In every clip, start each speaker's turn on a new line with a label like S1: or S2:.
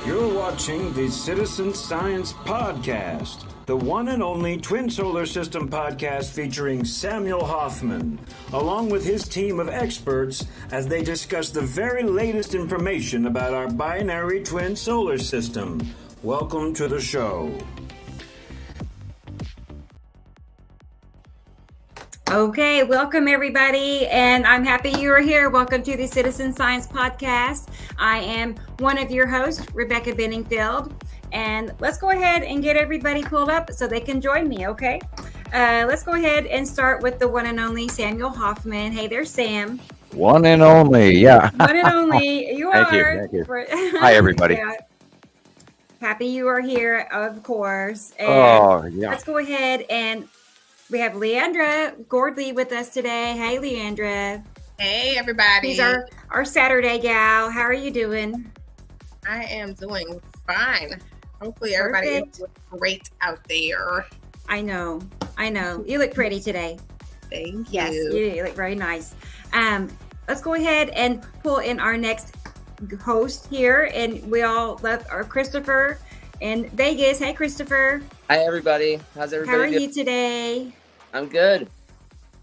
S1: You're watching the Citizen Science Podcast, the one and only Twin Solar System podcast featuring Samuel Hofman, along with his team of experts as they discuss the very latest information about our binary twin solar system. Welcome to the show.
S2: Okay, welcome everybody, and I'm happy you are here. Welcome to the Citizen Science Podcast. I am one of your hosts, Rebecca Benningfield, and let's go ahead and get everybody pulled up so they can join me, okay? Let's go ahead and start with the one and only Samuel Hofman. Hey there, Sam.
S3: One and only, yeah.
S2: One and only. You are.
S3: Thank you. Hi, everybody.
S2: Yeah. Happy you are here, of course. And let's go ahead and we have Leighandra Gordley with us today. Hey, Leighandra.
S4: Hey, everybody.
S2: She's our Saturday gal. How are you doing?
S4: I am doing fine. Hopefully everybody is doing great out there.
S2: I know. You look pretty today.
S4: Thank you.
S2: Yes, you look very nice. Let's go ahead and pull in our next host here. And we all love our Christoper in Vegas. Hey, Christoper.
S5: Hi, everybody. How's everybody
S2: doing? How are
S5: you
S2: today?
S5: I'm good.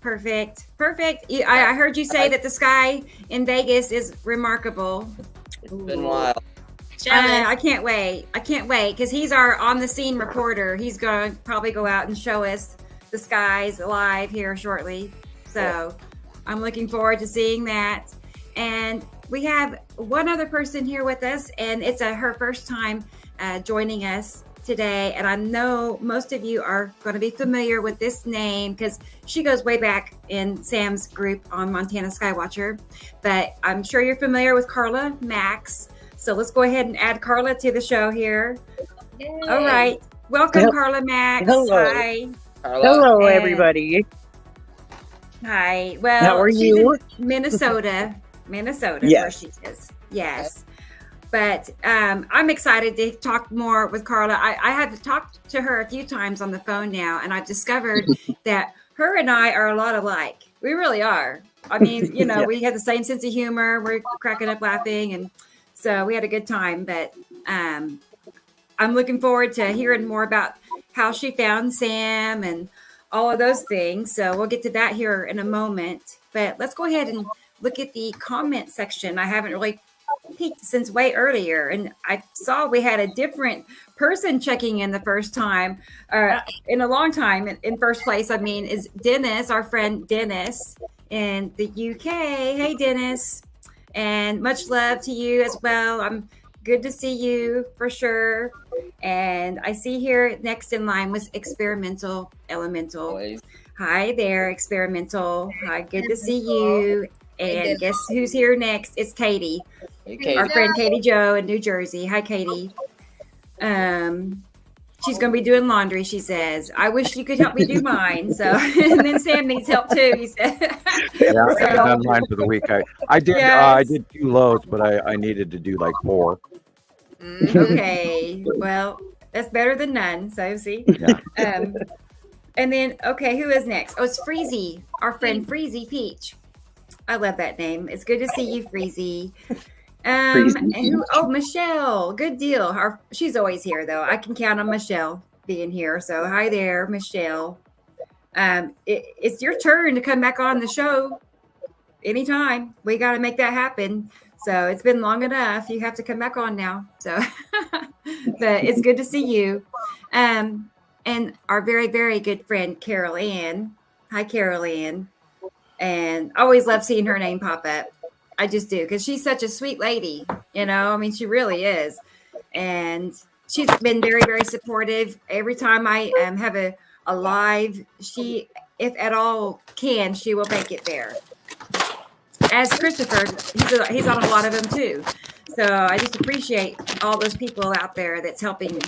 S2: Perfect. I heard you say that the sky in Vegas is remarkable.
S5: It's been wild.
S2: I can't wait because he's our on-the-scene reporter. He's going to probably go out and show us the skies live here shortly. So I'm looking forward to seeing that. And we have one other person here with us, and it's her first time joining us today. And I know most of you are going to be familiar with this name because she goes way back in Sam's group on Montana Skywatcher. But I'm sure you're familiar with Carla Max. So let's go ahead and add Carla to the show here. Yay. All right. Welcome, Carla Max.
S6: Hello.
S2: Hi.
S5: Carla.
S6: Hello, everybody.
S2: Hi. Well,
S6: how are you?
S2: Minnesota. Yes. Where she is. Yes. But I'm excited to talk more with Carla. I have talked to her a few times on the phone now, and I've discovered that her and I are a lot alike. We really are. I mean, we have the same sense of humor. We're cracking up laughing, and so we had a good time. But I'm looking forward to hearing more about how she found Sam and all of those things. So we'll get to that here in a moment. But let's go ahead and look at the comment section. I haven't really peaked since way earlier, and I saw we had a different person checking in the first time in a long time. In first place, I mean, is Dennis, our friend Dennis in the UK. Hey, Dennis, and much love to you as well. I'm good to see you for sure. And I see here next in line was Experimental Elemental.
S5: Always.
S2: Hi there, Experimental. Hi, good to see you. And guess who's here next? It's Katie.
S5: Hey, Katie.
S2: Our friend Katie Joe in New Jersey. Hi, Katie. She's going to be doing laundry, she says. I wish you could help me do mine. So, and then Sam needs help too, he said.
S3: Yeah, I've done mine for the week. I did 2 loads, but I needed to do like 4.
S2: Okay. Well, that's better than none. So, see.
S3: Yeah.
S2: And then, okay, who is next? Oh, it's Freezy, our friend Freezy Peach. I love that name. It's good to see you, Freezy. Michelle. Good deal. She's always here, though. I can count on Michelle being here. So, hi there, Michelle. It's your turn to come back on the show anytime. We got to make that happen. So it's been long enough. You have to come back on now. So, but it's good to see you. And our very, very good friend, Carol Ann. Hi, Carol Ann. And I always love seeing her name pop up. I just do, because she's such a sweet lady. I mean, she really is. And she's been very, very supportive. Every time I have a live, she, if at all can, she will make it there. As Christoper, he's on a lot of them too. So I just appreciate all those people out there that's helping,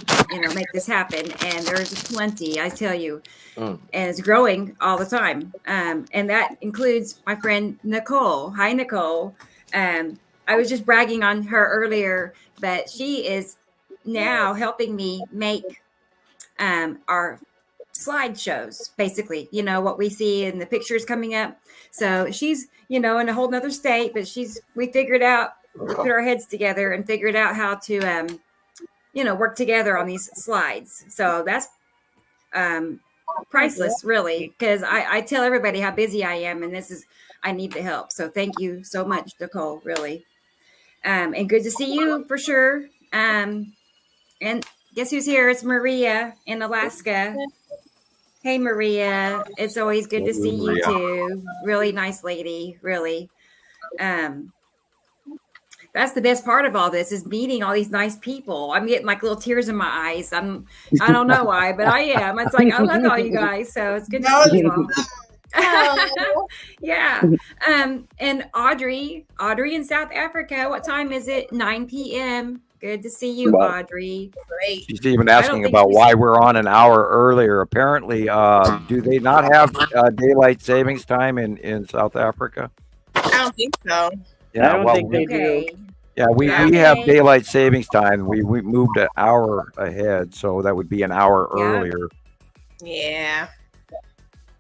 S2: make this happen. And there's plenty, I tell you, and it's growing all the time. And that includes my friend Nicole. Hi, Nicole. I was just bragging on her earlier, but she is now helping me make our slideshows, basically, what we see in the pictures coming up. So she's, in a whole nother state, but we figured out, put our heads together and figured out how to, work together on these slides. So that's priceless, really, because I tell everybody how busy I am, and I need the help. So thank you so much, Nicole, really. And good to see you for sure. And guess who's here? It's Maria in Alaska. Hey, Maria. It's always good to see you too. Really nice lady, really. That's the best part of all this, is meeting all these nice people. I'm getting like little tears in my eyes. I don't know why, but I am. It's like, I love all you guys. So it's good to see you all. Yeah. And Audrey in South Africa. What time is it? 9 p.m. Good to see you, Audrey. Great.
S3: She's even asking about why we're on an hour earlier. Apparently, do they not have daylight savings time in South Africa?
S4: I don't think so.
S3: Yeah,
S6: I don't think they do.
S3: Yeah, we have daylight savings time. We moved an hour ahead, so that would be an hour earlier.
S4: Yeah.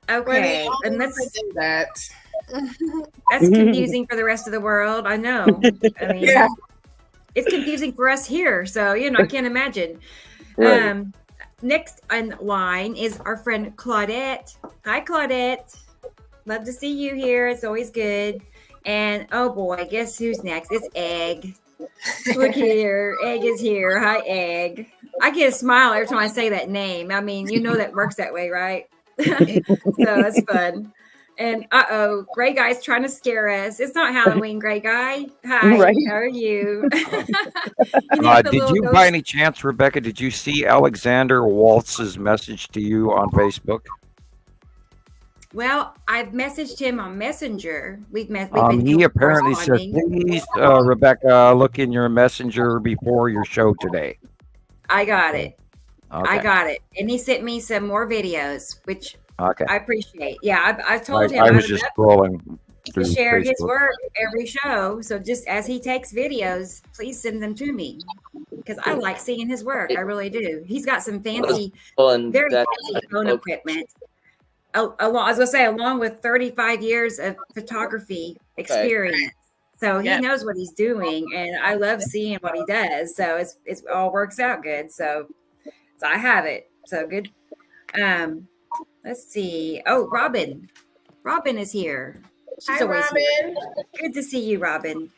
S2: Okay,
S4: and let's do that.
S2: That's confusing for the rest of the world. I know. I mean, it's confusing for us here. So, I can't imagine. Right. Next in line is our friend Claudette. Hi, Claudette. Love to see you here. It's always good. And oh boy, guess who's next? It's Egg. Look here. Egg is here. Hi, Egg. I get a smile every time I say that name. I mean, that works that way, right? So that's fun. And Gray Guy's trying to scare us. It's not Halloween, Gray Guy. Hi, right. How are you?
S3: Did you, by any chance, Rebecca, did you see Alexander Waltz's message to you on Facebook?
S2: Well, I've messaged him on Messenger. We've
S3: he apparently said, please, Rebecca, look in your Messenger before your show today.
S2: I got it. Okay. I got it. And he sent me some more videos, which I appreciate. Yeah, I told him
S3: I was just scrolling
S2: to share his work every show. So just as he takes videos, please send them to me, because I like seeing his work. I really do. He's got some fancy, very fancy phone equipment. Along with 35 years of photography experience. So he knows what he's doing, and I love seeing what he does. So it's all works out good. So I have it. So good. Let's see. Oh, Robin. Robin is here. She's always here. Good to see you, Robin.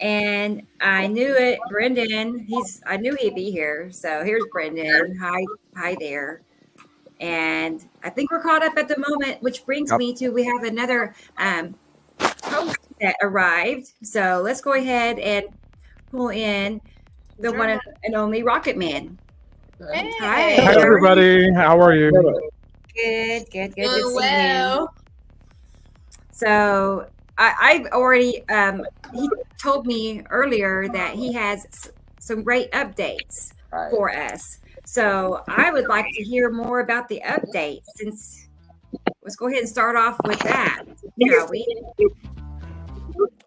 S2: And I knew it. Brendan, I knew he'd be here. So here's Brendan. Hi there. And I think we're caught up at the moment, which brings me to, we have another host that arrived. So let's go ahead and pull in the one and only Rocket Man.
S4: Hey.
S7: Hi, everybody. How are you?
S2: Good to see you. So I've already, he told me earlier that he has some great updates for us. So I would like to hear more about the updates. Since let's go ahead and start off with that, shall we?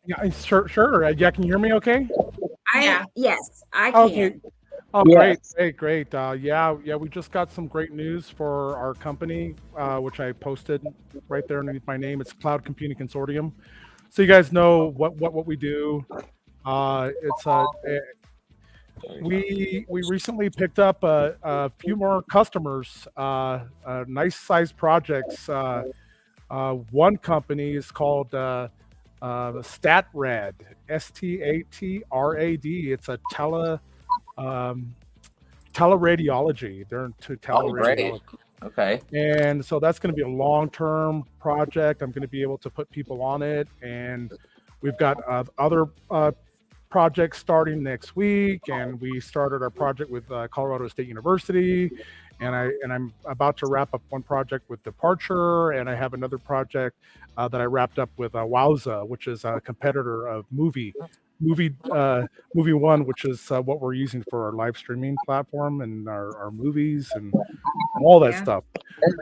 S7: Yeah, sure. Yeah, can you hear me okay?
S2: Yes, I can.
S7: Okay. Oh, yes. Great. We just got some great news for our company, which I posted right there underneath my name. It's Cloud Computing Consortium. So you guys know what we do. We recently picked up a few more customers, nice sized projects. One company is called StatRad, STATRAD. It's a teleradiology. They're into teleradiology.
S5: Okay.
S7: And so that's going to be a long-term project. I'm going to be able to put people on it, and we've got other projects starting next week. And we started our project with Colorado State University, and I'm about to wrap up one project with Departure, and I have another project that I wrapped up with Wowza, which is a competitor of Movie One, which is what we're using for our live streaming platform and our movies and all that stuff.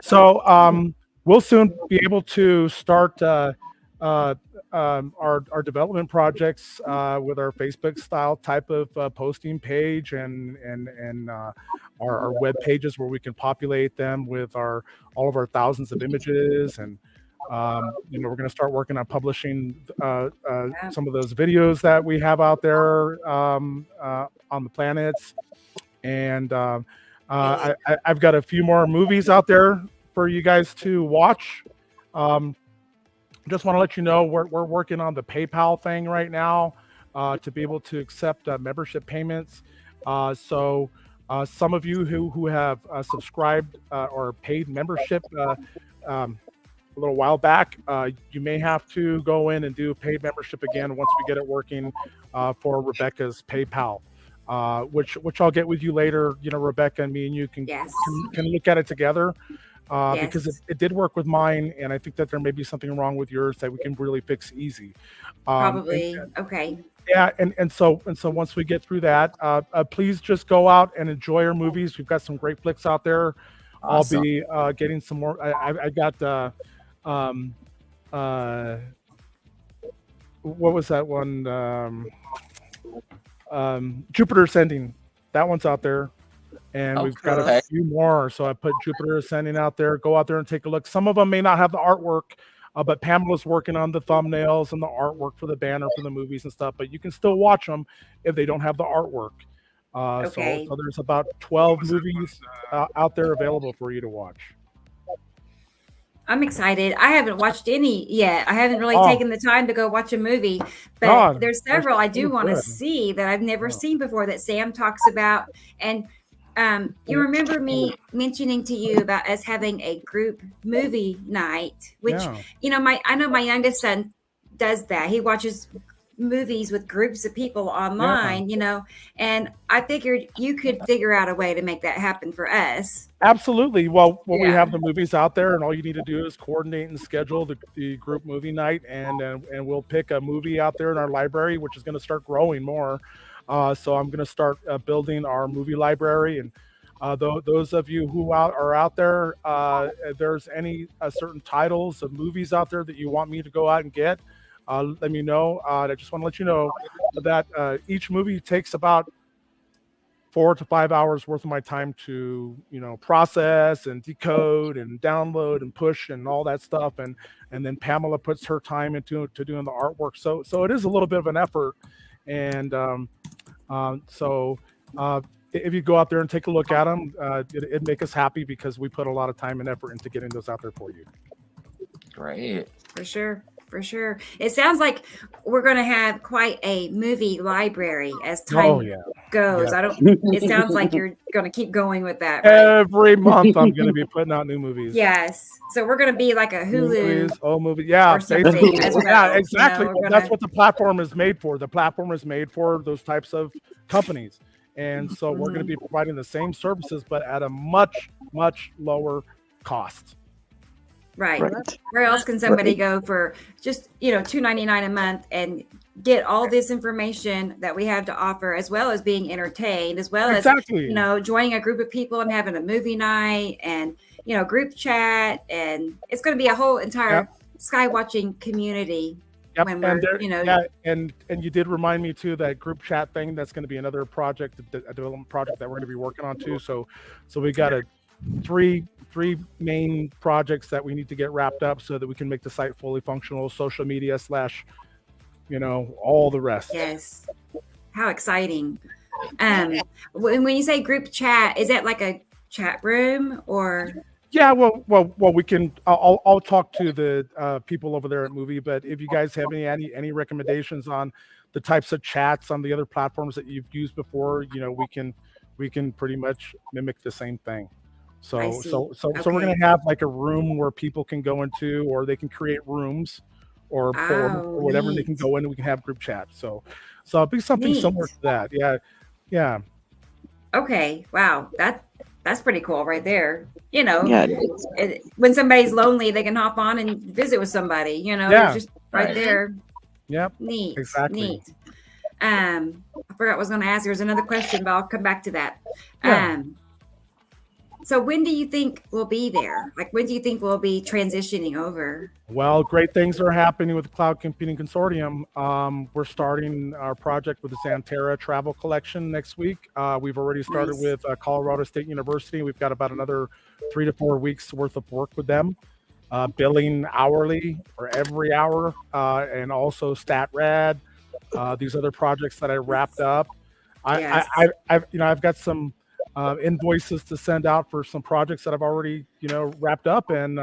S7: So we'll soon be able to start our development projects with our Facebook style type of posting page and our web pages where we can populate them with all of our thousands of images. And we're going to start working on publishing some of those videos that we have out there on the planets. And I've got a few more movies out there for you guys to watch. Just want to let you know we're working on the PayPal thing right now to be able to accept membership payments. So some of you who have subscribed or paid membership a little while back, you may have to go in and do paid membership again once we get it working for Rebecca's PayPal, which I'll get with you later. Rebecca and me and you can look at it together. Because it did work with mine, and I think that there may be something wrong with yours that we can really fix easy.
S2: Probably. Okay.
S7: Yeah, and so once we get through that, please just go out and enjoy our movies. We've got some great flicks out there. Awesome. I'll be getting some more. I got what was that one? Jupiter Ascending. That one's out there. And we've got a few more. So I put Jupiter Ascending out there. Go out there and take a look. Some of them may not have the artwork, but Pamela's working on the thumbnails and the artwork for the banner for the movies and stuff. But you can still watch them if they don't have the artwork. So there's about 12 movies out there available for you to watch.
S2: I'm excited. I haven't watched any yet. I haven't really taken the time to go watch a movie, but there's several I do want to see that I've never seen before that Sam talks about. And you remember me mentioning to you about us having a group movie night, which, I know my youngest son does that. He watches movies with groups of people online, and I figured you could figure out a way to make that happen for us.
S7: Absolutely. Well, we have the movies out there, and all you need to do is coordinate and schedule the group movie night, and we'll pick a movie out there in our library, which is going to start growing more. So I'm going to start building our movie library, and those of you who are out there, if there's any certain titles of movies out there that you want me to go out and get, let me know. I just want to let you know that each movie takes about 4 to 5 hours worth of my time to process and decode and download and push and all that stuff, and then Pamela puts her time into doing the artwork. So it is a little bit of an effort. And so if you go out there and take a look at them, it'd make us happy because we put a lot of time and effort into getting those out there for you.
S5: Great.
S2: For sure. It sounds like we're going to have quite a movie library as time goes.
S7: Yeah.
S2: It sounds like you're going to keep going with that. Right?
S7: Every month I'm going to be putting out new movies.
S2: Yes. So we're going to be like a Hulu.
S7: Movie. Yeah.
S2: Or something as well.
S7: Yeah, exactly. That's what the platform is made for. The platform is made for those types of companies. And so we're going to be providing the same services, but at a much, much lower cost.
S2: Right. Where else can somebody go for just, $2.99 a month and get all this information that we have to offer, as well as being entertained, as well as, joining a group of people and having a movie night and, group chat. And it's going to be a whole entire sky watching community.
S7: Yep. And you did remind me too, that group chat thing, that's going to be another project, a development project that we're going to be working on too. So we got three main projects that we need to get wrapped up so that we can make the site fully functional, social media / all the rest.
S2: Yes. How exciting. When you say group chat, is that like a chat room or?
S7: Yeah, well, we can. I'll talk to the people over there at Movie. But if you guys have any recommendations on the types of chats on the other platforms that you've used before, we can pretty much mimic the same thing.
S2: I
S7: So
S2: see.
S7: so we're
S2: Okay.
S7: gonna have like a room where people can go into, or they can create rooms, or forums
S2: Oh,
S7: or whatever, and they can
S2: neat.
S7: go in and we can have group chat. So it'll be something similar
S2: Neat.
S7: to that. Yeah, yeah.
S2: Okay. Wow. That's pretty cool right there.
S6: Yeah, it is.
S2: When somebody's lonely, they can hop on and visit with somebody,
S7: Yeah.
S2: just right
S5: Right.
S2: there.
S7: Yep.
S2: Neat.
S7: Exactly.
S2: Neat. I forgot what I was going to ask. There was another question, but I'll come back to that.
S7: Yeah.
S2: So when do you think we'll be there? Like, when do you think we'll be transitioning over?
S7: Well, great things are happening with the Cloud Computing Consortium. We're starting our project with the Xanterra Travel Collection next week. We've already started
S2: Nice.
S7: with Colorado State University. We've got about another 3 to 4 weeks worth of work with them, billing hourly or every hour, and also StatRad. These other projects that I wrapped up.
S2: Yes.
S7: I've got some invoices to send out for some projects that I've already wrapped up, and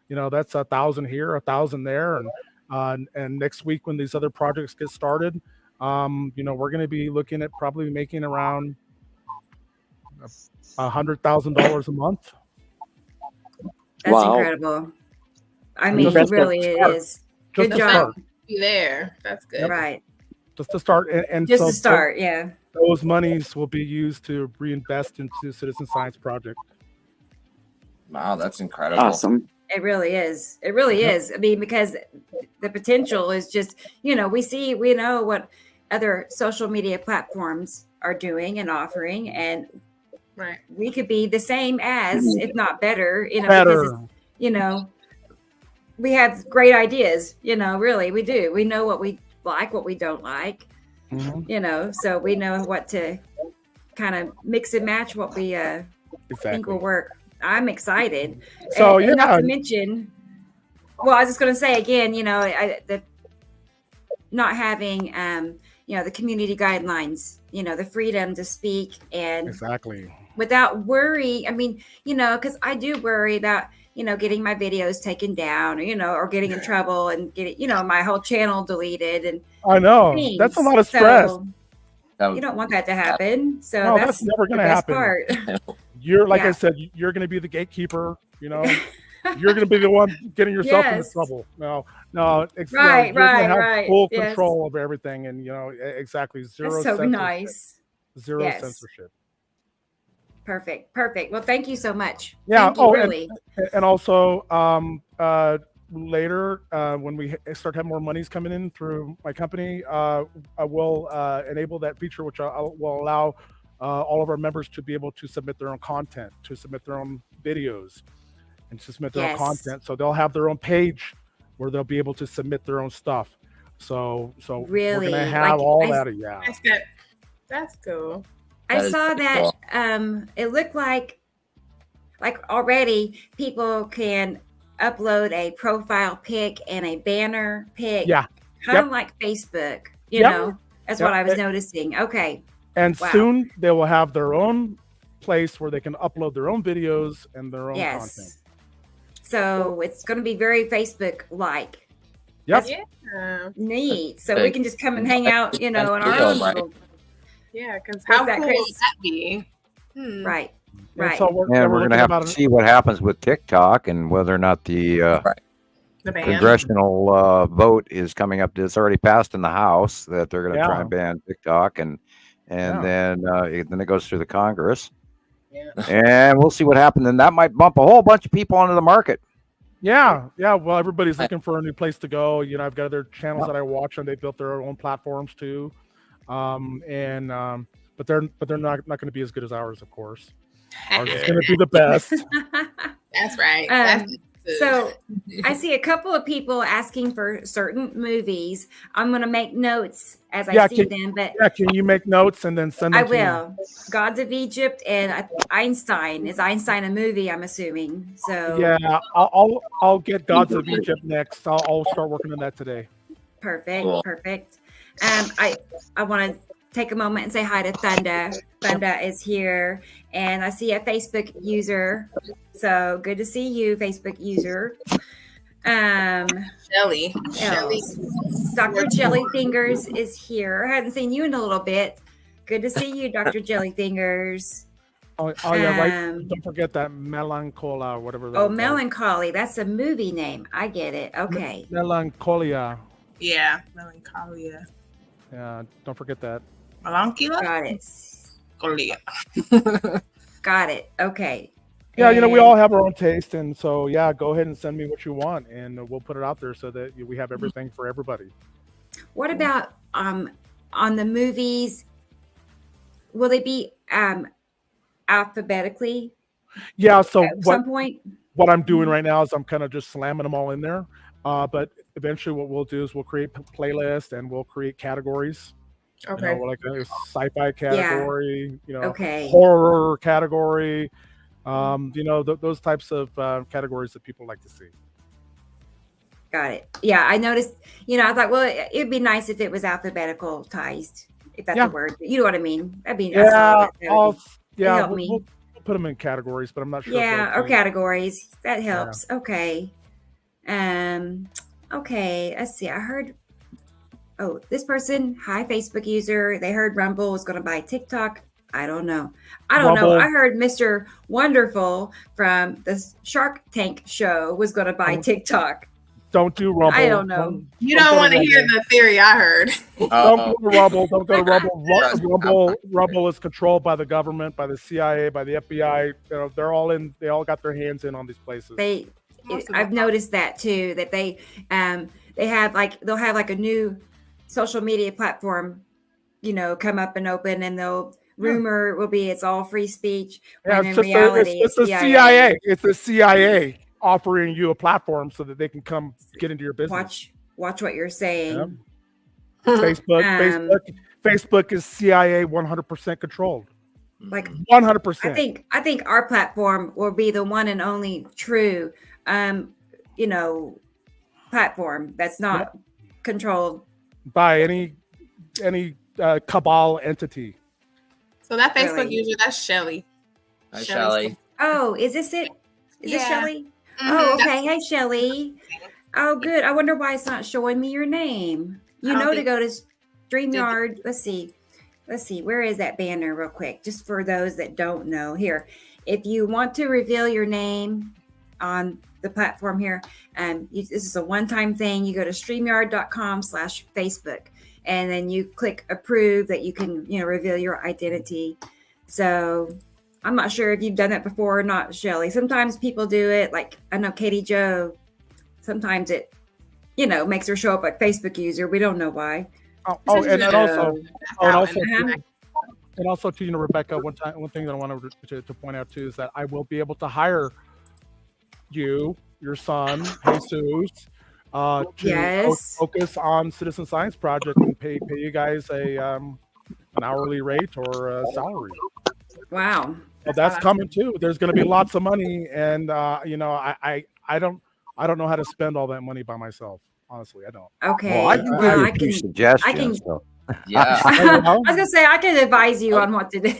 S7: that's 1,000 here, 1,000 there, and next week when these other projects get started, we're going to be looking at probably making around $100,000 a month.
S2: That's
S6: Wow.
S2: incredible. I mean,
S6: Impressive.
S2: really, it is.
S7: Just
S2: Good
S7: to
S2: job.
S7: start.
S4: Be there. That's good.
S2: Right.
S7: Just to start, and
S2: Just
S7: so
S2: to start. Yeah.
S7: those monies will be used to reinvest into Citizen Science Project.
S5: Wow, that's incredible.
S6: Awesome.
S2: It really is. It really
S7: Yep.
S2: is. I mean, because the potential is just, we know what other social media platforms are doing and offering, and
S4: Right.
S2: we could be the same as, if not better, because
S7: Better.
S2: it's, we have great ideas, really, we do. We know what we like, what we don't like,
S7: Mhm.
S2: so we know what to kind of mix and match what we think
S7: Exactly.
S2: will work. I'm excited.
S7: So
S2: and not
S7: yeah,
S2: to mention, well, I was just going to say again, the not having, the community guidelines, the freedom to speak and
S7: exactly.
S2: without worry. I mean, because I do worry about, getting my videos taken down, or getting in trouble and getting, my whole channel deleted and
S7: I know
S2: things.
S7: that's a lot of stress.
S2: So
S5: That
S2: you don't want that to happen. So
S7: No,
S2: that's
S7: that's never
S2: the
S7: going to
S2: best
S7: happen.
S2: part.
S7: You're like I
S2: Yeah.
S7: said, you're going to be the gatekeeper. You're going to be the one getting yourself into
S2: Yes.
S7: trouble. No,
S2: Right,
S7: you're going to have
S2: right.
S7: full
S2: Yes.
S7: control of everything, and exactly zero
S2: That's so
S7: censorship.
S2: nice.
S7: Zero
S2: Yes.
S7: censorship.
S2: Perfect. Well, thank you so much.
S7: Yeah.
S2: Thank you, really.
S7: And also later when we start having more monies coming in through my company, I will enable that feature, which will allow all of our members to be able to submit their own content, to submit their own videos, and to submit their own
S2: Yes.
S7: content. So they'll have their own page where they'll be able to submit their own stuff. So we're
S2: Really?
S7: gonna have
S2: Like,
S7: all
S2: I-
S7: that. Yeah.
S4: That's good. That's cool.
S2: I
S5: That is
S2: saw
S5: pretty
S2: that
S5: cool.
S2: it looked like already people can upload a profile pic and a banner pic.
S7: Yeah.
S2: Kind of
S7: Yep.
S2: like Facebook,
S7: Yep.
S2: That's
S7: Yep.
S2: what I was noticing. Okay.
S7: And
S2: Wow.
S7: soon they will have their own place where they can upload their own videos and their own
S2: Yes.
S7: content.
S2: So it's going to be very Facebook-like.
S7: Yep.
S4: Yeah.
S2: Neat. So we can just come and hang out, in our own
S5: Right.
S2: little,
S4: Yeah. Because
S2: What's
S4: how
S2: that,
S4: cool
S2: Chris?
S4: would that be? Hmm.
S2: right.
S7: And
S2: Right.
S7: so we're
S3: And we're going
S7: looking
S3: to have
S7: about
S3: to see what happens with TikTok and whether or not the
S4: The band.
S3: congressional vote is coming up. It's already passed in the House that they're going to try
S7: Yeah.
S3: and ban TikTok, and
S7: Yeah.
S3: then it goes through the Congress,
S4: Yeah.
S3: and we'll see what happens. And that might bump a whole bunch of people onto the market.
S7: Yeah. Well, everybody's looking for a new place to go. I've got other channels that I watch, and they built their own platforms too. But they're not going to be as good as ours, of course. Ours is going to be the best.
S4: That's right.
S2: Um,
S4: That's
S2: So I see a couple of people asking for certain movies. I'm going to make notes as I
S7: Yeah,
S2: see them, but
S7: Yeah. Can you make notes and then send them
S2: I
S7: to me?
S2: will. Gods of Egypt and Einstein. Is Einstein a movie? I'm assuming. So
S7: Yeah. I'll get Gods of Egypt next. I'll start working on that today.
S2: perfect,
S5: Cool.
S2: perfect. I want to take a moment and say hi to Thunda. Thunda is here, and I see a Facebook user. So good to see you, Facebook user.
S4: Shelly.
S2: Dr. Jellyfingers is here. I hadn't seen you in a little bit. Good to see you, Dr. Jellyfingers.
S7: Oh yeah, right. Don't forget that Melancholia, whatever.
S2: Melancholy. That's a movie name. I get it. Okay.
S7: Melancholia.
S4: Yeah, Melancholia.
S7: Yeah, don't forget that.
S4: Melancholia?
S2: Got it.
S4: Colia.
S2: Got it. Okay.
S7: Yeah, we all have our own taste, and so yeah, go ahead and send me what you want, and we'll put it out there so that we have everything for everybody.
S2: What about on the movies? Will they be alphabetically?
S7: Yeah. So
S2: at some point,
S7: what I'm doing right now is I'm kind of just slamming them all in there. But eventually, what we'll do is we'll create playlists and we'll create categories.
S4: Okay.
S7: Like a sci-fi category.
S2: Okay.
S7: Horror category. Those types of categories that people like to see.
S2: Got it. Yeah, I noticed. I thought, well, it'd be nice if it was alphabeticalized, if that's a word. You know what I mean? That'd be
S7: we'll put them in categories, but I'm not sure.
S2: Yeah, or categories. That helps. Yeah. Okay. Okay. Let's see. I heard. Oh, this person, hi Facebook user. They heard Rumble was going to buy TikTok. I don't know. I heard Mr. Wonderful from the Shark Tank show was going to buy TikTok.
S7: Don't do Rumble.
S2: I don't know.
S4: You don't want to hear the theory I heard.
S7: Don't go to Rumble. Don't go to Rumble. Rumble is controlled by the government, by the CIA, by the FBI. They're all in. They all got their hands in on these places.
S2: I've noticed that too. That they'll have like a new social media platform, come up and open, and rumor will be it's all free speech.
S7: Yeah,
S2: when in reality,
S7: it's the CIA. It's the CIA offering you a platform so that they can come get into your business.
S2: Watch what you're saying.
S7: Yeah. Facebook is CIA 100% controlled.
S2: Like
S7: 100%.
S2: I think our platform will be the one and only true, platform that's not controlled
S7: by any cabal entity.
S4: So that Facebook user, that's Shelly.
S5: Hi, Shelly.
S2: Oh, is this it? Is this Shelly?
S4: Mm-hmm.
S2: Oh, okay. Hey, Shelly. Oh, good. I wonder why it's not showing me your name. To go to StreamYard. Let's see. Where is that banner real quick? Just for those that don't know. Here, if you want to reveal your name on the platform here, this is a one-time thing. You go to StreamYard.com/Facebook. And then you click approve that you can, reveal your identity. So I'm not sure if you've done that before or not, Shelly. Sometimes people do it. Like I know Katie Jo, sometimes it, makes her show up like Facebook user. We don't know why.
S7: And also to Rebecca, one thing that I wanted to point out too is that I will be able to hire you, your son, Jesus, to focus on Citizen Science Project and pay you guys an hourly rate or a salary.
S2: Wow.
S7: Well, that's coming too. There's going to be lots of money, and I don't know how to spend all that money by myself. Honestly, I don't.
S2: Okay.
S3: Well, I can give you a few suggestions.
S5: Yeah.
S2: I was gonna say I can advise you on what to do.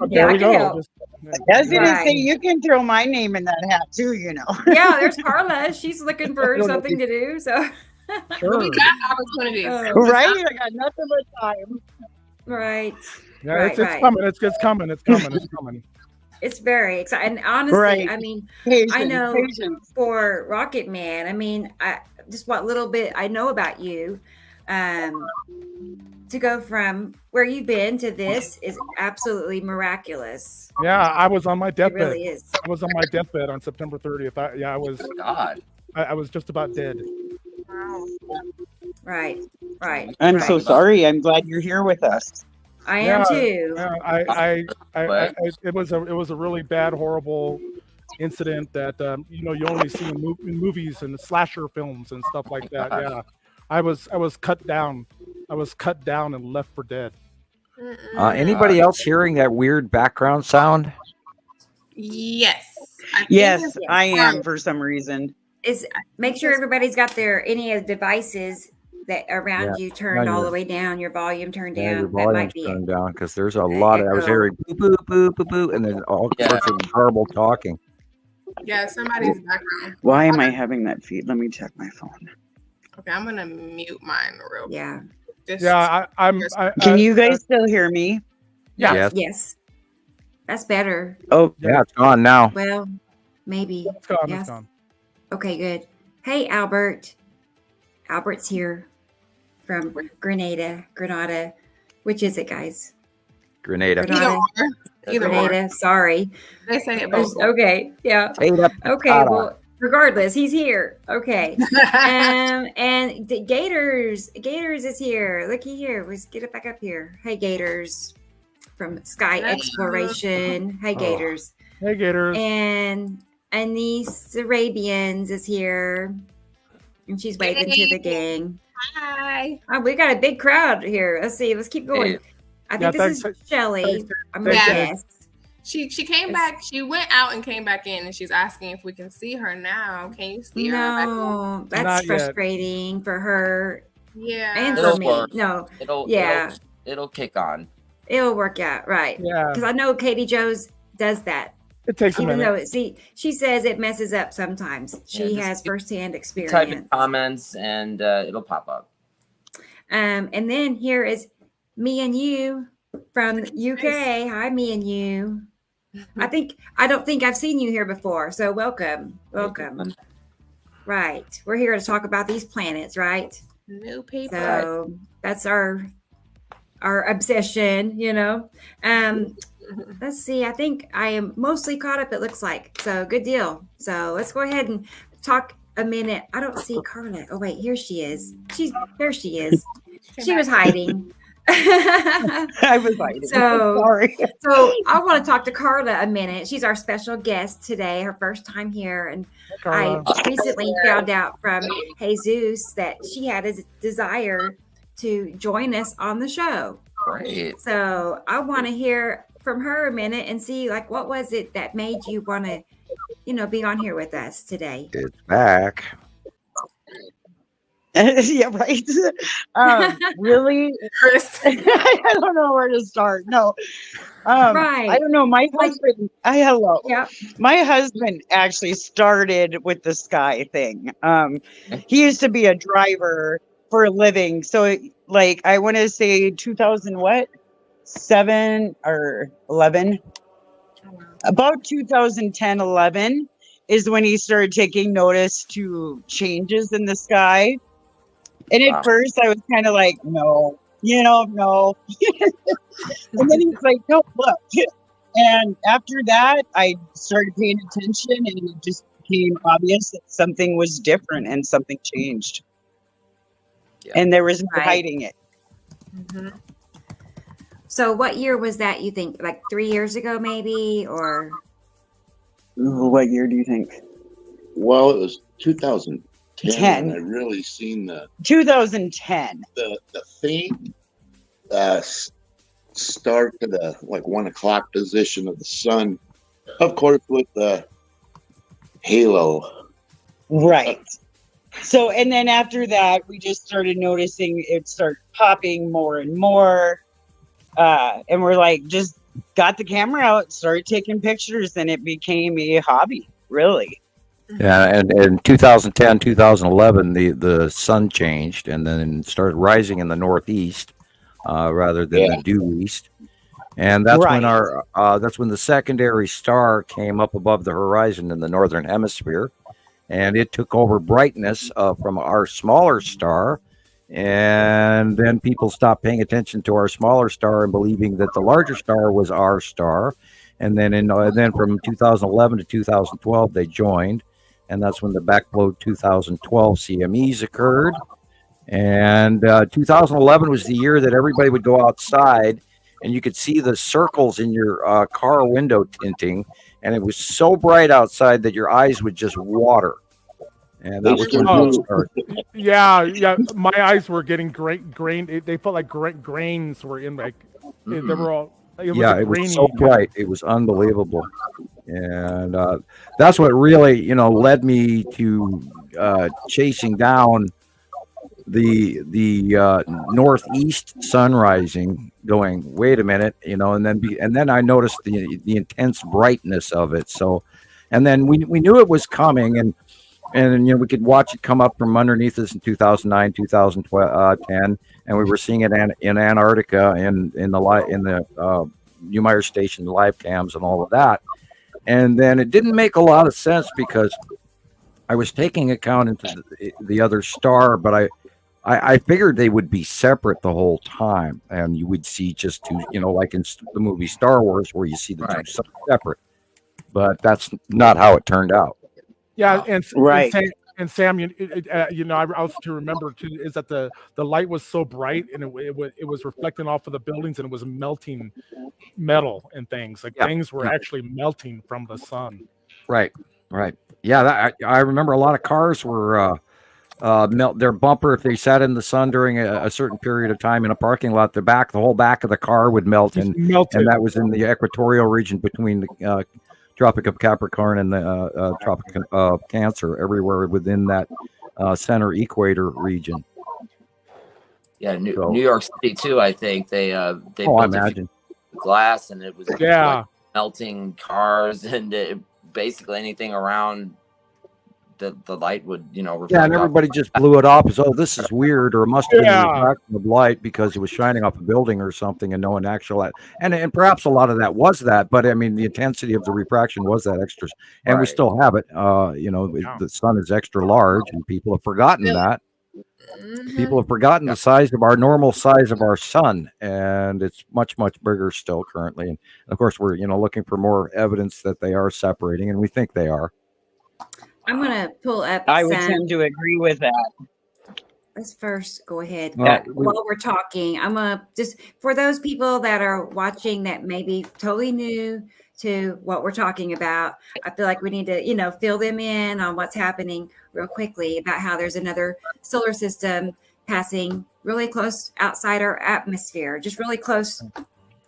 S7: There we go.
S6: I was gonna say you can throw my name in that hat too.
S2: Yeah, there's Carla. She's looking for something to do. So
S7: sure.
S4: We got opportunities.
S6: Right? I got nothing but time.
S2: Right.
S7: Yeah, it's coming. It's coming. It's coming.
S2: It's very exciting. And honestly, I mean, I know for Rocket Man, just what little bit I know about you, to go from where you've been to this is absolutely miraculous.
S7: Yeah, I was on my deathbed.
S2: It really is.
S7: I was on my deathbed on September 30th. I was.
S5: God.
S7: I was just about dead.
S2: Right.
S6: I'm so sorry. I'm glad you're here with us.
S2: I am too.
S7: Yeah, it was a really bad, horrible incident that you only see in movies and slasher films and stuff like that. Yeah, I was cut down. I was cut down and left for dead.
S3: Anybody else hearing that weird background sound?
S4: Yes.
S6: I am for some reason.
S2: Make sure everybody's got any of the devices that around you turned all the way down, your volume turned down.
S3: Your
S2: That might
S3: volume's
S2: be
S3: turned
S2: it.
S3: down because there's a lot of. I was hearing boo boo boo boo boo, and then all sorts of garble talking.
S4: Yeah, somebody's background.
S6: Why am I having that feed? Let me check my phone.
S4: Okay, I'm gonna mute mine real quick.
S2: Yeah.
S6: Can you guys still hear me?
S2: Yes. That's better.
S6: Oh,
S3: yeah, it's gone now.
S2: Well, maybe.
S7: It's gone.
S2: Yes.
S7: It's gone.
S2: Okay, good. Hey, Albert. Albert's here from Grenada. Which is it, guys?
S3: Grenada.
S2: Grenada. Sorry.
S4: They say it both.
S2: Okay. Yeah. Okay. Well, regardless, he's here. Okay. And the Gators is here. Looky here. Let's get it back up here. Hey, Gators from Sky Exploration. Hey, Gators.
S7: Hey, Gators.
S2: And Anise Arabians is here. And she's waving to the gang.
S4: Hi.
S2: Oh, we got a big crowd here. Let's see. Let's keep going. I think this is Shelly. I'm going to guess.
S4: She came back. She went out and came back in, and she's asking if we can see her now. Can you see her?
S2: No, that's frustrating for her.
S4: Yeah,
S2: and for me. No,
S5: it'll kick on.
S2: It'll work out, right?
S7: Yeah,
S2: because I know Katie Joes does that.
S7: It takes a minute.
S2: Though, she says it messes up sometimes. She has firsthand experience.
S5: Type in comments and it'll pop up.
S2: And then here is me and you from UK. Hi, me and you. I don't think I've seen you here before. So welcome. Right. We're here to talk about these planets, right?
S4: New people.
S2: So that's our obsession, you know. Let's see. I think I am mostly caught up, it looks like. So good deal. So let's go ahead and talk a minute. I don't see Carla. Oh, wait, here she is. There she is. She was hiding.
S6: I was hiding.
S2: Sorry. So I want to talk to Carla a minute. She's our special guest today, her first time here. And I recently found out from Jesus that she had a desire to join us on the show.
S5: Great.
S2: So I want to hear from her a minute and see, like, what was it that made you want to, be on here with us today?
S3: It's back.
S6: Yeah, right. Really, Chris? I don't know where to start. No,
S2: right.
S6: I don't know. My husband. Hello.
S2: Yeah.
S6: My husband actually started with the Sky thing. He used to be a driver for a living. So, I want to say 2007 or 11. About 2010, 11 is when he started taking notice to changes in the sky. And at first I was kind of like, no. And then he's like, no, look. And after that, I started paying attention and it just became obvious that something was different and something changed. Yeah. And there was no hiding it.
S2: Mm-hmm. So what year was that, you think? Like 3 years ago, maybe? Or
S6: what year do you think?
S8: Well, it was 2010. I really seen
S6: 2010.
S8: The faint start to the 1 o'clock position of the sun, of course, with the halo.
S6: Right. So, and then after that, we just started noticing it start popping more and more. And we're just got the camera out, started taking pictures, and it became a hobby, really.
S3: Yeah, and in 2010, 2011, the sun changed and then started rising in the northeast rather than the due east. And that's when that's when the secondary star came up above the horizon in the northern hemisphere, and it took over brightness from our smaller star. And then people stopped paying attention to our smaller star and believing that the larger star was our star. And then then from 2011 to 2012, they joined. And that's when the backflow 2012 CMEs occurred. And 2011 was the year that everybody would go outside and you could see the circles in your car window tinting. And it was so bright outside that your eyes would just water. And that was when it started.
S7: Yeah. My eyes were getting grain. They felt like grains were in they were all. It was so bright. It was unbelievable, and that's what really led me to chasing down
S3: northeast sun rising, going, wait a minute, and then I noticed the intense brightness of it. So, and then we knew it was coming, and we could watch it come up from underneath us in 2009, 2010, and we were seeing it in Antarctica in the Neumeyer station live cams and all of that. And then it didn't make a lot of sense because I was taking account into the other star, but I figured they would be separate the whole time, and you would see just two, like in the movie Star Wars, where you see the two separate. But that's not how it turned out.
S7: Yeah, and Sam, I also to remember too is that the light was so bright and it was reflecting off of the buildings, and it was melting metal and things. Things were actually melting from the sun. Right.
S3: Yeah, I remember a lot of cars were melt their bumper if they sat in the sun during a certain period of time in a parking lot. The whole back of the car would melt, and that was in the equatorial region between the Tropic of Capricorn and the Tropic of Cancer, everywhere within that center equator region.
S5: Yeah, New York City too. I think they built glass, and it was like melting cars, and basically anything around the light would reflect
S3: and everybody just blew it off as, oh, this is weird, or it must have been a refraction of light because it was shining off a building or something, and no one actually and perhaps a lot of that was that, but I mean the intensity of the refraction was that extra, and we still have it. The sun is extra large, and people have forgotten that. People have forgotten the size of our normal size of our sun, and it's much, much bigger still currently. And of course, we're looking for more evidence that they are separating, and we think they are.
S2: I'm going to pull up.
S6: I would tend to agree with that.
S2: Let's first go ahead. While we're talking, I'm going to just, for those people that are watching that may be totally new to what we're talking about, I feel like we need to, fill them in on what's happening real quickly about how there's another solar system passing really close outside our atmosphere, just really close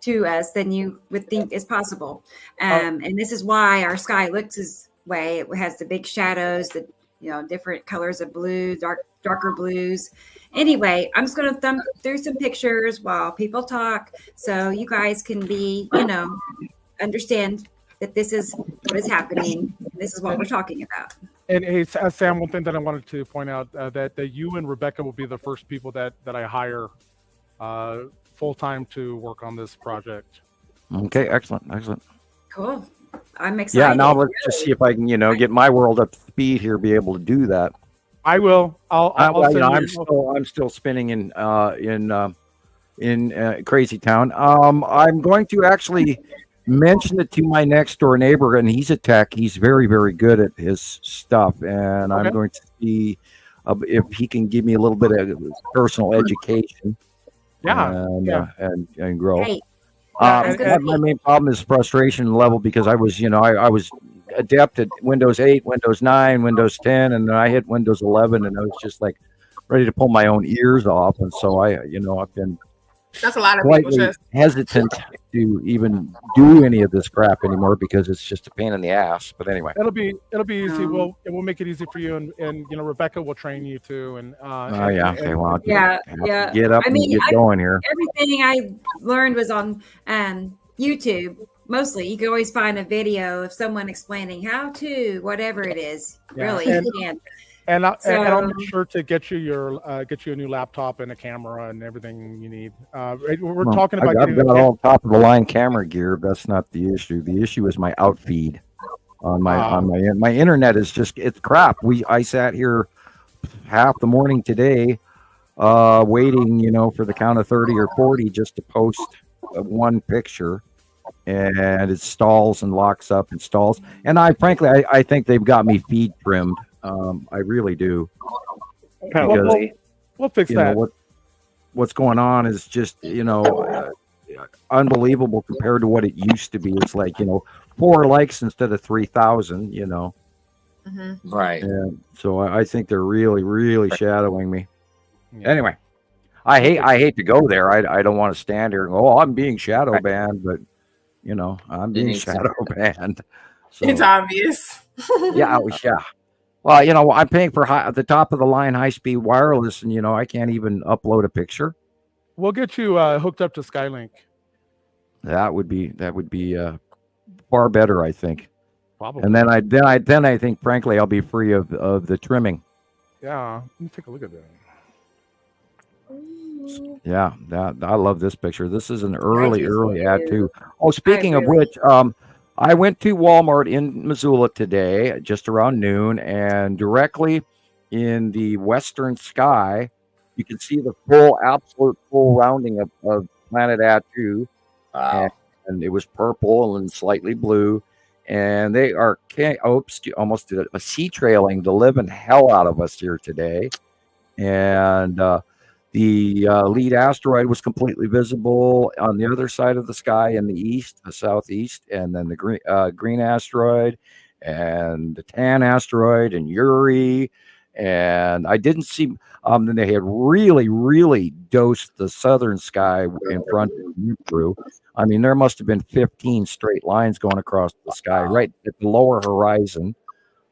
S2: to us than you would think is possible. And this is why our sky looks this way. It has the big shadows, the different colors of blue, darker blues. Anyway, I'm just going to thumb through some pictures while people talk, so you guys can be, understand that this is what is happening. This is what we're talking about.
S7: And hey, Sam, one thing that I wanted to point out that you and Rebecca will be the first people that I hire full time to work on this project.
S3: Okay, excellent.
S2: Cool. I'm excited.
S3: Yeah, now let's just see if I can, get my world up to speed here, be able to do that.
S7: I will.
S3: I'm still spinning in Crazy Town. I'm going to actually mention it to my next door neighbor, and he's a tech. He's very, very good at his stuff, and I'm going to see if he can give me a little bit of personal education. And grow. Hey. My main problem is frustration level, because I was adept at Windows 8, Windows 9, Windows 10, and then I hit Windows 11, and I was just like ready to pull my own ears off. And so I've been
S4: that's a lot of people just
S3: hesitant to even do any of this crap anymore because it's just a pain in the ass. But anyway,
S7: it'll be easy. We'll make it easy for you, and Rebecca will train you too. And get up and get going here.
S2: Everything I learned was on YouTube. Mostly, you can always find a video of someone explaining how to whatever it is. Really, you can.
S7: And I'll make sure to get you a new laptop and a camera and everything you need. We're talking about.
S3: I've got all top of the line camera gear. That's not the issue. The issue is my outfeed on my internet is just, it's crap. I sat here half the morning today, waiting, for the count of 30 or 40 just to post one picture, and it stalls and locks up and stalls. And I think they've got me feed trimmed. I really do.
S7: Because, we'll fix that.
S3: What's going on is just, unbelievable compared to what it used to be. It's like, 4 likes instead of 3,000,
S5: Mm-hmm. Right.
S3: And so I think they're really, really shadowing me. Yeah. Anyway, I hate to go there. I don't want to stand here and go, I'm being shadow banned, but I'm being shadow banned. So,
S4: it's obvious.
S3: Yeah. Well, I'm paying for the top of the line high-speed wireless, and I can't even upload a picture.
S7: We'll get you hooked up to Skylink.
S3: That would be far better, I think.
S7: Probably.
S3: And then I think, frankly, I'll be free of the trimming.
S7: Yeah, let me take a look at that.
S3: Yeah, I love this picture. This is an early ad too. Oh, speaking of which, I went to Walmart in Missoula today, just around noon, and directly in the western sky, you can see the absolute full rounding of Planet Atu.
S5: Wow.
S3: And it was purple and slightly blue. And they are almost did a sea trailing the living hell out of us here today. And the lead asteroid was completely visible on the other side of the sky in the southeast, and then the green asteroid and the tan asteroid and Uri. And I didn't see. Then they had really dosed the southern sky in front of you through. I mean, there must have been 15 straight lines going across the sky right at the lower horizon.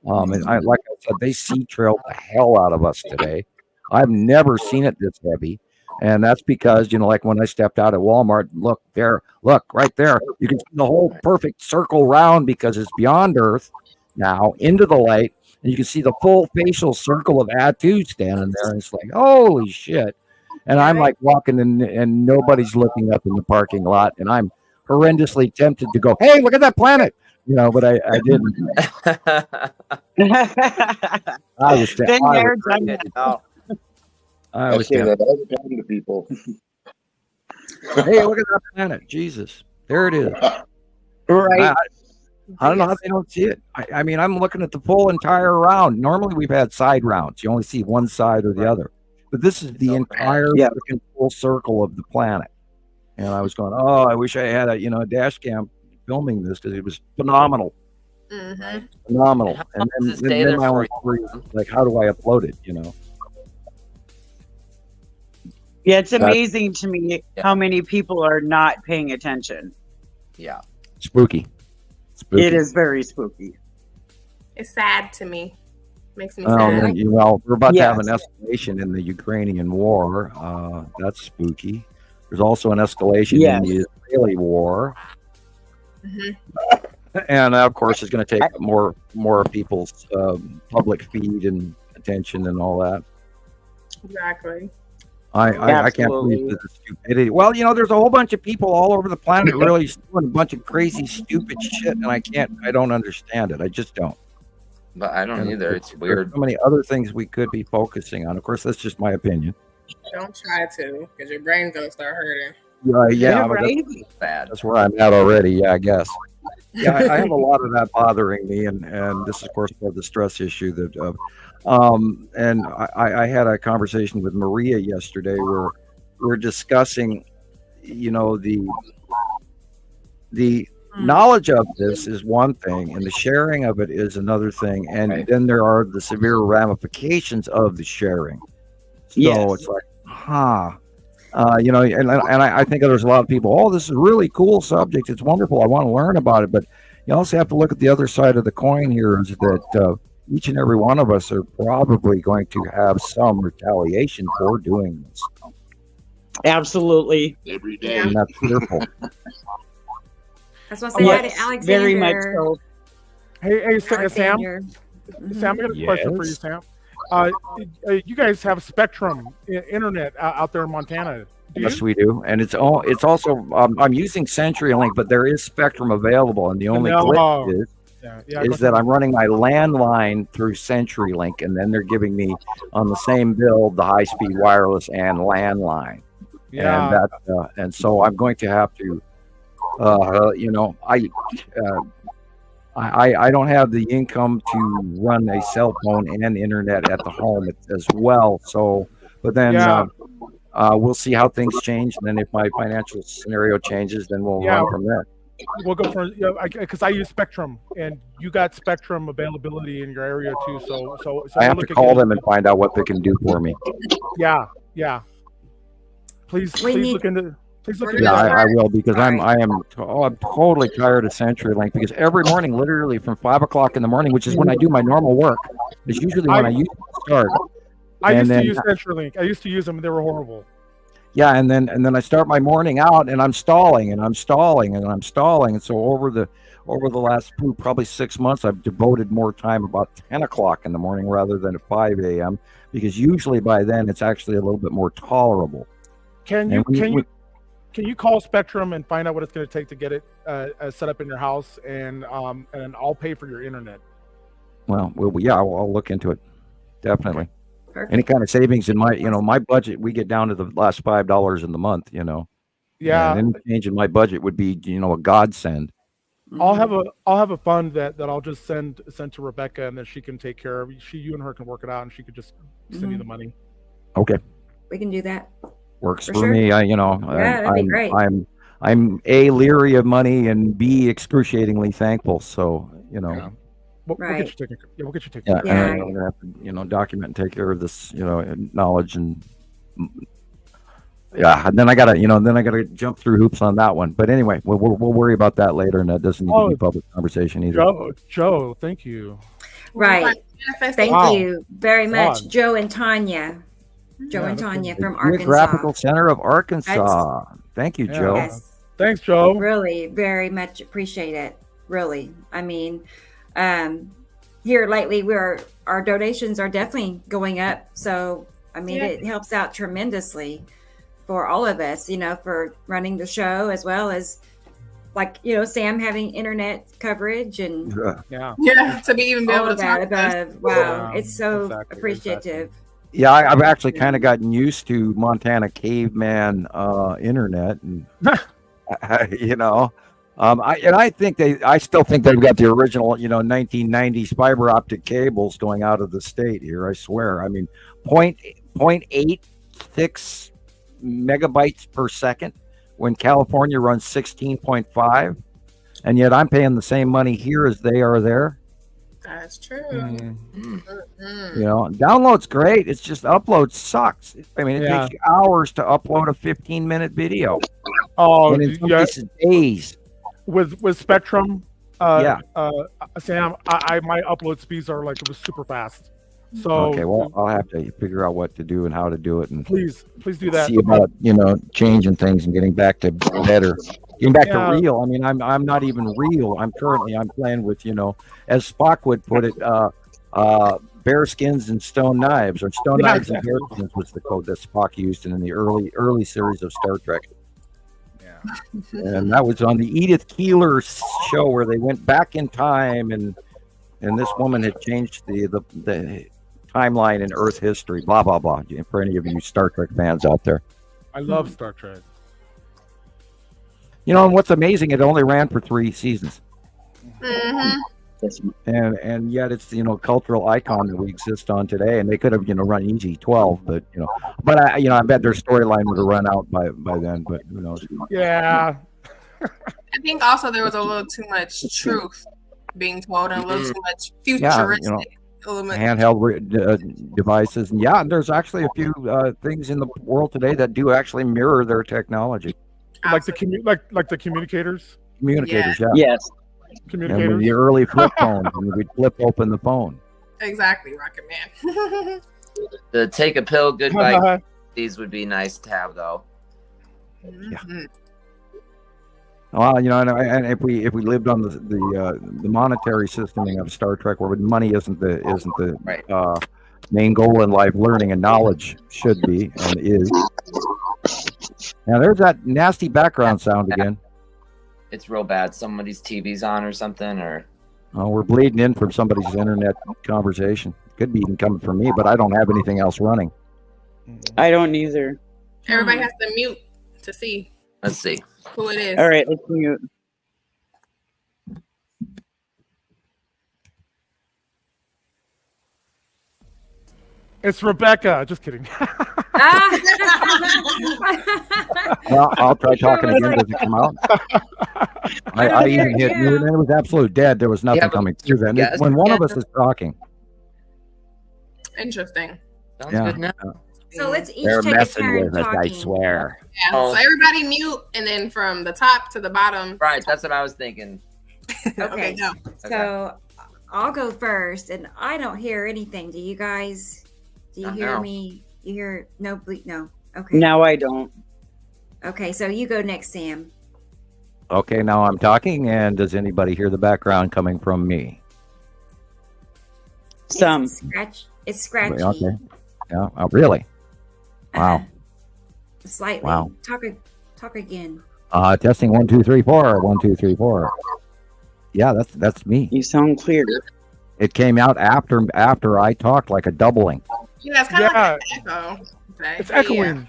S3: And like I said, they sea trailed the hell out of us today. I've never seen it this heavy. And that's because, like when I stepped out at Walmart, look right there. You can see the whole perfect circle round because it's beyond Earth now into the light. And you can see the full facial circle of Atu standing there. And it's like, holy shit. And I'm like walking in and nobody's looking up in the parking lot. And I'm horrendously tempted to go, hey, look at that planet. But I didn't. I was say that
S8: all the time to people.
S3: Hey, look at that planet. Jesus. There it is.
S6: Right.
S3: I don't know how they don't see it. I mean, I'm looking at the full entire round. Normally we've had side rounds. You only see one side or the other. But this is the entire full circle of the planet. And I was going, oh, I wish I had a dash cam filming this because it was phenomenal.
S4: Mm-hmm.
S3: Phenomenal. And then I was like, how do I upload it,
S6: Yeah, it's amazing to me how many people are not paying attention.
S5: Yeah.
S3: Spooky.
S6: It is very spooky.
S4: It's sad to me. Makes me sad.
S3: We're about to have an escalation in the Ukrainian war. That's spooky. There's also an escalation in the Israeli war.
S4: Mm-hmm.
S3: And of course, it's going to take more people's public feed and attention and all that.
S4: Exactly.
S3: I can't believe the stupidity. Well, there's a whole bunch of people all over the planet really doing a bunch of crazy, stupid shit, and I don't understand it. I just don't.
S5: But I don't either. It's weird.
S3: There's so many other things we could be focusing on. Of course, that's just my opinion.
S4: Don't try to, because your brain's gonna start hurting.
S3: Yeah,
S6: right.
S5: That's bad.
S3: That's where I'm at already. Yeah, I guess. Yeah, I have a lot of that bothering me, and this is, of course, part of the stress issue that. And I had a conversation with Maria yesterday where we're discussing, the knowledge of this is one thing, and the sharing of it is another thing, and then there are the severe ramifications of the sharing. So it's like, and I think there's a lot of people. Oh, this is a really cool subject. It's wonderful. I want to learn about it, but you also have to look at the other side of the coin. Here is that each and every one of us are probably going to have some retaliation for doing this.
S6: Absolutely,
S8: every day,
S3: and that's fearful.
S2: That's what I say hi to Alexander.
S6: Very much so.
S7: Hey, Sam. Sam, I got a question for you, Sam. You guys have Spectrum internet out there in Montana.
S3: Yes, we do, and it's also I'm using CenturyLink, but there is Spectrum available, and the only glitch is that I'm running my landline through CenturyLink, and then they're giving me on the same bill the high-speed wireless and landline.
S7: Yeah,
S3: and so I'm going to have to, I don't have the income to run a cell phone and internet at the home as well. So, but then we'll see how things change, and then if my financial scenario changes, then we'll run from there.
S7: We'll go for because I use Spectrum, and you got Spectrum availability in your area too. So
S3: I have to call them and find out what they can do for me.
S7: Yeah. Please look into. Please look
S3: Yeah, I will, because I'm totally tired of CenturyLink, because every morning, literally from 5 o'clock in the morning, which is when I do my normal work, is usually when I used to start.
S7: I used to use CenturyLink. I used to use them, and they were horrible.
S3: Yeah, and then I start my morning out, and I'm stalling, and I'm stalling, and I'm stalling, and so over the last probably 6 months, I've devoted more time about 10 o'clock in the morning rather than at 5 a.m. because usually by then it's actually a little bit more tolerable.
S7: Can you call Spectrum and find out what it's going to take to get it set up in your house, and I'll pay for your internet.
S3: Well, yeah, I'll look into it, definitely.
S2: Perfect.
S3: Any kind of savings in my budget, we get down to the last $5 in the month,
S7: Yeah.
S3: And any change in my budget would be, a godsend.
S7: I'll have a fund that I'll just send to Rebecca, and then she can take care of. You and her can work it out, and she could just send you the money.
S3: Okay.
S2: We can do that.
S3: Works for me.
S2: That'd be great.
S3: I'm A, leery of money, and B, excruciatingly thankful. So,
S7: Yeah. We'll get you taken care. Yeah, we'll get you taken care.
S3: Yeah, and I'm gonna have to, document and take care of this, knowledge, and and then I gotta jump through hoops on that one. But anyway, we'll worry about that later, and that doesn't need to be public conversation either.
S7: Joe, thank you.
S2: Right. Thank you very much, Joe and Tanya. Joe and Tanya from Arkansas.
S3: Geographical Center of Arkansas. Thank you, Joe.
S2: Yes.
S7: Thanks, Joe.
S2: Really, very much appreciate it. Really. I mean, here lately our donations are definitely going up. So, I mean, it helps out tremendously for all of us, for running the show, as well as Sam having internet coverage and
S4: to be even able to talk
S2: above. Wow. It's so appreciative.
S3: Yeah, I've actually kind of gotten used to Montana caveman internet, and I still think they've got the original, 1990s fiber optic cables going out of the state here. I swear. I mean, 0.86 megabytes per second when California runs 16.5, and yet I'm paying the same money here as they are there.
S4: That's true.
S3: Download's great. It's just upload sucks. I mean, it takes you hours to upload a 15-minute video.
S7: Oh,
S3: and in some cases, days.
S7: With Spectrum, Sam, my upload speeds are it was super fast. So
S3: okay, well, I'll have to figure out what to do and how to do it, and
S7: please do that.
S3: See about changing things and getting back to better. Getting back to real. I mean, I'm not even real. I'm playing with, as Spock would put it, bear skins and stone knives, or stone knives and bear skins was the code that Spock used in the early series of Star Trek. Yeah. And that was on the Edith Keeler show where they went back in time, and this woman had changed the timeline in Earth history. Blah blah blah. For any of you Star Trek fans out there,
S7: I love Star Trek.
S3: And what's amazing, it only ran for 3 seasons.
S4: Mm-hmm.
S3: And yet it's cultural icon that we exist on today, and they could have run easy 12, but I bet their storyline would have run out by then, but who knows.
S7: Yeah.
S4: I think also there was a little too much truth being told, and a little too much futuristic
S3: handheld devices, and there's actually a few things in the world today that do actually mirror their technology.
S7: Like the communicators.
S3: Communicators,
S6: Yes.
S7: Communicators.
S3: And the early flip phones, and we'd flip open the phone.
S4: Exactly, Rocket Man.
S5: The take a pill, goodbye. These would be nice to have, though.
S3: Yeah. Well, and if we lived on the monetary system of Star Trek, where money isn't the main goal in life, learning and knowledge should be and is. Now there's that nasty background sound again.
S5: It's real bad. Somebody's TV's on or something, or
S3: we're bleeding in from somebody's internet conversation. Could be even coming from me, but I don't have anything else running.
S6: I don't either.
S4: Everybody has to mute to see.
S5: Let's see
S4: who it is.
S6: All right, let's mute.
S7: It's Rebecca. Just kidding.
S3: Well, I'll try talking again. Does it come out? I even hit mute, and it was absolute dead. There was nothing coming through then. When one of us is talking.
S4: Interesting.
S5: Sounds good now.
S2: So let's each
S3: They're
S2: take a
S3: messing
S2: turn
S3: with us, I
S2: talking.
S3: swear.
S4: Yeah. So everybody mute, and then from the top to the bottom.
S5: Right. That's what I was thinking.
S2: Okay.
S4: Go.
S2: So I'll go first, and I don't hear anything. Do you guys? Do you hear me? You hear no bleep? No. Okay.
S6: No, I don't.
S2: Okay, so you go next, Sam.
S3: Okay, now I'm talking, and does anybody hear the background coming from me?
S6: Some.
S2: It's scratchy.
S3: Okay. Yeah. Oh, really? Wow.
S2: Slightly.
S3: Wow.
S2: Talk again.
S3: Testing 1 2 3 4. 1 2 3 4. Yeah, that's me.
S6: You sound clear.
S3: It came out after I talked, like a doubling.
S4: Yeah, it's kind of like an echo.
S7: It's echoing.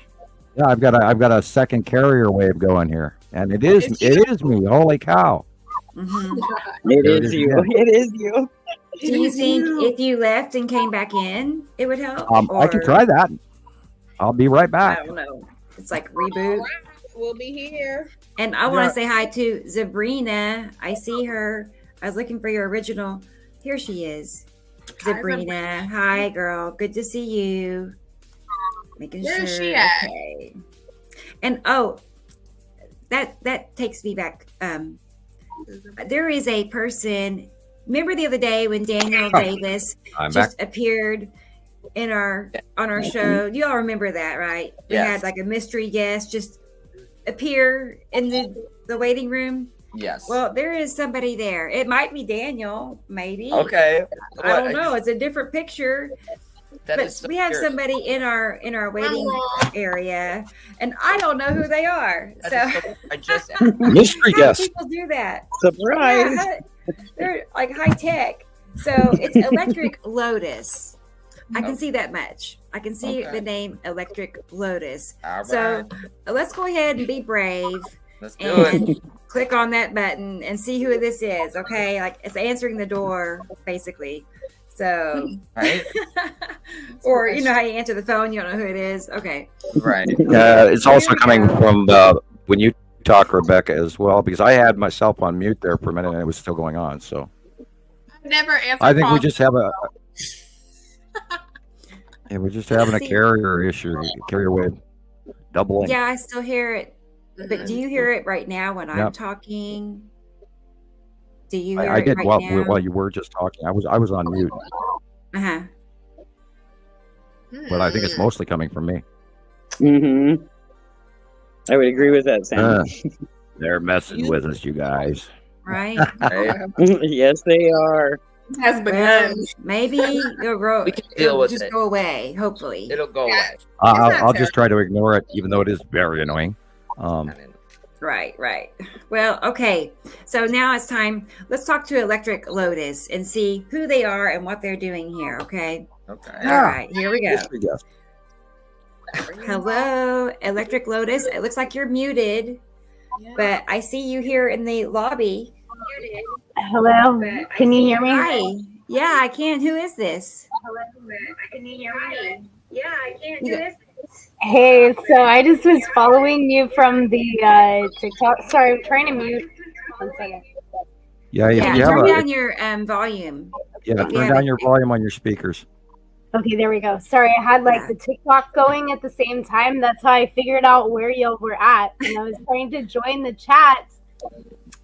S3: Yeah, I've got a second carrier wave going here, and it is me. Holy cow!
S2: Mm-hmm.
S6: It is you. It is you.
S2: Do you think if you left and came back in, it would help?
S3: I can try that. I'll be right back.
S2: I don't know. It's like reboot.
S4: We'll be here.
S2: And I want to say hi to Sabrina. I see her. I was looking for your original. Here she is. Sabrina. Hi, girl. Good to see you. Making
S4: Where
S2: sure.
S4: is she at?
S2: Okay. And that takes me back. There is a person. Remember the other day when Daniel Davis appeared on our show? You all remember that, right? We had like a mystery guest just appear in the waiting room.
S5: Yes.
S2: Well, there is somebody there. It might be Daniel, maybe.
S5: Okay.
S2: I don't know. It's a different picture. But we have somebody in our waiting area, and I don't know who they are.
S5: I just
S3: mystery guest.
S2: People do that.
S6: Surprise.
S2: Yeah, they're like high tech. So it's Electric Lotus. I can see that much. I can see the name Electric Lotus.
S5: All
S2: so let's go ahead and be brave.
S5: Let's do it.
S2: Click on that button and see who this is. Okay, like it's answering the door, basically. So,
S5: right?
S2: Or you know how you answer the phone, you don't know who it is. Okay,
S5: right.
S3: It's also coming from when you talk, Rebecca, as well, because I had myself on mute there for a minute and it was still going on. So,
S4: never answered.
S3: I think we just have we're just having a carrier issue, carrier wave doubling.
S2: Yeah, I still hear it. But do you hear it right now when I'm talking? Do you hear
S3: I
S2: it
S3: did
S2: right now?
S3: while you were just talking. I was on mute.
S2: Uh-huh.
S3: But I think it's mostly coming from me.
S6: Mm-hmm. I would agree with that, Sam.
S3: They're messing with us, you guys.
S2: Right?
S6: Yes, they are.
S4: Has begun.
S2: Maybe it'll just go away. Hopefully,
S5: it'll go away.
S3: I'll just try to ignore it, even though it is very annoying.
S2: Right. Well, okay. So now it's time. Let's talk to Electric Lotus and see who they are and what they're doing here. Okay.
S3: Yeah.
S2: All right. Here we go. Hello, Electric Lotus. It looks like you're muted, but I see you here in the lobby.
S9: Hello. Can you hear me?
S2: Hi. Yeah, I can. Who is this?
S9: Hello. Can you hear me? Yeah, I can. Who is this? Hey, so I just was following you from the TikTok. Sorry, I'm trying to mute. 1 second.
S2: Turn down your volume.
S3: Yeah, turn down your volume on your speakers.
S9: Okay, there we go. Sorry, I had like the TikTok going at the same time. That's how I figured out where y'all were at. And I was trying to join the chat.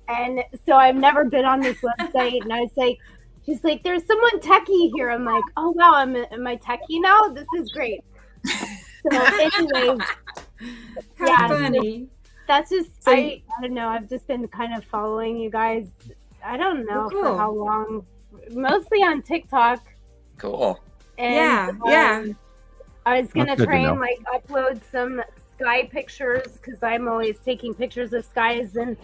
S9: And so I've never been on this website. And I was like, she's like, there's someone techie here. I'm like, oh, wow, am I techie now? This is great. So anyways,
S2: how funny.
S9: That's just I don't know. I've just been kind of following you guys. I don't know for how long. Mostly on TikTok.
S5: Cool.
S9: And, I was gonna try and like upload some sky pictures because I'm always taking pictures of skies and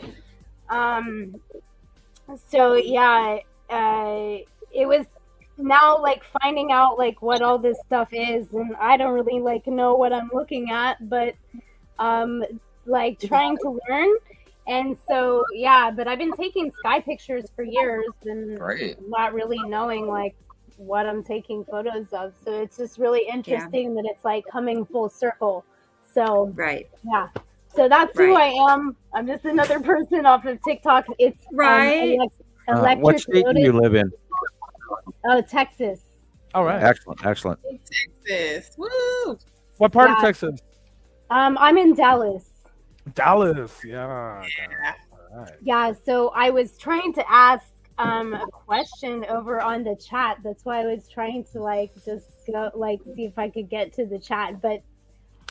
S9: so it was now like finding out like what all this stuff is, and I don't really like know what I'm looking at, but like trying to learn. And so but I've been taking sky pictures for years and not really knowing like what I'm taking photos of. So it's just really interesting that it's like coming full circle. So so that's who I am. I'm just another person off of TikTok. It's Electric
S3: what state do you live in?
S9: Oh, Texas.
S7: All right.
S3: Excellent.
S4: Texas. Woo!
S7: What part of Texas?
S9: I'm in Dallas.
S7: Dallas, yeah.
S9: All right. Yeah, so I was trying to ask a question over on the chat. That's why I was trying to just go see if I could get to the chat, but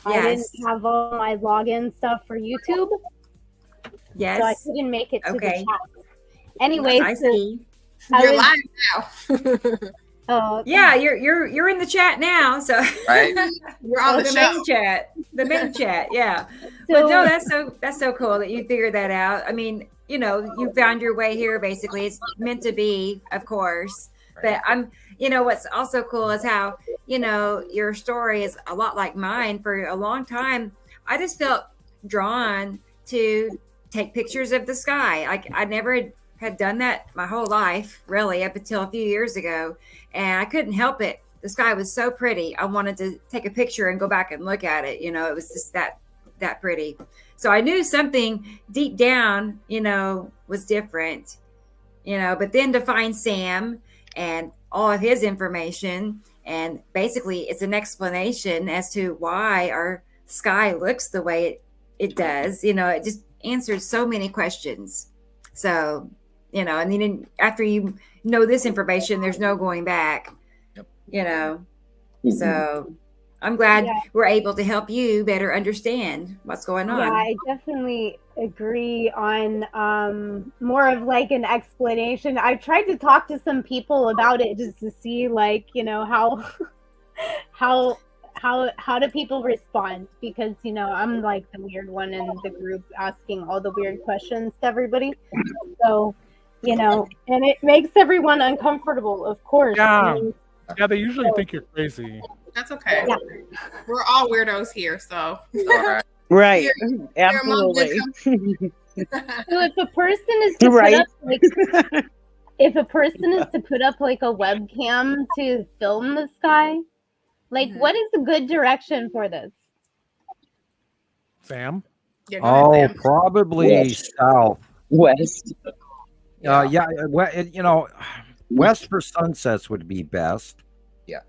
S9: I didn't have all my login stuff for YouTube.
S2: Yes.
S9: So I couldn't make it to the chat. Anyway,
S2: I see.
S4: You're live now.
S9: Oh, okay.
S2: Yeah, you're in the chat now, so
S5: right.
S4: You're on the
S2: main chat. The main chat, yeah. But no, that's so cool that you figured that out. I mean, you found your way here. Basically, it's meant to be, of course. But what's also cool is how your story is a lot like mine. For a long time, I just felt drawn to take pictures of the sky. Like I never had done that my whole life, really, up until a few years ago. And I couldn't help it. The sky was so pretty. I wanted to take a picture and go back and look at it. It was just that pretty. So I knew something deep down, was different, but then to find Sam and all of his information, and basically it's an explanation as to why our sky looks the way it does. It just answered so many questions. So, and then after you know this information, there's no going back. So I'm glad we're able to help you better understand what's going on.
S9: Yeah, I definitely agree on more of an explanation. I've tried to talk to some people about it just to see how do people respond, because I'm the weird one in the group asking all the weird questions to everybody. So and it makes everyone uncomfortable, of course.
S7: Yeah. Yeah, they usually think you're crazy.
S4: That's okay.
S9: Yeah.
S4: We're all weirdos here, so.
S6: Right. Absolutely.
S9: So if a person is to put up if a person is to put up a webcam to film the sky, what is a good direction for this?
S7: Sam?
S4: Yeah, Sam.
S3: Probably south.
S6: West.
S3: West for sunsets would be best.
S5: Yeah.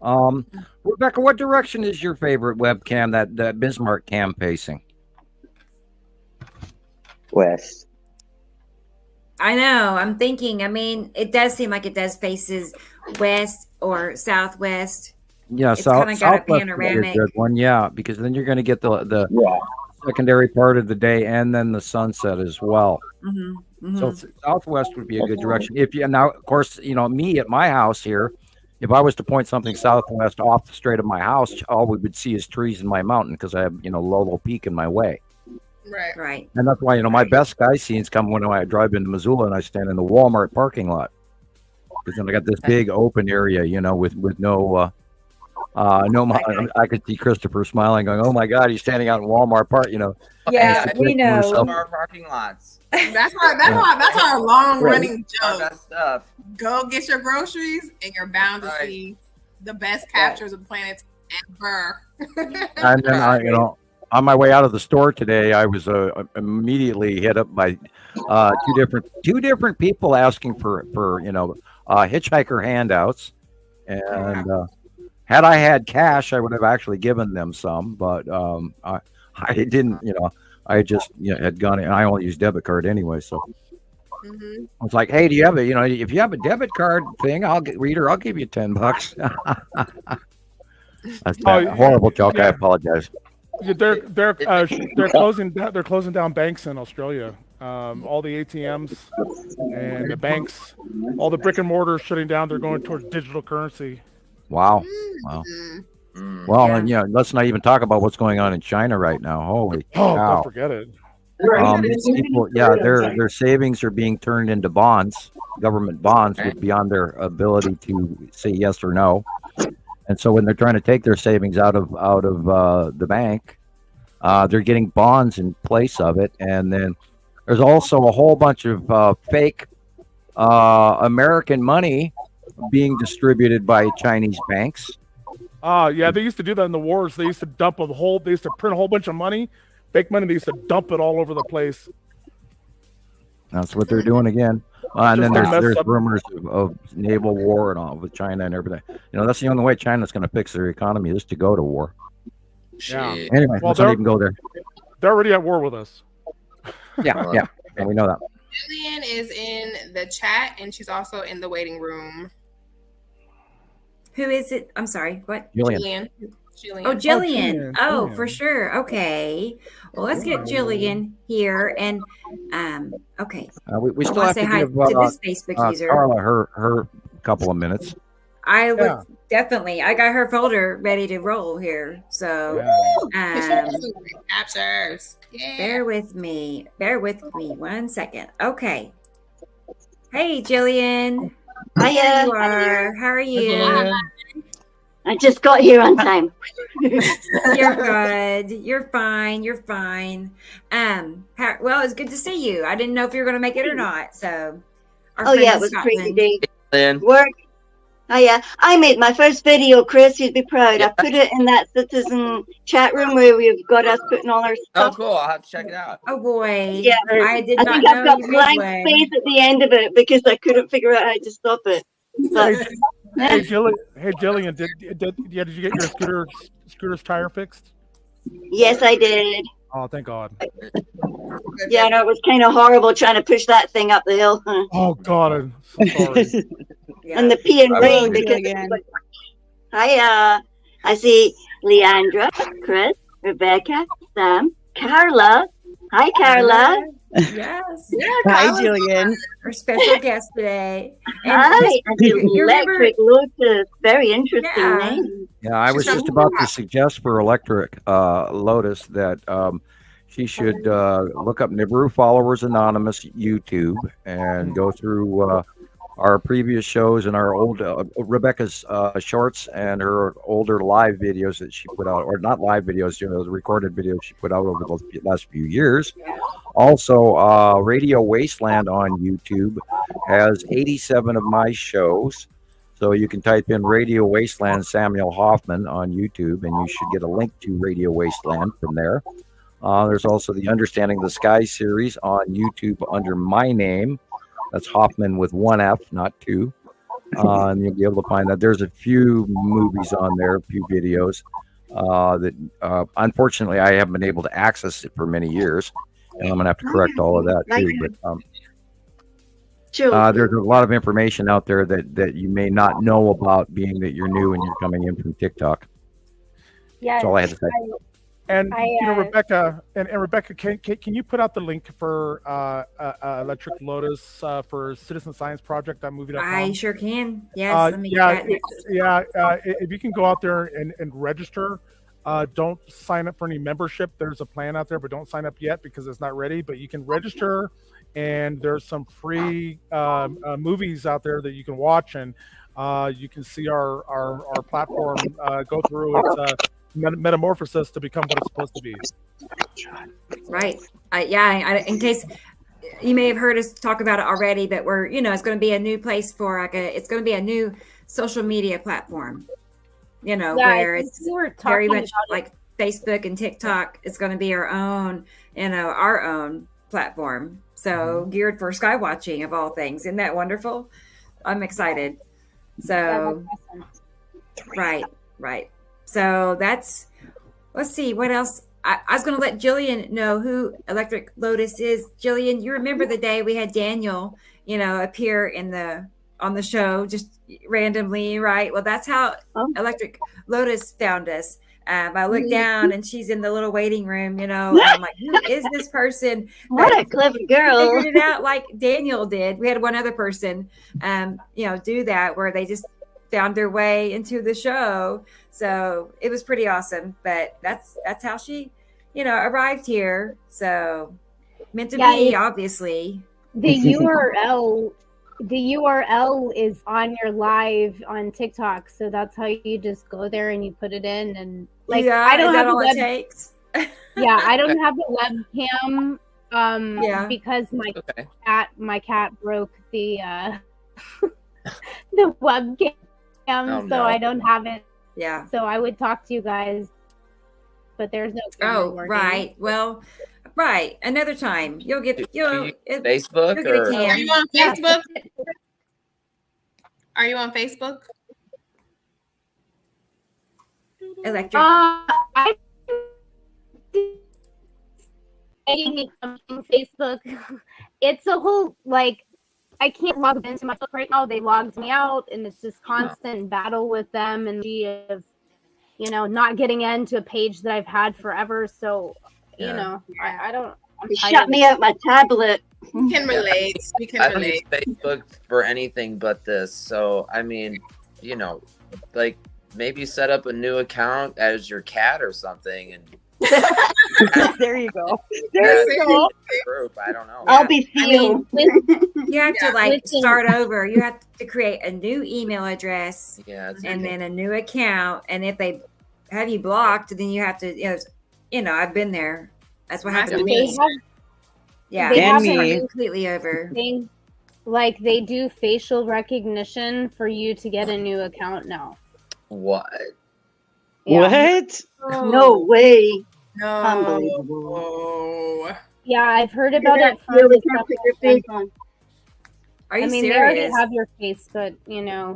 S3: Rebecca, what direction is your favorite webcam, that Bismarck cam facing?
S6: West.
S2: I know. I'm thinking. I mean, it does seem like it does faces west or southwest.
S3: Yeah,
S2: it's kind of got a panoramic.
S3: Good one, yeah, because then you're going to get the secondary part of the day and then the sunset as well.
S2: Mm-hmm. Mm-hmm.
S3: So southwest would be a good direction. Now, of course, me at my house here, if I was to point something southwest off the straight of my house, all we would see is trees in my mountain because I have Lolo Peak in my way.
S2: Right.
S3: And that's why my best sky scenes come when I drive into Missoula and I stand in the Walmart parking lot, because then I got this big open area, with no. I could see Christopher smiling, going, "Oh my God, he's standing out in Walmart Park."
S2: Yeah, we know.
S5: Our parking lots.
S4: That's our long running joke.
S5: Stuff.
S4: Go get your groceries, and you're bound to see the best captures of the planet ever.
S3: And then on my way out of the store today, I was immediately hit up by two different people asking for hitchhiker handouts, and had I had cash, I would have actually given them some, but I didn't. I just had gone in. I only use debit card anyway, so I was like, "Hey, do you have if you have a debit card thing, I'll give you $10." That's a horrible joke.
S7: Yeah.
S3: I apologize.
S7: Yeah, they're closing down banks in Australia. All the ATMs and the banks, all the brick and mortar shutting down. They're going towards digital currency.
S3: Wow. Well, and let's not even talk about what's going on in China right now. Holy cow!
S7: Don't forget it.
S3: These people, their savings are being turned into bonds, government bonds, beyond their ability to say yes or no. And so when they're trying to take their savings out of the bank, they're getting bonds in place of it. And then there's also a whole bunch of fake American money being distributed by Chinese banks.
S7: Yeah, they used to do that in the wars. They used to they used to print a whole bunch of money, fake money. They used to dump it all over the place.
S3: That's what they're doing again. And then there's rumors of naval war and all with China and everything. That's the only way China's going to fix their economy is to go to war.
S7: Yeah.
S3: Anyway, let's not even go there.
S7: They're already at war with us.
S3: Yeah, we know that.
S4: Gillian is in the chat, and she's also in the waiting room.
S2: Who is it? I'm sorry. What?
S4: Gillian.
S2: Oh, Gillian. Oh, for sure. Okay. Well, let's get Gillian here. And okay.
S3: We still have to give
S2: to this Facebook user.
S3: Carla her couple of minutes.
S2: I would definitely. I got her folder ready to roll here. So
S4: captures.
S2: Bear with me. Bear with me 1 second. Okay. Hey, Gillian.
S10: Hiya.
S2: There you are. How are you?
S10: I just got here on time.
S2: You're good. You're fine. You're fine. Well, it's good to see you. I didn't know if you were going to make it or not. So.
S10: Oh yeah, it was crazy day. Work. Oh yeah, I made my first video, Chris. You'd be proud. I put it in that citizen chat room where we've got us putting all our stuff.
S5: Oh, cool! I'll have to check it out.
S2: Oh boy,
S10: yeah.
S2: I think
S10: I've got blank space at the end of it because I couldn't figure out how to stop it. But,
S7: hey, Gillian, did you get your scooter's tire fixed?
S10: Yes, I did.
S7: Oh, thank God.
S10: Yeah, no, it was kind of horrible trying to push that thing up the hill.
S7: Oh God, I'm so sorry.
S10: And the pee and rain because I see Leighandra, Chris, Rebecca, Sam, Carla. Hi, Carla.
S2: Yes.
S6: Hi, Gillian.
S2: Our special guest today.
S10: Hi, Electric Lotus. Very interesting name.
S3: Yeah, I was just about to suggest for Electric Lotus that she should look up Nibiru Followers Anonymous YouTube and go through our previous shows and our old Rebecca's shorts and her older live videos that she put out, or not live videos, the recorded videos she put out over the last few years. Also, Radio Wasteland on YouTube has 87 of my shows. So you can type in Radio Wasteland Samuel Hofman on YouTube, and you should get a link to Radio Wasteland from there. There's also the Understanding the Sky series on YouTube under my name. That's Hofman with 1 F, not 2. And you'll be able to find that. There's a few movies on there, a few videos that unfortunately I haven't been able to access it for many years. And I'm going to have to correct all of that too. But there's a lot of information out there that you may not know about, being that you're new and you're coming in from TikTok.
S9: Yes,
S3: that's all I had to say.
S7: And Rebecca, can you put out the link for Electric Lotus for Citizen Science Project on movie.com?
S2: I sure can. Yes.
S7: If you can go out there and register. Don't sign up for any membership. There's a plan out there, but don't sign up yet because it's not ready. But you can register, and there's some free movies out there that you can watch, and you can see our platform go through its metamorphosis to become what it's supposed to be.
S2: Right. In case you may have heard us talk about it already, but we're, it's going to be a new place for it's going to be a new social media platform. Where it's very much like Facebook and TikTok. It's going to be our own platform. So geared for sky watching of all things. Isn't that wonderful? I'm excited. So, right. So let's see what else. I was going to let Gillian know who Electric Lotus is. Gillian, you remember the day we had Daniel, appear on the show just randomly, right? Well, that's how Electric Lotus found us. I looked down and she's in the little waiting room, and I'm like, who is this person?
S10: What a clever girl.
S2: We figured it out like Daniel did. We had one other person, do that, where they just found their way into the show. So it was pretty awesome. But that's how she, arrived here. So meant to be, obviously.
S9: The URL is on your live on TikTok, so that's how you just go there and you put it in, and I don't have
S2: it takes.
S9: Yeah, I don't have the webcam because my cat broke the the webcam, so I don't have it.
S2: Yeah.
S9: So I would talk to you guys, but there's no camera working.
S2: Right. Well, right. Another time. You'll get
S5: Facebook.
S2: You'll get
S4: Are you on Facebook? Are you on Facebook?
S2: Electric.
S9: I'm me something Facebook. It's a whole I can't log into my Facebook right now. They logged me out, and it's this constant battle with them and of not getting into a page that I've had forever. So I don't.
S10: They shut me out my tablet.
S4: We can relate. We can relate.
S5: I don't use Facebook for anything but this. So I mean, maybe set up a new account as your cat or something, and
S6: there you go. There you go.
S5: Group. I don't know.
S10: I'll be Theo.
S2: You have to start over. You have to create a new email address, and then a new account. And if they have you blocked, then you have to. I've been there. That's what happened to me.
S9: They have
S2: completely over.
S9: They do facial recognition for you to get a new account now.
S5: What?
S6: Yeah. What?
S10: No way.
S4: No.
S10: Unbelievable.
S9: Yeah, I've heard about it.
S10: Really can't put your face on.
S2: Are you serious?
S9: They already have your face, but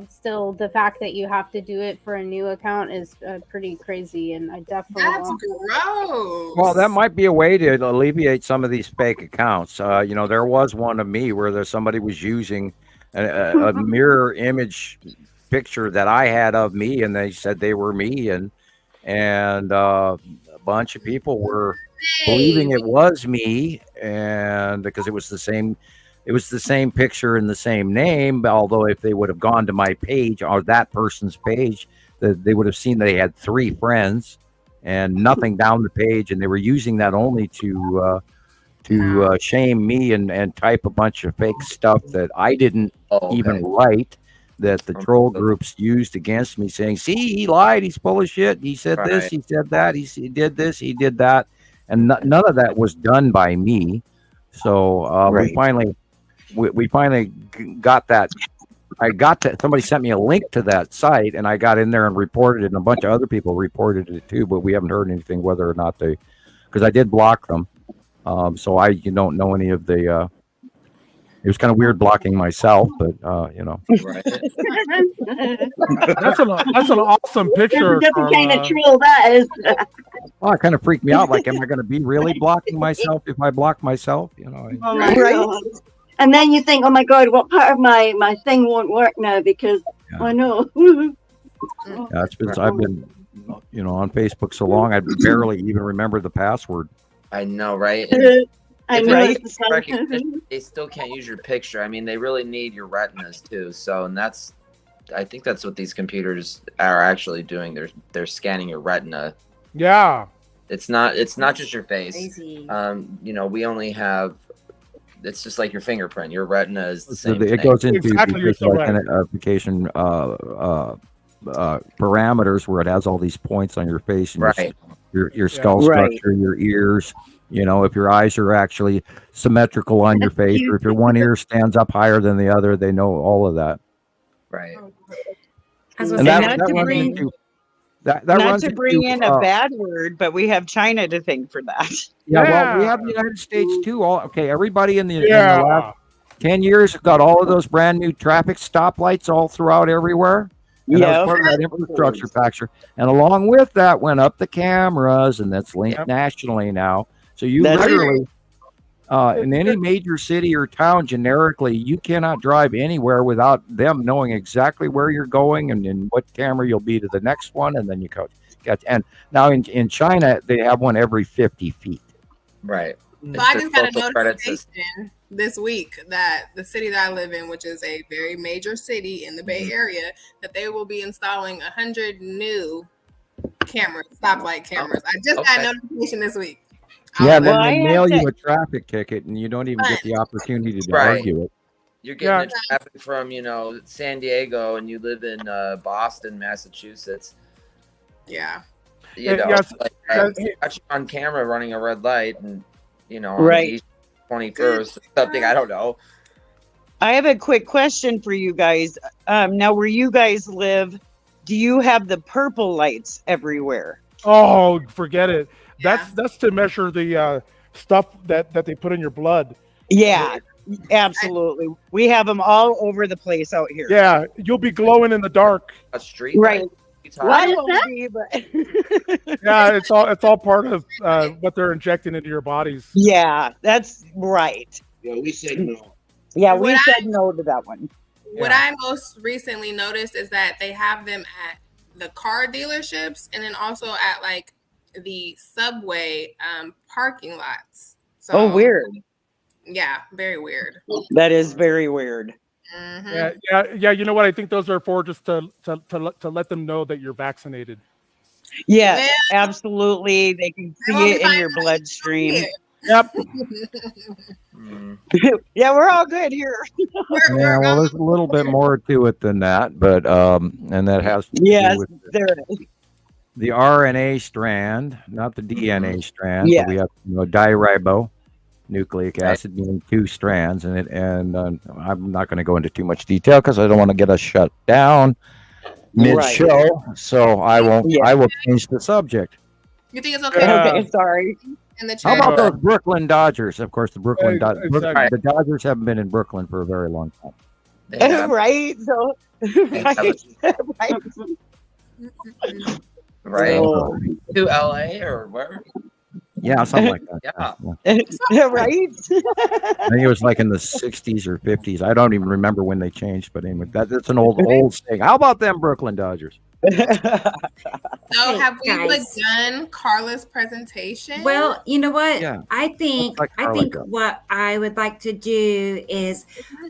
S9: still the fact that you have to do it for a new account is pretty crazy, and I definitely
S4: gross.
S3: Well, that might be a way to alleviate some of these fake accounts. There was one of me where somebody was using a mirror image picture that I had of me, and they said they were me, and a bunch of people were believing it was me, and because it was the same picture and the same name. Although if they would have gone to my page or that person's page, they would have seen they had 3 friends and nothing down the page, and they were using that only to shame me and type a bunch of fake stuff that I didn't even write, that the troll groups used against me, saying, see, he lied, he's full of shit, he said this, he said that, he did this, he did that, and none of that was done by me. So we finally got that. Somebody sent me a link to that site, and I got in there and reported it, and a bunch of other people reported it too, but we haven't heard anything whether or not because I did block them. So I don't know any of the it was kind of weird blocking myself, but
S7: Right. That's an awesome picture.
S10: That's kind of troll that is.
S3: Well, it kind of freaked me out. Like, am I going to be really blocking myself if I block myself?
S10: Oh my God. And then you think, oh my God, what part of my thing won't work now because I know.
S3: Yeah, I've been on Facebook so long I barely even remember the password.
S5: I know, right?
S10: I know.
S5: They still can't use your picture. I mean, they really need your retinas too. So, and I think that's what these computers are actually doing. They're scanning your retina.
S7: Yeah.
S5: It's not just your face.
S2: Crazy.
S5: We only have. It's just like your fingerprint. Your retina is the same.
S3: It goes into identification parameters where it has all these points on your face and your skull structure, your ears. If your eyes are actually symmetrical on your face, or if your one ear stands up higher than the other, they know all of that.
S5: Right.
S6: Not to bring in a bad word, but we have China to thank for that.
S3: Yeah, well, we have the United States too. Everybody in the last 10 years got all of those brand new traffic stoplights all throughout everywhere. And that was part of that infrastructure factor. And along with that went up the cameras, and that's linked nationally now. So you literally, in any major city or town, generically, you cannot drive anywhere without them knowing exactly where you're going and what camera you'll be to the next one, and then you catch. And now in China, they have one every 50 feet.
S5: Right.
S4: So I just got a notification this week that the city that I live in, which is a very major city in the Bay Area, that they will be installing 100 new cameras, stoplight cameras. I just got a notification this week.
S3: Yeah, then they mail you a traffic ticket, and you don't even get the opportunity to argue it.
S5: You're getting traffic from San Diego, and you live in Boston, Massachusetts. Yeah, watch on camera running a red light, and on the 21st, something I don't know.
S6: I have a quick question for you guys. Now, where you guys live, do you have the purple lights everywhere?
S7: Oh, forget it. That's to measure the stuff that they put in your blood.
S6: Yeah, absolutely. We have them all over the place out here.
S7: Yeah, you'll be glowing in the dark.
S5: A street
S6: right? I won't be, but
S7: Yeah, it's all part of what they're injecting into your bodies.
S6: Yeah, that's right.
S8: Yeah, we said no.
S6: Yeah, we said no to that one.
S4: What I most recently noticed is that they have them at the car dealerships and then also at like the subway parking lots. So,
S6: weird.
S4: Yeah, very weird.
S6: That is very weird.
S4: Mm-hmm.
S7: Yeah. You know what? I think those are for just to let them know that you're vaccinated.
S6: Yes, absolutely. They can see it in your bloodstream.
S7: Yep.
S6: Yeah, we're all good here.
S3: Yeah, well, there's a little bit more to it than that, but and that has to do with the RNA strand, not the DNA strand.
S6: Yeah.
S3: But we have diribonucleic acid, meaning 2 strands, and I'm not going to go into too much detail because I don't want to get us shut down mid-show. So I won't. I will change the subject.
S4: You think it's okay?
S6: Okay, sorry.
S4: In the
S3: How
S4: chat?
S3: about those Brooklyn Dodgers? Of course, the Brooklyn Dodgers.
S7: Exactly.
S3: The Dodgers haven't been in Brooklyn for a very long time.
S6: Right? So,
S5: Right.
S6: Oh.
S5: To LA or where?
S3: Yeah, something like that.
S6: Yeah. Right?
S3: I think it was like in the 60s or 50s. I don't even remember when they changed, but anyway, that's an old saying. How about them Brooklyn Dodgers?
S4: So have we begun Carla's presentation?
S2: Well, you know what?
S3: Yeah.
S2: I think
S3: go.
S2: what I would like to do is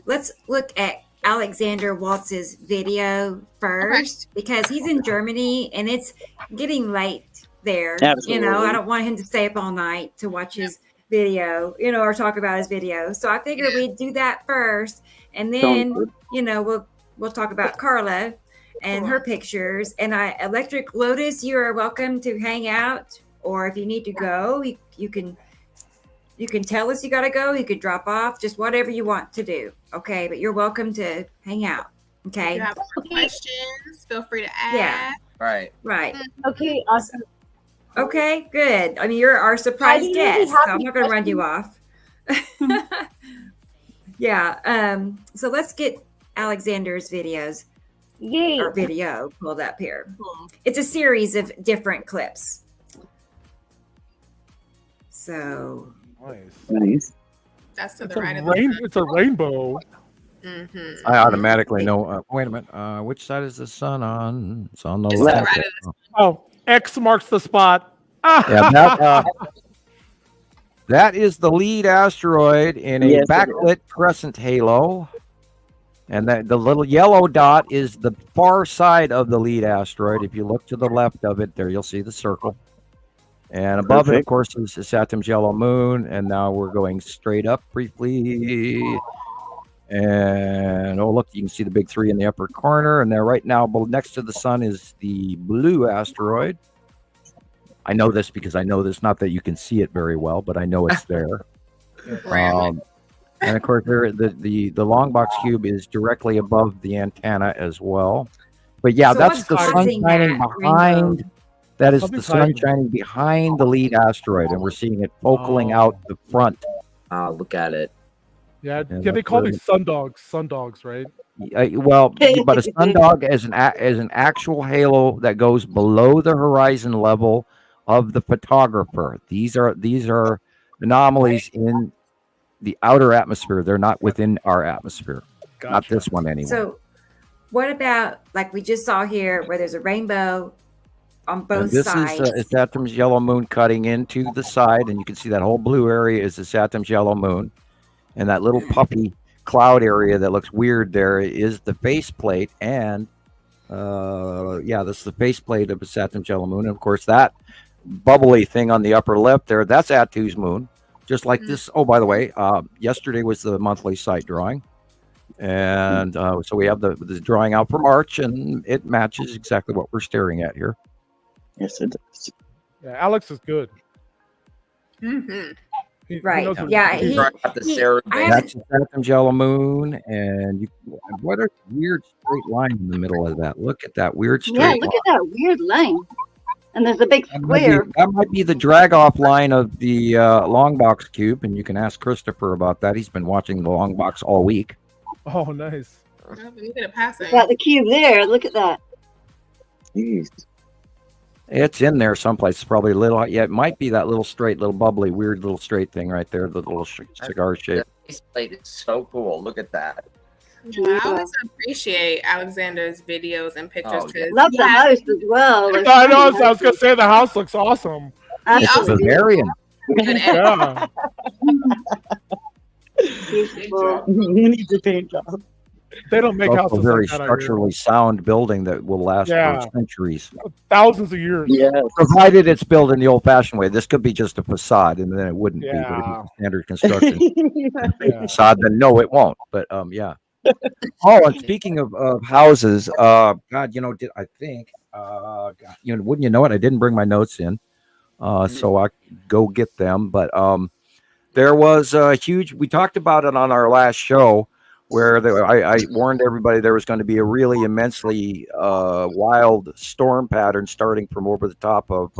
S2: let's look at Alexander Waltz's video first because he's in Germany and it's getting late there.
S6: Absolutely.
S2: You know, I don't want him to stay up all night to watch his video, you know, or talk about his video. So I figured we'd do that first, and then you know we'll talk about Carla and her pictures. And Electric Lotus, you are welcome to hang out, or if you need to go, you can tell us you got to go. You could drop off, just whatever you want to do. Okay, but you're welcome to hang out. Okay.
S4: If you have more questions, feel free to ask.
S2: Yeah.
S5: Right.
S9: Okay, awesome.
S2: Okay, good. I mean, you're our surprise guest, so I'm not going to run you off. Yeah. So let's get Alexander's videos.
S9: Yay.
S2: Or video pulled up here. It's a series of different clips. So
S6: nice.
S4: That's to
S7: It's
S4: the right of
S7: it's a rainbow.
S4: Mm-hmm.
S3: I automatically know. Wait a minute. Which side is the sun on? It's on the
S4: It's
S3: left.
S4: right of the
S7: Oh, X marks the spot.
S3: Yeah, that is the lead asteroid in a backlit crescent halo. And the little yellow dot is the far side of the lead asteroid. If you look to the left of it, there you'll see the circle. And above it, of course, is Saturn's yellow moon. And now we're going straight up briefly. And look, you can see the big 3 in the upper corner. And there right now, next to the sun is the blue asteroid. I know this because I know this. Not that you can see it very well, but I know it's there. And of course, the long box cube is directly above the antenna as well. But yeah,
S2: So
S3: that's the
S2: what's
S3: sun
S2: causing
S3: shining
S2: that
S3: behind.
S2: rainbow?
S3: That is
S7: Something's
S3: the sun
S7: hiding.
S3: shining behind the lead asteroid, and we're seeing it focaling out the front.
S5: Look at it.
S7: Yeah,
S3: Yeah,
S7: they
S3: that's
S7: call
S3: really-
S7: these sun dogs, right?
S3: Well, but a sundog is an actual halo that goes below the horizon level of the photographer. These are anomalies in the outer atmosphere. They're not within our atmosphere. Not this one anyway.
S2: So, what about like we just saw here, where there's a rainbow on both
S3: This
S2: sides?
S3: is Saturn's yellow moon cutting into the side, and you can see that whole blue area is the Saturn's yellow moon, and that little puffy cloud area that looks weird there is the faceplate, and this is the faceplate of a Saturn's yellow moon, and of course that bubbly thing on the upper left there, that's Attu's moon, just like this. Oh, by the way, yesterday was the monthly site drawing, and so we have the drawing out for March, and it matches exactly what we're staring at here.
S6: Yes, it does.
S7: Yeah, Alex is good.
S4: Mm-hmm.
S7: He
S2: Right.
S7: knows what
S2: Yeah.
S7: he's doing.
S3: That's the Saturn's yellow moon, and what a weird straight line in the middle of that. Look at that weird straight
S10: Yeah,
S3: line.
S10: look at that weird line. And there's a big
S3: That might be-
S10: square.
S3: That might be the drag off line of the long box cube, and you can ask Christoper about that. He's been watching the long box all week.
S7: Oh, nice.
S4: You get a passing.
S10: Got the cube there. Look at that.
S6: Jeez.
S3: It's in there someplace. It's probably a little. Yeah, it might be that little straight, little bubbly, weird little straight thing right there. The little cigar shape.
S5: This plate is so cool. Look at that.
S4: I always appreciate Alexander's videos and pictures.
S10: Love the house as well.
S7: I know. I was gonna say the house looks awesome.
S3: It's a Bavarian.
S7: Yeah.
S6: Needs a paint job.
S7: They don't make houses
S3: a very
S7: like that
S3: structurally sound building that will last for centuries,
S7: thousands of years.
S6: Yeah,
S3: provided it's built in the old-fashioned way. This could be just a facade, and then it wouldn't be. But if it's standard construction facade, then no, it won't. But yeah. Oh, and speaking of houses, God, I think, God, wouldn't you know it? I didn't bring my notes in, so I go get them. But there was a huge. We talked about it on our last show, where I warned everybody there was going to be a really immensely wild storm pattern starting from over the top of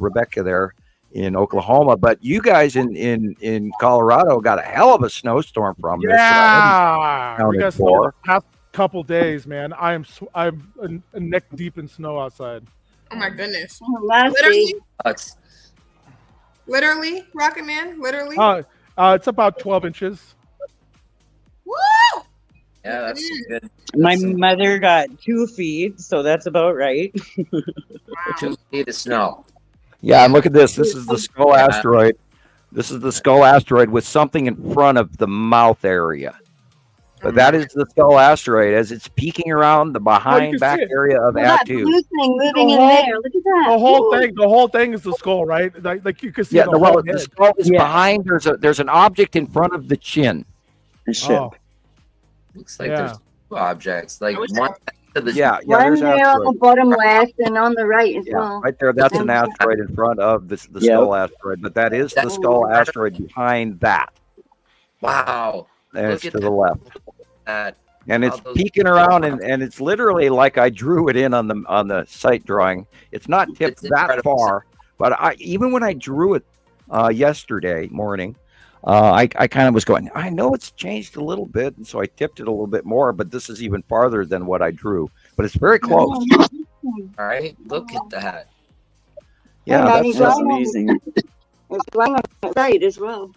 S3: Rebecca there in Oklahoma. But you guys in Colorado got a hell of a snowstorm from this.
S7: Yeah, we got snow the past couple days, man. I'm neck deep in snow outside.
S4: Oh my goodness!
S10: Literally,
S4: Rocket Man, literally.
S7: It's about 12 inches.
S4: Woo!
S5: Yeah, that's good.
S6: My mother got 2 feet, so that's about right.
S5: 2 feet of snow.
S3: Yeah, and look at this. This is the skull asteroid. This is the skull asteroid with something in front of the mouth area. But that is the skull asteroid as it's peeking around the back area of
S10: that
S3: Atu.
S10: blue thing moving in there. Look at that.
S7: The whole thing is the skull, right? Like you can see
S3: the skull is behind. There's an object in front of the chin.
S6: The ship.
S7: Oh.
S5: Looks like there's 2 objects. Like one to the
S10: one there on the bottom left and on the right as well.
S3: Right there, that's an asteroid in front of the skull asteroid, but that is the skull asteroid behind that.
S5: Wow.
S3: And it's to the left. And it's peeking around, and it's literally like I drew it in on the site drawing. It's not tipped that far, but even when I drew it yesterday morning, I kind of was going, I know it's changed a little bit, and so I tipped it a little bit more, but this is even farther than what I drew. But it's very close.
S5: All right, look at that.
S3: Yeah, that's
S10: amazing. It's lying on the side as well.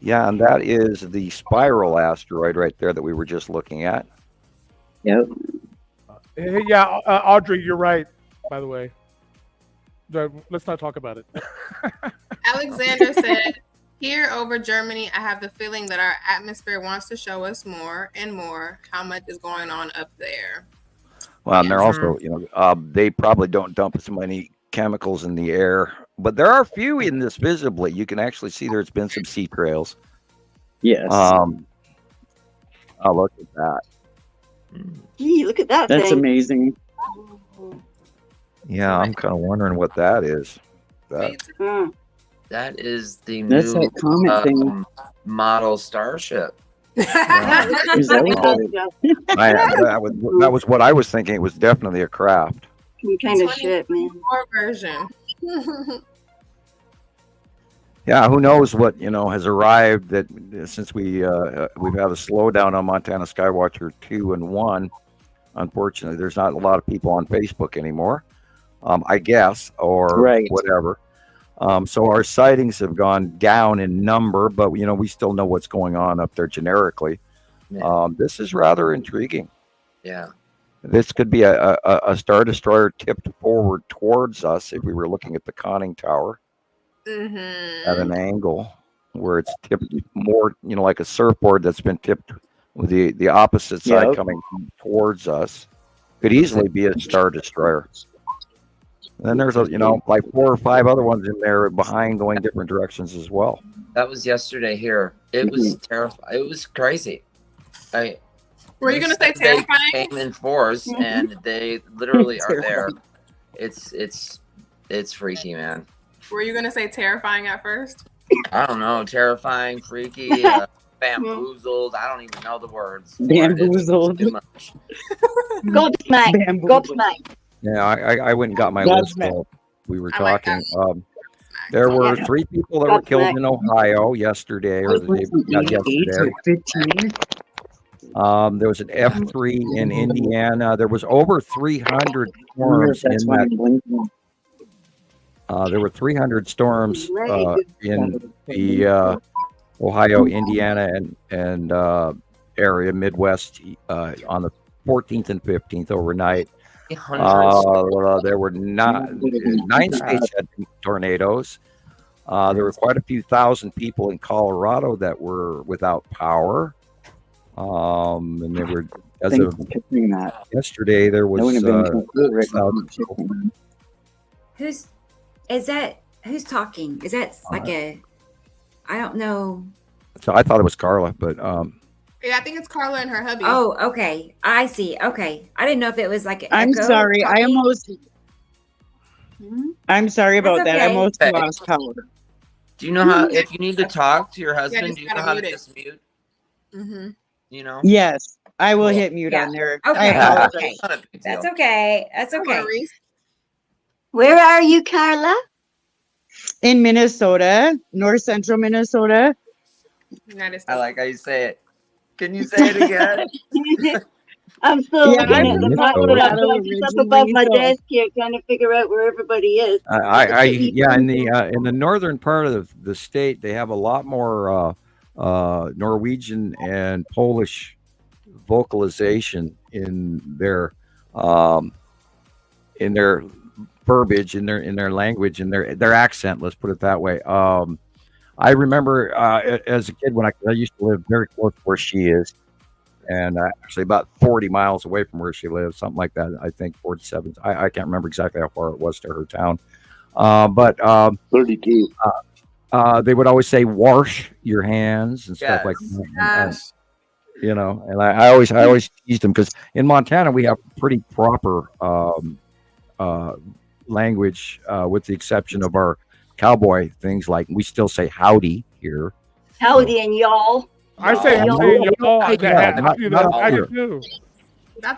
S3: Yeah, and that is the spiral asteroid right there that we were just looking at.
S6: Yep.
S7: Yeah, Audrey, you're right, by the way. Let's not talk about it.
S4: Alexander said, here over Germany, I have the feeling that our atmosphere wants to show us more and more how much is going on up there.
S3: Well, and they're also, they probably don't dump so many chemicals in the air, but there are a few in this visibly. You can actually see there's been some sea trails.
S6: Yes.
S3: Oh, look at that.
S10: Gee, look at that.
S6: That's amazing.
S3: Yeah, I'm kind of wondering what that is.
S5: That is the
S6: That's
S5: new
S6: that comet thing.
S5: Model starship.
S3: That was what I was thinking. It was definitely a craft.
S10: Kind of shit, man.
S4: Version.
S3: Yeah, who knows what has arrived that since we've had a slowdown on Montana Skywatcher 2 and 1. Unfortunately, there's not a lot of people on Facebook anymore, I guess, or whatever. So our sightings have gone down in number, but we still know what's going on up there generically. Yeah. This is rather intriguing.
S5: Yeah.
S3: This could be a Star Destroyer tipped forward towards us if we were looking at the conning tower at an angle where it's tipped more, like a surfboard that's been tipped with the opposite side coming towards us. Could easily be a Star Destroyer. And then there's like 4 or 5 other ones in there behind going different directions as well.
S5: That was yesterday here. It was terrifying. It was crazy.
S4: Were you going to say terrifying?
S5: They came in force, and they literally are there. It's freaky, man.
S4: Were you going to say terrifying at first?
S5: I don't know. Terrifying, freaky, bamboozled. I don't even know the words.
S6: Bamboozled.
S10: Gobsmacked. Gobsmacked.
S3: Yeah, I went and got my list. We were talking. There were 3 people that were killed in Ohio yesterday, or the day, not yesterday.
S6: 15.
S3: There was an F3 in Indiana. There was over 300 storms in that. There were 300 storms in the Ohio, Indiana, and area, Midwest, on the 14th and 15th overnight. There were 9 states had tornadoes. There were quite a few thousand people in Colorado that were without power. And there were, as of yesterday, there was
S2: who's talking? Is that like I don't know.
S3: So I thought it was Carla, but
S4: yeah, I think it's Carla and her hubby.
S2: Oh, okay. I see. Okay. I didn't know if it was like
S6: I'm sorry. I'm sorry about that. I almost lost power.
S5: Do you know how, if you need to talk to your husband, do you know how to just mute?
S4: Mm-hmm.
S5: You know?
S6: Yes, I will hit mute on there.
S2: Okay.
S6: Okay.
S2: That's okay. That's okay.
S10: Where are you, Carla?
S6: In Minnesota, north central Minnesota.
S5: I like how you say it. Can you say it again?
S10: I'm still looking at the map up above my desk here, trying to figure out where everybody is.
S3: In the northern part of the state, they have a lot more Norwegian and Polish vocalization in their verbiage, in their language, in their accent. Let's put it that way. I remember as a kid when I used to live very close to where she is. And actually about 40 miles away from where she lives, something like that. I think 47. I can't remember exactly how far it was to her town. But
S8: 32.
S3: They would always say, wash your hands and stuff like that.
S4: Yes.
S3: You know, and I always teased them because in Montana, we have pretty proper language with the exception of our cowboy things. Like we still say howdy here.
S10: Howdy and y'all.
S7: I say y'all. I do too.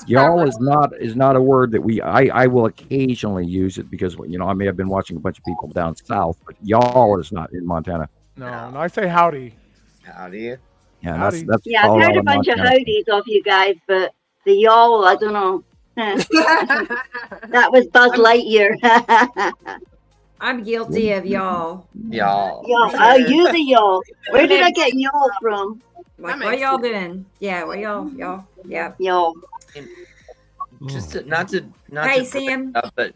S3: Y'all is not a word that I will occasionally use it because I may have been watching a bunch of people down south, but y'all is not in Montana.
S7: No, I say howdy.
S5: Howdy.
S3: Yeah,
S7: howdy.
S3: That's
S10: I've heard a bunch of howdies of you guys, but the y'all, I don't know. That was Buzz Lightyear.
S2: I'm guilty of y'all.
S5: Y'all.
S10: Oh, you the y'all. Where did I get y'all from?
S2: Like, what y'all doing? Yeah, what y'all? Yeah.
S10: Y'all.
S5: Just not
S2: Hey,
S5: to
S2: Sam.
S5: Up, but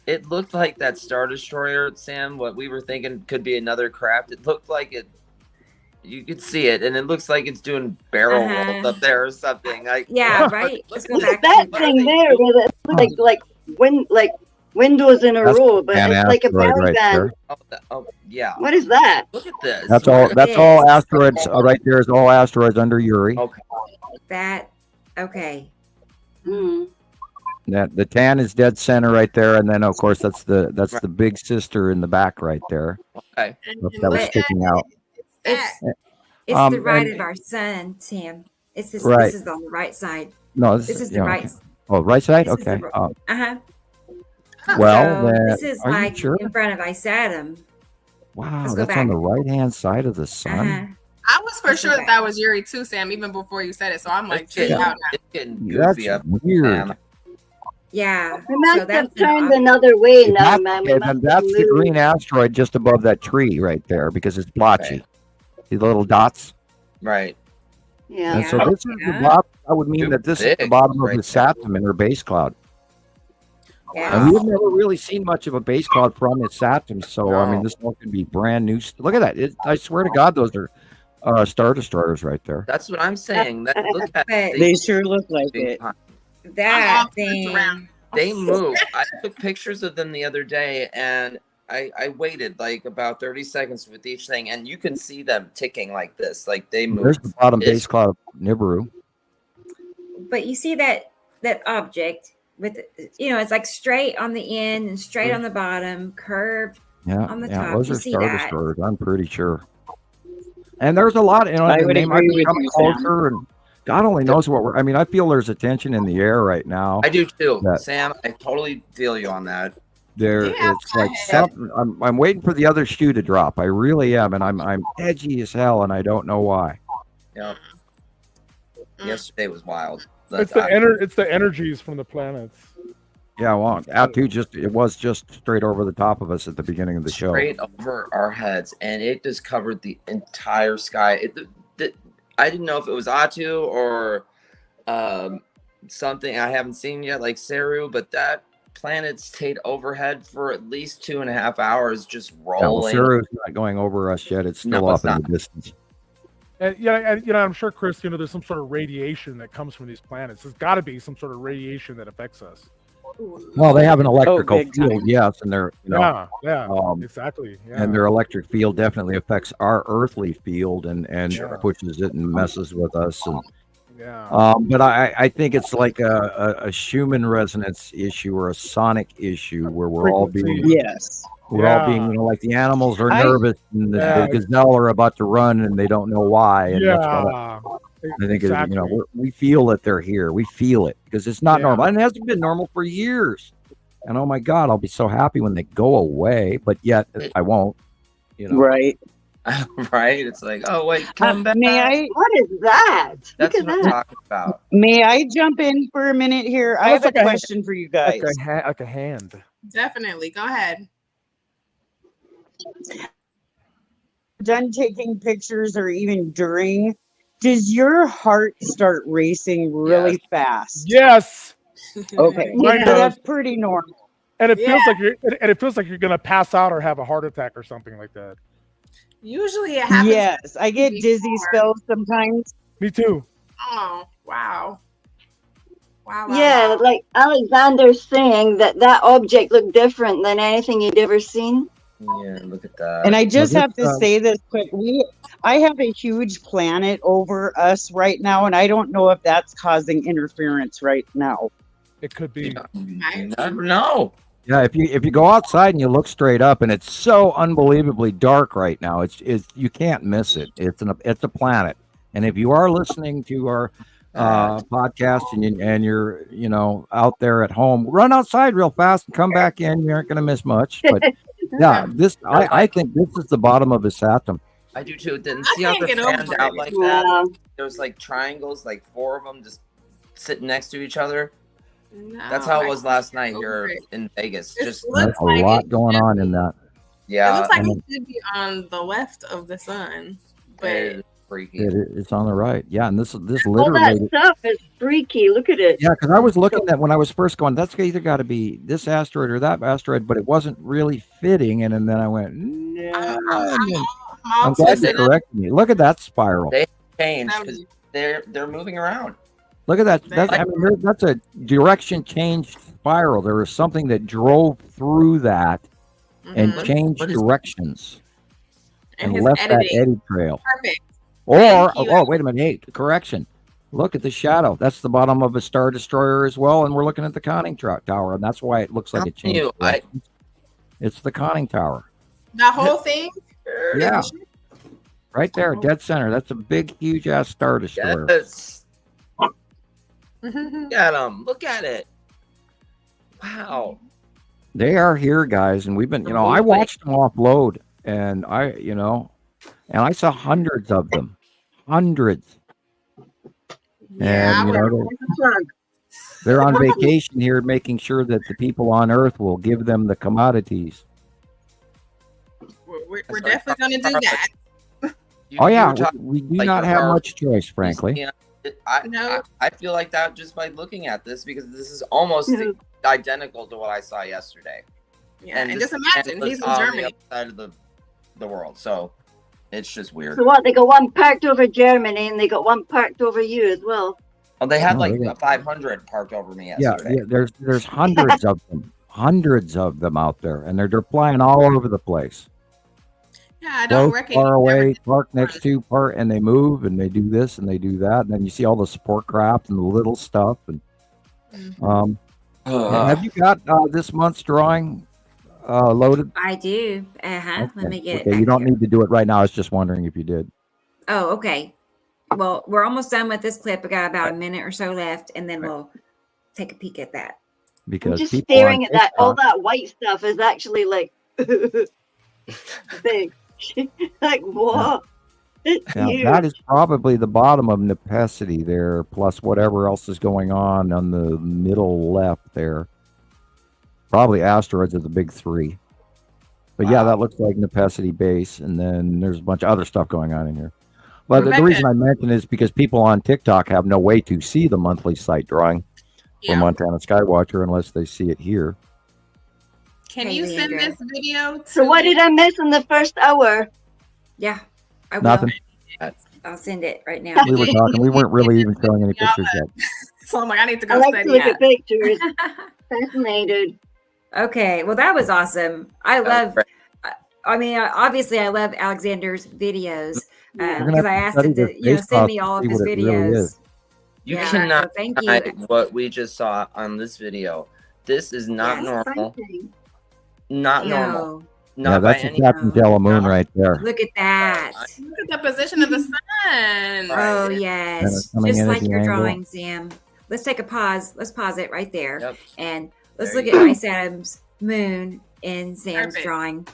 S5: it looked like that Star Destroyer, Sam. What we were thinking could be another craft. It looked like it. You could see it, and it looks like it's doing barrel rolls up there or something.
S2: Yeah, right. Let's go back.
S10: That thing there with it like windows in a row, but it's like a belly band.
S5: Oh, yeah.
S10: What is that?
S5: Look at this.
S3: That's all asteroids right there. Is all asteroids under Uri.
S5: Okay.
S2: Okay.
S3: That the tan is dead center right there, and then of course that's the big sister in the back right there.
S5: Okay.
S3: That was sticking out.
S2: It's the right of our sun, Sam. It's this.
S3: Right.
S2: This is on the right side.
S3: No,
S2: this is the right.
S3: Oh, right side. Okay. Well,
S2: this is like in front of Isatum.
S3: Wow, that's on the right-hand side of the sun.
S4: I was for sure that was Yuri too, Sam, even before you said it. So I'm like,
S5: it's getting goofy
S3: that's
S5: up.
S3: Weird.
S2: Yeah.
S10: We must have turned another way now, man.
S3: And that's the green asteroid just above that tree right there because it's blotchy.
S5: Right.
S3: See the little dots?
S5: Right.
S10: Yeah.
S3: And so this is the bottom. That would mean that this is the bottom of the Saturn in her base cloud.
S2: Yeah.
S3: And we've never really seen much of a base cloud from its Saturn. So, I mean, this one could be brand new. Look at that. I swear to God, those are Star Destroyers right there.
S5: That's what I'm saying. Look at
S6: they sure look like it.
S2: That thing.
S5: They move. I took pictures of them the other day, and I waited like about 30 seconds with each thing, and you can see them ticking like this. Like they move.
S3: There's the bottom base cloud of Nibiru.
S2: But you see that object with, it's like straight on the end and straight on the bottom, curved on the top.
S3: Those
S2: you
S3: are
S2: see
S3: Star
S2: that.
S3: Destroyers, I'm pretty sure. And there's a lot, they might be coming closer, and God only knows what I feel there's a tension in the air right now.
S5: I do too, Sam. I totally feel you on that.
S3: It's like something. I'm waiting for the other shoe to drop. I really am, and I'm edgy as hell, and I don't know why.
S5: Yeah. Yesterday was wild.
S7: It's the energies from the planets.
S3: Yeah, well, it was just straight over the top of us at the beginning of the show.
S5: Straight over our heads, and it just covered the entire sky. I didn't know if it was Atu or something I haven't seen yet, like Saru, but that planet stayed overhead for at least 2.5 hours, just rolling.
S3: Yeah, well, Saru's not going over us yet. It's still off in the distance.
S7: And I'm sure, Chris, there's some sort of radiation that comes from these planets. There's got to be some sort of radiation that affects us.
S3: Well, they have an electrical field, yes, and they're
S7: exactly. Yeah.
S3: And their electric field definitely affects our earthly field and pushes it and messes with us. And but I think it's like a Schumann resonance issue or a sonic issue where we're all being all being like the animals are nervous and the gazelle are about to run and they don't know why. And that's what I think we feel that they're here. We feel it because it's not normal, and it hasn't been normal for years. And oh my God, I'll be so happy when they go away, but yet I won't.
S6: Right.
S5: Right. It's like, oh wait, come back.
S10: What is that?
S5: That's what I'm talking about.
S6: May I jump in for a minute here? I have a question for you guys.
S7: Like a hand.
S4: Definitely. Go ahead.
S6: Done taking pictures or even during, does your heart start racing really fast?
S7: Yes.
S6: Okay. That's pretty normal.
S7: And it feels like you're gonna pass out or have a heart attack or something like that.
S4: Usually it happens.
S6: Yes, I get dizzy spells sometimes.
S7: Me too.
S4: Oh, wow.
S10: Yeah, like Alexander's saying that object looked different than anything he'd ever seen.
S5: Yeah, look at that.
S6: And I just have to say this quick. I have a huge planet over us right now, and I don't know if that's causing interference right now.
S7: It could be.
S5: You never know.
S3: Yeah, if you go outside and you look straight up, and it's so unbelievably dark right now, it's you can't miss it. It's a planet, and if you are listening to our podcast and you're out there at home, run outside real fast and come back in. You aren't going to miss much. But yeah, I think this is the bottom of his atom.
S5: I do too. Didn't see how they're fanned out like that. There's like triangles, like 4 of them just sitting next to each other. No, that's how it was last night here in Vegas. Just
S3: there's a lot going on in that.
S5: Yeah,
S4: it looks like it should be on the left of the sun, but
S5: it's freaky.
S3: It's on the right. Yeah, and this literally
S10: all that stuff is freaky. Look at it.
S3: Yeah, because I was looking at when I was first going, that's either got to be this asteroid or that asteroid, but it wasn't really fitting. And then I went, no. I'm glad you corrected me. Look at that spiral.
S5: They changed because they're moving around.
S3: Look at that. That's a direction change spiral. There was something that drove through that and changed directions and left that eddy trail.
S4: Perfect.
S3: Or, wait a minute. Hey, correction. Look at the shadow. That's the bottom of a Star Destroyer as well. And we're looking at the conning tower. And that's why it looks like it changed. It's the conning tower.
S4: That whole thing?
S3: Yeah. Right there, dead center. That's a big, huge ass Star Destroyer.
S5: Yes. Look at them. Look at it. Wow.
S3: They are here, guys, and we've been, I watched them offload, and I saw hundreds of them. Hundreds.
S10: Yeah,
S3: and they're on vacation here, making sure that the people on Earth will give them the commodities.
S4: We're definitely going to do that.
S3: We do not have much choice, frankly.
S5: I feel like that just by looking at this, because this is almost identical to what I saw yesterday.
S4: Yeah, and just imagine he's in Germany,
S5: the other side of the world. So it's just weird.
S10: So what? They got one parked over Germany, and they got one parked over you as well.
S5: Oh, they had 500 parked over me yesterday.
S3: Yeah. There's hundreds of them out there, and they're flying all over the place.
S4: Yeah, I don't recognize.
S3: Far away, park next to part, and they move and they do this and they do that, and then you see all the support craft and the little stuff. And have you got this month's drawing loaded?
S2: I do. Okay. Let me get it.
S3: You don't need to do it right now. I was just wondering if you did.
S2: Oh, okay. Well, we're almost done with this clip. We got about a minute or so left, and then we'll take a peek at that.
S3: Because
S10: I'm just staring at that. All that white stuff is actually like big. Like what?
S3: Now, that is probably the bottom of Nepacity there, plus whatever else is going on the middle left there. Probably asteroids are the big three. But yeah, that looks like Nepacity base, and then there's a bunch of other stuff going on in here. But the reason I mention is because people on TikTok have no way to see the monthly site drawing for Montana Skywatcher unless they see it here.
S4: Can you send this video?
S10: So what did I miss in the first hour?
S2: Yeah, I will.
S3: Nothing.
S2: I'll send it right now.
S3: We were talking. We weren't really even showing any pictures yet.
S4: So I'm like, I need to go
S10: study. Look at pictures. Fascinated.
S2: Okay, well that was awesome. I love. I mean, obviously, I love Alexander's videos because I asked him to, send me all of his videos.
S5: You cannot hide what we just saw on this video. This is not normal. Not normal.
S3: Not that's a Captain Yellow Moon right there.
S2: Look at that.
S4: Look at the position of the sun.
S2: Oh, yes. Just like your drawing, Sam. Let's take a pause. Let's pause it right there.
S5: Yep.
S2: And let's look at Ice Adam's moon in Sam's drawing.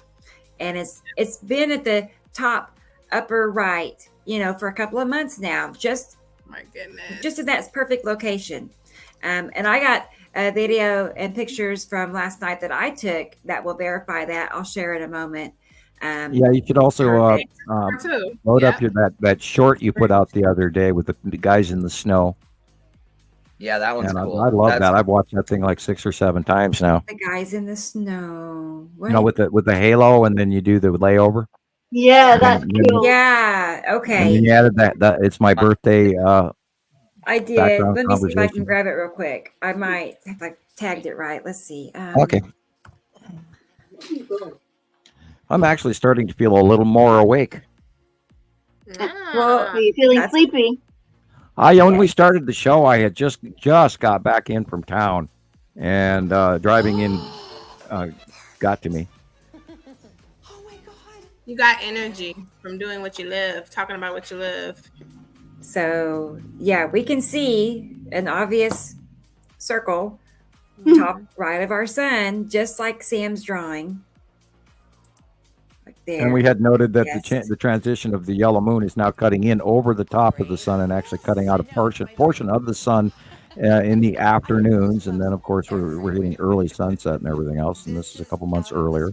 S2: And it's been at the top upper right, for a couple of months now.
S4: My goodness.
S2: Just in that perfect location. And I got a video and pictures from last night that I took that will verify that. I'll share in a moment.
S3: You should also load up that short you put out the other day with the guys in the snow.
S5: Yeah, that one's cool.
S3: I love that. I've watched that thing like 6 or 7 times now.
S2: The guys in the snow.
S3: With the halo, and then you do the layover.
S10: Yeah, that's cool.
S2: Yeah, okay.
S3: And you added that it's my birthday.
S2: I did. Let me see if I can grab it real quick. I might if I tagged it right. Let's see.
S3: Okay. I'm actually starting to feel a little more awake.
S10: Well, are you feeling sleepy?
S3: When we started the show, I had just got back in from town, and driving in got to me.
S4: You got energy from doing what you love, talking about what you love.
S2: So, yeah, we can see an obvious circle top right of our sun, just like Sam's drawing. Like there.
S3: And we had noted that the transition of the yellow moon is now cutting in over the top of the sun and actually cutting out a portion of the sun in the afternoons. And then, of course, we're hitting early sunset and everything else. And this is a couple months earlier.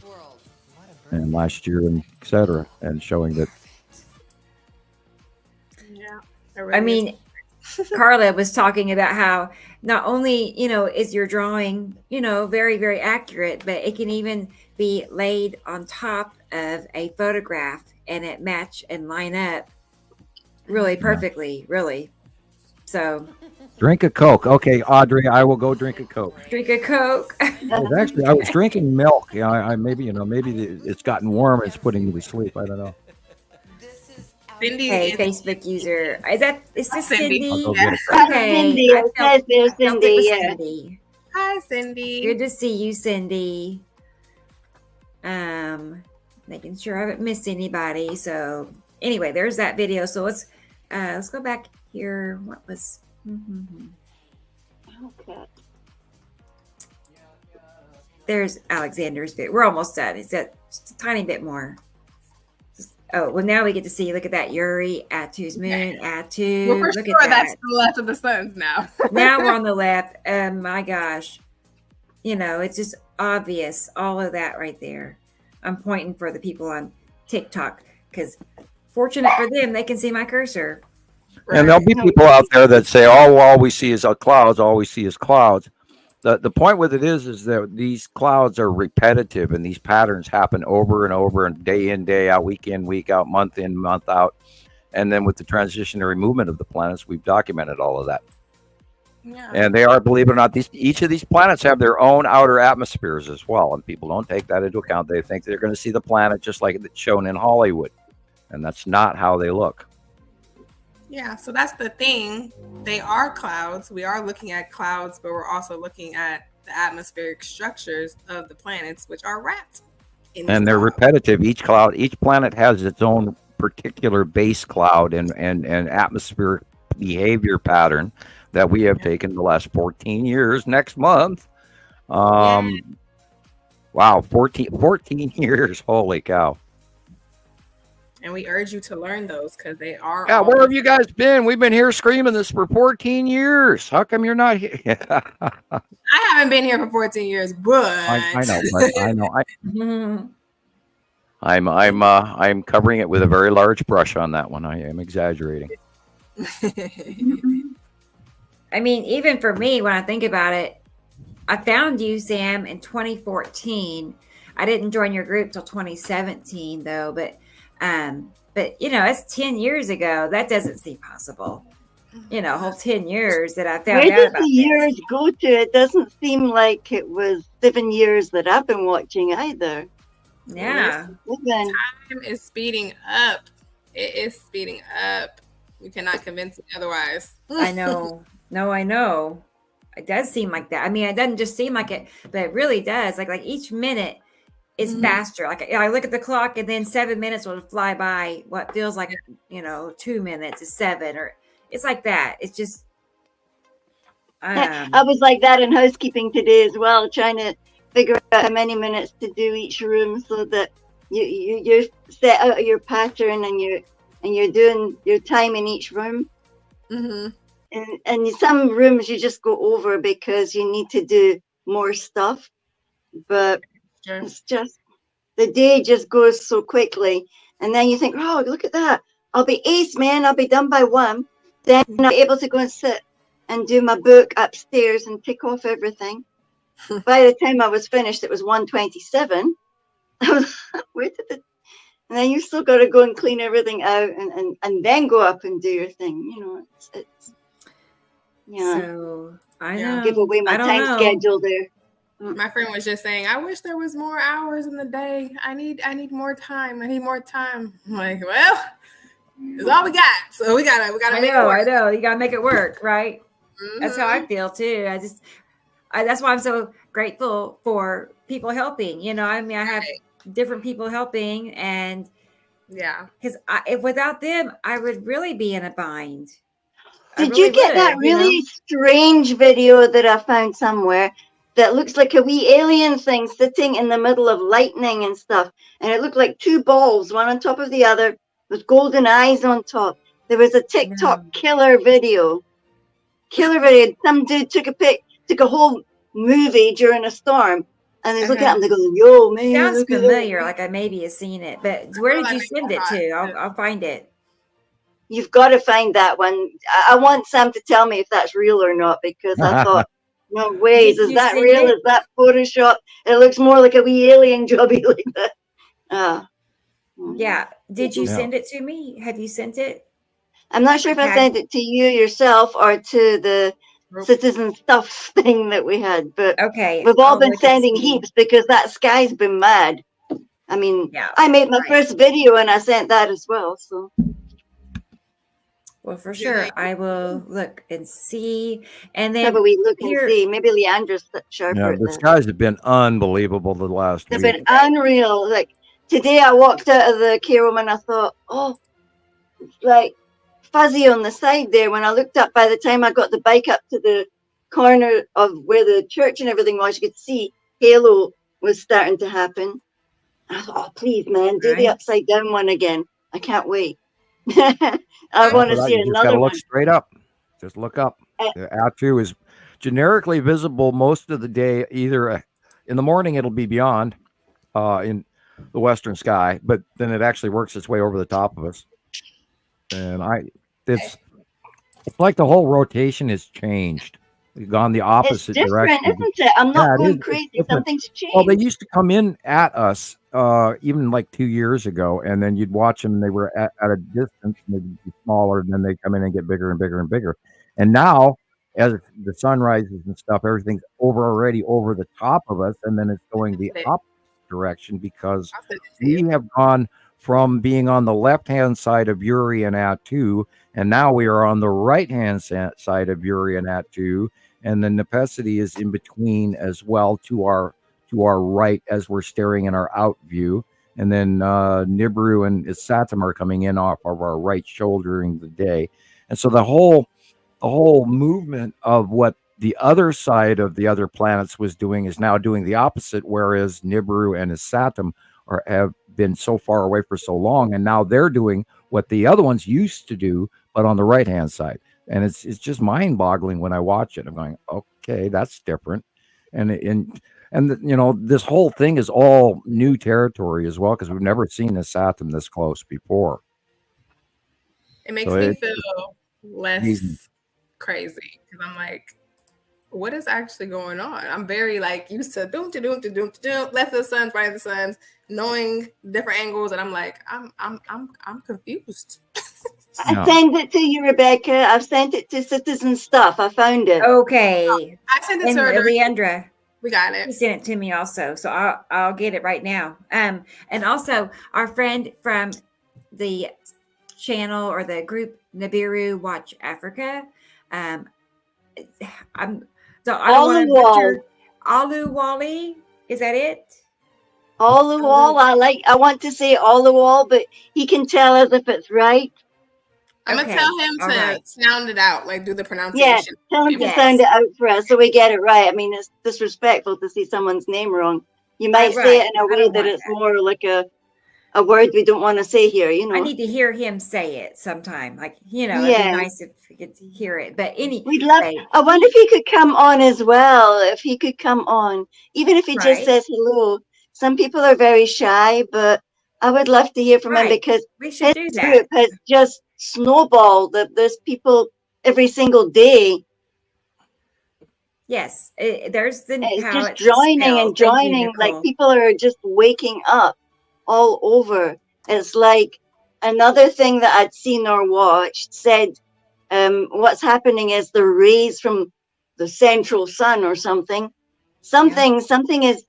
S3: And last year, and et cetera, and showing that.
S4: Yeah,
S2: I mean, Carla was talking about how not only is your drawing very, very accurate, but it can even be laid on top of a photograph and it match and line up really perfectly, really. So.
S3: Drink a Coke. Okay, Audrey, I will go drink a Coke.
S2: Drink a Coke.
S3: I was drinking milk. Maybe it's gotten warm and it's putting me to sleep. I don't know.
S4: Cindy,
S2: hey, Facebook user. Is this Cindy?
S10: Okay. Cindy.
S2: Cindy.
S4: Hi, Cindy.
S2: Good to see you, Cindy. Making sure I haven't missed anybody. So anyway, there's that video. So let's go back here. What was?
S10: Okay.
S2: There's Alexander's video. We're almost done. It's just a tiny bit more. Oh, well, now we get to see. Look at that. Yuri, Atu's moon, Atu.
S4: Well, for
S2: look
S4: sure
S2: at
S4: that's the left of the suns now.
S2: Now we're on the left. My gosh. It's just obvious. All of that right there. I'm pointing for the people on TikTok because fortunate for them, they can see my cursor.
S3: Right. And there'll be people out there that say, "Oh, all we see is clouds. All we see is clouds." The point with it is that these clouds are repetitive, and these patterns happen over and over, and day in, day out, week in, week out, month in, month out. And then with the transitionary movement of the planets, we've documented all of that. Yeah. And they are, believe it or not, each of these planets have their own outer atmospheres as well, and people don't take that into account. They think they're going to see the planet just like it's shown in Hollywood, and that's not how they look.
S4: Yeah, so that's the thing. They are clouds. We are looking at clouds, but we're also looking at the atmospheric structures of the planets, which are wrapped in
S3: and they're repetitive. Each planet has its own particular base cloud and atmospheric behavior pattern that we have taken the last 14 years next month. Wow, 14 years. Holy cow.
S4: And we urge you to learn those because they are.
S3: Yeah, where have you guys been? We've been here screaming this for 14 years. How come you're not here?
S4: I haven't been here for 14 years, but
S3: I know. I'm covering it with a very large brush on that one. I am exaggerating.
S2: I mean, even for me, when I think about it, I found you, Sam, in 2014. I didn't join your group till 2017, though. But you know, it's 10 years ago. That doesn't seem possible. You know, a whole 10 years that I found out about.
S10: Where did the years go to? It doesn't seem like it was 7 years that I've been watching either.
S2: Yeah.
S4: Time is speeding up. It is speeding up. You cannot convince me otherwise.
S2: I know. No, I know. It does seem like that. I mean, it doesn't just seem like it, but it really does. Like each minute is faster. Like I look at the clock and then 7 minutes will fly by. What feels like, 2 minutes is 7, or it's like that. It's just.
S10: I was like that in housekeeping today as well, trying to figure out how many minutes to do each room so that you set out your pattern and you're doing your time in each room.
S4: Mm-hmm.
S10: And in some rooms you just go over because you need to do more stuff. But it's just the day just goes so quickly, and then you think, oh, look at that, I'll be ace, man, I'll be done by 1. Then I'll be able to go and sit and do my book upstairs and tick off everything. By the time I was finished, it was 1:27. I was where did it? And then you still got to go and clean everything out and then go up and do your thing. It's
S2: So I know.
S10: Give away my time schedule there.
S4: My friend was just saying, I wish there was more hours in the day. I need more time. I need more time. I'm like, well, it's all we got. So we gotta make it work.
S2: I know. You gotta make it work, right?
S4: Mm-hmm.
S2: That's how I feel too. That's why I'm so grateful for people helping. I mean, I have different people helping, and because if without them, I would really be in a bind.
S10: Did you get that really strange video that I found somewhere that looks like a wee alien thing sitting in the middle of lightning and stuff? And it looked like 2 balls, one on top of the other, with golden eyes on top. There was a TikTok killer video. Some dude took a whole movie during a storm, and he's looking at him. They're going, "Yo, man!"
S2: Sounds familiar. Like I maybe have seen it, but where did you send it to? I'll find it.
S10: You've got to find that one. I want Sam to tell me if that's real or not, because I thought, no ways. Is that real? Is that Photoshop? It looks more like a wee alien jobby like that.
S2: Yeah. Did you send it to me? Have you sent it?
S10: I'm not sure if I sent it to you yourself or to the citizen stuff thing that we had, but we've all been sending heaps because that Sky's been mad. I mean, I made my first video and I sent that as well. So.
S2: Well, for sure, I will look and see. And then
S10: we look and see. Maybe Leighandra's sharper.
S3: Yeah, the skies have been unbelievable the last week.
S10: They've been unreal. Like today, I walked out of the care room and I thought, oh, it's like fuzzy on the side there. When I looked up, by the time I got the bike up to the corner of where the church and everything was, you could see halo was starting to happen. I thought, oh, please, man, do the upside down one again. I can't wait. I want to see another one.
S3: Look straight up. Just look up. The A2 is generically visible most of the day. Either in the morning, it'll be beyond in the western sky, but then it actually works its way over the top of us. And it's like the whole rotation has changed. We've gone the opposite direction.
S10: Isn't it? I'm not going crazy. Something's changed.
S3: Well, they used to come in at us even like 2 years ago, and then you'd watch them. They were at a distance, and they'd be smaller, and then they come in and get bigger and bigger and bigger. And now, as the sun rises and stuff, everything's already over the top of us, and then it's going the opposite direction because we have gone from being on the left-hand side of Uri and Atu, and now we are on the right-hand side of Uri and Atu, and the Nepesity is in between as well to our right as we're staring in our out view, and then Nibiru and Isatum are coming in off of our right shoulder during the day, and so the whole movement of what the other side of the other planets was doing is now doing the opposite, whereas Nibiru and Isatum or have been so far away for so long, and now they're doing what the other ones used to do, but on the right hand side. And it's just mind boggling when I watch it. I'm going, okay, that's different. And this whole thing is all new territory as well, because we've never seen a Saturn this close before.
S4: It makes me feel less crazy because I'm like, what is actually going on? I'm very like used to doom to doom to doom to doom, left of the suns, right of the suns, knowing different angles, and I'm like, I'm confused.
S10: I sent it to you, Rebecca. I've sent it to Citizen Stuff. I found it.
S2: Okay.
S4: I sent it to her.
S2: Leighandra.
S4: We got it.
S2: He sent it to me also, so I'll get it right now. And also our friend from the channel or the group Navarro Watch Africa. Aluwali, is that it?
S10: Aluwal. I want to say Aluwal, but he can tell us if it's right.
S4: I'm gonna tell him to sound it out, like do the pronunciation.
S10: Yeah, tell him to sound it out for us so we get it right. I mean, it's disrespectful to see someone's name wrong. You might say it in a way that it's more like a word we don't want to say here,
S2: I need to hear him say it sometime. Like, it'd be nice if we could hear it. But
S10: we'd love. I wonder if he could come on as well. If he could come on, even if he just says hello. Some people are very shy, but I would love to hear from him because his group has just snowballed. There's people every single day.
S2: Yes, there's
S10: just joining. Like people are just waking up all over. It's like another thing that I'd seen or watched said, what's happening is the rays from the central sun or something. Something is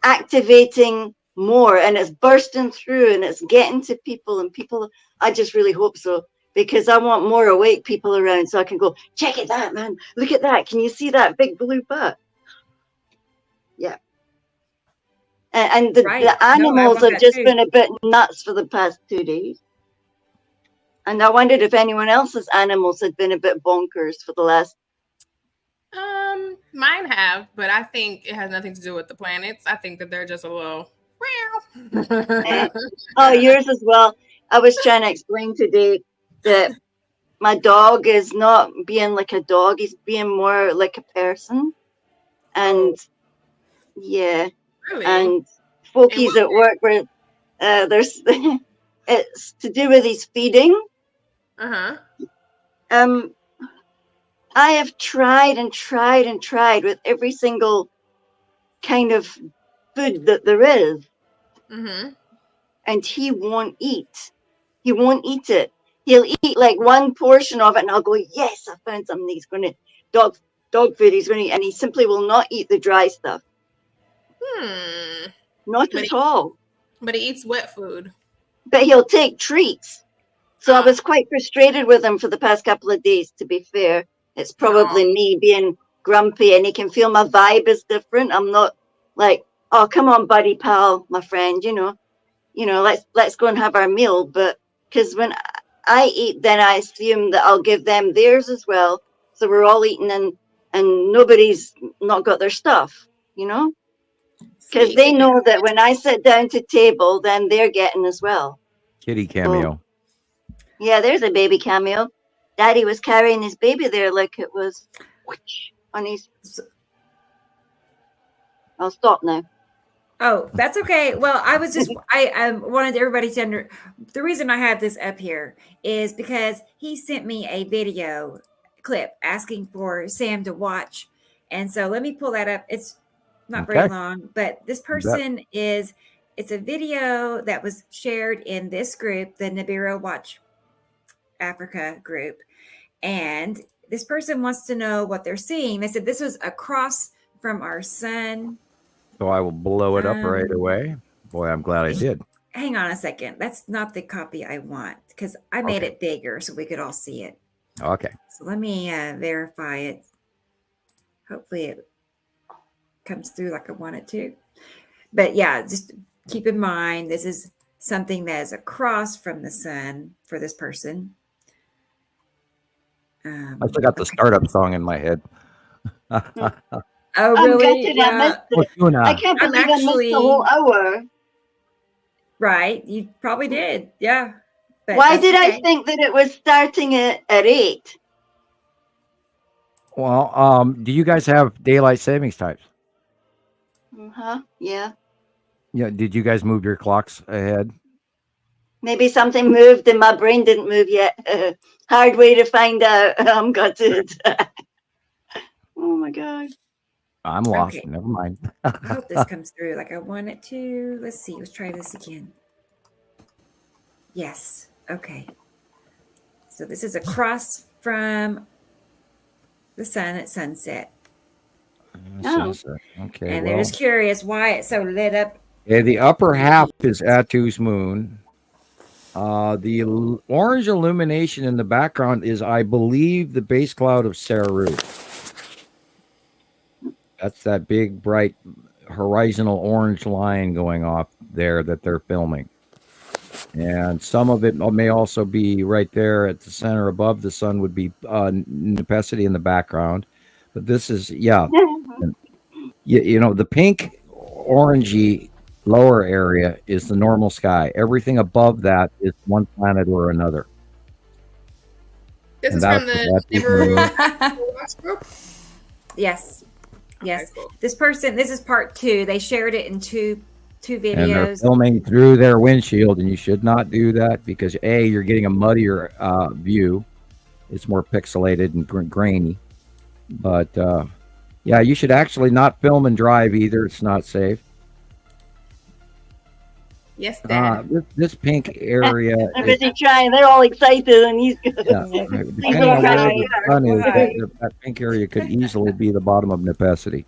S10: activating more, and it's bursting through, and it's getting to people. And people, I just really hope so, because I want more awake people around, so I can go check it out, man. Look at that. Can you see that big blue butt? Yeah. And the animals have just been a bit nuts for the past 2 days. And I wondered if anyone else's animals had been a bit bonkers for the last.
S4: Mine have, but I think it has nothing to do with the planets. I think that they're just a little.
S10: Oh, yours as well. I was trying to explain today that my dog is not being like a dog; he's being more like a person. And yeah,
S4: really?
S10: And folkies at work where there's it's to do with his feeding. I have tried with every single kind of food that there is. And he won't eat. He won't eat it. He'll eat like one portion of it, and I'll go, yes, I found something. He's going to dog food. He's going to eat, and he simply will not eat the dry stuff. Not at all.
S4: But he eats wet food.
S10: But he'll take treats. So I was quite frustrated with him for the past couple of days, to be fair. It's probably me being grumpy, and he can feel my vibe is different. I'm not like, oh, come on, buddy, pal, my friend, let's go and have our meal. But because when I eat, then I assume that I'll give them theirs as well. So we're all eating, and nobody's not got their stuff, because they know that when I sit down to table, then they're getting as well.
S3: Kitty cameo.
S10: Yeah, there's a baby cameo. Daddy was carrying his baby there like it was on his. I'll stop now.
S2: Oh, that's okay. Well, I was just, I wanted everybody to the reason I have this up here is because he sent me a video clip asking for Sam to watch. And so let me pull that up. It's not very long, but this person it's a video that was shared in this group, the Navarro Watch Africa group. And this person wants to know what they're seeing. They said this was across from our sun.
S3: So I will blow it up right away. Boy, I'm glad I did.
S2: Hang on a second. That's not the copy I want because I made it bigger so we could all see it.
S3: Okay.
S2: So let me verify it. Hopefully it comes through like I want it to. But yeah, just keep in mind, this is something that is across from the sun for this person.
S3: I still got the startup song in my head.
S2: Oh, really?
S10: I can't believe I missed the whole hour.
S2: Right. You probably did. Yeah.
S10: But why did I think that it was starting at 8?
S3: Well, do you guys have daylight savings times?
S10: Yeah.
S3: Yeah. Did you guys move your clocks ahead?
S10: Maybe something moved and my brain didn't move yet. Hard way to find out. I'm gutted. Oh my God.
S3: I'm lost. Okay. Never mind.
S2: I hope this comes through like I want it to. Let's see. Let's try this again. Yes. Okay. So this is across from the sun at sunset.
S3: Sunset. Okay.
S2: And they're just curious why it's so lit up.
S3: Yeah, the upper half is Atu's moon. The orange illumination in the background is, I believe, the base cloud of Saru. That's that big, bright, horizontal orange line going off there that they're filming. And some of it may also be right there at the center above the sun would be Nepesity in the background. But this is, you know, the pink, orangey lower area is the normal sky. Everything above that is one planet or another.
S4: This is from the Navarro watch group?
S2: Yes. Yes. Okay, cool. This is part 2. They shared it in two videos.
S3: And they're filming through their windshield, and you should not do that because A, you're getting a muddier view. It's more pixelated and grainy. But yeah, you should actually not film and drive either. It's not safe.
S4: Yes, Dad.
S3: This pink area.
S10: I'm busy trying. They're all excited, and he's good.
S3: Yeah, depending on where the sun is, that pink area could easily be the bottom of Nepesity.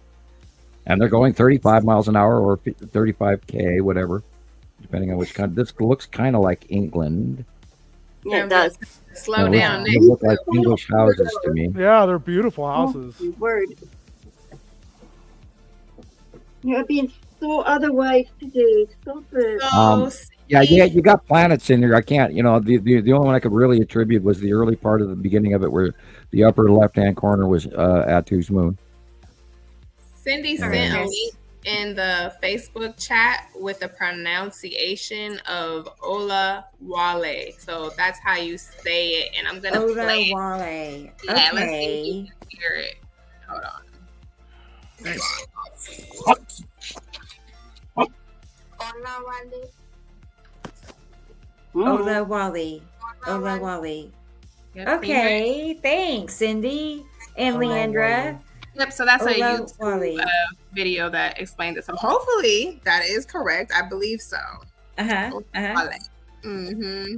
S3: And they're going 35 miles an hour or 35K, whatever, depending on which country. This looks kind of like England.
S10: Yeah, it does.
S4: Slow down.
S3: They look like English houses to me.
S7: Yeah, they're beautiful houses.
S10: Oh, word. You're being so otherwise today. Stop it.
S3: Yeah, you got planets in there. I can't, the only one I could really attribute was the early part of the beginning of it where the upper left-hand corner was Atu's moon.
S4: Cindy sent a link in the Facebook chat with the pronunciation of Ola Wale. So that's how you say it. And I'm going to play
S2: Wale.
S4: Yeah, okay. Let's see if you can hear it. Hold on.
S2: Ola Wale. Ola Wale. Okay, thanks, Cindy and Leighandra.
S4: Yep, so that's a YouTube video that explains it. So hopefully that is correct. I believe so. Mm-hmm.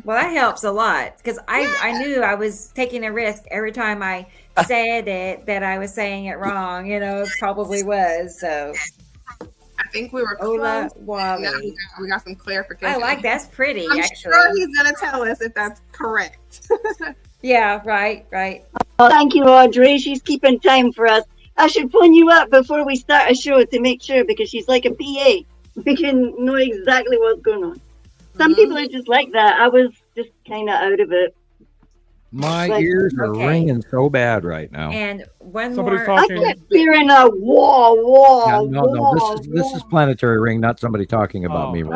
S2: Well, that helps a lot because I knew I was taking a risk every time I said it that I was saying it wrong. It probably was. So
S4: I think we were
S2: Ola
S4: close.
S2: Wale.
S4: We got some clarification.
S2: I like that's pretty.
S4: I'm
S2: actually,
S4: sure he's gonna tell us if that's correct.
S2: Yeah, right.
S10: Oh, thank you, Audrey. She's keeping time for us. I should phone you up before we start a show to make sure because she's like a PA. We can know exactly what's going on. Some people are just like that. I was just kind of out of it.
S3: My ears are ringing so bad right now.
S2: And one
S7: Somebody's
S2: more.
S7: talking.
S10: I kept hearing a wah.
S3: Yeah, no. This is planetary ring, not somebody talking about me. Ring.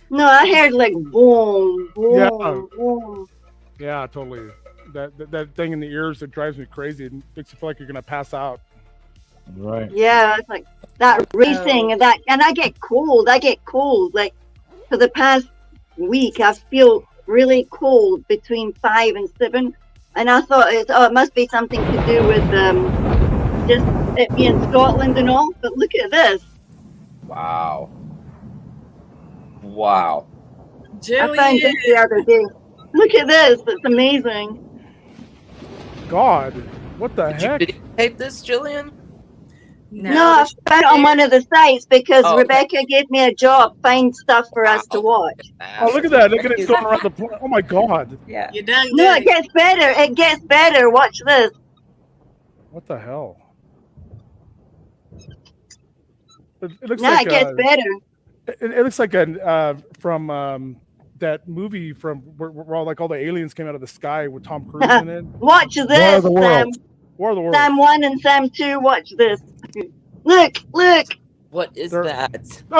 S10: No, I heard like boom, boom.
S7: Yeah, totally. That thing in the ears that drives me crazy. It makes you feel like you're gonna pass out.
S3: Right.
S10: Yeah, it's like that racing and I get cold. Like for the past week, I feel really cold between 5 and 7, and I thought it must be something to do with just it being Scotland and all. But look at this.
S5: Wow.
S10: Gillian. I found this the other day. Look at this. It's amazing.
S7: God, what the heck?
S5: Did you tape this, Gillian?
S10: No, I found it on one of the sites because Rebecca gave me a job, find stuff for us to watch.
S7: Oh, look at that. Look at it going around the planet. Oh, my God.
S2: Yeah.
S4: You're done.
S10: No, it gets better. Watch this.
S7: What the hell? It looks
S10: it gets better.
S7: It looks like from that movie from where all the aliens came out of the sky with Tom Cruise in it.
S10: Watch this,
S7: War of the
S10: Sam.
S7: Worlds.
S10: Sam 1 and Sam 2. Watch this. Look.
S5: What is that?
S7: No,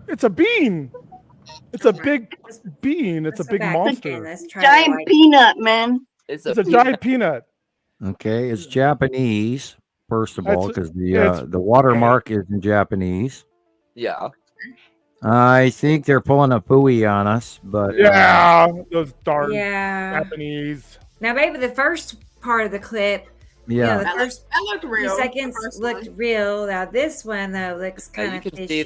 S7: it's a bean. It's a big bean. It's a big monster.
S10: Giant peanut, man.
S5: It's
S7: a giant peanut.
S3: Okay, it's Japanese first of all because the watermark is in Japanese.
S5: Yeah.
S3: I think they're pulling a phooey on us, but
S7: those darn
S2: Japanese. Now, maybe the first part of the clip,
S3: yeah,
S2: the first
S4: that looked real.
S2: seconds looked real. Now this one though looks kind of fishy.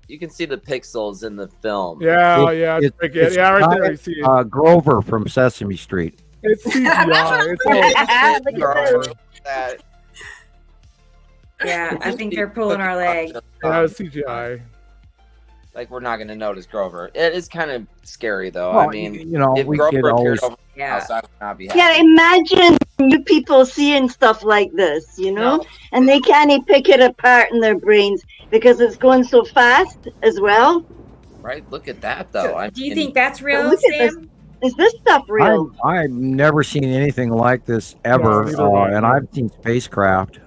S5: You can see the pixels in the film.
S7: It's right there. You see it.
S3: Grover from Sesame Street.
S7: It's CGI.
S5: Look at that.
S2: Yeah, I think they're pulling our leg.
S7: It's CGI.
S5: Like we're not going to notice Grover. It is kind of scary though.
S3: Well,
S5: I mean,
S3: if
S5: we
S3: Grover
S5: appeared over the house, I would not be happy.
S10: Yeah, imagine you people seeing stuff like this, and they can't pick it apart in their brains because it's going so fast as well.
S5: Right? Look at that though.
S2: So, do you think that's real, Sam?
S10: Is this stuff real?
S3: I've never seen anything like this ever, and I've seen spacecraft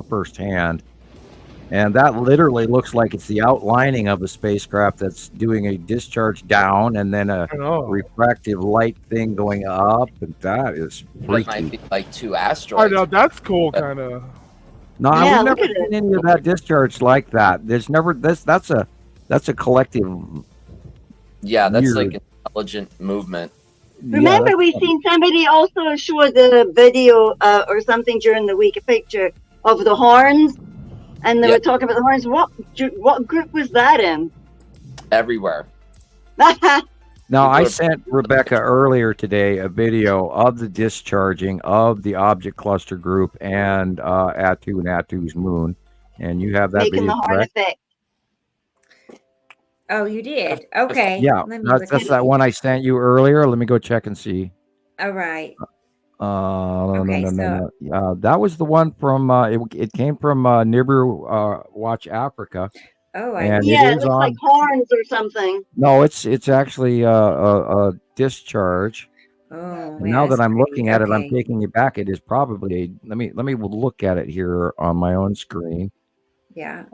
S3: firsthand. And that literally looks like it's the outlining of a spacecraft that's doing a discharge down and then a refractive light thing going up. And that is freaky.
S5: That might be like two asteroids.
S7: I know, that's cool, kind of.
S3: No, I've never seen any of that discharge like that. There's never this. That's a collective.
S5: Yeah, that's like an intelligent movement.
S10: Remember, we seen somebody also show the video or something during the week, a picture of the horns. And they were talking about the horns. What group was that in?
S5: Everywhere.
S3: Now, I sent Rebecca earlier today a video of the discharging of the object cluster group and Attu and Attu's moon. And you have that
S10: Making
S3: video,
S10: the horn effect.
S2: Oh, you did? Okay.
S3: Yeah, that's that one I sent you earlier. Let me go check and see.
S2: All right.
S3: No. That was the one from it came from Nibiru Watch Africa.
S10: Oh, it looks like horns or something.
S3: No, it's actually a discharge.
S2: Oh,
S3: now that I'm looking at it, I'm taking it back. It is probably let me look at it here on my own screen.
S2: Yeah.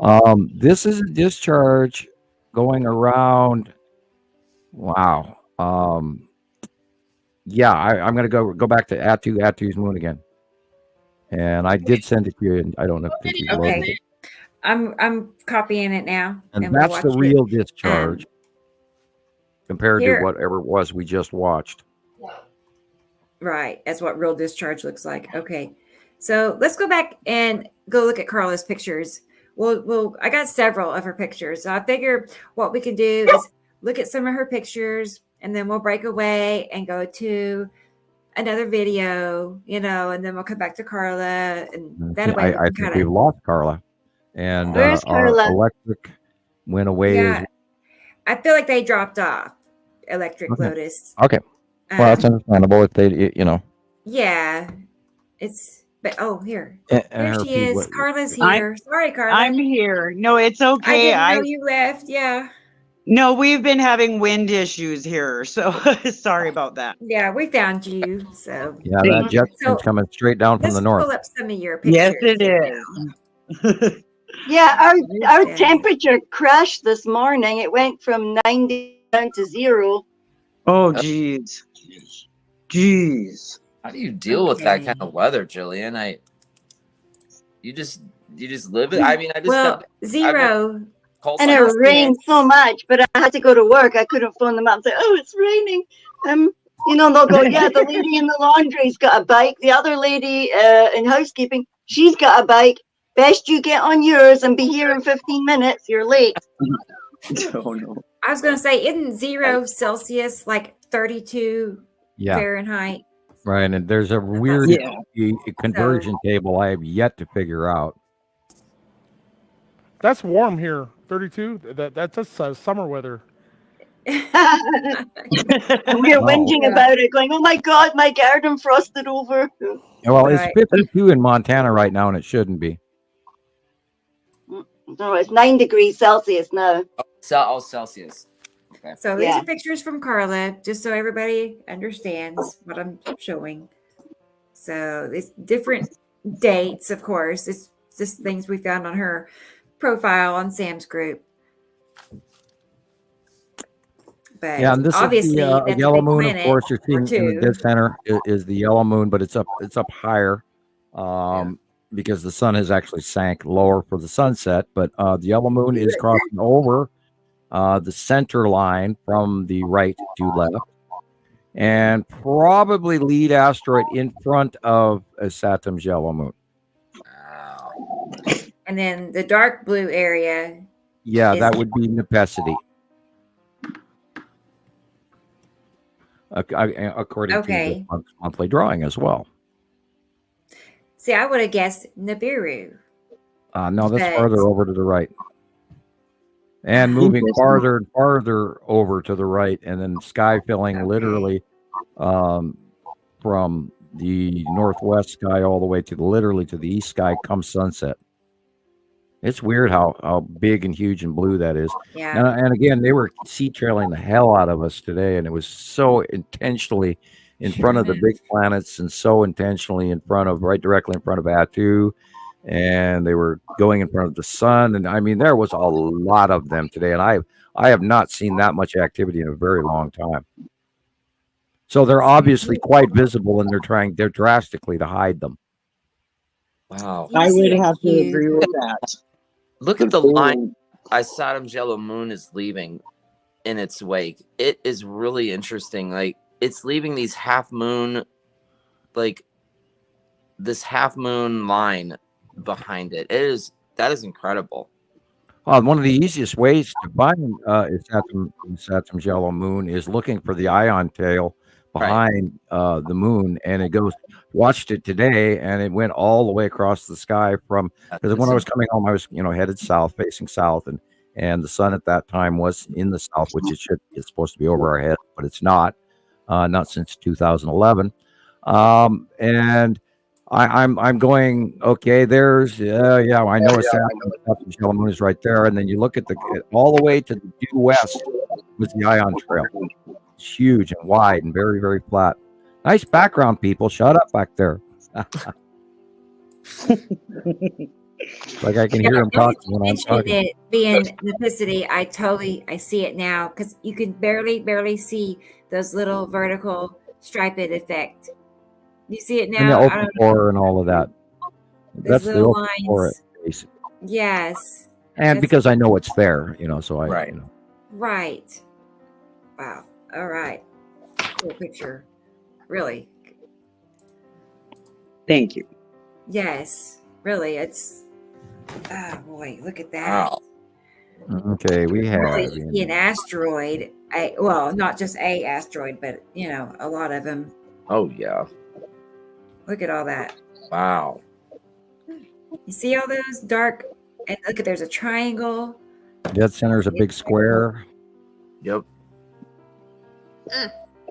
S3: This is a discharge going around. Wow. Yeah, I'm going to go back to Attu's moon again. And I did send it to you, and I don't know if you loaded it.
S2: I'm copying it now.
S3: And that's the real discharge compared to whatever it was we just watched.
S2: Right. That's what real discharge looks like. Okay. So let's go back and go look at Carla's pictures. Well, I got several of her pictures. So I figure what we can do is look at some of her pictures, and then we'll break away and go to another video, and then we'll come back to Carla. And that way
S3: I think we've lost Carla. And
S10: where's Carla?
S3: Electric went away.
S2: Yeah, I feel like they dropped off. Electric Lotus.
S3: Okay. Well, that's understandable if they,
S2: Yeah, but here.
S3: There
S2: she is. Carla's here. Sorry, Carla.
S6: I'm here. No, it's okay.
S2: I didn't know you left. Yeah.
S6: No, we've been having wind issues here, so sorry about that.
S2: Yeah, we found you. So
S3: yeah, that jet stream's coming straight down from the north.
S2: Pull up some of your pictures.
S6: Yes, it is.
S10: Yeah, our temperature crashed this morning. It went from 90 down to 0.
S6: Oh, jeez.
S5: How do you deal with that kind of weather, Gillian? You just live it. I mean, I just
S2: 0.
S10: And it rained so much, but I had to go to work. I couldn't phone them up and say, "Oh, it's raining." They'll go, "Yeah, the lady in the laundry's got a bike. The other lady in housekeeping, she's got a bike. Best you get on yours and be here in 15 minutes. You're late."
S5: Oh no!
S2: I was going to say, isn't 0 Celsius like 32 Fahrenheit?
S3: Right, and there's a weird conversion table I have yet to figure out.
S7: That's warm here, 32. That's just summer weather.
S10: We're whinging about it, going, "Oh my God, my garden frosted over."
S3: Well, it's 52 in Montana right now, and it shouldn't be.
S10: No, it's 9 degrees Celsius now.
S5: Celsius. Okay.
S2: So these are pictures from Carla, just so everybody understands what I'm showing. So it's different dates, of course. It's just things we found on her profile on Sam's group. But
S3: yeah, and this
S2: obviously,
S3: is the
S2: that's
S3: yellow
S2: a big
S3: moon. Of course, you're seeing in the dead center is the yellow moon, but it's up higher, because the sun has actually sank lower for the sunset. But the yellow moon is crossing over the center line from the right to left, and probably lead asteroid in front of Saturn's yellow moon.
S2: And then the dark blue area.
S3: Yeah, that would be Nepacity. According to the monthly drawing as well.
S2: See, I would have guessed Nibiru.
S3: No, that's farther over to the right. And moving farther and farther over to the right, and then sky filling literally from the northwest sky all the way to literally to the east sky come sunset. It's weird how big and huge and blue that is.
S2: Yeah.
S3: And again, they were sea trailing the hell out of us today, and it was so intentionally in front of the big planets, and so intentionally in front of directly in front of Atu, and they were going in front of the sun. And I mean, there was a lot of them today, and I have not seen that much activity in a very long time. So they're obviously quite visible, and they're drastically to hide them.
S5: Wow.
S6: I would have to agree with that.
S5: Look at the line Saturn's yellow moon is leaving in its wake. It is really interesting. Like, it's leaving these half moon, like this half moon line behind it. That is incredible.
S3: One of the easiest ways to find Saturn's yellow moon is looking for the ion tail behind the moon, and it watched it today, and it went all the way across the sky because when I was coming home, I was headed south, facing south, and the sun at that time was in the south, which it's supposed to be over our head, but it's not since 2011. And I'm going, okay, there's I know Saturn's yellow moon is right there, and then you look at all the way to the due west was the ion trail. It's huge and wide and very, very flat. Nice background, people. Shut up back there. Like I can hear them talking when I'm talking.
S2: It being Nepacity, I see it now, because you can barely see those little vertical striped effect. You see it now?
S3: And the open core and all of that. That's the open core.
S2: Yes.
S3: And because I know it's there, so I.
S5: Right.
S2: Right. Wow. All right. Cool picture. Really.
S6: Thank you.
S2: Yes. Really. It's. Oh boy! Look at that.
S5: Wow.
S3: Okay, we have
S2: really an asteroid. Well, not just a asteroid, but a lot of them.
S5: Oh yeah.
S2: Look at all that.
S5: Wow.
S2: You see all those dark? And look at there's a triangle.
S3: Dead center is a big square.
S5: Yep.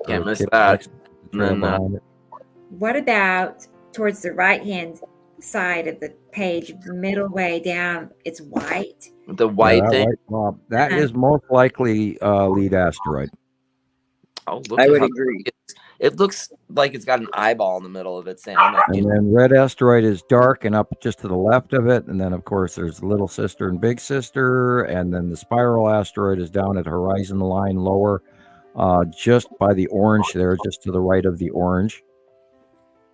S5: Can't miss that. And then,
S2: what about towards the right-hand side of the page, middle way down? It's white.
S5: The white thing.
S3: That is most likely lead asteroid.
S5: Oh, look!
S6: I would agree.
S5: It looks like it's got an eyeball in the middle of it, Sam.
S3: And then red asteroid is dark and up just to the left of it. And then, of course, there's little sister and big sister. And then the spiral asteroid is down at horizon line lower, just by the orange there, just to the right of the orange.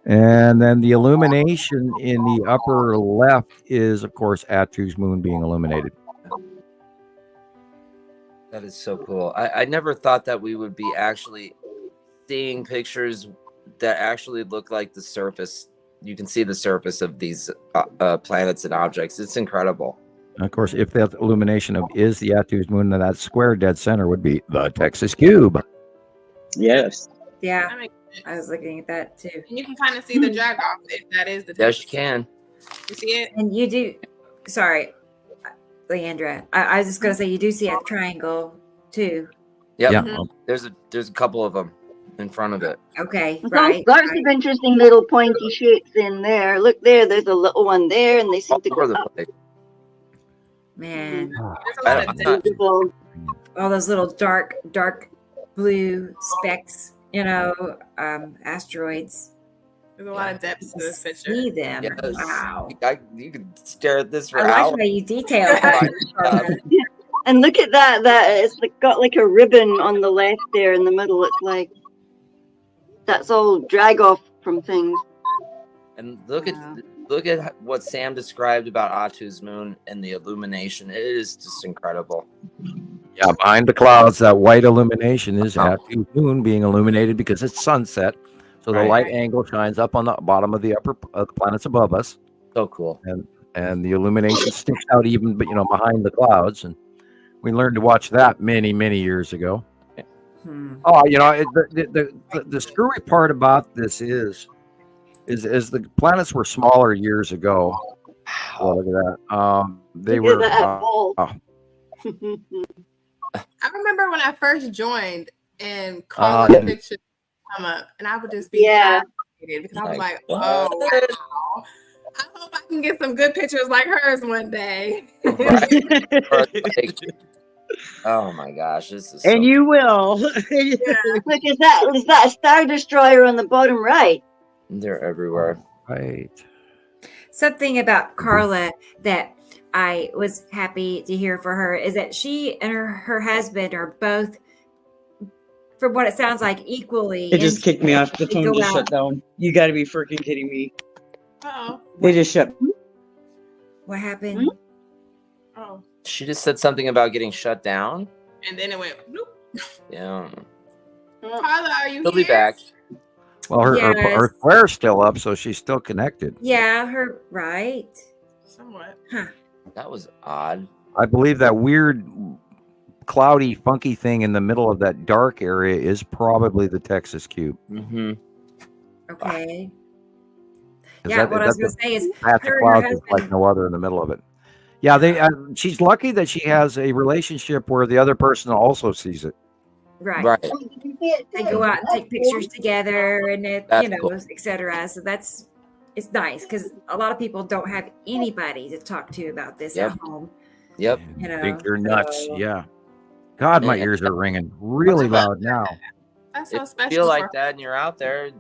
S3: And then the illumination in the upper left is, of course, Atu's moon being illuminated.
S5: That is so cool. I never thought that we would be actually seeing pictures that actually look like the surface. You can see the surface of these planets and objects. It's incredible.
S3: And of course, if that illumination is the Atu's moon, then that square dead center would be the Texas cube.
S6: Yes.
S2: Yeah, I was looking at that too.
S4: And you can kind of see the drag off if that is the Texas.
S5: Yes, you can.
S4: You see it?
S2: And you do. Sorry, Leighandra. I was just going to say you do see a triangle too.
S5: Yep.
S3: Yeah.
S5: Mm-hmm. There's a couple of them in front of it.
S2: Okay.
S10: Right. Lots of interesting little pointy shapes in there. Look there. There's a little one there, and they seem to go up.
S2: Man.
S10: All
S2: those little dark blue specks, asteroids.
S4: There's a lot of depth to this picture.
S2: See them.
S5: Yes.
S2: Wow.
S5: You could stare at this for
S2: I
S5: hours.
S2: like how you detail it.
S10: And look at that. It's got like a ribbon on the left there in the middle. It's like that's all drag off from things.
S5: And look at what Sam described about Atu's moon and the illumination. It is just incredible.
S3: Yeah, behind the clouds, that white illumination is Atu's moon being illuminated because it's sunset. So the light angle shines up on the bottom of the planets above us.
S5: So cool.
S3: And the illumination sticks out even, behind the clouds. And we learned to watch that many, many years ago. Oh, the screwy part about this is the planets were smaller years ago. Oh, look at that. They were.
S4: I remember when I first joined and Carla's pictures come up, and I would just be fascinated because I was like, "Oh, wow. I hope I can get some good pictures like hers one day."
S5: Oh my gosh, this is.
S10: And you will. Look, is that a Star Destroyer on the bottom right?
S5: They're everywhere.
S3: Right.
S2: Something about Carla that I was happy to hear for her is that she and her husband are both, from what it sounds like, equally.
S6: It just kicked me off. The phone just shut down. You got to be freaking kidding me.
S4: Oh.
S6: They just shut.
S2: What happened?
S4: Oh.
S5: She just said something about getting shut down.
S4: And then it went, bloop.
S5: Yeah.
S4: Carla, are you
S5: She'll
S4: here?
S5: be back.
S3: Well, her square's still up, so she's still connected.
S2: Yeah, right.
S4: Somewhat.
S2: Huh.
S5: That was odd.
S3: I believe that weird, cloudy, funky thing in the middle of that dark area is probably the Texas cube.
S5: Mm-hmm.
S2: Okay. Yeah, what I was going to say is
S3: that's a cloud that's like no other in the middle of it. Yeah, she's lucky that she has a relationship where the other person also sees it.
S2: Right. They go out and take pictures together and cool. etc. So it's nice because a lot of people don't have anybody to talk to about this at home.
S5: Yep.
S3: Think you're nuts. Yeah. God, my ears are ringing really loud now.
S4: That's so special.
S5: If you feel like that and you're out there.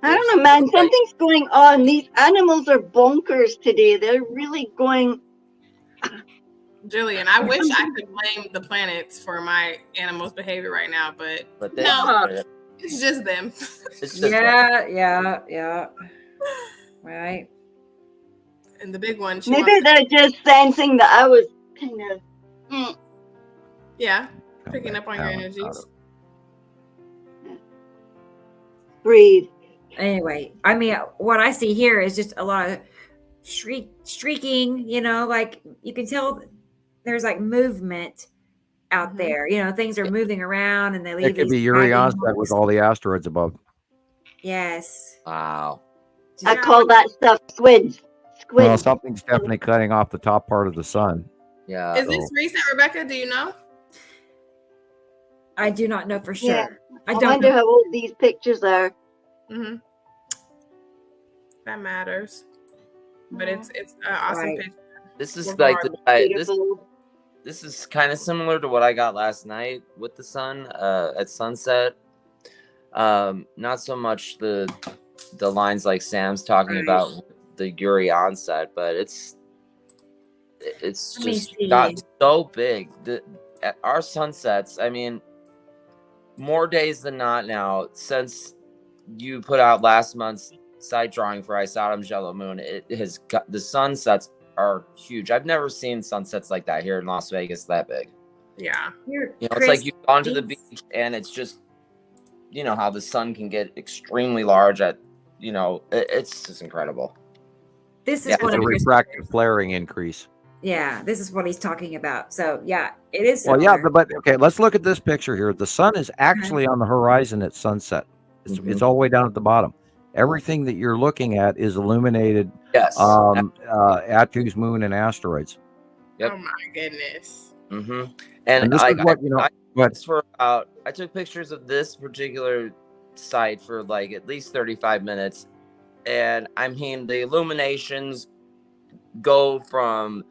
S10: I don't know, man. Something's going on. These animals are bonkers today. They're really going.
S4: Gillian, I wish I could blame the planets for my animals' behavior right now, but
S5: no,
S4: it's just them.
S5: It's just
S2: yeah. Right.
S4: And the big one.
S10: Maybe they're just sensing that I was kind of.
S4: Yeah, picking up on your energies.
S10: Breathe.
S2: Anyway, I mean, what I see here is just a lot of streaking. Like you can tell. There's like movement out there. Things are moving around and they leave.
S3: It could be Uri onset with all the asteroids above.
S2: Yes.
S5: Wow.
S10: I call that stuff squids.
S3: Well, something's definitely cutting off the top part of the sun.
S5: Yeah.
S4: Is this recent, Rebecca? Do you know?
S2: I do not know for sure.
S10: Yeah.
S2: I
S10: wonder how old these pictures are.
S4: Mm-hmm. That matters. But it's an awesome picture.
S5: This is this is kind of similar to what I got last night with the sun at sunset. Not so much the lines like Sam's talking about the Uri onset, but it's just got so big. Our sunsets, I mean, more days than not now, since you put out last month's site drawing for Isotom's yellow moon, it has got the sunsets are huge. I've never seen sunsets like that here in Las Vegas that big.
S4: Yeah.
S5: It's like you've gone to the beach and it's just, how the sun can get extremely large at, it's just incredible.
S2: This is
S3: what a refractive flaring increase.
S2: Yeah, this is what he's talking about. So yeah, it is.
S3: Well, but okay, let's look at this picture here. The sun is actually on the horizon at sunset. It's all the way down at the bottom. Everything that you're looking at is illuminated.
S5: Yes.
S3: Atu's moon and asteroids.
S5: Yep.
S4: Oh my goodness.
S5: Mm-hmm.
S3: And this is what
S5: I took pictures of this particular site for like at least 35 minutes, and I mean the illuminations go from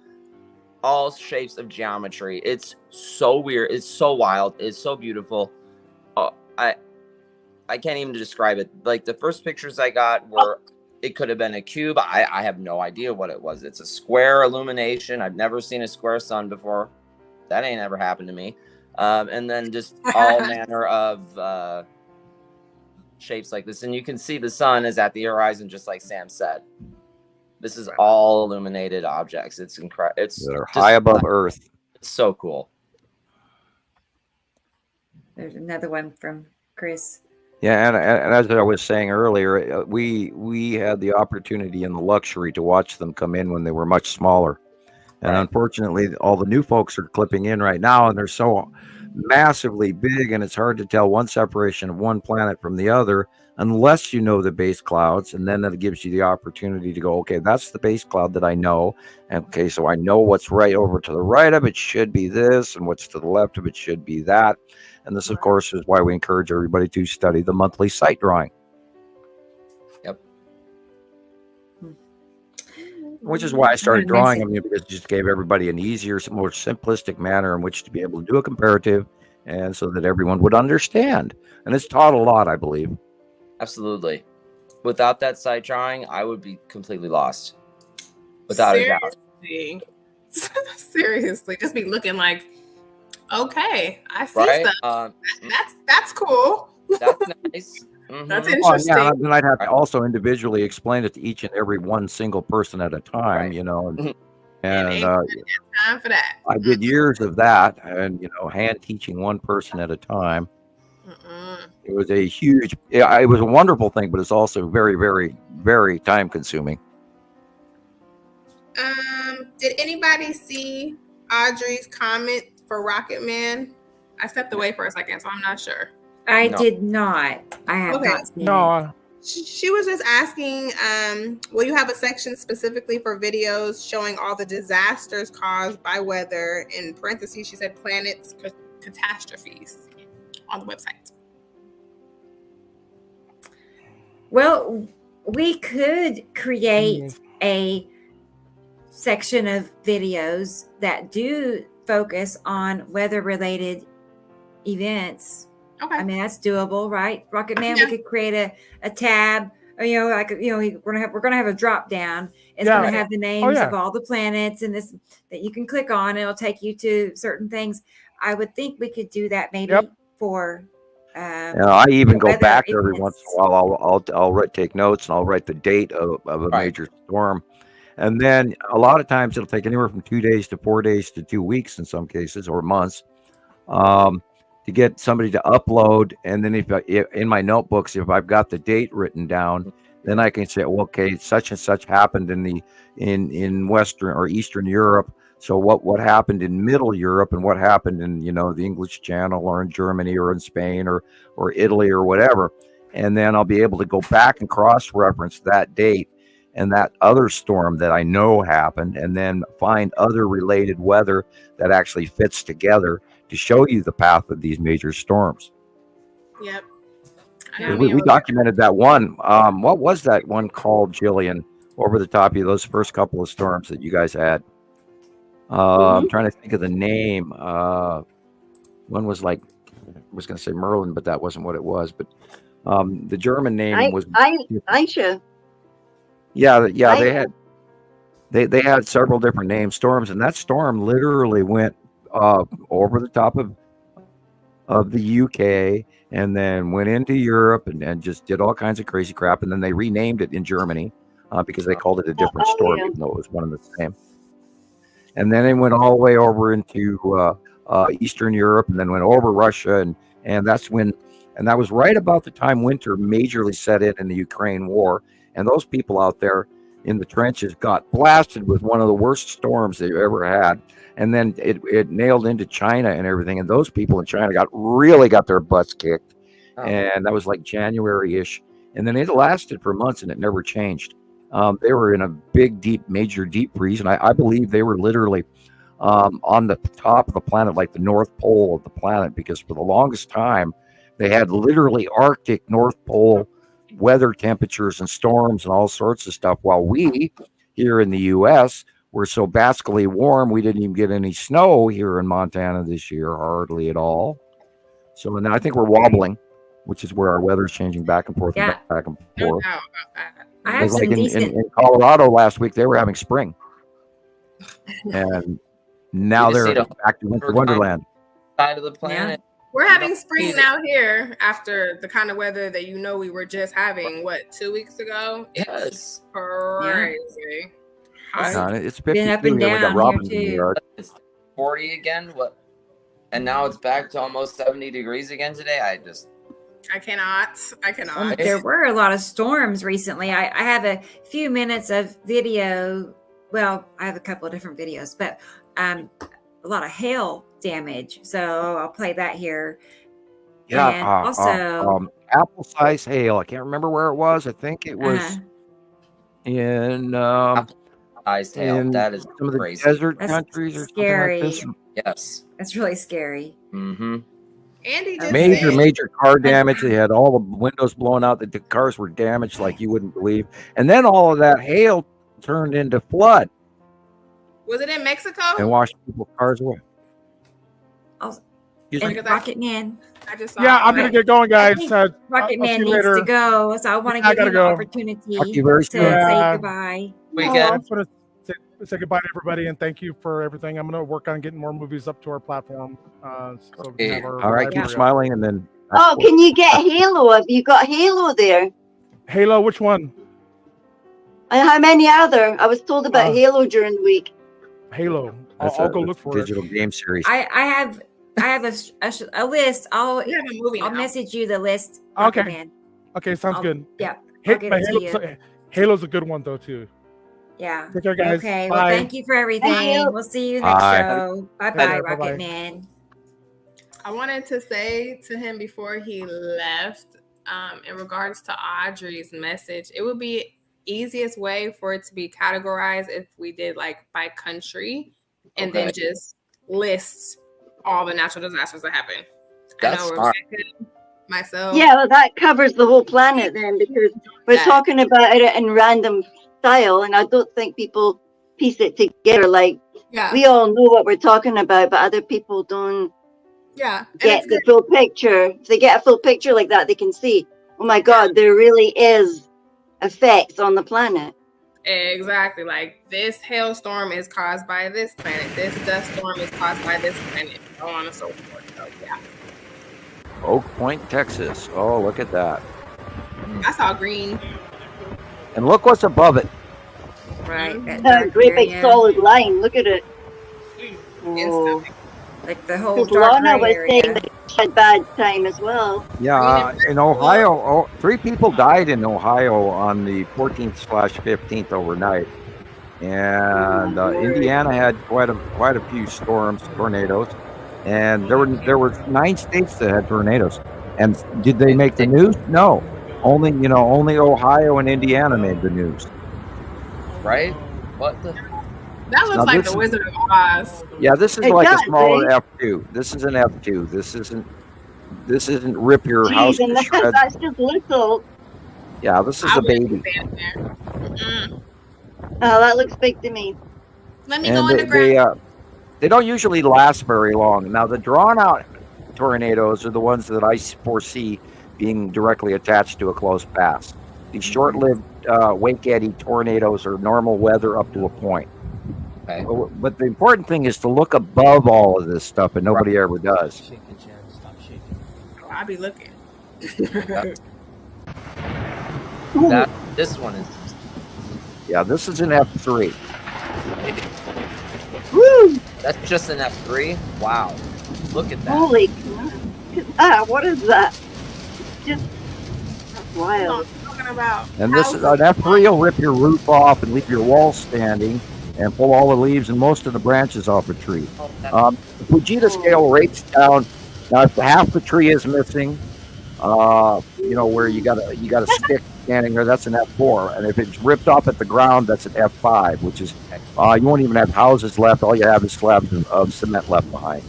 S5: all shapes of geometry. It's so weird. It's so wild. It's so beautiful. I can't even describe it. Like the first pictures I got were It could have been a cube. I have no idea what it was. It's a square illumination. I've never seen a square sun before. That ain't ever happened to me. And then just all manner of shapes like this. And you can see the sun is at the horizon, just like Sam said. This is all illuminated objects. It's incredible. It's
S3: that are high above Earth.
S5: It's so cool.
S2: There's another one from Chris.
S3: Yeah, and as I was saying earlier, we had the opportunity and the luxury to watch them come in when they were much smaller. And unfortunately, all the new folks are clipping in right now, and they're so massively big, and it's hard to tell one separation of one planet from the other unless you know the base clouds. And then that gives you the opportunity to go, okay, that's the base cloud that I know. And okay, so I know what's right over to the right of it should be this, and what's to the left of it should be that. And this, of course, is why we encourage everybody to study the monthly sight drawing.
S5: Yep.
S3: Which is why I started drawing them, because it just gave everybody an easier, more simplistic manner in which to be able to do a comparative, and so that everyone would understand. And it's taught a lot, I believe.
S5: Absolutely. Without that sight drawing, I would be completely lost. Without a doubt.
S4: Seriously, just be looking like, okay, I see stuff. That's cool.
S5: That's nice. Mm-hmm.
S4: That's interesting.
S3: Yeah, and I'd have to also individually explain it to each and every one single person at a time, you know. And
S4: time for that.
S3: I did years of that, and hand teaching one person at a time. It was a huge, it was a wonderful thing, but it's also very, very, very time consuming.
S4: Did anybody see Audrey's comment for Rocket Man? I stepped away for a second, so I'm not sure.
S2: I did not. I have not seen it.
S4: She was just asking, will you have a section specifically for videos showing all the disasters caused by weather? In parentheses, she said planets catastrophes on the website.
S2: Well, we could create a section of videos that do focus on weather-related events.
S4: Okay.
S2: I mean, that's doable, right? Rocket Man, we could create a tab, we're gonna have a drop down. It's gonna have the names of all the planets and this that you can click on. It'll take you to certain things. I would think we could do that maybe for.
S3: I even go back every once in a while. I'll take notes, and I'll write the date of a major storm, and then a lot of times it'll take anywhere from 2 days to 4 days to 2 weeks in some cases, or months, to get somebody to upload. And then if in my notebooks, if I've got the date written down, then I can say, well, okay, such and such happened in Western or Eastern Europe. So what happened in Middle Europe, and what happened in the English Channel, or in Germany, or in Spain, or Italy, or whatever. And then I'll be able to go back and cross-reference that date and that other storm that I know happened, and then find other related weather that actually fits together to show you the path of these major storms.
S4: Yep.
S3: We documented that one. What was that one called, Gillian, over the top of those first couple of storms that you guys had? I'm trying to think of the name. One was I was going to say Merlin, but that wasn't what it was. But the German name was
S10: Aisha.
S3: Yeah. They had several different named storms, and that storm literally went over the top of the UK, and then went into Europe, and just did all kinds of crazy crap. And then they renamed it in Germany because they called it a different storm, even though it was one and the same. And then it went all the way over into Eastern Europe, and then went over Russia, and that's when, and that was right about the time winter majorly set in the Ukraine war. And those people out there in the trenches got blasted with one of the worst storms they've ever had. And then it nailed into China and everything. And those people in China really got their butts kicked. Oh. And that was like January-ish. And then it lasted for months, and it never changed. They were in a big, major deep freeze. And I believe they were literally on the top of the planet, like the North Pole of the planet, because for the longest time, they had literally Arctic North Pole weather temperatures and storms and all sorts of stuff, while we here in the U.S. were so baskily warm, we didn't even get any snow here in Montana this year, hardly at all. So and I think we're wobbling, which is where our weather's changing back and forth and back and forth.
S4: No doubt about that.
S2: I have some
S3: like
S2: decent.
S3: in Colorado last week, they were having spring, and now they're back to winter wonderland.
S5: Side of the planet.
S2: Yeah.
S4: We're having spring now here after the kind of weather that we were just having. 2 weeks ago?
S5: Yes.
S4: It's crazy.
S3: It's 52
S2: been up and
S3: here. We got
S2: down
S3: robins
S2: here
S3: in
S2: too.
S3: the yard.
S5: It's 40 again. What? And now it's back to almost 70 degrees again today. I cannot.
S2: There were a lot of storms recently. I have a few minutes of video. Well, I have a couple of different videos, but a lot of hail damage. So I'll play that here.
S3: Yeah.
S2: And also
S3: apple-sized hail. I can't remember where it was. I think it was in
S5: apple-sized hail. That is
S3: some of the
S5: crazy.
S3: desert
S2: That's
S3: countries or
S2: scary.
S3: something like this.
S5: Yes.
S2: That's really scary.
S5: Mm-hmm.
S4: Andy just
S3: Major car damage. They had all the windows blown out. The cars were damaged like you wouldn't believe. And then all of that hail turned into flood.
S4: Was it in Mexico?
S3: And washed people's cars away.
S2: And Rocket Man.
S4: I just
S7: I'm gonna get going, guys.
S2: Rocket Man needs to go, so I want to give him the opportunity to say goodbye.
S7: I just want to say goodbye to everybody and thank you for everything. I'm gonna work on getting more movies up to our platform. So we have our
S3: all right, keep smiling, and then.
S10: Oh, can you get Halo? Have you got Halo there?
S7: Halo, which one?
S10: And how many are there? I was told about Halo during the week.
S7: Halo. I'll go look for
S3: digital game series.
S2: I have a list. I'll message you the list.
S7: Okay.
S2: Man.
S7: Okay, sounds good.
S2: Yeah.
S7: Halo's a good one though too.
S2: Yeah.
S7: Take care, guys.
S2: Okay.
S7: Bye.
S2: Well, thank you for everything. We'll see you next show. Bye, Rocket Man.
S4: I wanted to say to him before he left, in regards to Audrey's message, it would be easiest way for it to be categorized if we did like by country and then just list all the natural disasters that happen.
S5: That's
S4: I know Rebecca, myself.
S10: Yeah, well, that covers the whole planet then, because we're talking about it in random style, and I don't think people piece it together. Like, we all know what we're talking about, but other people don't get the full picture. If they get a full picture like that, they can see, oh my God, there really is effects on the planet.
S4: Exactly. Like, this hailstorm is caused by this planet. This dust storm is caused by this planet. So on and so forth. So,
S3: Oak Point, Texas. Oh, look at that.
S4: I saw green.
S3: And look what's above it.
S2: Right.
S10: A great big solid line. Look at it. Oh.
S2: Like the whole
S10: Lana was saying that she had bad time as well.
S3: Yeah, in Ohio, 3 people died in Ohio on the 14th/15th overnight, and Indiana had quite a few storms, tornadoes, and there were 9 states that had tornadoes. And did they make the news? No, only Ohio and Indiana made the news.
S5: Right? What the?
S4: That looks like the Wizard of Oz.
S3: Yeah, this is like a smaller F2. This is an F2. This isn't rip your house to shreds.
S10: That's just little.
S3: Yeah, this is a baby.
S10: Oh, that looks big to me.
S4: Let me go underground.
S3: They don't usually last very long. Now, the drawn-out tornadoes are the ones that I foresee being directly attached to a close pass. These short-lived wake eddy tornadoes are normal weather up to a point.
S5: Okay.
S3: But the important thing is to look above all of this stuff, and nobody ever does.
S4: I'll be looking.
S5: This one is.
S3: Yeah, this is an F3.
S10: Woo!
S5: That's just an F3? Wow. Look at that.
S10: Holy crap. What is that? Just wild.
S3: And this is an F3 will rip your roof off and leave your walls standing and pull all the leaves and most of the branches off a tree. The Fujita scale rates down. Now, if half the tree is missing, where you got a stick standing there, that's an F4. And if it's ripped off at the ground, that's an F5, which is you won't even have houses left. All you have is slabs of cement left behind.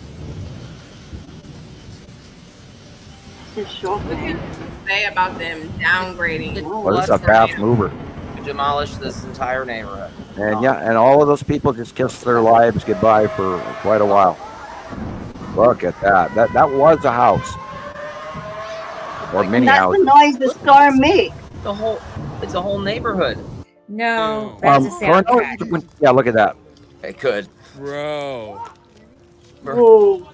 S10: It's shocking.
S4: Say about them downgrading.
S3: Well, this is a fast mover.
S5: Demolish this entire neighborhood.
S3: And and all of those people just kissed their lives goodbye for quite a while. Look at that. That was a house. Or mini house.
S10: That's the noise the storm makes.
S5: It's a whole neighborhood.
S2: No, that's a soundtrack.
S3: Yeah, look at that.
S5: It could.
S11: Bro.
S10: Whoa.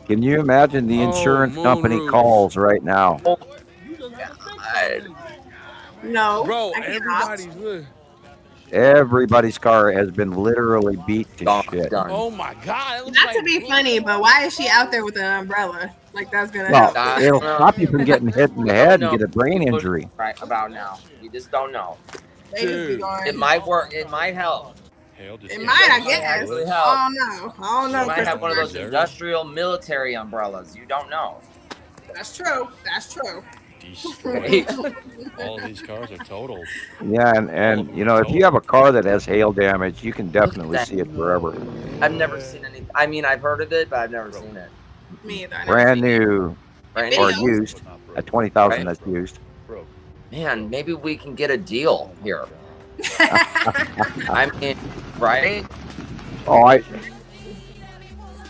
S3: Can you imagine the insurance company calls right now?
S5: Oh, God.
S4: No.
S11: Bro,
S3: Everybody's car has been literally beat to shit.
S5: Done.
S11: Oh my God.
S4: Not to be funny, but why is she out there with an umbrella? Like that's gonna
S3: Well,
S4: help.
S3: it'll stop you from getting hit in the head and get a brain injury.
S5: Right about now. You just don't know.
S4: They just be going,
S5: It might work. It might help.
S4: it might, I guess.
S5: Really
S4: I
S5: help.
S4: don't know. I don't know.
S5: You might have one of those
S4: Christoper.
S5: industrial military umbrellas. You don't know.
S4: That's true. That's true.
S11: Destroyed. All of these cars are totaled.
S3: Yeah, and you know, if you have a car that has hail damage, you can definitely see it forever.
S5: I've never seen any. I mean, I've heard of it, but I've never seen it.
S4: Me either.
S3: Brand new
S5: Brand
S3: or
S5: new.
S3: used at 20,000.
S5: Right.
S3: That's used.
S5: Man, maybe we can get a deal here. I mean, right?
S3: Oh,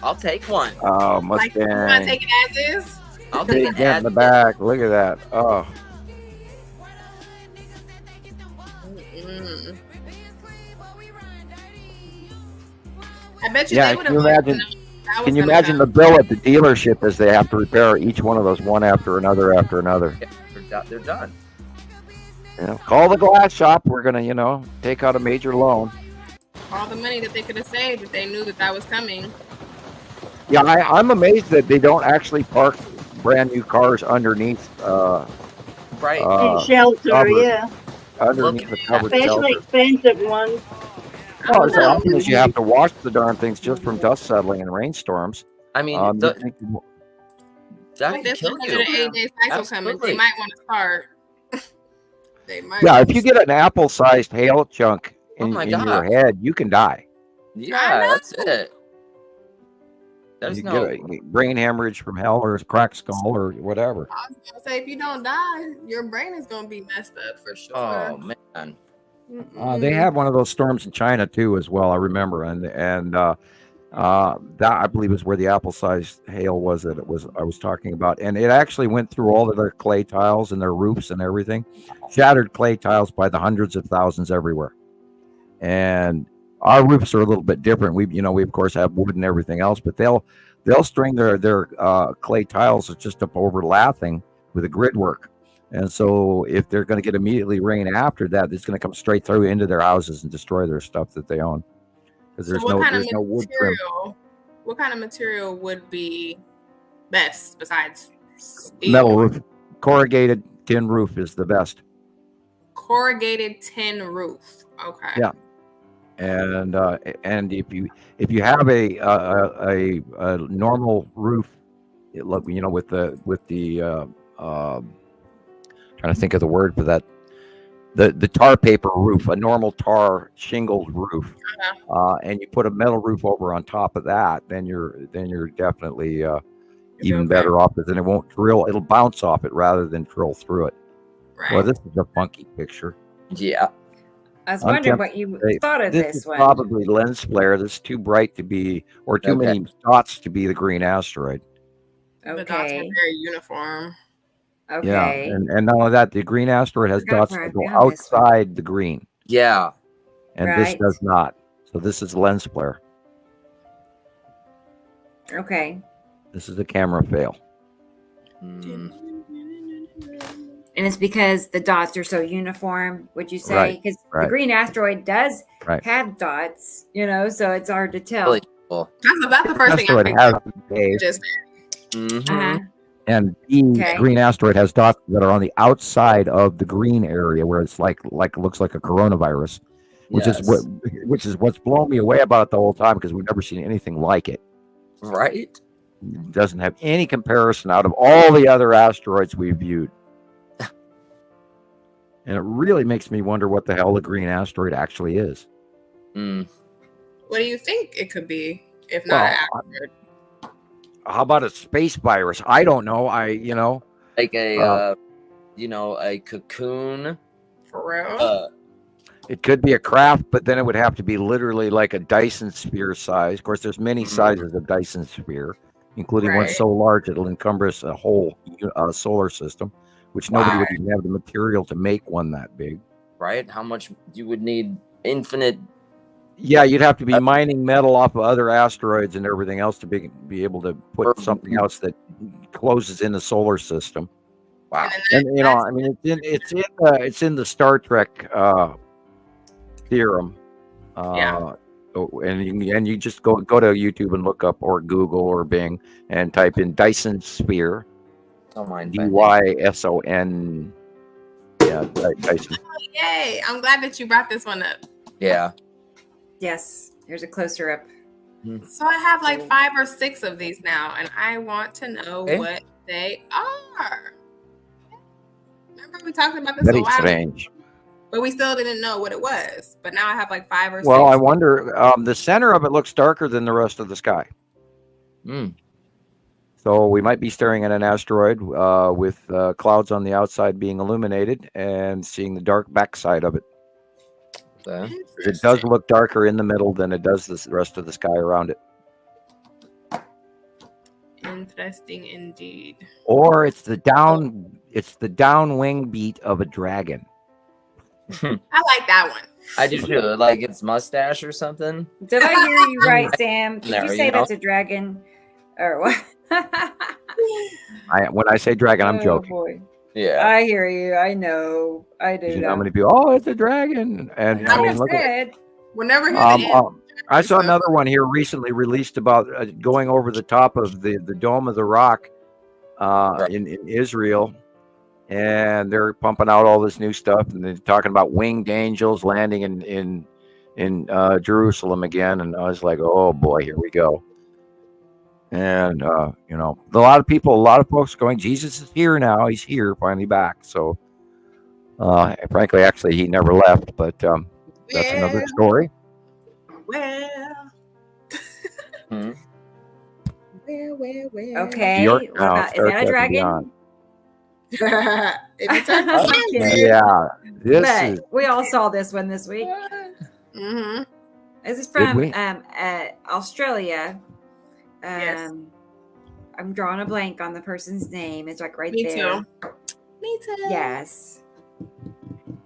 S5: I'll take one.
S3: oh,
S4: Like, you want to
S3: Mustang.
S4: take it as is?
S5: I'll take
S3: Big
S5: an
S3: dent in
S5: ad.
S3: the back. Look at that. Oh,
S4: Mm. I bet you
S3: yeah.
S4: they would
S3: Can
S4: have.
S3: you imagine? Can you imagine the bill at the dealership as they have to repair each one of those one after another after another?
S5: Yeah, they're done.
S3: You know, call the glass shop. We're gonna, you know, take out a major loan.
S4: all the money that they could have saved if they knew that that was coming?
S3: Yeah, I'm amazed that they don't actually park brand new cars underneath.
S5: Right.
S10: Shelter,
S3: covered.
S10: yeah.
S3: Underneath the covered
S10: Especially
S3: shelter.
S10: expensive ones.
S3: Oh, as often as you have to wash the darn things just from dust settling and rainstorms.
S5: I mean,
S3: you'd think-
S5: that
S4: With
S5: could
S4: this
S5: kill you.
S4: 108-day cycle coming, they
S5: Absolutely.
S4: might want to start. They might.
S3: yeah, if you get an apple-sized hail chunk in,
S5: my
S3: in your
S5: God.
S3: head, you can die.
S5: Yeah, that's it. There's
S3: You
S5: no.
S3: get a brain hemorrhage from hell or a cracked skull or whatever.
S4: I was gonna say, if you don't die, your brain is gonna be messed up for sure.
S5: Oh man.
S3: They had one of those storms in China too, as well. I remember, and that I believe is where the apple-sized hail was that I was talking about, and it actually went through all of their clay tiles and their roofs and everything, shattered clay tiles by the hundreds of thousands everywhere. And our roofs are a little bit different. We of course have wood and everything else, but they'll string their clay tiles just up over lathing with a grid work. And so if they're going to get immediately rain after that, it's going to come straight through into their houses and destroy their stuff that they own. Because there's no wood trim.
S4: What kind of material would be best besides steel?
S3: Metal roof. Corrugated tin roof is the best.
S4: Corrugated tin roof. Okay.
S3: Yeah. And if you have a normal roof, with the trying to think of the word for that, the tar paper roof, a normal tar shingled roof, and you put a metal roof over on top of that, then you're definitely even better off, because then it won't drill. It'll bounce off it rather than drill through it.
S4: Right.
S3: Well, this is a funky picture.
S5: Yeah.
S2: I was wondering what you thought of
S3: This
S2: this
S3: is
S2: one.
S3: probably lens flare that's too bright to be, or too many dots to be the green asteroid.
S4: The dots are
S2: Okay.
S4: very uniform.
S2: Okay.
S3: Yeah, and not only that, the green asteroid has
S2: Forgot
S3: dots
S2: where I
S3: that go
S2: found this one.
S3: outside the green,
S5: Yeah.
S3: and this
S2: Right.
S3: does not. So this is lens flare.
S2: Okay.
S3: This is a camera fail.
S5: Mm.
S2: And it's because the dots are so uniform, would you say?
S3: Right,
S2: Because
S3: right.
S2: the green asteroid does
S3: Right.
S2: have dots, so it's hard to tell.
S5: Really cool.
S4: That's the first thing I
S3: Asteroid
S4: think
S3: has
S4: of.
S3: waves,
S4: Just
S5: Mhm.
S2: Uh-huh.
S3: and the
S2: Okay.
S3: green asteroid has dots that are on the outside of the green area, where it's like looks like a coronavirus, which
S5: Yes.
S3: is what's blown me away about it the whole time, because we've never seen anything like it.
S5: Right.
S3: It doesn't have any comparison out of all the other asteroids we've viewed. And it really makes me wonder what the hell the green asteroid actually is.
S5: Mm.
S4: what do you think it could be if not an asteroid?
S3: How about a space virus? I don't know.
S5: Like a a cocoon.
S4: For real?
S3: It could be a craft, but then it would have to be literally like a Dyson sphere size. Of course, there's many sizes of Dyson sphere, including one
S4: Right.
S3: so large it'll encompass a whole solar system, which nobody would even have the material to make one that big.
S5: Right? How much you would need infinite.
S3: Yeah, you'd have to be mining metal off of other asteroids and everything else to be able to put something else that closes in the solar system.
S5: Wow.
S3: And you know, I mean, it's in the Star Trek theorem. And you just go to YouTube and look up, or Google or Bing, and type in Dyson sphere. Dyson. Yeah, Dyson.
S4: Oh, yay! I'm glad that you brought this one up.
S5: Yeah.
S2: Yes. Here's a closer up.
S4: So I have like 5 or 6 of these now, and I want to know what they are. Remember we talked about this
S3: Very
S4: a while
S3: strange.
S4: ago, but we still didn't know what it was. But now I have like 5 or 6.
S3: Well, I wonder. The center of it looks darker than the rest of the sky. So we might be staring at an asteroid with clouds on the outside being illuminated and seeing the dark backside of it. It does look darker in the middle than it does the rest of the sky around it.
S4: Interesting indeed.
S3: Or it's the down wing beat of a dragon.
S4: I like that one.
S5: I do too. Like its mustache or something.
S2: Did I hear you right, Sam? Did you say that's a dragon or what?
S3: When I say dragon, I'm joking.
S2: Boy.
S5: Yeah,
S2: I hear you. I know. I do.
S3: You know how many people? Oh, it's a dragon, and I mean, look at it.
S4: Whenever
S3: I saw another one here recently released about going over the top of the Dome of the Rock in Israel, and they're pumping out all this new stuff, and they're talking about winged angels landing in Jerusalem again, and I was like, oh boy, here we go. And you know, a lot of folks going, Jesus is here now. He's here, finally back. So, frankly, actually, he never left. But that's another story.
S4: Well.
S2: Okay.
S3: York now,
S2: is that a dragon?
S3: Yeah. This
S2: we all saw this one this week. This is from Australia.
S4: Yes.
S2: I'm drawing a blank on the person's name. It's like right
S4: Me
S2: there.
S4: too. Me too.
S2: Yes.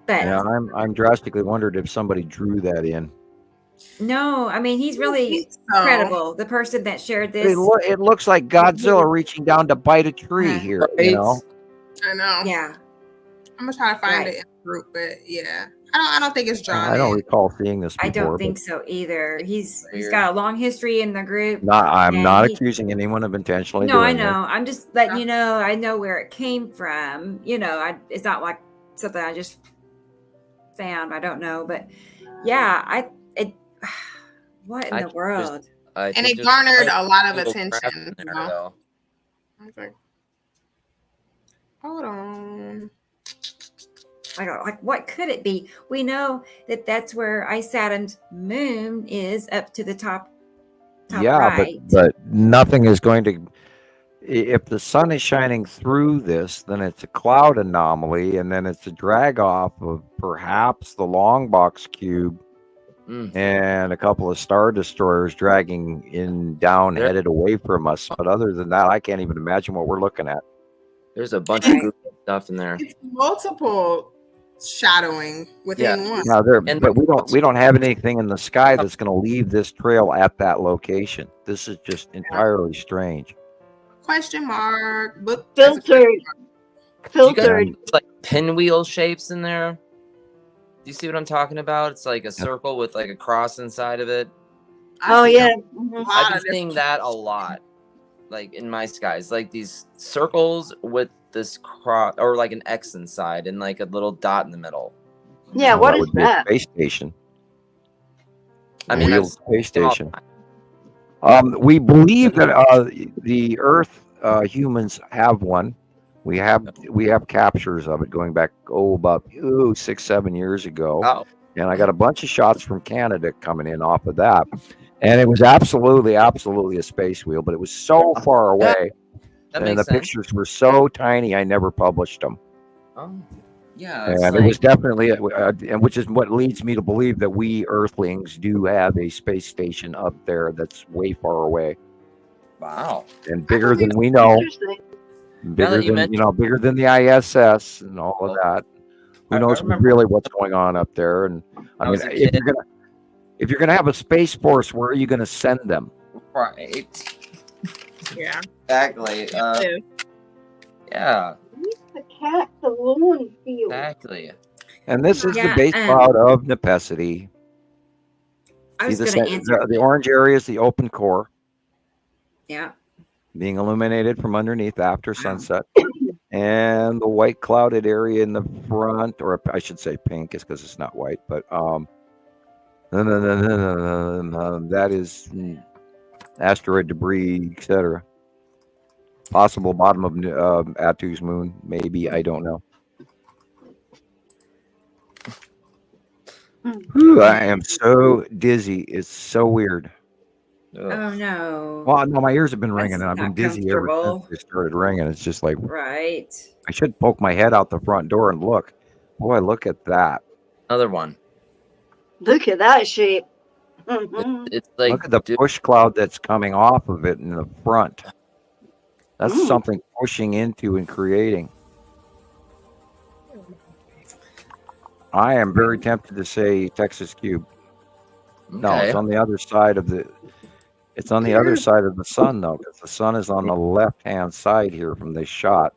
S2: But
S3: yeah, I'm drastically wondered if somebody drew that in.
S2: No, I mean he's really credible. The person that shared this.
S3: It looks like Godzilla reaching down to bite a tree here. You know.
S4: I know.
S2: Yeah.
S4: I'm gonna try to find it in the group, but yeah, I don't think it's drawn.
S3: I don't recall seeing this before.
S2: I don't think so either. He's got a long history in the group.
S3: I'm not accusing anyone of intentionally doing
S2: I know.
S3: this.
S2: I'm just letting you know. I know where it came from. You know, it's not like something I just found. I don't know, but yeah, what in the world?
S4: And it garnered a lot of attention. You know? I was like, hold on.
S2: I don't like what could it be? We know that that's where Saturn's moon is up to the top right.
S3: but nothing is going to. If the sun is shining through this, then it's a cloud anomaly, and then it's a drag off of perhaps the long box cube and a couple of star destroyers dragging down, headed away from us. But other than that, I can't even imagine what we're looking at.
S5: There's a bunch of goofy stuff in there.
S4: It's multiple shadowing within one.
S3: No, but we don't have anything in the sky that's going to leave this trail at that location. This is just entirely strange.
S4: Question mark.
S10: Filtered.
S5: It's like pinwheel shapes in there. Do you see what I'm talking about? It's like a circle with like a cross inside of it.
S10: Oh yeah.
S5: I've been seeing that a lot, like in my skies, like these circles with this cross or like an X inside and like a little dot in the middle.
S10: Yeah, what is that?
S3: Space station.
S5: I mean,
S3: real space station. We believe that the Earth humans have one. We have captures of it going back about 6-7 years ago.
S5: Oh.
S3: And I got a bunch of shots from Canada coming in off of that. And it was absolutely a space wheel, but it was so far away. And the pictures were so tiny, I never published them.
S5: Oh, yeah.
S3: And it was definitely, and which is what leads me to believe that we Earthlings do have a space station up there that's way far away.
S5: Wow.
S3: And bigger than we know. Bigger than bigger than the ISS and all of that. Who knows really what's going on up there? And I mean, if you're gonna have a space force, where are you gonna send them?
S5: Right.
S4: Yeah.
S5: Exactly. Yeah.
S10: Leave the cat alone, Theo.
S5: Exactly.
S3: And this is the base cloud of Nepenthe.
S2: I was going to answer.
S3: The orange area is the open core.
S2: Yeah.
S3: Being illuminated from underneath after sunset. And the white clouded area in the front, or I should say pink, is because it's not white, but that is asteroid debris, etc. Possible bottom of Atu's moon, maybe, I don't know. Ooh, I am so dizzy. It's so weird.
S2: Oh no.
S3: Well, no, my ears have been ringing, and I've been dizzy ever since they started ringing. It's just like,
S2: right.
S3: I should poke my head out the front door and look. Boy, look at that.
S5: Another one.
S10: Look at that shape.
S5: It's like,
S3: look at the push cloud that's coming off of it in the front. That's something pushing into and creating. I am very tempted to say Texas Cube. No, it's on the other side of the. It's on the other side of the sun, though, because the sun is on the left-hand side here from this shot.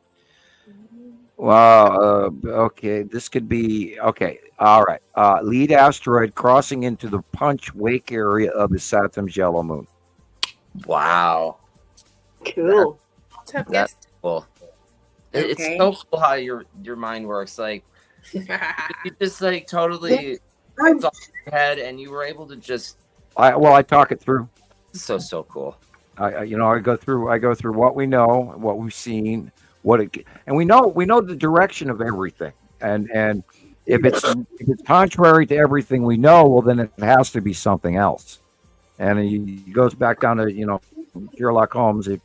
S3: Well, okay, this could be okay. All right, lead asteroid crossing into the punch wake area of the Saturn's yellow moon.
S5: Wow,
S10: cool.
S5: That's cool. Okay. It's so cool how your mind works. Like you just like totally off your head, and you were able to just.
S3: I talk it through.
S5: So cool.
S3: I go through what we know, what we've seen, and we know the direction of everything. And if it's contrary to everything we know, well, then it has to be something else. And it goes back down to Sherlock Holmes. If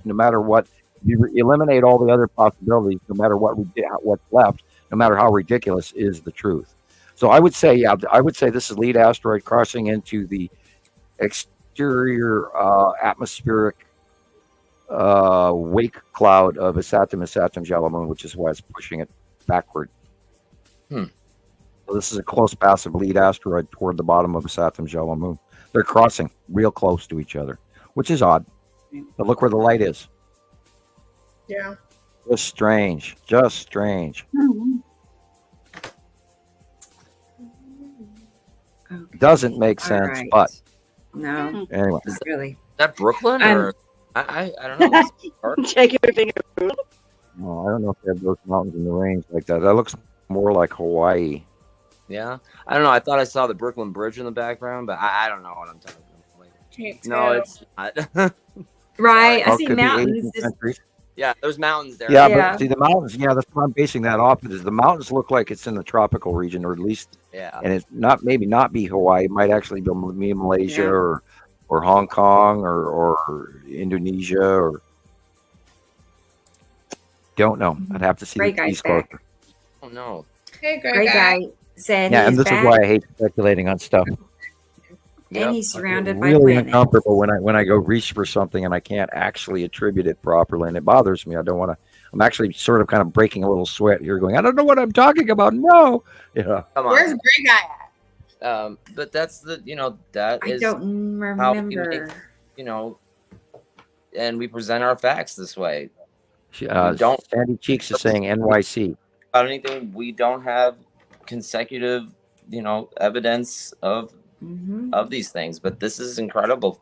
S3: no matter what, you eliminate all the other possibilities, no matter what's left, no matter how ridiculous, is the truth. So I would say this is lead asteroid crossing into the exterior atmospheric wake cloud of a Saturn's yellow moon, which is why it's pushing it backward. So this is a close passive lead asteroid toward the bottom of a Saturn's yellow moon. They're crossing real close to each other, which is odd. But look where the light is.
S4: Yeah.
S3: Just strange. Doesn't make sense, but
S2: no.
S3: Anyway,
S2: is
S5: that Brooklyn or I don't know.
S10: Check your finger.
S3: No, I don't know if they have those mountains in the range like that. That looks more like Hawaii.
S5: Yeah, I don't know. I thought I saw the Brooklyn Bridge in the background, but I don't know what I'm talking about. No, it's not.
S2: Right, I see mountains.
S5: Yeah, there's mountains there.
S3: Yeah, but see the mountains. Yeah, that's what I'm basing that off of. Is the mountains look like it's in the tropical region, or at least, and it's maybe not be Hawaii. It might actually be Malaysia or Hong Kong or Indonesia or don't know. I'd have to see
S2: Great
S3: the piece
S2: back.
S3: closer.
S5: Oh no.
S4: Hey,
S2: great guy said.
S3: Yeah, and this
S2: back.
S3: is why I hate speculating on stuff.
S2: And he's surrounded by
S3: really
S2: planets.
S3: uncomfortable when I go reach for something and I can't actually attribute it properly, and it bothers me. I don't want to. I'm actually sort of kind of breaking a little sweat here, going, I don't know what I'm talking about. No,
S5: Come on.
S4: Where's Great Guy at?
S5: But that's that is
S2: I don't remember.
S5: how we make, and we present our facts this way.
S3: Don't. Sandy Cheeks is saying NYC.
S5: About anything, we don't have consecutive, evidence of these things, but this is incredible.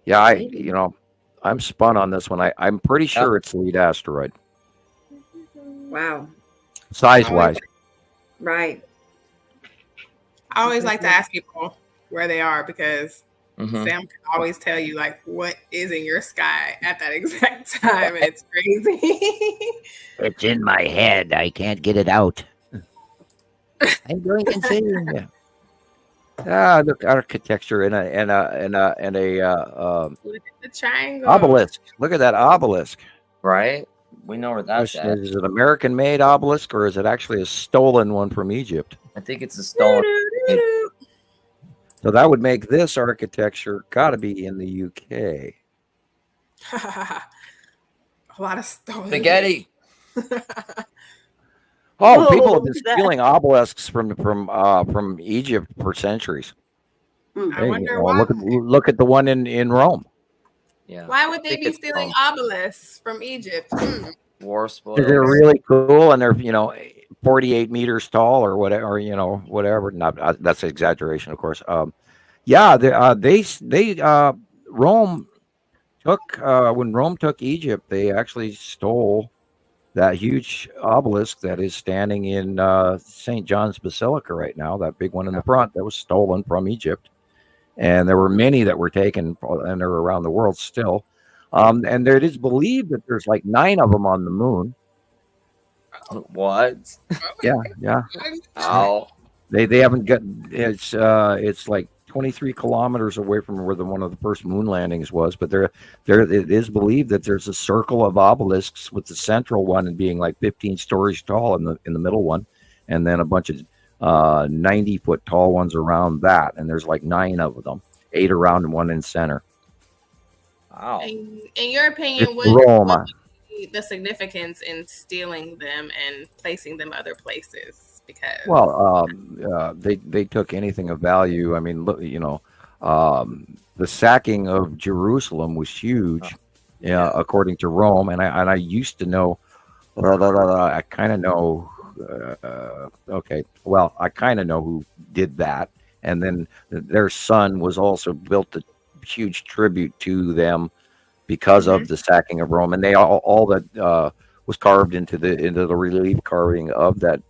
S3: Yeah, I'm spun on this one. I'm pretty sure it's the lead asteroid.
S2: Wow.
S3: Size-wise.
S2: Right.
S4: I always like to ask people where they are because Sam can always tell you like what is in your sky at that exact time. And it's crazy.
S3: It's in my head. I can't get it out. I'm going insane. Look, architecture and a
S4: the triangle
S3: obelisk. Look at that obelisk.
S5: Right? We know where that's at.
S3: Is it an American-made obelisk or is it actually a stolen one from Egypt?
S5: I think it's a stolen.
S3: So that would make this architecture got to be in the UK.
S4: A lot of stolen
S5: spaghetti.
S3: People have been stealing obelisks from Egypt for centuries.
S4: I wonder why.
S3: Look at the one in Rome.
S5: Yeah.
S4: Why would they be stealing obelisks from Egypt?
S5: War spoils.
S3: Because they're really cool and they're 48 meters tall or whatever, whatever. Not that's an exaggeration, of course. Rome took when Rome took Egypt, they actually stole that huge obelisk that is standing in St. John's Basilica right now. That big one in the front that was stolen from Egypt, and there were many that were taken, and they're around the world still. And it is believed that there's like 9 of them on the moon.
S5: What?
S3: Yeah.
S5: Oh.
S3: They haven't got it's like 23 kilometers away from where one of the first moon landings was, but it is believed that there's a circle of obelisks with the central one being like 15 stories tall in the middle one, and then a bunch of 90-foot tall ones around that, and there's like 9 of them, 8 around and 1 in center.
S5: Wow.
S4: In your opinion, what would be the significance in stealing them and placing them other places? Because
S3: they took anything of value. I mean, look, the sacking of Jerusalem was huge, according to Rome, and I used to know. I kind of know. I kind of know who did that, and then their son was also built a huge tribute to them because of the sacking of Rome, and they all that was carved into the relief carving of that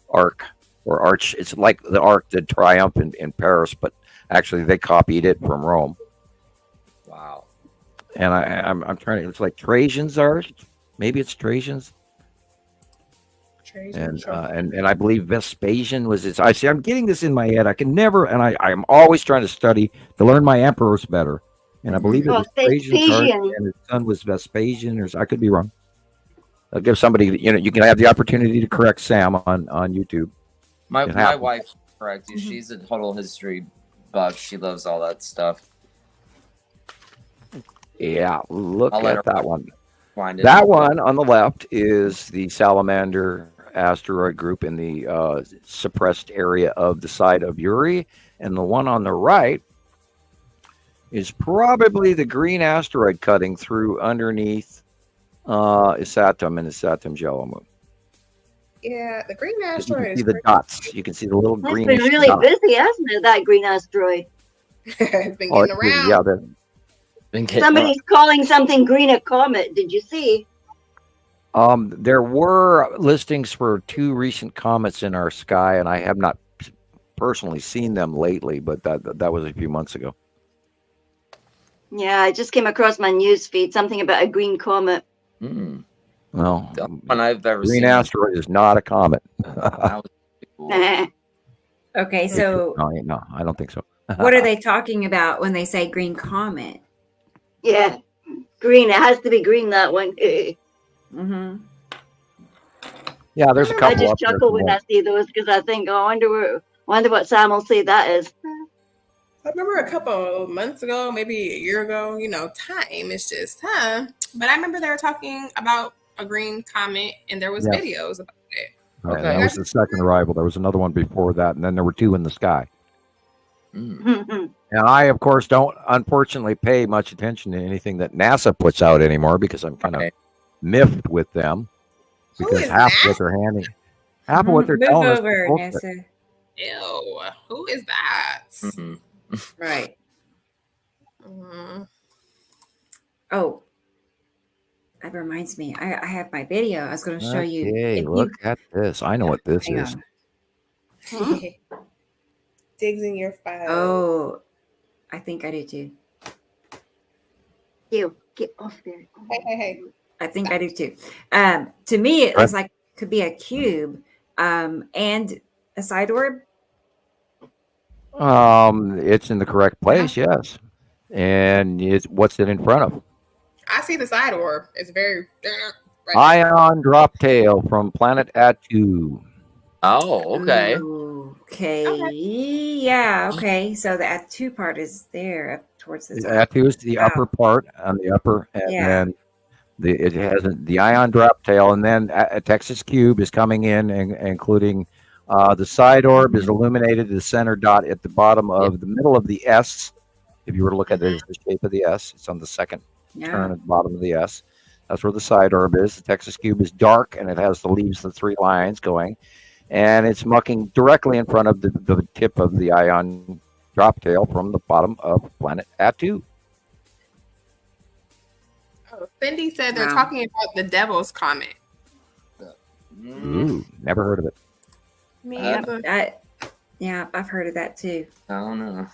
S3: arc or arch. It's like the Arc de Triomphe in Paris, but actually they copied it from Rome.
S5: Wow.
S3: And I'm trying to. It's like Trajan's art. Maybe it's Trajan's. And I believe Vespasian was his. I'm getting this in my head. I can never, and I'm always trying to study to learn my emperors better. And I believe it was Trajan's art, and his son was Vespasian, or I could be wrong. I'll give somebody, you can have the opportunity to correct Sam on YouTube.
S5: My wife's correct. She's a total history buff. She loves all that stuff.
S3: Yeah, look at that one. That one on the left is the Salamander asteroid group in the suppressed area of the side of Uri, and the one on the right is probably the green asteroid cutting through underneath Isatum and Isatum's yellow moon.
S4: Yeah, the green asteroid.
S3: You can see the dots. You can see the little green.
S10: It's been really busy, hasn't it? That green asteroid.
S4: It's been getting around.
S10: Somebody's calling something green a comet. Did you see?
S3: There were listings for 2 recent comets in our sky, and I have not personally seen them lately, but that was a few months ago.
S10: Yeah, I just came across my news feed, something about a green comet.
S3: Well,
S5: the one I've ever
S3: green
S5: seen.
S3: asteroid is not a comet.
S2: Okay, so
S3: no, I don't think so.
S2: What are they talking about when they say green comet?
S10: Yeah, green. It has to be green, that one.
S2: Mm-hmm.
S3: Yeah, there's a couple.
S10: I just chuckle when I see those because I think, I wonder what Sam will say that is.
S4: I remember a couple of months ago, maybe a year ago, time is just, But I remember they were talking about a green comet and there was videos about it.
S3: Okay. That was the second arrival. There was another one before that, and then there were 2 in the sky. And I, of course, don't unfortunately pay much attention to anything that NASA puts out anymore because I'm kind of miffed with them. Because half of what they're telling us.
S2: NASA.
S4: Ew, who is that?
S2: Right. Oh, that reminds me. I have my video. I was going to show you.
S3: Hey, look at this. I know what this is.
S4: Digs in your file.
S2: Oh, I think I do too.
S10: You get off there.
S4: Hey.
S2: I think I do too. To me, it looks like it could be a cube and a side orb.
S3: It's in the correct place, yes. And what's it in front of?
S4: I see the side orb. It's very
S3: Ion drop tail from planet Atu.
S5: Oh, okay.
S2: Okay. Yeah. Okay. So the Atu part is there up towards the top.
S3: Atu is the upper part on the upper, and then It has the ion drop tail, and then a Texas cube is coming in, including the side orb is illuminated. The center dot at the bottom of the middle of the S. If you were to look at it as the shape of the S, it's on the second turn at the bottom of the S. That's where the side orb is. The Texas cube is dark, and it has the leaves, the 3 lines going, and it's mucking directly in front of the tip of the ion drop tail from the bottom of planet Atu.
S4: Cindy said they're talking about the Devil's Comet.
S3: Ooh, never heard of it.
S2: Yeah, I've heard of that too.
S5: I don't know.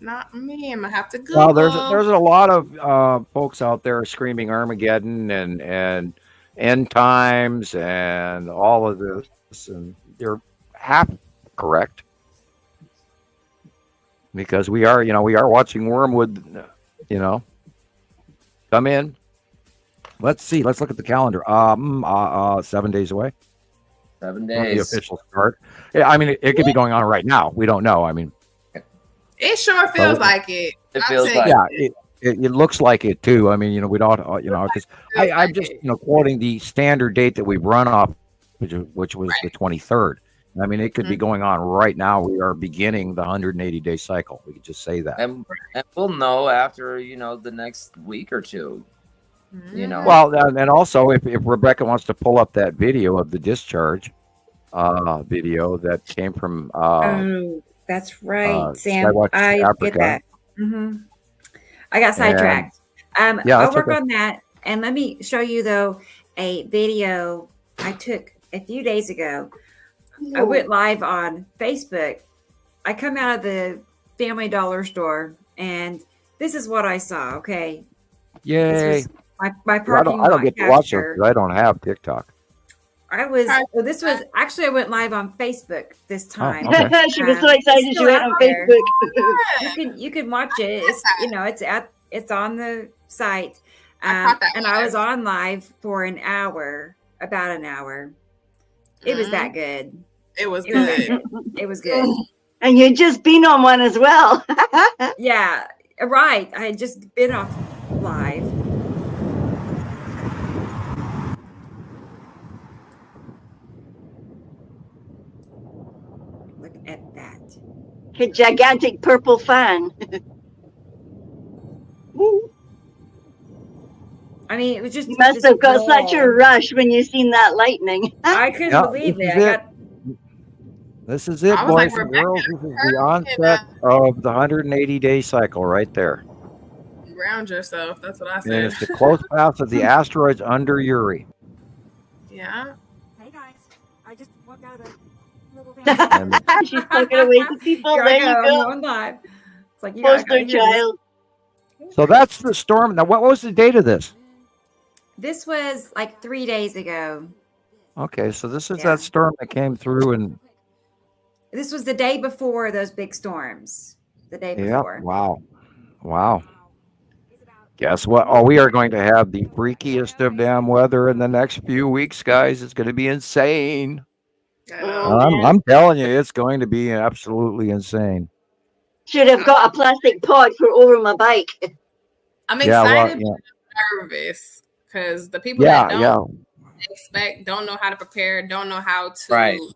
S4: Not me. I'm gonna have to Google.
S3: Well, there's a lot of folks out there screaming Armageddon and end times and all of this, and they're half correct because we are watching Wormwood, come in. Let's see. Let's look at the calendar. 7 days away.
S5: 7 days.
S3: The official start. Yeah, I mean, it could be going on right now. We don't know. I mean,
S4: it sure feels like it.
S5: It feels like
S3: it looks like it too. I mean, we don't, because I'm just, quoting the standard date that we've run off, which was the 23rd. I mean, it could be going on right now. We are beginning the 180-day cycle. We could just say that.
S5: And we'll know after, the next week or two.
S3: Well, and also if Rebecca wants to pull up that video of the discharge video that came from
S2: that's right, Sam.
S3: Skywatch
S2: I
S3: Africa.
S2: get that. I got sidetracked. I'll work on that. And let me show you though a video I took a few days ago. I went live on Facebook. I come out of the Family Dollar store and this is what I saw. Okay.
S3: Yay.
S2: My parking
S3: I don't get to watch it because I don't have TikTok.
S2: I went live on Facebook this time.
S10: Oh, okay. She was so excited she went on Facebook.
S2: You can watch it. It's on the site. And I was on live for about an hour. It was that good.
S4: It was good.
S2: It was good.
S10: And you'd just been on one as well.
S2: Yeah, right. I had just been off live. Look at that.
S10: A gigantic purple fan.
S2: I mean, it was just.
S10: You must have got such a rush when you seen that lightning.
S2: I couldn't believe it.
S3: This is it, boys and girls. This is the onset of the 180-day cycle right there.
S4: Ground yourself. That's what I said.
S3: And it's the close path of the asteroids under Uri.
S4: Yeah.
S2: Hey, guys. I just walked out of a little van.
S10: She's talking away to people. There you go.
S2: I'm live. It's like,
S10: poster child.
S3: So that's the storm. Now, what was the date of this?
S2: This was like 3 days ago.
S3: Okay, so this is that storm that came through and.
S2: This was the day before those big storms. The day before.
S3: Yeah. Wow. Guess what? Oh, we are going to have the freakiest of damn weather in the next few weeks, guys. It's going to be insane. I'm telling you, it's going to be absolutely insane.
S10: Should have got a plastic pod for over my bike.
S4: I'm excited, but nervous because the people that don't expect, don't know how to prepare, don't know how to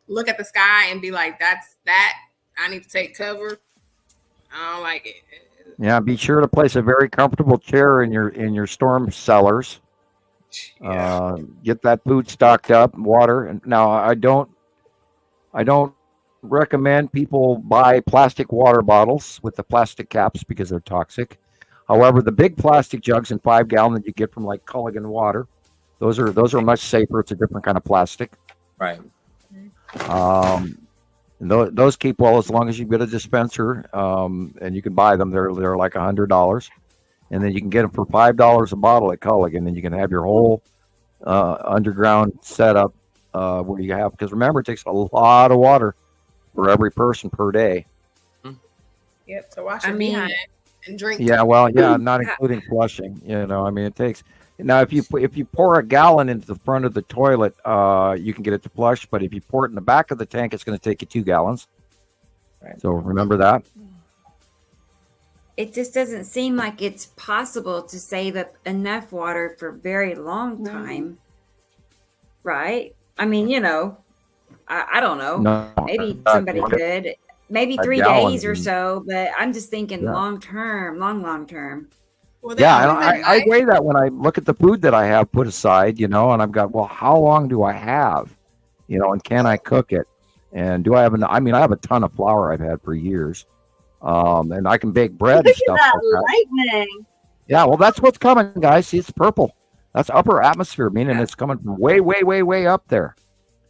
S4: look at the sky and be like, "That's that. I need to take cover." I don't like it.
S3: Yeah, be sure to place a very comfortable chair in your storm cellars. Yeah. Get that food stocked up, water. And now I don't recommend people buy plastic water bottles with the plastic caps because they're toxic. However, the big plastic jugs and 5 gallon that you get from like Culligan water, those are much safer. It's a different kind of plastic.
S5: Right.
S3: And those keep well as long as you get a dispenser, and you can buy them. They're like $100, and then you can get them for $5 a bottle at Culligan, and you can have your whole underground setup where you have, because remember, it takes a lot of water for every person per day.
S4: Yep, to wash your behind and drink.
S3: Yeah, well, yeah, not including flushing. I mean, it takes. Now, if you pour a gallon into the front of the toilet, you can get it to flush. But if you pour it in the back of the tank, it's going to take you 2 gallons. Right. So remember that.
S2: it just doesn't seem like it's possible to save up enough water for a very long time. Right? I mean, I don't know.
S3: No,
S2: maybe somebody could. Maybe 3 days or so, but I'm just thinking long term, long term.
S4: Well,
S3: yeah, and I weigh that when I look at the food that I have put aside, and I've got, well, how long do I have? And can I cook it? And do I have I have a ton of flour I've had for years. And I can bake bread and stuff
S10: that
S3: like that.
S10: lightning.
S3: Yeah, well, that's what's coming, guys. See, it's purple. That's upper atmosphere, meaning it's coming from way, way, way, way up there.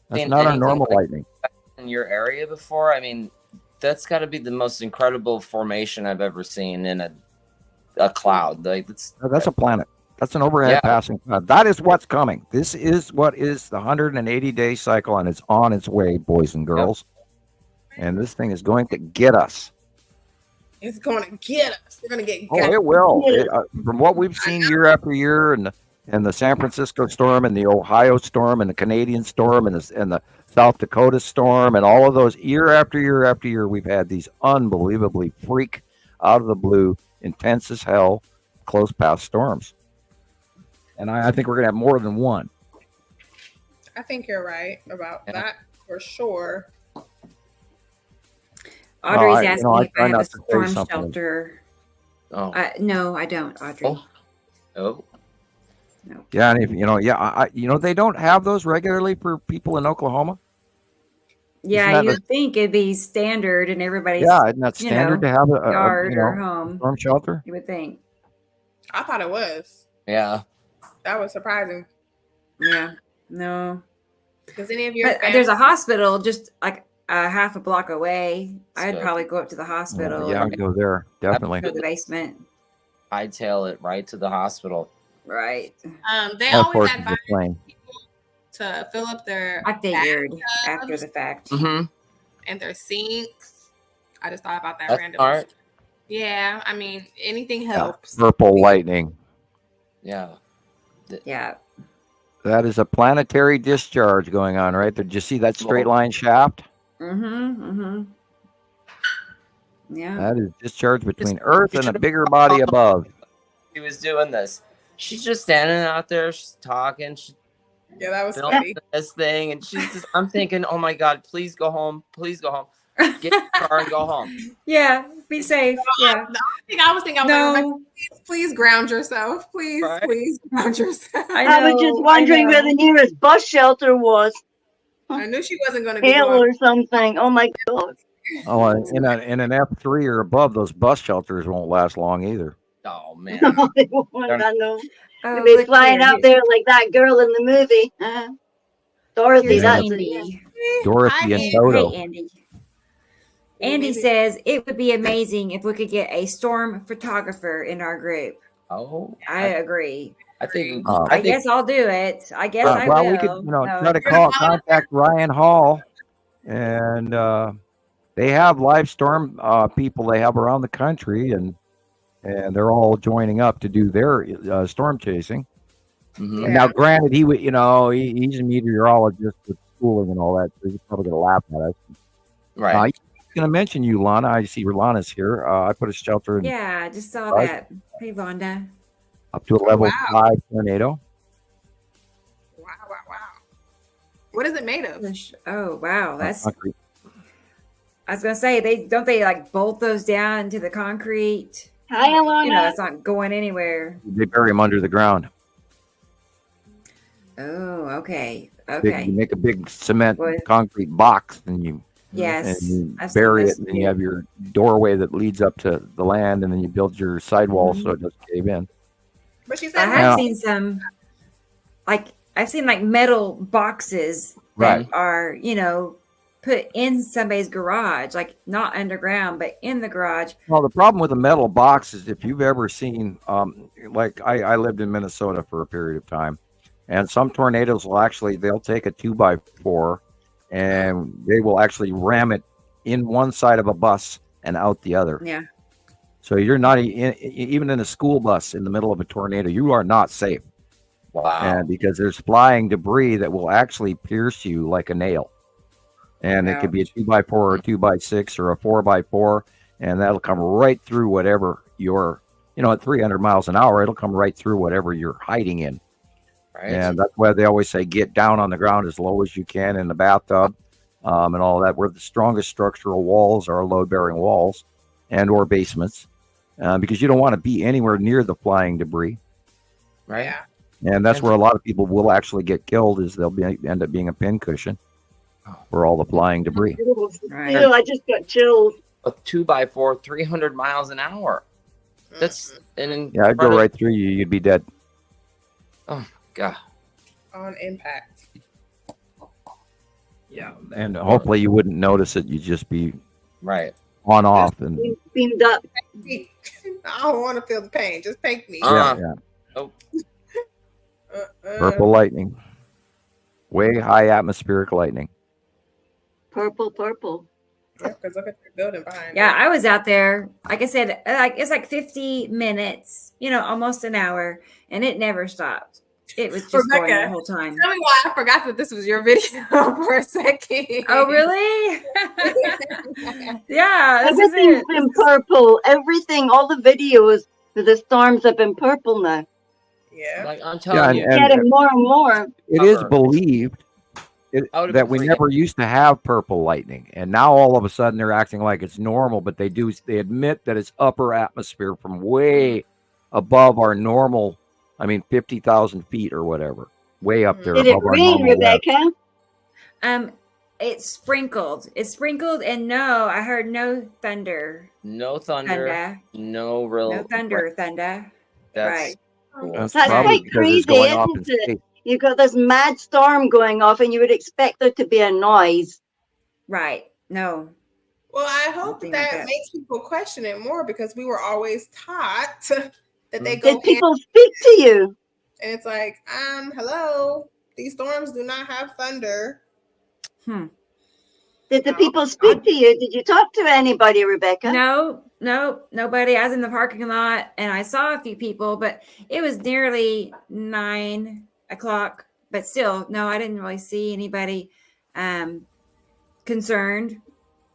S3: That's not our normal lightning.
S5: In your area before? I mean, that's got to be the most incredible formation I've ever seen in a cloud. Like that's
S3: a planet. That's an overhead passing cloud. That is what's coming. This is what is the 180-day cycle, and it's on its way, boys and girls. Yep. And this thing is going to get us.
S4: It's going to get us. We're going to get.
S3: Oh, it will. From what we've seen year after year, and the San Francisco storm, and the Ohio storm, and the Canadian storm, and the South Dakota storm, and all of those, year after year after year, we've had these unbelievably freak, out of the blue, intense as hell, close path storms. And I think we're going to have more than one.
S4: I think you're right about that for sure.
S2: Audrey's asking if I have a storm shelter. Oh. No, I don't, Audrey.
S5: Oh.
S2: No.
S3: Yeah, and if they don't have those regularly for people in Oklahoma.
S2: Yeah, you'd think it'd be standard and everybody's
S3: isn't that standard to have a
S2: yard or home
S3: storm shelter?
S2: You would think.
S4: I thought it was.
S5: Yeah.
S4: That was surprising.
S2: Yeah. No.
S4: Does any of your
S2: there's a hospital just like half a block away. I'd probably go up to the hospital.
S3: Yeah, I'd go there. Definitely.
S2: Go to the basement.
S5: I'd tail it right to the hospital.
S2: Right.
S4: They always advise people to fill up their
S2: I figured after the fact.
S5: Mm-hmm.
S4: And their sinks. I just thought about that randomly. Yeah, I mean, anything helps.
S3: Purple lightning.
S5: Yeah.
S2: Yeah.
S3: That is a planetary discharge going on right there. Did you see that straight line shaft?
S2: Mm-hmm. Mm-hmm. Yeah.
S3: That is discharge between Earth and a bigger body above.
S5: She was doing this. She's just standing out there. She's talking.
S4: Yeah, that was funny.
S5: This thing, and she's just. I'm thinking, oh my God, please go home. Please go home. Get in the car and go home.
S2: Yeah, be safe. Yeah.
S4: I was thinking, please ground yourself. Please ground yourself.
S10: I was just wondering where the nearest bus shelter was.
S4: I knew she wasn't going to be
S10: Hill or something. Oh my God.
S3: Oh, in an F3 or above, those bus shelters won't last long either.
S5: Oh man.
S10: No, they won't. I know. They'll be flying out there like that girl in the movie. Dorothy, that's
S2: Andy.
S3: Dorothy and Toto.
S2: Hey, Andy. Andy says it would be amazing if we could get a storm photographer in our group.
S5: Oh,
S2: I agree.
S5: I think.
S2: I guess I'll do it. I guess I will.
S3: We could, try to contact Ryan Hall, and they have live storm people they have around the country, and they're all joining up to do their storm chasing.
S5: Mm-hmm.
S3: And now, granted, he would, he's a meteorologist with schooling and all that, so he's probably going to laugh at us.
S5: Right.
S3: Going to mention you, Lana. I see Lana's here. I put a shelter in.
S2: Yeah, I just saw that. Hey, Vonda.
S3: Up to a level 5 tornado.
S4: Wow. What is it made of?
S2: Oh, wow. That's
S3: concrete.
S2: I was going to say, they like bolt those down into the concrete?
S10: Hi, Alana.
S2: It's not going anywhere.
S3: They bury them under the ground.
S2: Oh, okay.
S3: You make a big cement concrete box, and you and you bury it, and then you have your doorway that leads up to the land, and then you build your sidewall so it doesn't cave in.
S4: But she said,
S2: I have seen some, I've seen metal boxes that are, put in somebody's garage, not underground, but in the garage.
S3: Well, the problem with a metal box is if you've ever seen, I lived in Minnesota for a period of time, and some tornadoes they'll take a 2x4 and they will actually ram it in one side of a bus and out the other.
S2: Yeah.
S3: So you're not even in a school bus in the middle of a tornado. You are not safe.
S5: Wow.
S3: And because there's flying debris that will actually pierce you like a nail. And it could be a 2x4 or a 2x6 or a 4x4, and that'll come right through whatever your, at 300 miles an hour, it'll come right through whatever you're hiding in.
S5: Right.
S3: And that's why they always say get down on the ground as low as you can in the bathtub, and all that. Where the strongest structural walls are load-bearing walls and or basements, because you don't want to be anywhere near the flying debris.
S5: Right. Yeah.
S3: And that's where a lot of people will actually get killed, is end up being a pincushion for all the flying debris.
S10: Right. I just got chills.
S5: A 2x4, 300 miles an hour. That's
S3: I'd go right through you. You'd be dead.
S5: Oh God.
S4: On impact.
S3: Yeah, and hopefully you wouldn't notice it. You'd just be
S5: right
S3: on off and
S10: beamed up.
S4: I don't want to feel the pain. Just take me.
S3: Yeah.
S5: Oh.
S3: Purple lightning. Way high atmospheric lightning.
S10: Purple.
S4: Yeah, because look at the building behind.
S2: Yeah, I was out there. Like I said, it's like 50 minutes, almost an hour, and it never stopped. It was just going the whole time.
S4: Tell me why I forgot that this was your video for a second.
S2: Oh, really? Yeah,
S10: everything's been purple. Everything, all the videos for the storms have been purple now.
S4: Yeah,
S5: like I'm telling you,
S10: getting more and more.
S3: It is believed that we never used to have purple lightning, and now all of a sudden they're acting like it's normal. But they admit that it's upper atmosphere from way above our normal. 50,000 feet or whatever, way up there.
S10: Did it rain, Rebecca?
S2: It sprinkled. And no, I heard no thunder.
S5: No thunder. No real.
S2: No thunder. Thunder.
S5: That's,
S2: right.
S10: That's quite crazy, isn't it? You've got this mad storm going off, and you would expect there to be a noise.
S2: Right. No.
S4: Well, I hope that makes people question it more, because we were always taught that they go.
S10: Did people speak to you?
S4: And it's like, hello, these storms do not have thunder.
S10: Did the people speak to you? Did you talk to anybody, Rebecca?
S2: No, nobody. I was in the parking lot and I saw a few people, but it was nearly 9 o'clock. But still, no, I didn't really see anybody concerned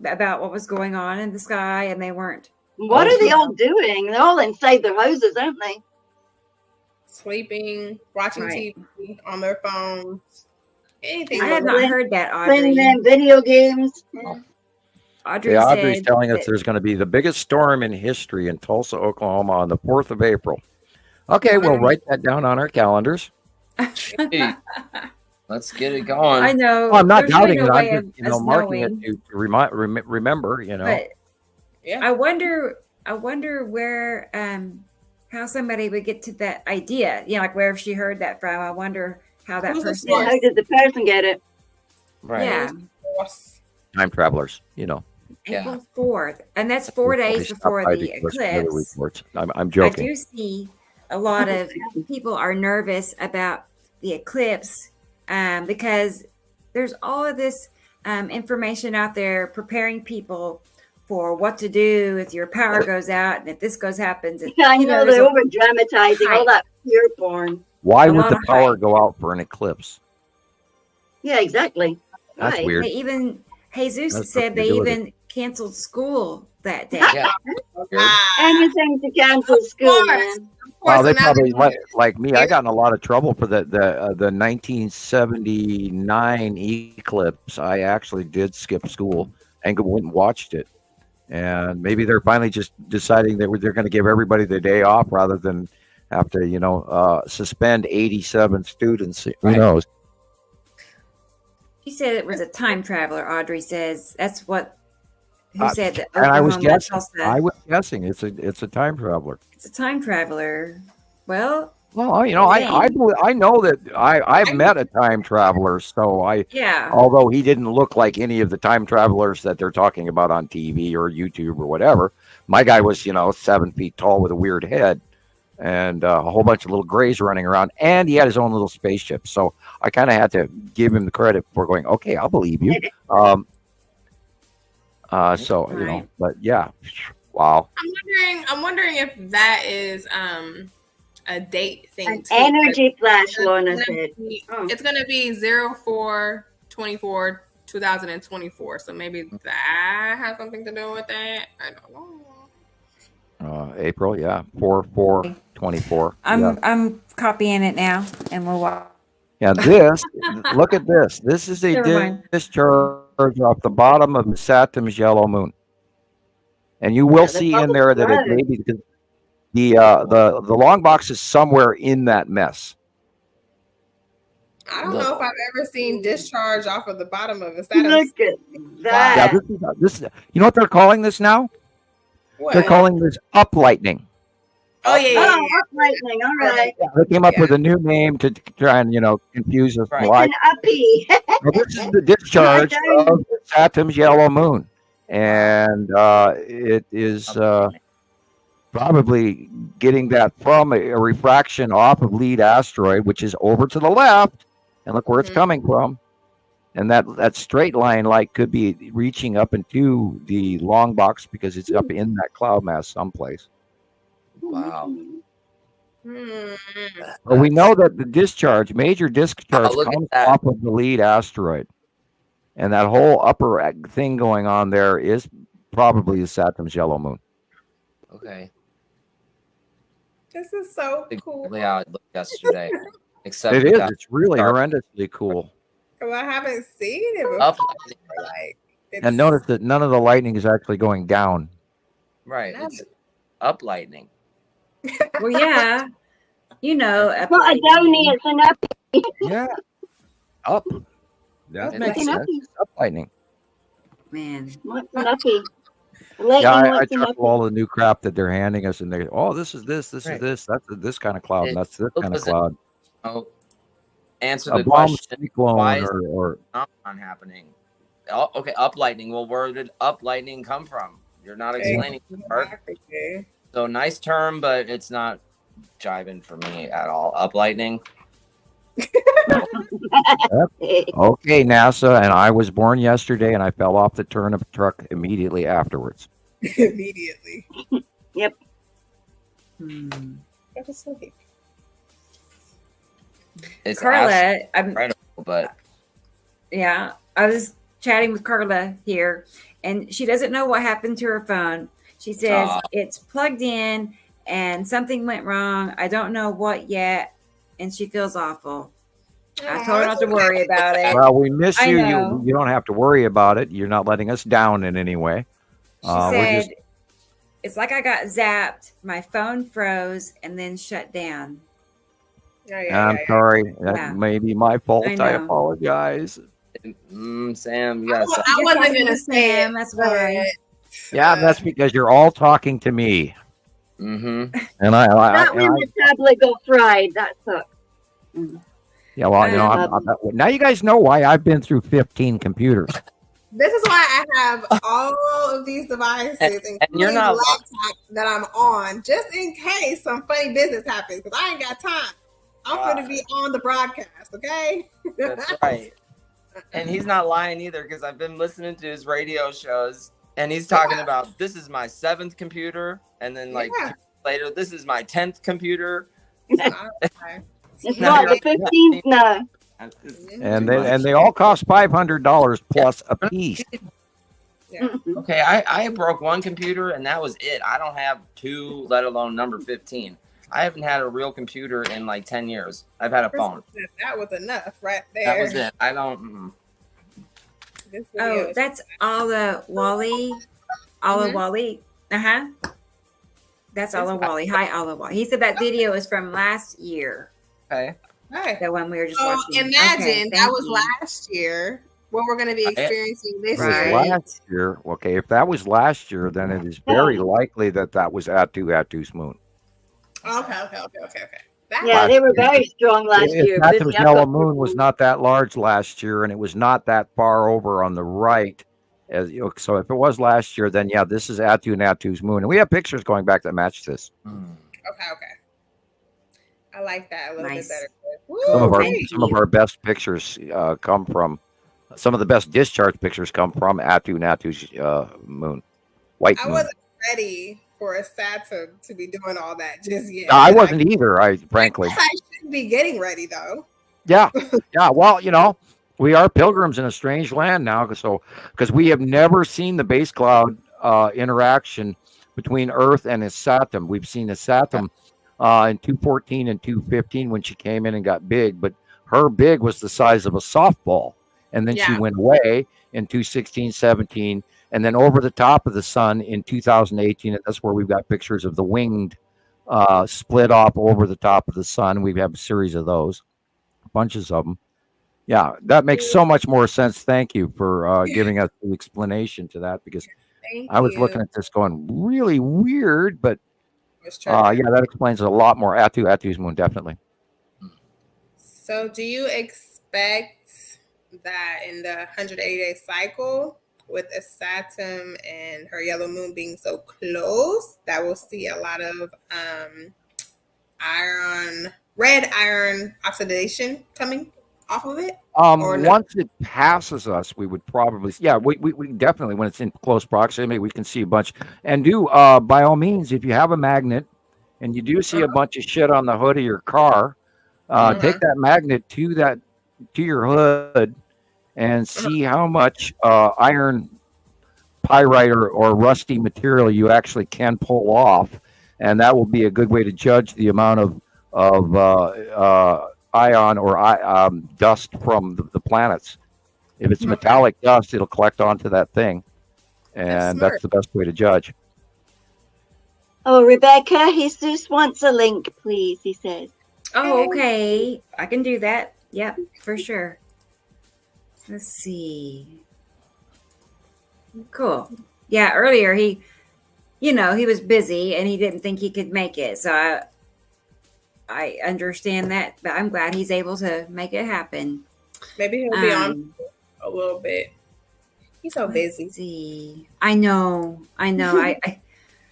S2: about what was going on in the sky, and they weren't.
S10: What are they all doing? They're all inside their houses, aren't they?
S4: Sleeping, watching TV on their phones. Anything.
S2: I had not heard that, Audrey.
S10: Playing them video games.
S3: Audrey's telling us there's going to be the biggest storm in history in Tulsa, Oklahoma on the 4th of April. Okay, we'll write that down on our calendars.
S5: Hey, let's get it going.
S2: I know.
S3: Well, I'm not doubting it. I'm just, marking it to remember,
S2: But yeah. I wonder where, how somebody would get to that idea. Like where she heard that from. I wonder how that person.
S10: How did the person get it?
S3: Right.
S2: Yeah.
S3: Time travelers,
S2: April 4th, and that's 4 days before the eclipse.
S3: I'm joking.
S2: I do see a lot of people are nervous about the eclipse because there's all of this information out there preparing people for what to do if your power goes out and if this happens. And,
S10: I know they're over dramatizing all that fear porn.
S3: Why would the power go out for an eclipse?
S10: Yeah, exactly.
S3: That's weird.
S2: They even Jesus said they even canceled school that day.
S5: Yeah.
S10: Anything to cancel school, man.
S3: Well, they probably like me. I got in a lot of trouble for the 1979 eclipse. I actually did skip school and went and watched it. And maybe they're finally just deciding that they're going to give everybody the day off rather than have to, suspend 87 students. Who knows?
S2: She said it was a time traveler. Audrey says that's what. Who said that?
S3: And I was guessing. It's a time traveler.
S2: It's a time traveler. Well,
S3: I know that I've met a time traveler. So although he didn't look like any of the time travelers that they're talking about on TV or YouTube or whatever, my guy was 7 feet tall with a weird head and a whole bunch of little grays running around, and he had his own little spaceship. So I kind of had to give him the credit for going, okay, I'll believe you. But yeah, wow.
S4: I'm wondering if that is a date thing.
S10: An energy flash, Lorna said.
S4: It's going to be 04/24/2024. So maybe that has something to do with that. I don't know.
S3: April, yeah, 4/4/24.
S2: I'm copying it now, and we'll watch.
S3: Yeah, look at this. This is a discharge off the bottom of Saturn's yellow moon, and you will see in there that it may be because the long box is somewhere in that mess.
S4: I don't know if I've ever seen discharge off of the bottom of a Saturn.
S10: Look at that.
S3: Yeah, this is. You know what they're calling this now?
S4: What?
S3: They're calling this up lightning.
S4: Oh yeah.
S10: Oh, up lightning. All right.
S3: Yeah, they came up with a new name to try and confuse us.
S10: Like an uppy.
S3: Well, this is the discharge of Saturn's yellow moon, and it is probably getting that from a refraction off of Lead asteroid, which is over to the left, and look where it's coming from. And that straight line light could be reaching up into the long box because it's up in that cloud mass someplace.
S5: Wow.
S3: But we know that the major discharge comes off of the Lead asteroid. And that whole upper thing going on there is probably the Saturn's yellow moon.
S5: Okay.
S4: This is so cool.
S5: Yeah, it looked yesterday. Except
S3: it is. It's really horrendously cool.
S4: Because I haven't seen it before.
S3: And notice that none of the lightning is actually going down.
S5: Right. It's up lightning.
S2: Well, yeah.
S10: It's not a downy, it's an uppy.
S3: Yeah. Up. That makes sense. Up lightning.
S2: Man.
S10: What's an uppy?
S3: I chuckle all the new crap that they're handing us, and they this is this is this, that's this kind of cloud, and that's this kind of cloud.
S5: Answer the question. Why is
S3: or
S5: phenomenon happening? Oh, okay, up lightning. Well, where did up lightning come from? You're not explaining the part. So nice term, but it's not jiving for me at all. Up lightning.
S3: Okay, NASA, and I was born yesterday, and I fell off the turnip truck immediately afterwards.
S4: Immediately.
S10: Yep.
S4: Go to sleep.
S5: It's
S2: Carla,
S5: incredible, but
S2: yeah, I was chatting with Carla here, and she doesn't know what happened to her phone. She says it's plugged in, and something went wrong. I don't know what yet, and she feels awful. I told her not to worry about it.
S3: Well, we miss you. You don't have to worry about it. You're not letting us down in any way.
S2: She said, it's like I got zapped. My phone froze and then shut down.
S3: I'm sorry. That may be my fault. I apologize.
S5: Sam, yes.
S4: I wasn't going to say
S2: Sam. That's why.
S3: Yeah, that's because you're all talking to me.
S5: Mm-hmm.
S3: And
S10: that when the tablet go fried. That sucks.
S3: Yeah, well, now you guys know why I've been through 15 computers.
S4: This is why I have all of these devices, including
S5: you're not
S4: the laptop that I'm on, just in case some funny business happens, because I ain't got time. I'm going to be on the broadcast, okay?
S5: That's right. And he's not lying either, because I've been listening to his radio shows, and he's talking about, this is my 7th computer, and then later, this is my 10th computer.
S10: It's not the 15th now.
S3: And they all cost $500 plus a piece.
S5: Yeah. Okay, I broke one computer and that was it. I don't have 2, let alone number 15. I haven't had a real computer in like 10 years. I've had a phone.
S4: That was enough right there.
S5: That was it. I don't.
S2: Oh, that's Alla Wally. Alla Wally. That's Alla Wally. Hi, Alla Wally. He said that video is from last year.
S5: Okay.
S2: The one we were just watching.
S4: Imagine that was last year. What we're going to be experiencing this year.
S3: Last year. Okay, if that was last year, then it is very likely that was Atu's moon.
S4: Okay.
S10: Yeah, they were very strong last year.
S3: Atu's yellow moon was not that large last year, and it was not that far over on the right. So if it was last year, then yeah, this is Atu and Atu's moon, and we have pictures going back that match this.
S4: Okay. I like that a little bit better.
S3: Some of our best pictures come from some of the best discharge pictures come from Atu and Atu's moon. White moon.
S4: I wasn't ready for a Saturn to be doing all that just yet.
S3: I wasn't either. Frankly,
S4: I shouldn't be getting ready though.
S3: Yeah. Well, we are pilgrims in a strange land now, because we have never seen the base cloud interaction between Earth and its Saturn. We've seen the Saturn in 214 and 215 when she came in and got big, but her big was the size of a softball. And then she went away in 216, 17, and then over the top of the sun in 2018. And that's where we've got pictures of the winged split off over the top of the sun. We have a series of those, bunches of them. Yeah, that makes so much more sense. Thank you for giving us the explanation to that, because I was looking at this going really weird, but that explains a lot more. Atu's moon, definitely.
S4: So do you expect that in the 180-day cycle, with a Saturn and her yellow moon being so close, that we'll see a lot of red iron oxidation coming off of it?
S3: Once it passes us, we would probably, we definitely, when it's in close proximity, we can see a bunch. And by all means, if you have a magnet and you do see a bunch of shit on the hood of your car, take that magnet to your hood and see how much iron pyrite or rusty material you actually can pull off, and that will be a good way to judge the amount of ion or dust from the planets. If it's metallic dust, it'll collect onto that thing, and that's the best way to judge.
S10: Oh, Rebecca, Jesus wants a link, please, he says.
S2: Oh, okay. I can do that. Yep, for sure. Let's see. Cool. Yeah, earlier he was busy and he didn't think he could make it. So I understand that, but I'm glad he's able to make it happen.
S4: Maybe he'll be on a little bit. He's so busy.
S2: See. I know.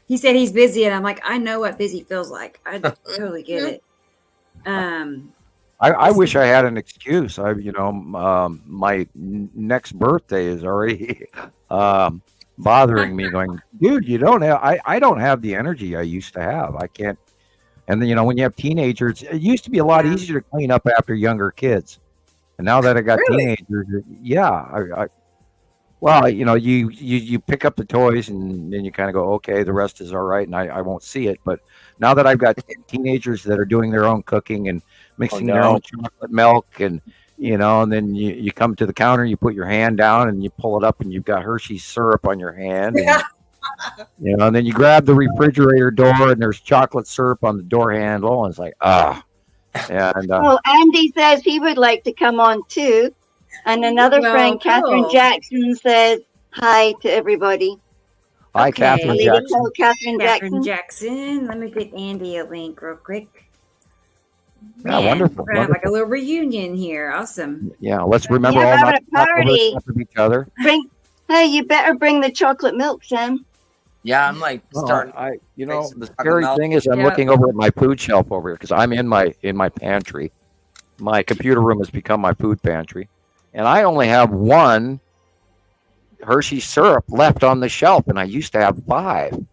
S2: He said he's busy, and I'm like, I know what busy feels like. I totally get it.
S3: I wish I had an excuse. My next birthday is already bothering me. Going, dude, I don't have the energy I used to have. I can't. And then when you have teenagers, it used to be a lot easier to clean up after younger kids. And now that I got teenagers, you pick up the toys and then you kind of go, okay, the rest is all right, and I won't see it. But now that I've got teenagers that are doing their own cooking and mixing their own chocolate milk, and and then you come to the counter, you put your hand down and you pull it up, and you've got Hershey's syrup on your hand. And, and then you grab the refrigerator door and there's chocolate syrup on the door handle, and it's like, And
S10: Andy says he would like to come on too. And another friend, Catherine Jackson, says hi to everybody.
S3: Hi, Catherine Jackson.
S10: Catherine
S2: Jackson. Let me get Andy a link real quick.
S3: Yeah, wonderful.
S2: We're gonna have like a little reunion here. Awesome.
S3: Yeah, let's remember all not to of each other.
S10: Hey, you better bring the chocolate milk, Sam.
S5: Yeah, I'm like starting.
S3: The scary thing is I'm looking over at my food shelf over here, because I'm in my pantry. My computer room has become my food pantry. And I only have one Hershey syrup left on the shelf, and I used to have 5.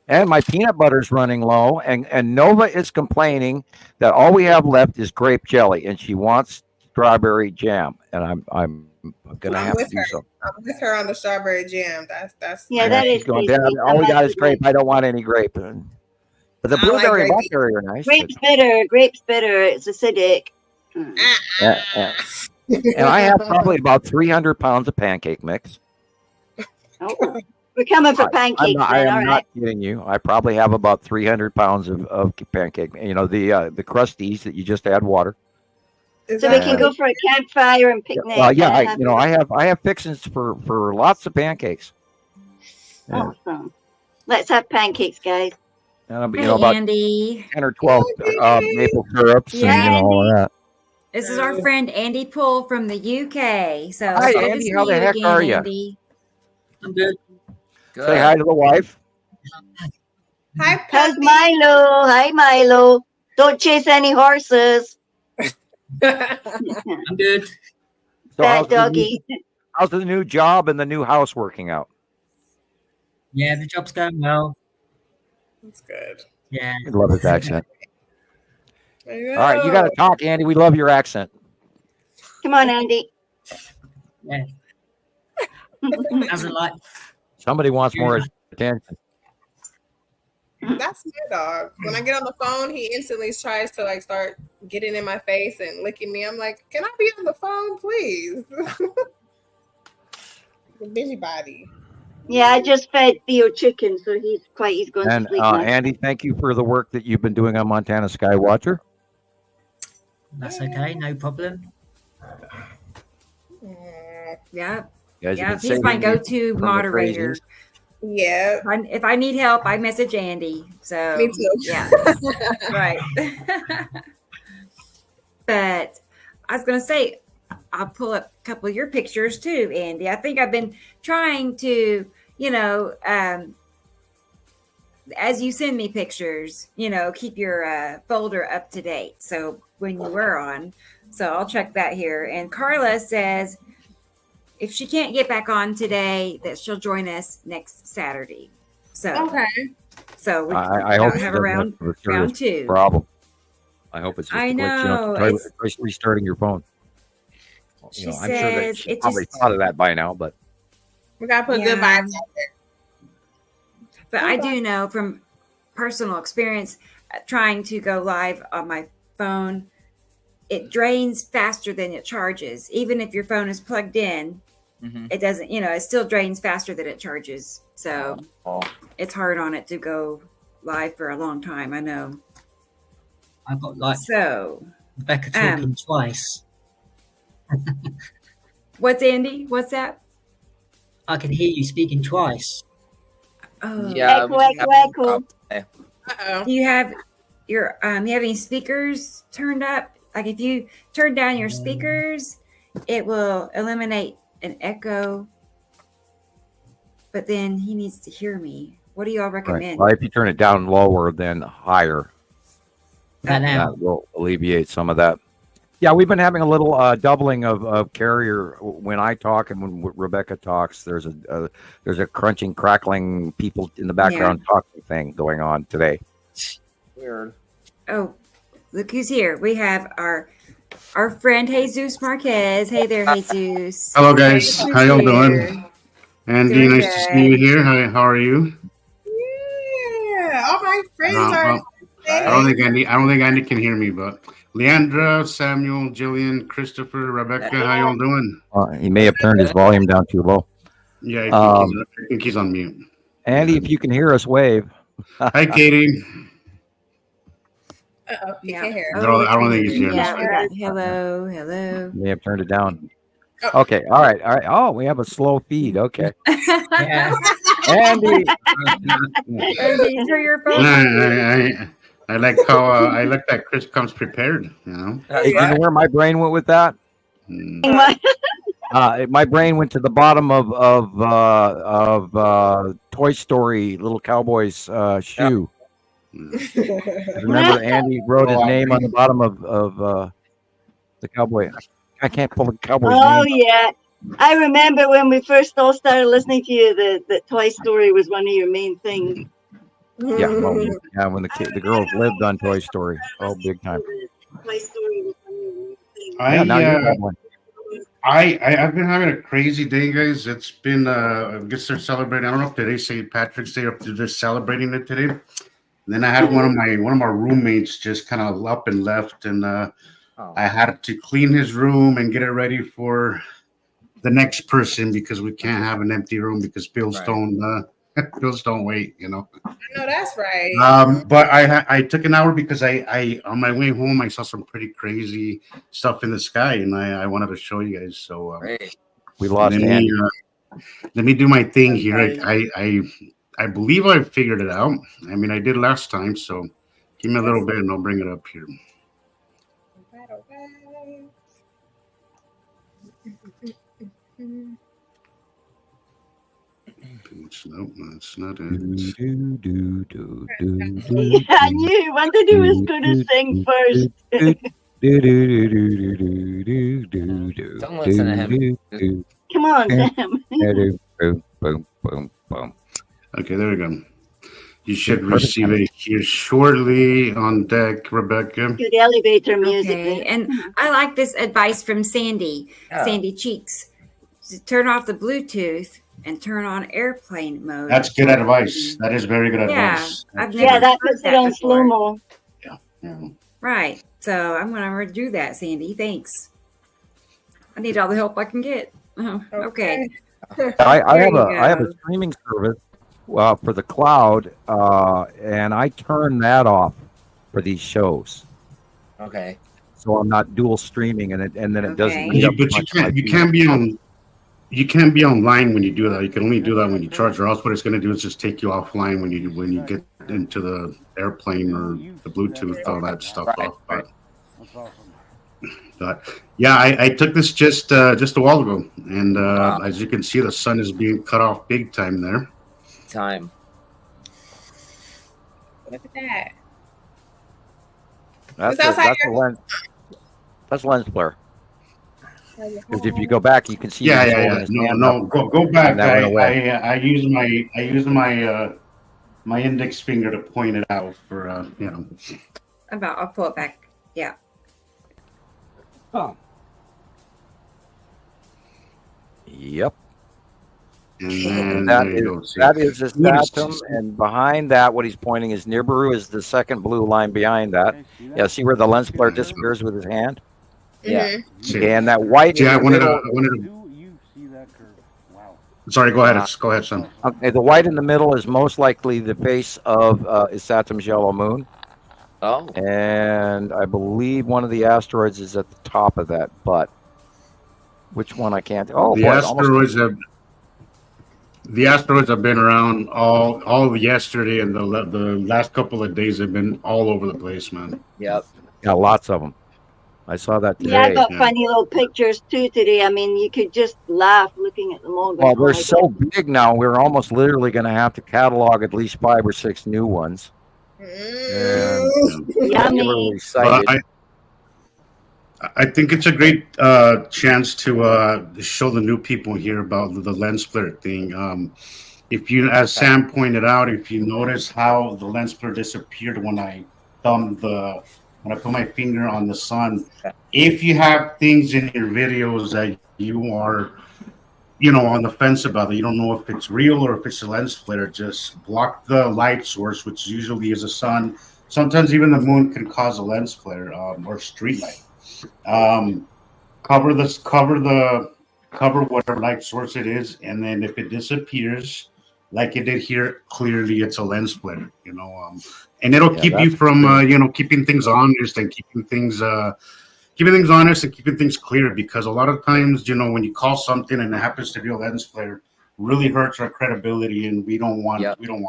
S3: And my peanut butter's running low, and Nova is complaining that all we have left is grape jelly, and she wants strawberry jam, and I'm gonna have to do something.
S4: I'm with her on the strawberry jam. That's
S10: that is
S3: going down. All we got is grape. I don't want any grape. But the blueberry and blackberry are nice.
S10: Grape's bitter. It's acidic.
S3: And I have probably about 300 pounds of pancake mix.
S10: Oh, we're coming for pancakes.
S3: I am not kidding you. I probably have about 300 pounds of pancake. The crusties that you just add water.
S10: So we can go for a campfire and picnic.
S3: Well, yeah, I have fixings for lots of pancakes.
S10: Yeah. Awesome. Let's have pancakes, guys.
S3: And about
S2: Andy.
S3: 10 or 12 maple syrups and all of that.
S2: This is our friend Andy Poole from the UK. So
S3: hi, Andy. How the heck are you?
S2: Andy.
S11: I'm good.
S3: Say hi to the wife.
S4: Hi,
S10: how's Milo? Hi, Milo. Don't chase any horses.
S11: I'm good.
S3: So
S10: Bad doggy.
S3: How's the new job and the new house working out?
S11: Yeah, the job's going well.
S4: That's good.
S11: Yeah.
S3: I love his accent. All right, you got to talk, Andy. We love your accent.
S10: Come on, Andy.
S11: Yeah. How's it like?
S3: Somebody wants more attention.
S4: That's my dog. When I get on the phone, he instantly tries to like start getting in my face and licking me. I'm like, can I be on the phone, please? The busybody.
S10: Yeah, I just fed Theo chicken, so he's going to sleep now.
S3: Andy, thank you for the work that you've been doing on Montana Skywatcher.
S12: That's okay, no problem.
S2: Yeah.
S3: Yeah,
S2: he's my go-to moderator.
S4: Yeah.
S2: If I need help, I message Andy. So
S4: me too.
S2: Yeah. Right. But I was gonna say, I'll pull up a couple of your pictures too, Andy. I think I've been trying to, as you send me pictures, keep your folder up to date. So when you were on, so I'll check that here. And Carla says if she can't get back on today, that she'll join us next Saturday. So
S4: okay.
S2: So
S3: I hope
S2: have a round two.
S3: Problem. I hope it's just
S2: I know.
S3: Try restarting your phone. I'm sure that she probably thought of that by now, but
S4: we gotta put good vibes out there.
S2: But I do know from personal experience, trying to go live on my phone, it drains faster than it charges. Even if your phone is plugged in, it doesn't. It still drains faster than it charges. So it's hard on it to go live for a long time. I know.
S12: I got Rebecca talking twice.
S2: What's Andy? What's that?
S12: I can hear you speaking twice.
S2: Oh,
S10: yeah. Echo.
S2: Do you have you have any speakers turned up? Like if you turn down your speakers, it will eliminate an echo. But then he needs to hear me. What do y'all recommend?
S3: Right. Well, if you turn it down lower than higher,
S12: that
S3: will alleviate some of that. Yeah, we've been having a little doubling of carrier when I talk and when Rebecca talks. There's a crunching, crackling, people in the background talking thing going on today.
S5: Weird.
S2: Oh, look who's here. We have our friend Jesus Marquez. Hey there, Jesus.
S13: Hello, guys. How y'all doing? Andy, nice to see you here. How are you?
S4: Yeah, all my friends are.
S13: I don't think Andy can hear me, but Leighandra, Samuel, Gillian, Christoper, Rebecca, how y'all doing?
S3: He may have turned his volume down too low.
S13: Yeah, I think he's on mute.
S3: Andy, if you can hear us, wave.
S13: Hi, Katie.
S4: You can't hear.
S13: I don't think he's hearing us.
S2: Hello.
S3: May have turned it down. Okay, all right. Oh, we have a slow feed. Okay. Andy.
S2: Andy, turn your phone.
S13: I like that Chris comes prepared.
S3: Hey, you know where my brain went with that? My brain went to the bottom of Toy Story, Little Cowboy's shoe. Remember, Andy wrote his name on the bottom of the cowboy. I can't pull the cowboy's name.
S10: Oh yeah, I remember when we first all started listening to you. That Toy Story was one of your main things.
S3: Yeah, when the girls lived on Toy Story, big time.
S10: Toy Story was
S13: I've been having a crazy day, guys. It's been I guess they're celebrating. I don't know if today's St. Patrick's Day or if they're just celebrating it today. And then I had one of my roommates just kind of up and left, and I had to clean his room and get it ready for the next person because we can't have an empty room because bills don't wait,
S4: No, that's right.
S13: But I took an hour because I on my way home I saw some pretty crazy stuff in the sky and I wanted to show you guys. So
S3: we lost Andy.
S13: Let me do my thing here. I believe I figured it out. I mean, I did last time, so give me a little bit and I'll bring it up here. Nope, that's not it.
S10: I knew. Wondered who was going to sing first.
S5: Don't listen to him.
S10: Come on, Sam.
S13: Okay, there we go. You should receive it here shortly on deck, Rebecca.
S10: Good elevator music.
S2: Okay. And I like this advice from Sandy, Sandy Cheeks. To turn off the Bluetooth and turn on airplane mode.
S13: That's good advice. That is very good advice.
S10: That puts it on slow-mo.
S13: Yeah.
S2: Right. So I'm going to do that, Sandy. Thanks. I need all the help I can get. Okay.
S3: I have a streaming service for the cloud, and I turn that off for these shows.
S5: Okay.
S3: So I'm not dual streaming, and then it doesn't.
S13: But you can't be on. You can't be online when you do that. You can only do that when you charge, or else what it's going to do is just take you offline when you get into the airplane or the Bluetooth, all that stuff off. But yeah, I took this just a while ago, and as you can see, the sun is being cut off big time there.
S4: Look at that.
S3: That's lens flare. Because if you go back, you can see.
S13: Yeah. No. Go back. I use my index finger to point it out for
S2: I'll pull it back. Yeah.
S3: Oh. Yep.
S13: And
S3: that is a stratum, and behind that, what he's pointing is Nibiru is the second blue line behind that. Yeah, see where the lens flare disappears with his hand?
S5: Yeah.
S3: And that white.
S13: Yeah, I wanted to. Sorry, go ahead. Go ahead, son.
S3: Okay, the white in the middle is most likely the face of Saturn's yellow moon.
S5: Oh.
S3: And I believe one of the asteroids is at the top of that, but which one I can't. Oh,
S13: the asteroids have been around all of yesterday, and the last couple of days have been all over the place, man.
S5: Yep.
S3: Yeah, lots of them. I saw that today.
S10: Yeah, I got funny little pictures too today. I mean, you could just laugh looking at them all.
S3: Well, they're so big now. We're almost literally going to have to catalog at least 5 or 6 new ones.
S10: Yummy.
S13: I think it's a great chance to show the new people here about the lens flare thing. If you, as Sam pointed out, if you notice how the lens flare disappeared when I put my finger on the sun, if you have things in your videos that you are, on the fence about, that you don't know if it's real or if it's a lens flare, just block the light source, which usually is the sun. Sometimes even the moon can cause a lens flare or street light. Cover whatever light source it is, and then if it disappears, like it did here, clearly it's a lens flare. And it'll keep you from keeping things honest and keeping things honest and keeping things clear, because a lot of times, when you call something and it happens to be a lens flare, really hurts our credibility, and we don't want that. We don't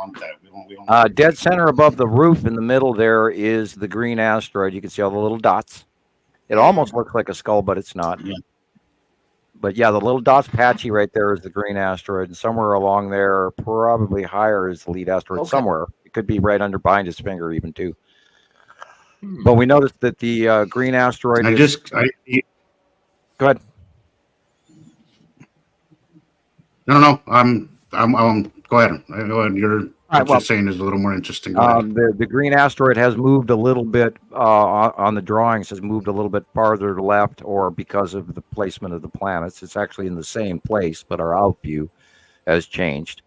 S3: dead center above the roof in the middle there is the green asteroid. You can see all the little dots. It almost looks like a skull, but it's not.
S13: Yeah.
S3: But yeah, the little dots patchy right there is the green asteroid, and somewhere along there, probably higher, is the lead asteroid. Okay. Somewhere. It could be right behind his finger even too. But we noticed that the green asteroid
S13: Go ahead. No. Go ahead. You're saying is a little more interesting.
S3: The green asteroid has moved a little bit on the drawings, has moved a little bit farther to the left, or because of the placement of the planets. It's actually in the same place, but our out view has changed.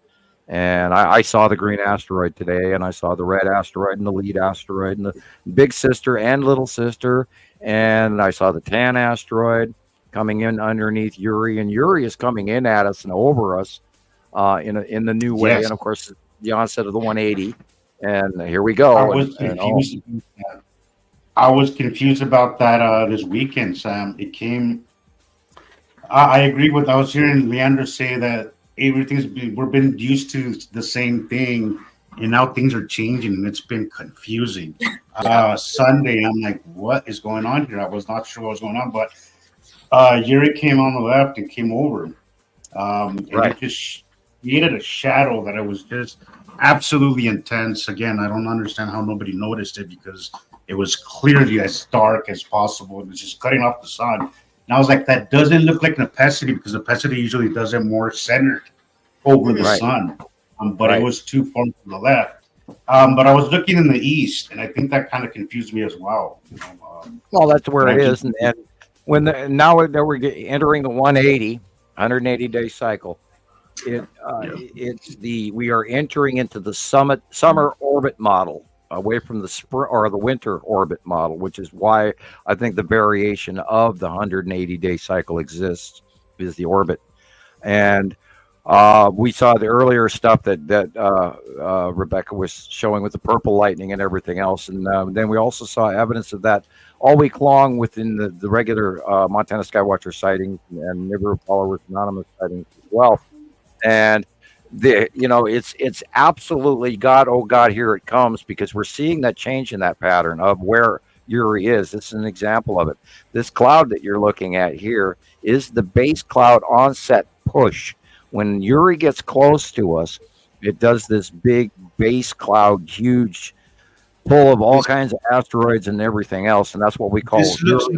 S3: And I saw the green asteroid today, and I saw the red asteroid and the lead asteroid and the big sister and little sister, and I saw the tan asteroid coming in underneath Uri, and Uri is coming in at us and over us in the new way. Yes. And of course, the onset of the 180, and here we go.
S13: I was confused about that this weekend, Sam. It came. I agree with. I was hearing Leighandra say that we've been used to the same thing, and now things are changing, and it's been confusing. Sunday, I'm like, what is going on here? I was not sure what was going on, but Yuri came on the left and came over, and it just created a shadow that it was just absolutely intense. Again, I don't understand how nobody noticed it, because it was clearly as dark as possible. It was just cutting off the sun. And I was like, that doesn't look like Nepacity, because Nepacity usually does it more centered over the sun. But it was too far to the left. But I was looking in the east, and I think that kind of confused me as well.
S3: Well, that's where it is. And when now that we're entering the 180-day cycle, we are entering into the summer orbit model, away from the spring or the winter orbit model, which is why I think the variation of the 180-day cycle exists, is the orbit. And we saw the earlier stuff that Rebecca was showing with the purple lightning and everything else, and then we also saw evidence of that all week long within the regular Montana Skywatcher sightings and Nibiru Followers Anonymous sightings as well. And it's absolutely God, oh God, here it comes, because we're seeing that change in that pattern of where Uri is. This is an example of it. This cloud that you're looking at here is the base cloud onset push. When Uri gets close to us, it does this big base cloud, huge pull of all kinds of asteroids and everything else, and that's what we call.
S13: This looks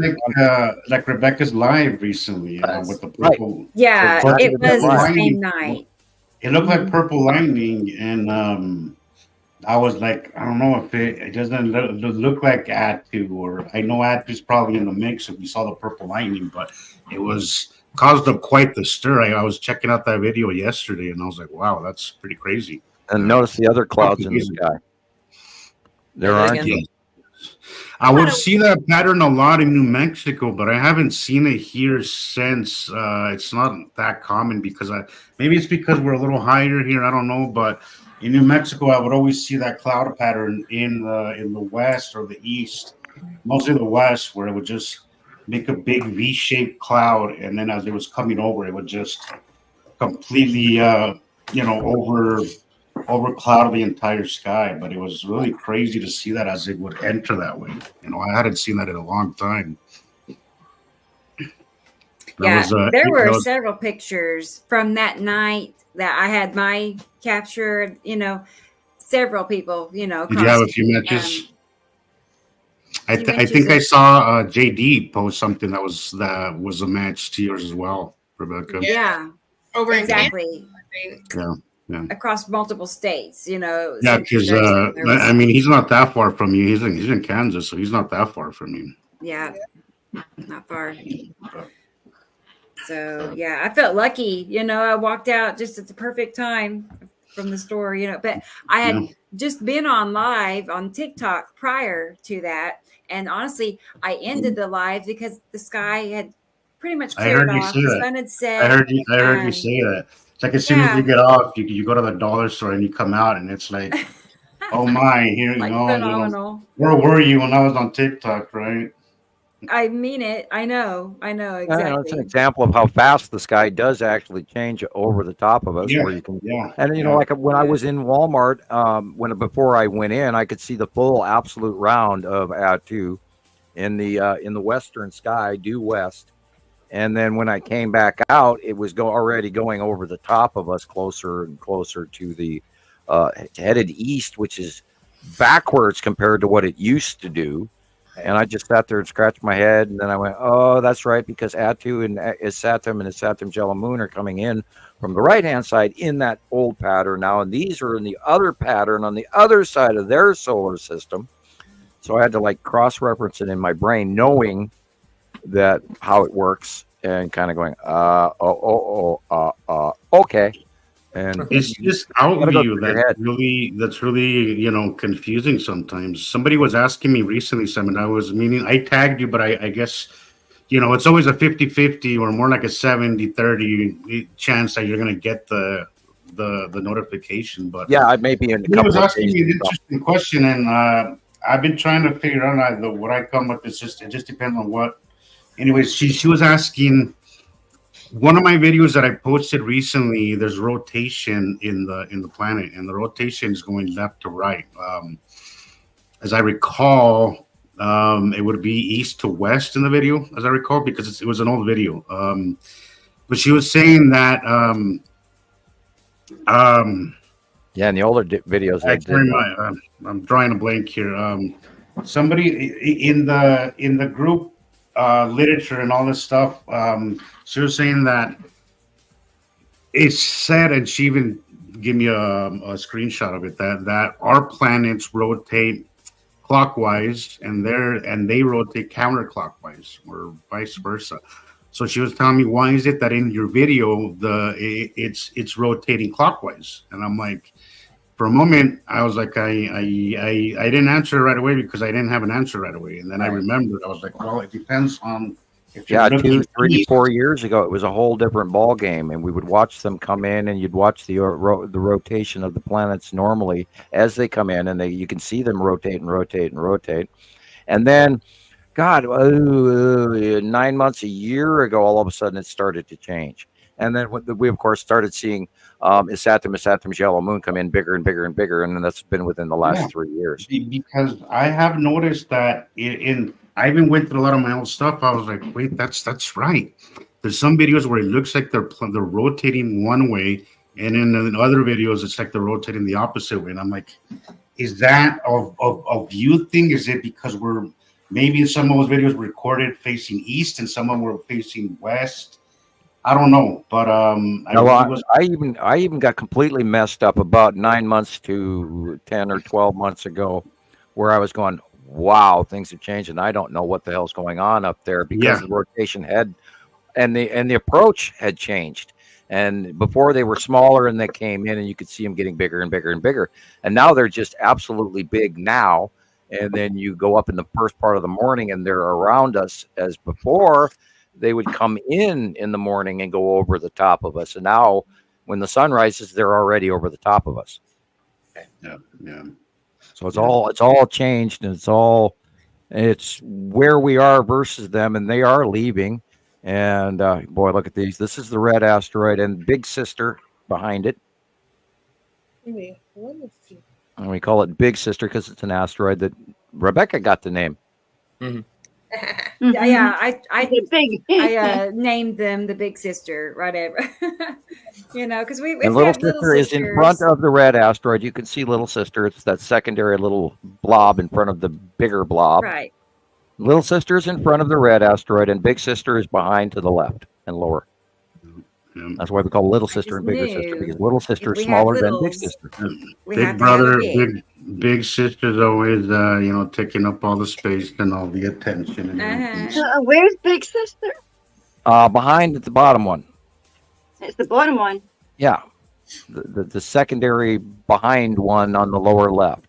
S13: like Rebecca's live recently, with the purple.
S2: Right. Yeah, it was the same night.
S13: It looked like purple lightning, and I was like, I don't know if it doesn't look like Atu, or I know Atu's probably in the mix if we saw the purple lightning, but it was caused up quite the stir. I was checking out that video yesterday, and I was like, wow, that's pretty crazy.
S3: And notice the other clouds in the sky. There aren't.
S13: Yeah. I would see that pattern a lot in New Mexico, but I haven't seen it here since. It's not that common because maybe it's because we're a little higher here. I don't know, but in New Mexico, I would always see that cloud pattern in the west or the east, mostly the west, where it would just make a big V-shaped cloud, and then as it was coming over, it would just completely, over cloud the entire sky. But it was really crazy to see that as it would enter that way. I hadn't seen that in a long time.
S2: There were several pictures from that night that I had my captured. Several people.
S13: Did you have a few matches? I think I saw JD post something that was a match to yours as well, Rebecca.
S2: Yeah,
S4: over
S2: exactly.
S13: Yeah.
S2: Across multiple states,
S13: Yeah, because he's not that far from you. He's in Kansas, so he's not that far from you.
S2: Yeah, not far. So I felt lucky. I walked out just at the perfect time from the store. But I had just been on live on TikTok prior to that, and honestly, I ended the live because the sky had pretty much cleared off. The sun had set.
S13: I heard you say that. It's like as soon as you get off, you go to the dollar store and you come out, and it's like, oh my, here
S2: phenomenal.
S13: Where were you when I was on TikTok, right?
S2: I mean it. I know exactly.
S3: It's an example of how fast the sky does actually change over the top of us.
S13: Yeah.
S3: Where you can, and like when I was in Walmart, before I went in, I could see the full absolute round of Atu in the western sky, due west. And then when I came back out, it was already going over the top of us, closer and closer to the headed east, which is backwards compared to what it used to do. And I just sat there and scratched my head, and then I went, "Oh, that's right," because Atu and Isatum and Isatum Jelamun are coming in from the right-hand side in that old pattern now, and these are in the other pattern on the other side of their solar system. So I had to cross-reference it in my brain, knowing that how it works, and kind of going, okay. And
S13: it's just out view that's really confusing sometimes. Somebody was asking me recently, Simon, I tagged you, but I guess it's always a 50-50 or more like a 70-30 chance that you're going to get the notification. But
S3: I may be in a couple.
S13: He was asking me an interesting question, and I've been trying to figure out what I come with. It just depends on what. Anyways, she was asking. One of my videos that I posted recently, there's rotation in the planet, and the rotation is going left to right. As I recall, it would be east to west in the video, as I recall, because it was an old video. But she was saying that.
S3: In the older videos,
S13: I'm drawing a blank here. Somebody in the group. Literature and all this stuff. She was saying that it's said, and she even gave me a screenshot of it, that our planets rotate clockwise and they rotate counterclockwise, or vice versa. So she was telling me, why is it that in your video it's rotating clockwise? And I'm like, for a moment, I was like, I didn't answer right away because I didn't have an answer right away. And then I remembered, I was like, well, it depends on if you're
S3: 2, 3, 4 years ago, it was a whole different ball game, and we would watch them come in, and you'd watch the rotation of the planets normally as they come in, and you can see them rotate and rotate and rotate. And then, God, 9 months, a year ago, all of a sudden it started to change. And then we, of course, started seeing Saturn's yellow moon come in bigger and bigger and bigger, and then that's been within the last 3 years.
S13: Because I have noticed that I even went through a lot of my old stuff. I was like, wait, that's right. There's some videos where it looks like they're rotating one way, and in other videos it's like they're rotating the opposite way. And I'm like, is that a view thing? Is it because we're maybe in some of those videos recorded facing east and some of them were facing west? I don't know, but
S3: I even got completely messed up about 9 months to 10 or 12 months ago, where I was going, wow, things have changed, and I don't know what the hell's going on up there because the rotation had and the approach had changed. And before they were smaller, and they came in, and you could see them getting bigger and bigger and bigger, and now they're just absolutely big now. And then you go up in the first part of the morning, and they're around us as before. They would come in the morning and go over the top of us. And now when the sun rises, they're already over the top of us.
S13: Yeah.
S3: So it's all changed, and it's where we are versus them, and they are leaving. And boy, look at these. This is the red asteroid and Big Sister behind it. And we call it Big Sister because it's an asteroid that Rebecca got the name.
S2: Mm-hmm. Yeah, I named them the Big Sister, whatever. Because we
S3: and Little Sister is in front of the red asteroid. You can see Little Sister. It's that secondary little blob in front of the bigger blob.
S2: Right.
S3: Little Sister is in front of the red asteroid, and Big Sister is behind to the left and lower. That's why we call Little Sister and Bigger Sister, because Little Sister is smaller than Big Sister.
S13: Big brother, big sister's always, taking up all the space and all the attention. And
S10: where's Big Sister?
S3: Behind the bottom one.
S10: It's the bottom one.
S3: Yeah, the secondary behind one on the lower left.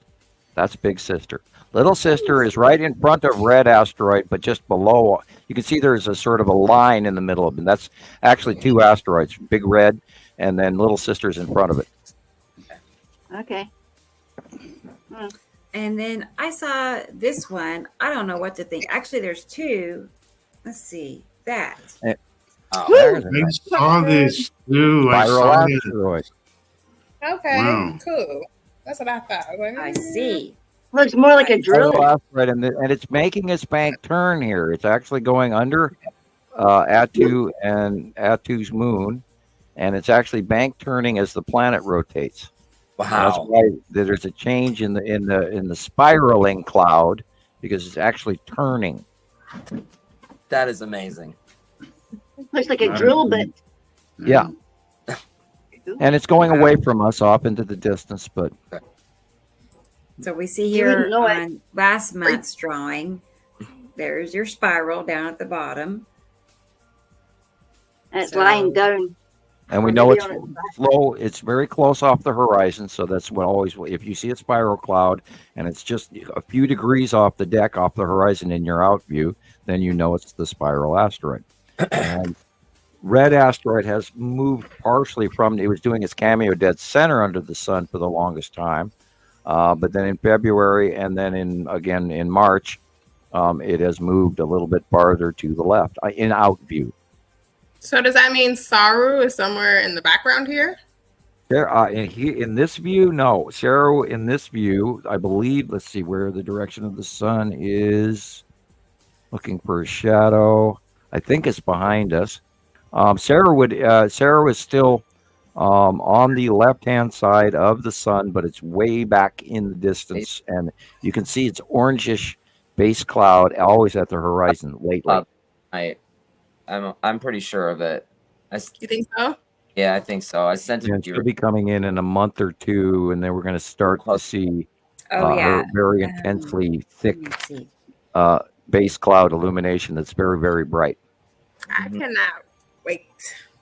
S3: That's Big Sister. Little Sister is right in front of red asteroid, but just below. You can see there's a sort of a line in the middle of it. That's actually two asteroids, Big Red, and then Little Sister's in front of it.
S10: Okay.
S2: And then I saw this one. I don't know what to think. Actually, there's two. Let's see that.
S13: I saw this too.
S3: Spiral asteroid.
S4: Okay,
S13: wow.
S4: Cool. That's what I thought.
S2: I see.
S10: Looks more like a drill.
S3: Right, and it's making its bank turn here. It's actually going under Attu and Attu's moon, and it's actually bank turning as the planet rotates.
S5: Wow!
S3: That's why there's a change in the spiraling cloud, because it's actually turning.
S5: That is amazing.
S10: Looks like a drill bit.
S3: Yeah, and it's going away from us off into the distance, but.
S2: So we see here on last month's drawing, there's your spiral down at the bottom.
S10: And it's lying down.
S3: And we know it's slow. It's very close off the horizon. So that's what always, if you see a spiral cloud and it's just a few degrees off the deck, off the horizon in your out view, then you know it's the spiral asteroid. And red asteroid has moved partially from, it was doing its cameo dead center under the sun for the longest time. But then in February and then in March, it has moved a little bit farther to the left in out view.
S4: So does that mean Saru is somewhere in the background here?
S3: There, in this view, no. Saru in this view, I believe. Let's see where the direction of the sun is. Looking for a shadow. I think it's behind us. Saru is still. On the left-hand side of the sun, but it's way back in the distance, and you can see its orangish base cloud always at the horizon lately.
S5: I'm pretty sure of it.
S4: You think so?
S5: Yeah, I think so. I sent it to you.
S3: It'll be coming in a month or two, and then we're going to start to see very intensely thick base cloud illumination that's very, very bright.
S4: I cannot wait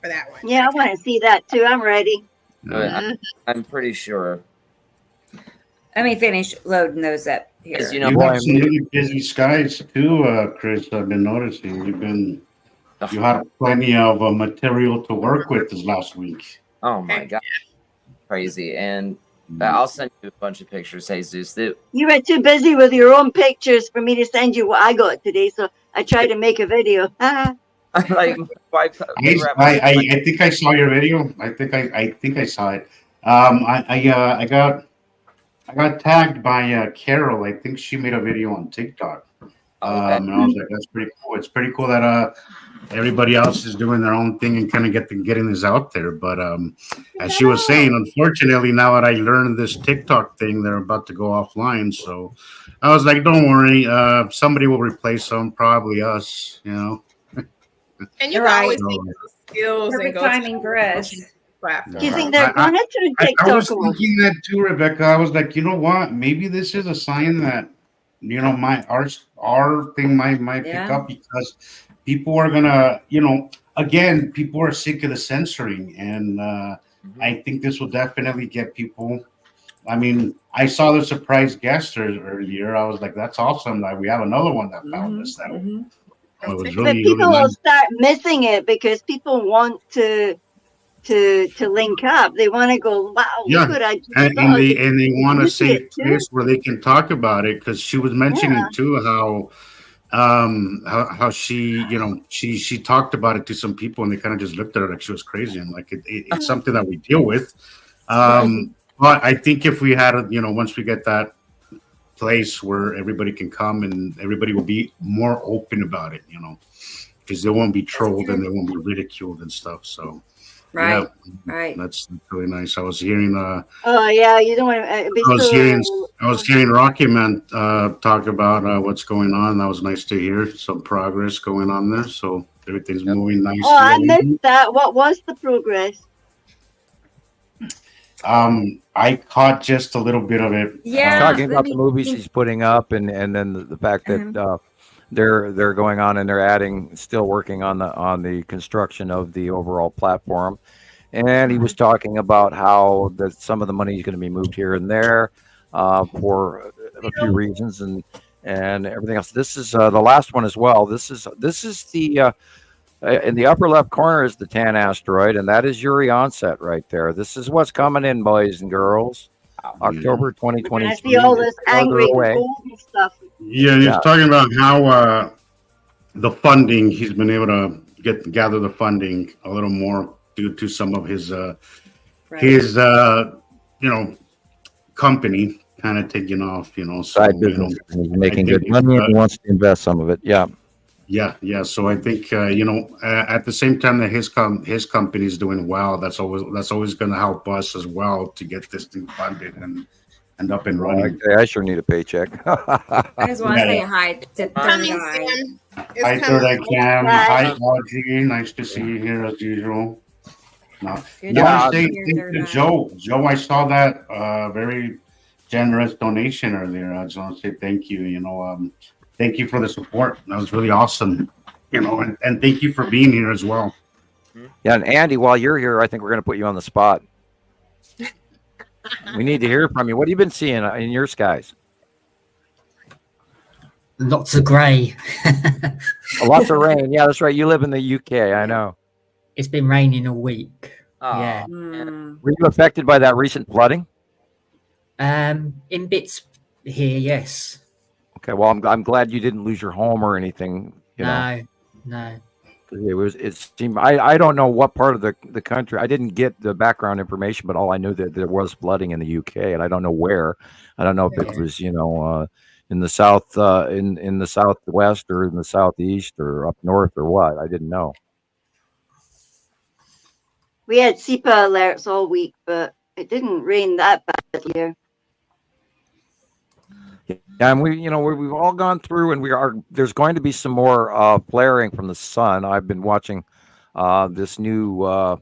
S4: for that one.
S10: Yeah, I want to see that too. I'm ready.
S5: I'm pretty sure.
S2: Let me finish loading those up here.
S13: You have some really busy skies too, Chris. I've been noticing you had plenty of material to work with this last week.
S5: Oh my god, crazy! And I'll send you a bunch of pictures, Jesus.
S10: You were too busy with your own pictures for me to send you what I got today, so I tried to make a video.
S5: Like,
S13: I think I saw your video. I think I saw it. I got tagged by Carol. I think she made a video on TikTok. And I was like, that's pretty cool. It's pretty cool that everybody else is doing their own thing and kind of getting this out there. But as she was saying, unfortunately, now that I learned this TikTok thing, they're about to go offline. So I was like, don't worry, somebody will replace them, probably us, you know.
S4: And you can always take those skills
S2: Perfect
S4: and go
S2: timing for us.
S10: Do you think they're going to turn TikTok
S13: I was
S10: on?
S13: thinking that too, Rebecca. I was like, you know what? Maybe this is a sign that, you know, our thing might pick up, because people are gonna, you know, again, people are sick of the censoring, and I think this will definitely get people. I mean, I saw the surprise guest earlier. I was like, that's awesome. Like, we have another one that found us. It was really,
S10: but people
S13: really nice.
S10: will start missing it because people want to link up. They want to go, wow, look what I just saw.
S13: And they want a safe place where they can talk about it, because she was mentioning too how she, you know, she talked about it to some people, and they kind of just looked at her like she was crazy, and like it's something that we deal with. But I think if we had, you know, once we get that place where everybody can come and everybody will be more open about it, you know, because they won't be trolled and they won't be ridiculed and stuff. So
S2: right.
S13: That's really nice. I was hearing
S10: oh yeah, you don't want to
S13: I was hearing Rocky Man talk about what's going on. That was nice to hear some progress going on there. So everything's moving nicely.
S10: Oh, I missed that. What was the progress?
S13: I caught just a little bit of it.
S2: Yeah,
S3: talking about the movies he's putting up, and then the fact that they're going on and they're still working on the construction of the overall platform. And he was talking about how that some of the money is going to be moved here and there for a few reasons, and everything else. This is the last one as well. This is the in the upper left corner is the tan asteroid, and that is Yuri onset right there. This is what's coming in, boys and girls. October 2023.
S10: I see all this angry golden stuff.
S13: Yeah, he's talking about how the funding, he's been able to gather the funding a little more due to some of his you know, company kind of taking off, you know.
S3: Side business. He's making good money and he wants to invest some of it. Yeah.
S13: Yeah. So I think you know, at the same time that his company is doing well, that's always going to help us as well to get this thing funded and up and running.
S3: I sure need a paycheck.
S2: I just want to say hi to Third Eye.
S13: Hi, Third Eye Cam. Hi, Audrey. Nice to see you here as usual. Thank you, Joe. Joe, I saw that very generous donation earlier. I just want to say thank you. You know, thank you for the support. That was really awesome. You know, and thank you for being here as well.
S3: Yeah, and Andy, while you're here, I think we're going to put you on the spot. We need to hear from you. What have you been seeing in your skies?
S12: Lots of grey.
S3: Lots of rain. Yeah, that's right. You live in the UK. I know.
S12: It's been raining all week.
S5: Oh,
S12: yeah.
S3: Were you affected by that recent flooding?
S12: In bits here, yes.
S3: Okay. Well, I'm glad you didn't lose your home or anything.
S12: No.
S3: It seemed I don't know what part of the country. I didn't get the background information, but all I knew that there was flooding in the UK, and I don't know where. I don't know if it was in the south, in the southwest, or in the southeast, or up north, or what. I didn't know.
S10: We had SEPA alerts all week, but it didn't rain that bad here.
S3: Yeah, and we've all gone through, and there's going to be some more flaring from the sun. I've been watching this new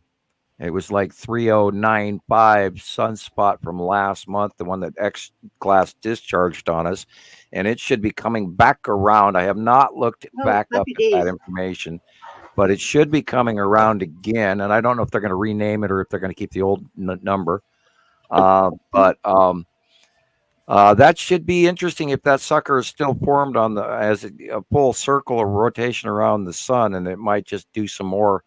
S3: it was like 3095 sunspot from last month, the one that X-class discharged on us, and it should be coming back around. I have not looked back up at that information, but it should be coming around again. And I don't know if they're going to rename it or if they're going to keep the old number. But that should be interesting if that sucker is still formed on as a full circle or rotation around the sun, and it might just do some more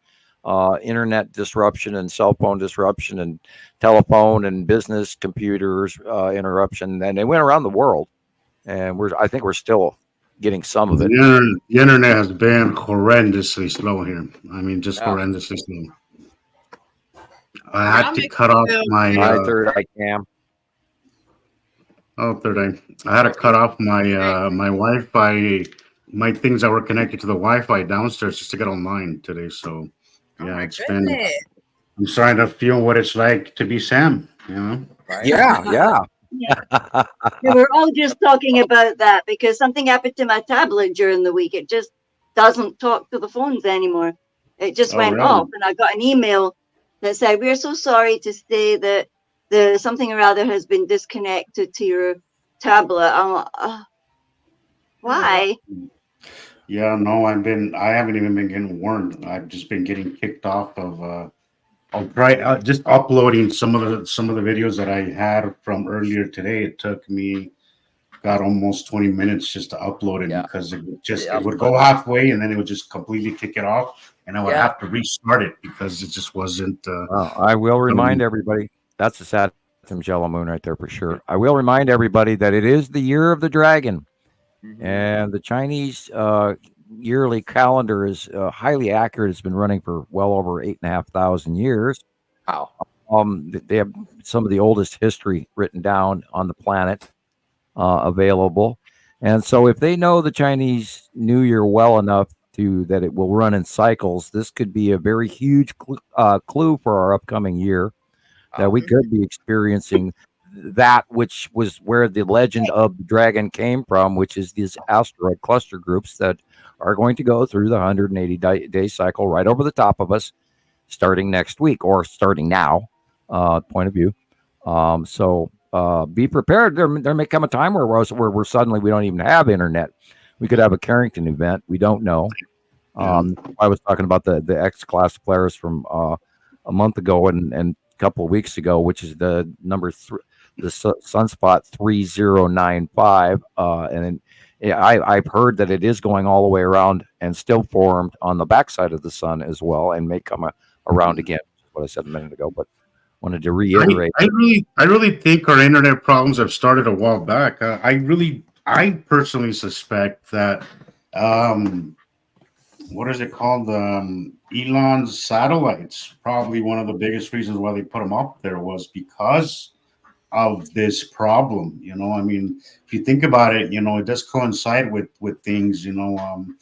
S3: internet disruption and cell phone disruption and telephone and business computers interruption. And they went around the world, and I think we're still getting some of it.
S13: The internet has been horrendously slow here. I mean, just horrendously slow. I had to cut off my
S3: third eye cam.
S13: Oh, third eye. I had to cut off my my Wi-Fi, my things that were connected to the Wi-Fi downstairs just to get online today. So yeah, it's been. I'm starting to feel what it's like to be Sam. You know.
S3: Right. Yeah.
S10: We're all just talking about that because something happened to my tablet during the week. It just doesn't talk to the phones anymore. It just went off, and I got an email that said, "We're so sorry to say that the something or other has been disconnected to your tablet." Why?
S13: Yeah, no, I haven't even been getting warned. I've just been getting kicked off of. I'll try just uploading some of the videos that I had from earlier today. It took me almost 20 minutes just to upload it because it would go halfway and then it would just completely kick it off, and I would have to restart it because it just wasn't.
S3: I will remind everybody that's the sad from Jello Moon right there for sure. I will remind everybody that it is the year of the dragon, and the Chinese yearly calendar is highly accurate. It's been running for well over 8,500 years.
S5: Wow.
S3: They have some of the oldest history written down on the planet available, and so if they know the Chinese New Year well enough that it will run in cycles, this could be a very huge clue for our upcoming year. That we could be experiencing that which was where the legend of the dragon came from, which is these asteroid cluster groups that are going to go through the 180-day cycle right over the top of us starting next week or starting now, point of view. So be prepared. There may come a time where we're suddenly we don't even have internet. We could have a Carrington event. We don't know. I was talking about the X-class flares from a month ago and couple of weeks ago, which is the number the sunspot 3095, and I've heard that it is going all the way around and still formed on the backside of the sun as well, and may come around again. Which is what I said a minute ago, but wanted to reiterate.
S13: I really think our internet problems have started a while back. I personally suspect that what is it called? Elon's satellites. Probably one of the biggest reasons why they put them up there was because of this problem. You know, I mean, if you think about it, you know, it does coincide with things. You know,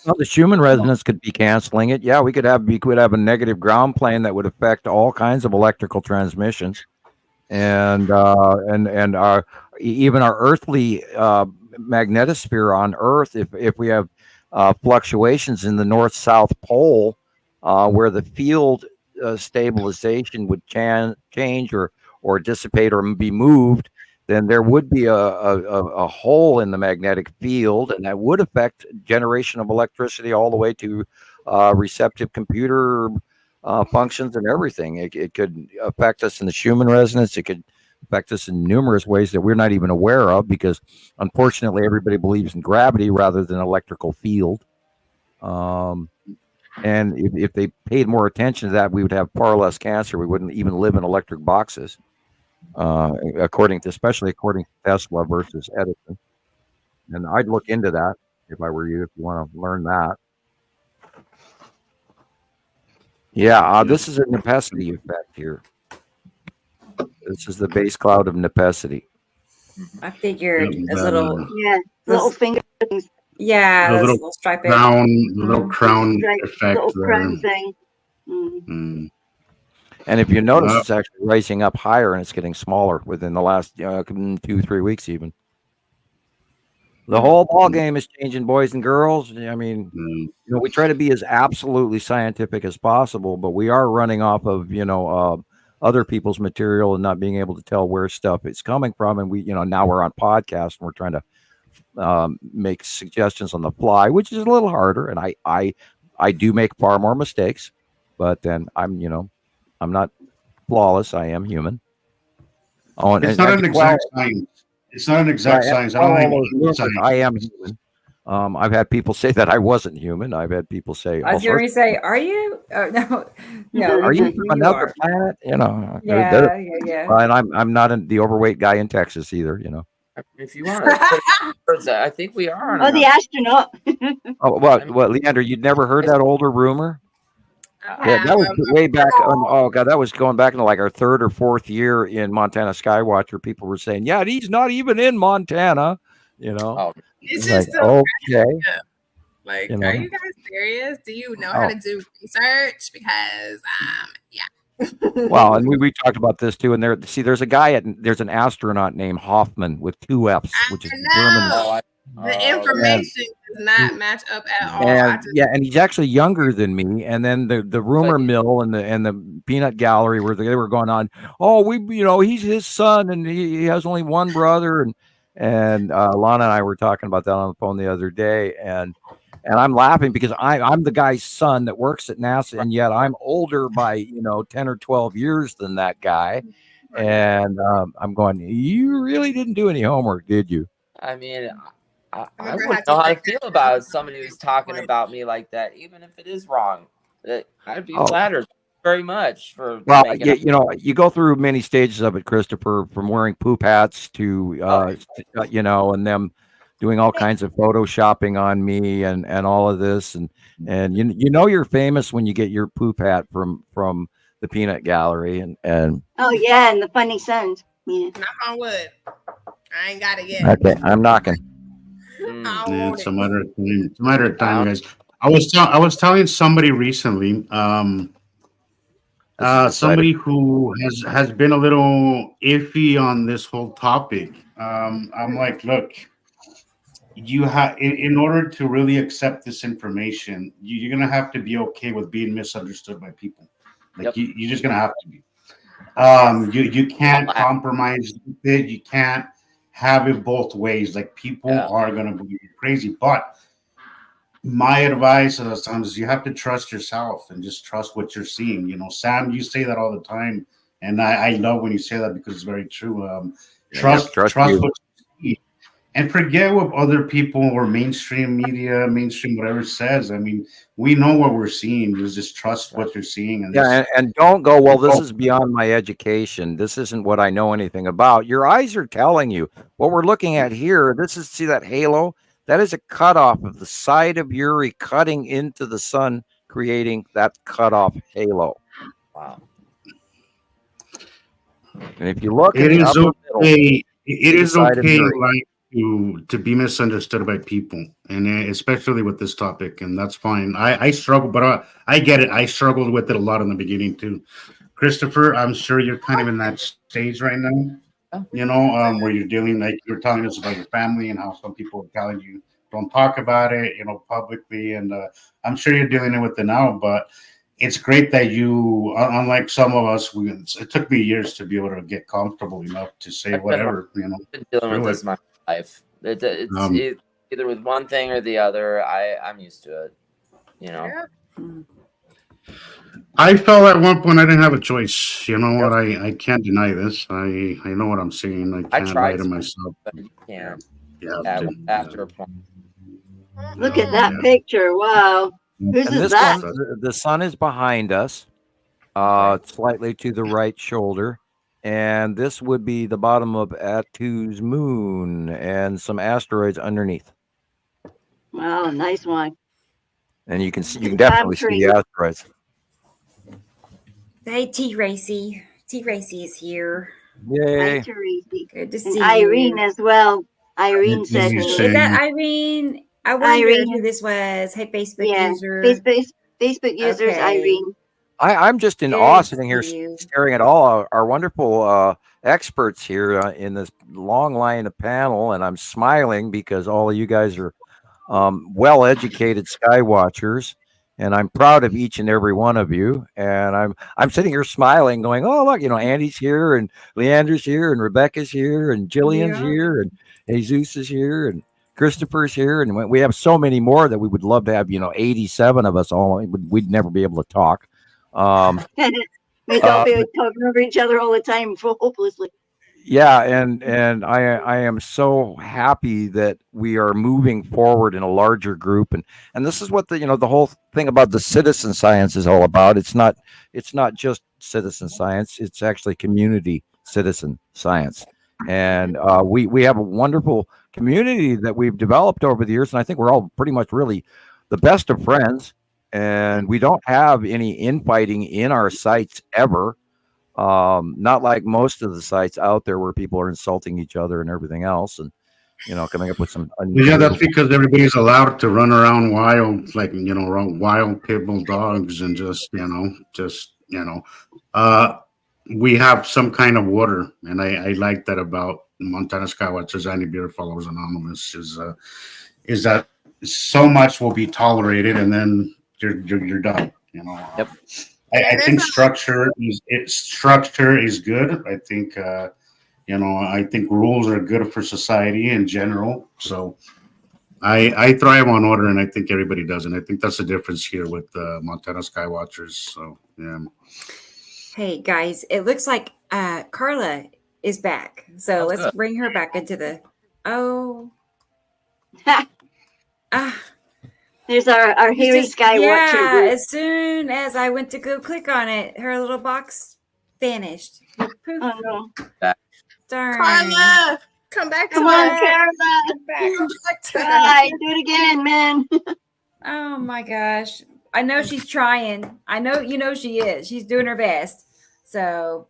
S3: well, the Schumann resonance could be canceling it. Yeah, we could have a negative ground plane that would affect all kinds of electrical transmissions, and our even our earthly magnetosphere on Earth. If we have fluctuations in the north-south pole, where the field stabilization would change or dissipate or be moved, then there would be a hole in the magnetic field, and that would affect generation of electricity all the way to receptive computer functions and everything. It could affect us in the Schumann resonance. It could affect us in numerous ways that we're not even aware of, because unfortunately everybody believes in gravity rather than electrical field. And if they paid more attention to that, we would have far less cancer. We wouldn't even live in electric boxes, especially according to Tesla versus Edison. And I'd look into that if I were you, if you want to learn that. Yeah, this is a necessity effect here. This is the base cloud of necessity.
S2: I figured those
S10: little finger things.
S2: Yeah,
S13: the little
S2: striping.
S13: Little crown effect.
S10: Little crown thing.
S3: And if you notice, it's actually rising up higher and it's getting smaller within the last 2-3 weeks even. The whole ball game is changing, boys and girls. I mean, we try to be as absolutely scientific as possible, but we are running off of, other people's material and not being able to tell where stuff is coming from. And we, now we're on podcast and we're trying to make suggestions on the fly, which is a little harder. And I I do make far more mistakes, but then I'm not flawless. I am human. Oh,
S13: it's not an exact science. It's not an exact science. I
S3: am human. I've had people say that I wasn't human. I've had people say,
S2: I was going to say, are you? Oh, no.
S3: Are you from another planet?
S2: Yeah.
S3: And I'm not the overweight guy in Texas either.
S5: If you want to, I think we are.
S10: The astronaut.
S3: Oh, what, Leighandra? You'd never heard that older rumor? Yeah, that was way back. Oh God, that was going back into like our 3rd or 4th year in Montana Skywatcher. People were saying, "Yeah, he's not even in Montana."
S4: It's
S3: like,
S4: just so
S3: okay.
S4: Like, are you guys serious? Do you know how to do research? Because, yeah.
S3: Well, and we talked about this too. And there's an astronaut named Hofman with 2 F's, which is German.
S4: The information does not match up at all.
S3: And he's actually younger than me. And then the rumor mill and the peanut gallery where they were going on. Oh, he's his son, and he has only one brother. And Lana and I were talking about that on the phone the other day, and I'm laughing because I'm the guy's son that works at NASA, and yet I'm older by 10 or 12 years than that guy. And I'm going, you really didn't do any homework, did you?
S5: I mean, I wouldn't know how to feel about somebody who's talking about me like that, even if it is wrong. I'd be flattered very much for.
S3: Well, you go through many stages of it, Christoper, from wearing poop hats to and them doing all kinds of photoshopping on me and all of this, and you're famous when you get your poop hat from the peanut gallery and
S10: and the funny sound. Yeah.
S4: Knock on wood. I ain't got it yet.
S3: Okay, I'm knocking.
S13: It's a matter of time. It's a matter of time, guys. I was telling somebody recently, somebody who has been a little iffy on this whole topic. I'm like, look, you have in order to really accept this information, you're gonna have to be okay with being misunderstood by people. Like you're just gonna have to be. You can't compromise it. You can't have it both ways. Like people are gonna be crazy, but my advice is you have to trust yourself and just trust what you're seeing. Sam, you say that all the time, and I love when you say that because it's very true. Trust what you see, and forget what other people or mainstream media, whatever says. I mean, we know what we're seeing. Just trust what you're seeing,
S3: and don't go, well, this is beyond my education. This isn't what I know anything about. Your eyes are telling you what we're looking at here. See that halo? That is a cutoff of the side of Uri cutting into the sun, creating that cutoff halo.
S5: Wow.
S3: And if you look,
S13: it is okay. It is okay, like to be misunderstood by people, and especially with this topic, and that's fine. I struggle, but I get it. I struggled with it a lot in the beginning too. Christoper, I'm sure you're kind of in that stage right now. Where you're dealing, like you're telling us about your family and how some people are telling you don't talk about it, publicly. And I'm sure you're dealing with it now, but it's great that you, unlike some of us, it took me years to be able to get comfortable enough to say whatever,
S5: I've been dealing with this my life. It's either with one thing or the other. I'm used to it,
S4: Yeah.
S13: I felt at one point I didn't have a choice. You know what? I can't deny this. I know what I'm saying. I can't lie to myself.
S5: But you can't.
S13: After
S5: a point.
S10: Look at that picture. Wow. Whose is that?
S3: The sun is behind us, slightly to the right shoulder. And this would be the bottom of Atu's moon and some asteroids underneath.
S10: Wow, nice one.
S3: And you can definitely see the asteroids.
S2: Hey, T. Racy. T. Racy is here.
S3: Yay.
S10: Hi, Teresi.
S2: Good to see
S10: Irene
S2: you.
S10: as well. Irene said,
S2: Is that Irene? I wondered who this was. Hey, Facebook user.
S10: Facebook users, Irene.
S3: I'm just in awe sitting here staring at all our wonderful experts here in this long line of panel, and I'm smiling because all of you guys are well-educated sky watchers, and I'm proud of each and every one of you. And I'm sitting here smiling, going, "Oh, look, Andy's here, and Leighandra's here, and Rebecca's here, and Gillian's here, and Jesus is here, and Christoper's here, and we have so many more that we would love to have. 87 of us all. We'd never be able to talk.
S10: We'd all be talking over each other all the time, hopelessly.
S3: Yeah, and I am so happy that we are moving forward in a larger group, and this is what the whole thing about the citizen science is all about. It's not just citizen science; it's actually community citizen science, and we have a wonderful community that we've developed over the years, and I think we're all pretty much really the best of friends, and we don't have any infighting in our sites ever. Not like most of the sites out there where people are insulting each other and everything else, and coming up with some.
S13: Yeah, that's because everybody's allowed to run around wild, like around wild pit bull dogs, and we have some kind of order, and I like that about Montana Skywatchers Anti-Beer Followers Anonymous is that so much will be tolerated, and then you're done.
S5: Yep.
S13: I think structure is good. I think I think rules are good for society in general. So I thrive on order, and I think everybody does, and I think that's the difference here with Montana Skywatchers. So yeah.
S2: Hey guys, it looks like Carla is back. So let's bring her back into the.
S10: There's our hairy Skywatcher.
S2: Yeah,
S10: group.
S2: as soon as I went to go click on it, her little box vanished. Poof.
S10: Oh no!
S2: Darn.
S4: Carla, come back to
S10: Come on, Carla. Try, do it again, man.
S2: Oh my gosh. I know she's trying. I know she is. She's doing her best. So,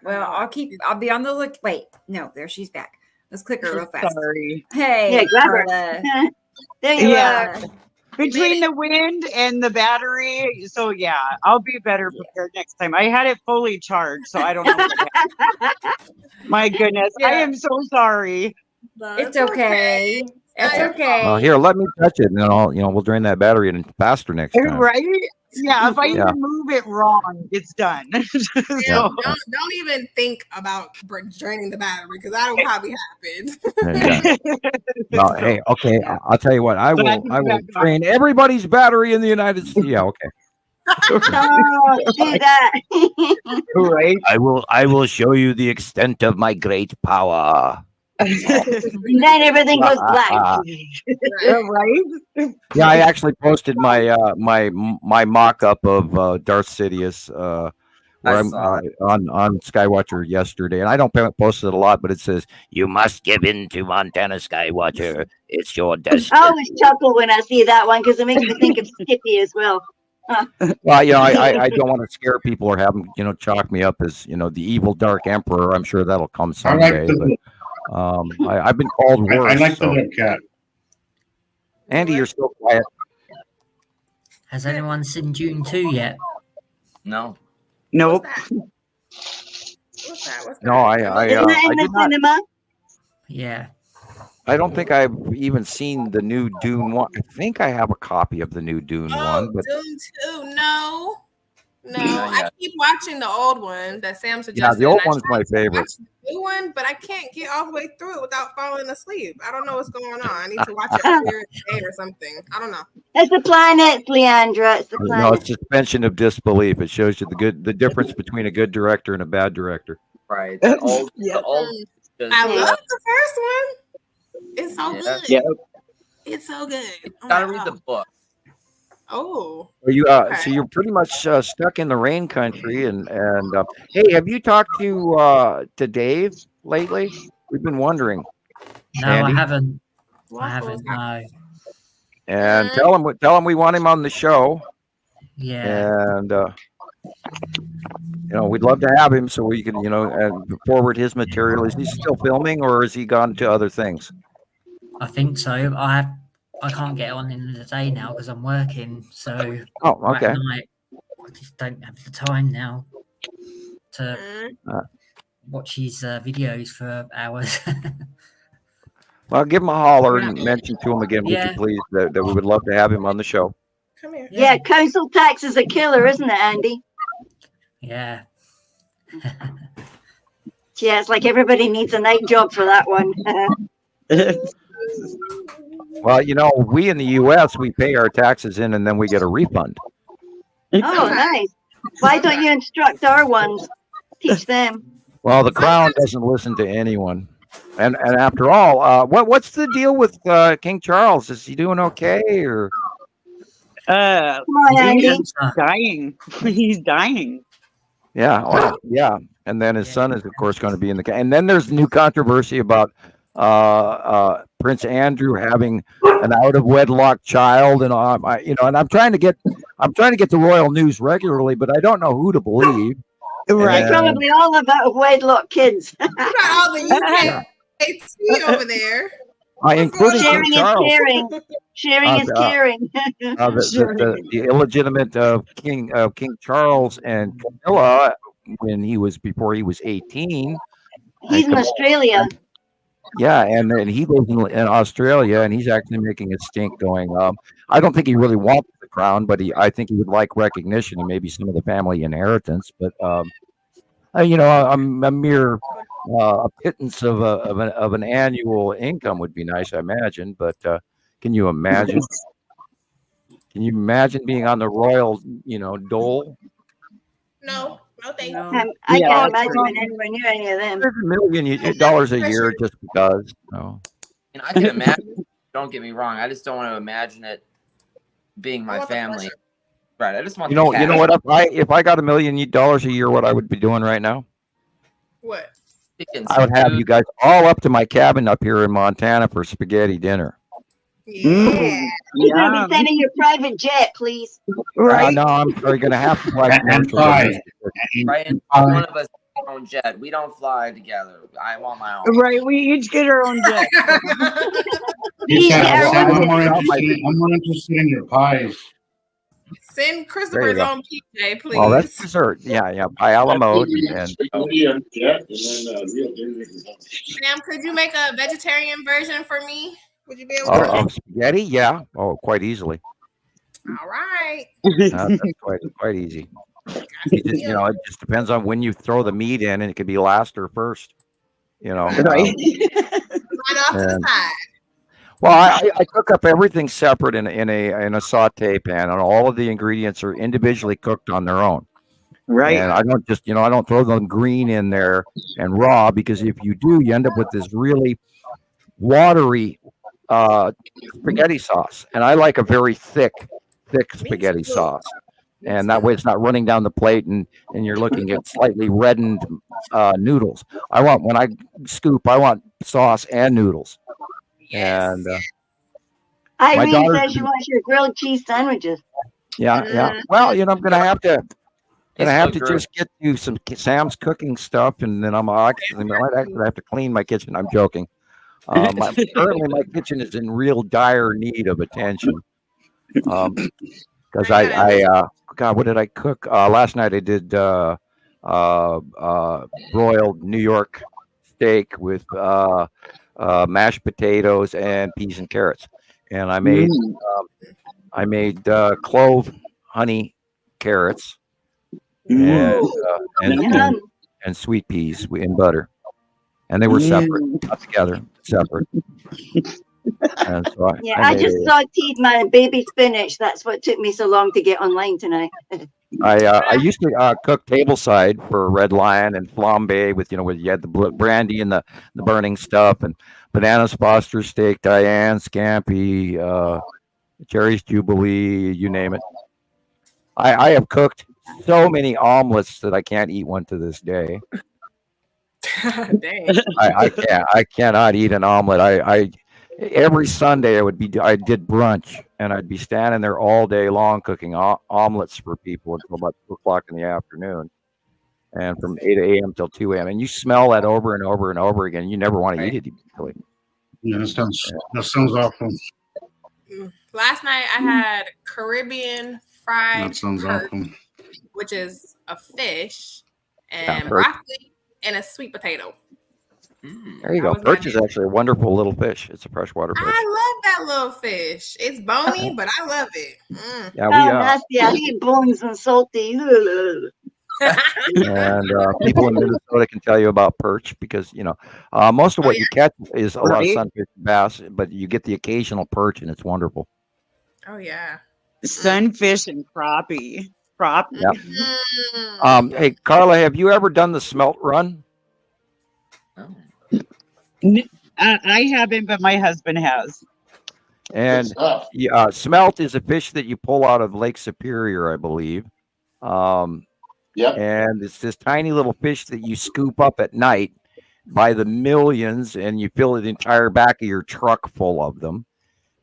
S2: well, I'll be on the look. Wait, no, there she's back. Let's click her real fast.
S6: Sorry.
S2: Hey,
S10: Yeah, grab her.
S2: Carla.
S10: There you are.
S6: Between the wind and the battery, so yeah, I'll be better prepared next time. I had it fully charged, so I don't know. My goodness, I am so sorry.
S2: It's okay. It's okay.
S3: Well, here, let me touch it, and then we'll drain that battery in faster next time.
S6: Right? Yeah, if I even move it wrong, it's done.
S4: Yeah, don't even think about draining the battery, because that'll probably happen.
S3: Well, hey, okay, I'll tell you what. I will drain everybody's battery in the United States. Yeah, okay.
S10: Do that.
S6: Right.
S3: I will show you the extent of my great power.
S10: Then everything goes black.
S6: Right?
S3: Yeah, I actually posted my my mock-up of Darth Sidious where I'm on Skywatcher yesterday, and I don't post it a lot, but it says, "You must give in to Montana Skywatcher. It's your destiny."
S10: I always chuckle when I see that one because it makes me think of Skippy as well.
S3: Well, I don't want to scare people or have them, chalk me up as, the evil Dark Emperor. I'm sure that'll come someday. I've been called worse.
S13: I like the red cat.
S3: Andy, you're still quiet.
S12: Has anyone seen June 2 yet?
S5: No.
S6: Nope.
S4: What's that?
S3: No, I did not.
S10: Cinema?
S12: Yeah.
S3: I don't think I've even seen the new Dune 1. I think I have a copy of the new Dune 1. But
S4: Dune 2, no. I keep watching the old one that Sam suggested.
S3: Yeah, the old one's my favorite.
S4: The new one, but I can't get all the way through it without falling asleep. I don't know what's going on. I need to watch it earlier in the day or something. I don't know.
S10: It's the planets, Leighandra. It's the planets.
S3: No, it's suspension of disbelief. It shows you the difference between a good director and a bad director.
S5: Right. The old.
S4: I love the first one. It's so good.
S6: Yeah.
S4: It's so good.
S5: You gotta read the book.
S4: Oh.
S3: Well, you so you're pretty much stuck in the rain country, and hey, have you talked to Dave lately? We've been wondering.
S12: No,
S3: Andy?
S12: I haven't. I haven't. No.
S3: And tell him we want him on the show.
S12: Yeah.
S3: And we'd love to have him so we can forward his material. Is he still filming, or has he gone to other things?
S12: I think so. I can't get on in the day now because I'm working. So
S3: okay.
S12: at night, I just don't have the time now to watch his videos for hours.
S3: Well, give him a holler and mention to him again, would you please, that we would love to have him on the show.
S4: Come here.
S10: Yeah, council tax is a killer, isn't it, Andy?
S12: Yeah.
S10: Yeah, it's like everybody needs a night job for that one.
S3: Well, we in the U.S. we pay our taxes in, and then we get a refund.
S10: Oh, nice. Why don't you instruct our ones? Teach them.
S3: Well, the Crown doesn't listen to anyone, and after all, what's the deal with King Charles? Is he doing okay, or?
S10: Come on, Andy.
S6: He's dying. He's dying.
S3: Yeah, well, yeah. And then his son is, of course, going to be in the. And then there's new controversy about Prince Andrew having an out of wedlock child, and and I'm trying to get the royal news regularly, but I don't know who to believe.
S10: Right, probably all about wedlock kids.
S4: You got all the UK over there.
S3: Including
S10: sharing
S3: King
S10: is
S3: Charles.
S10: caring. Sharing is caring.
S3: The illegitimate King Charles and Camilla before he was 18.
S10: He's in Australia.
S3: Yeah, and he lives in Australia, and he's actually making a stink going. I don't think he really wants the crown, but I think he would like recognition and maybe some of the family inheritance. But a mere a pittance of an annual income would be nice, I imagine. But can you imagine? Can you imagine being on the royal, dole?
S4: No, thank you.
S10: I can't imagine being anywhere near any of them.
S3: There's $1 million a year just because. No.
S5: And I can imagine. Don't get me wrong. I just don't want to imagine it being my family. Right. I just want.
S3: You know what? If I got $1 million a year, what I would be doing right now?
S4: What?
S3: I would have you guys all up to my cabin up here in Montana for spaghetti dinner.
S10: Yeah. You're going to be sending your private jet, please.
S3: Right? No, I'm sorry. Going to have to fly.
S5: Right, and one of us our own jet. We don't fly together. I want my own.
S6: Right, we each get our own jet.
S13: I'm more interested in your pies.
S4: Send Christoper's own PJ, please.
S3: Well, that's dessert. Yeah. Pie a la mode.
S4: Sam, could you make a vegetarian version for me? Would you be able to?
S3: Spaghetti? Yeah. Oh, quite easily.
S4: All right.
S3: That's quite easy. It just depends on when you throw the meat in, and it could be last or first.
S4: Right off to the side.
S3: Well, I cook up everything separate in a saute pan, and all of the ingredients are individually cooked on their own.
S6: Right.
S3: And I don't just I don't throw them green in there and raw, because if you do, you end up with this really watery spaghetti sauce, and I like a very thick spaghetti sauce, and that way it's not running down the plate and you're looking at slightly reddened noodles. When I scoop, I want sauce and noodles. Yes. And
S10: Irene says she wants your grilled cheese sandwiches.
S3: Yeah. Well, I'm gonna have to just get you some Sam's cooking stuff, and then I might actually have to clean my kitchen. I'm joking. Currently, my kitchen is in real dire need of attention. Because God, what did I cook last night? I did broiled New York steak with mashed potatoes and peas and carrots, and I made clove honey carrots and sweet peas in butter, and they were separate, not together, separate. And so
S10: I just sauteed my baby spinach. That's what took me so long to get online tonight.
S3: I used to cook tableside for Red Lion and flambe with where you had the brandy and the burning stuff, and bananas Foster steak, Diane scampi, cherries Jubilee, you name it. I have cooked so many omelets that I can't eat one to this day.
S4: Dang.
S3: I cannot eat an omelet. Every Sunday I did brunch, and I'd be standing there all day long cooking omelets for people until about 2 o'clock in the afternoon, and from 8 a.m. till 2 a.m. And you smell that over and over and over again. You never want to eat it eventually.
S13: Yeah, that sounds awful.
S4: Last night I had Caribbean fried perch,
S13: awful.
S4: which is a fish, and broccoli and a sweet potato.
S3: There you go. Perch is actually a wonderful little fish. It's a freshwater fish.
S4: I love that little fish. It's bony, but I love it.
S3: Yeah,
S10: nasty. I hate bones and salty.
S3: And people in Minnesota can tell you about perch because most of what you catch is a lot of sunfish and bass, but you get the occasional perch, and it's wonderful.
S4: Oh yeah,
S6: sunfish and crappie.
S3: Yep. Hey, Carla, have you ever done the smelt run?
S6: I haven't, but my husband has.
S3: And smelt is a fish that you pull out of Lake Superior, I believe. And it's this tiny little fish that you scoop up at night by the millions, and you fill the entire back of your truck full of them.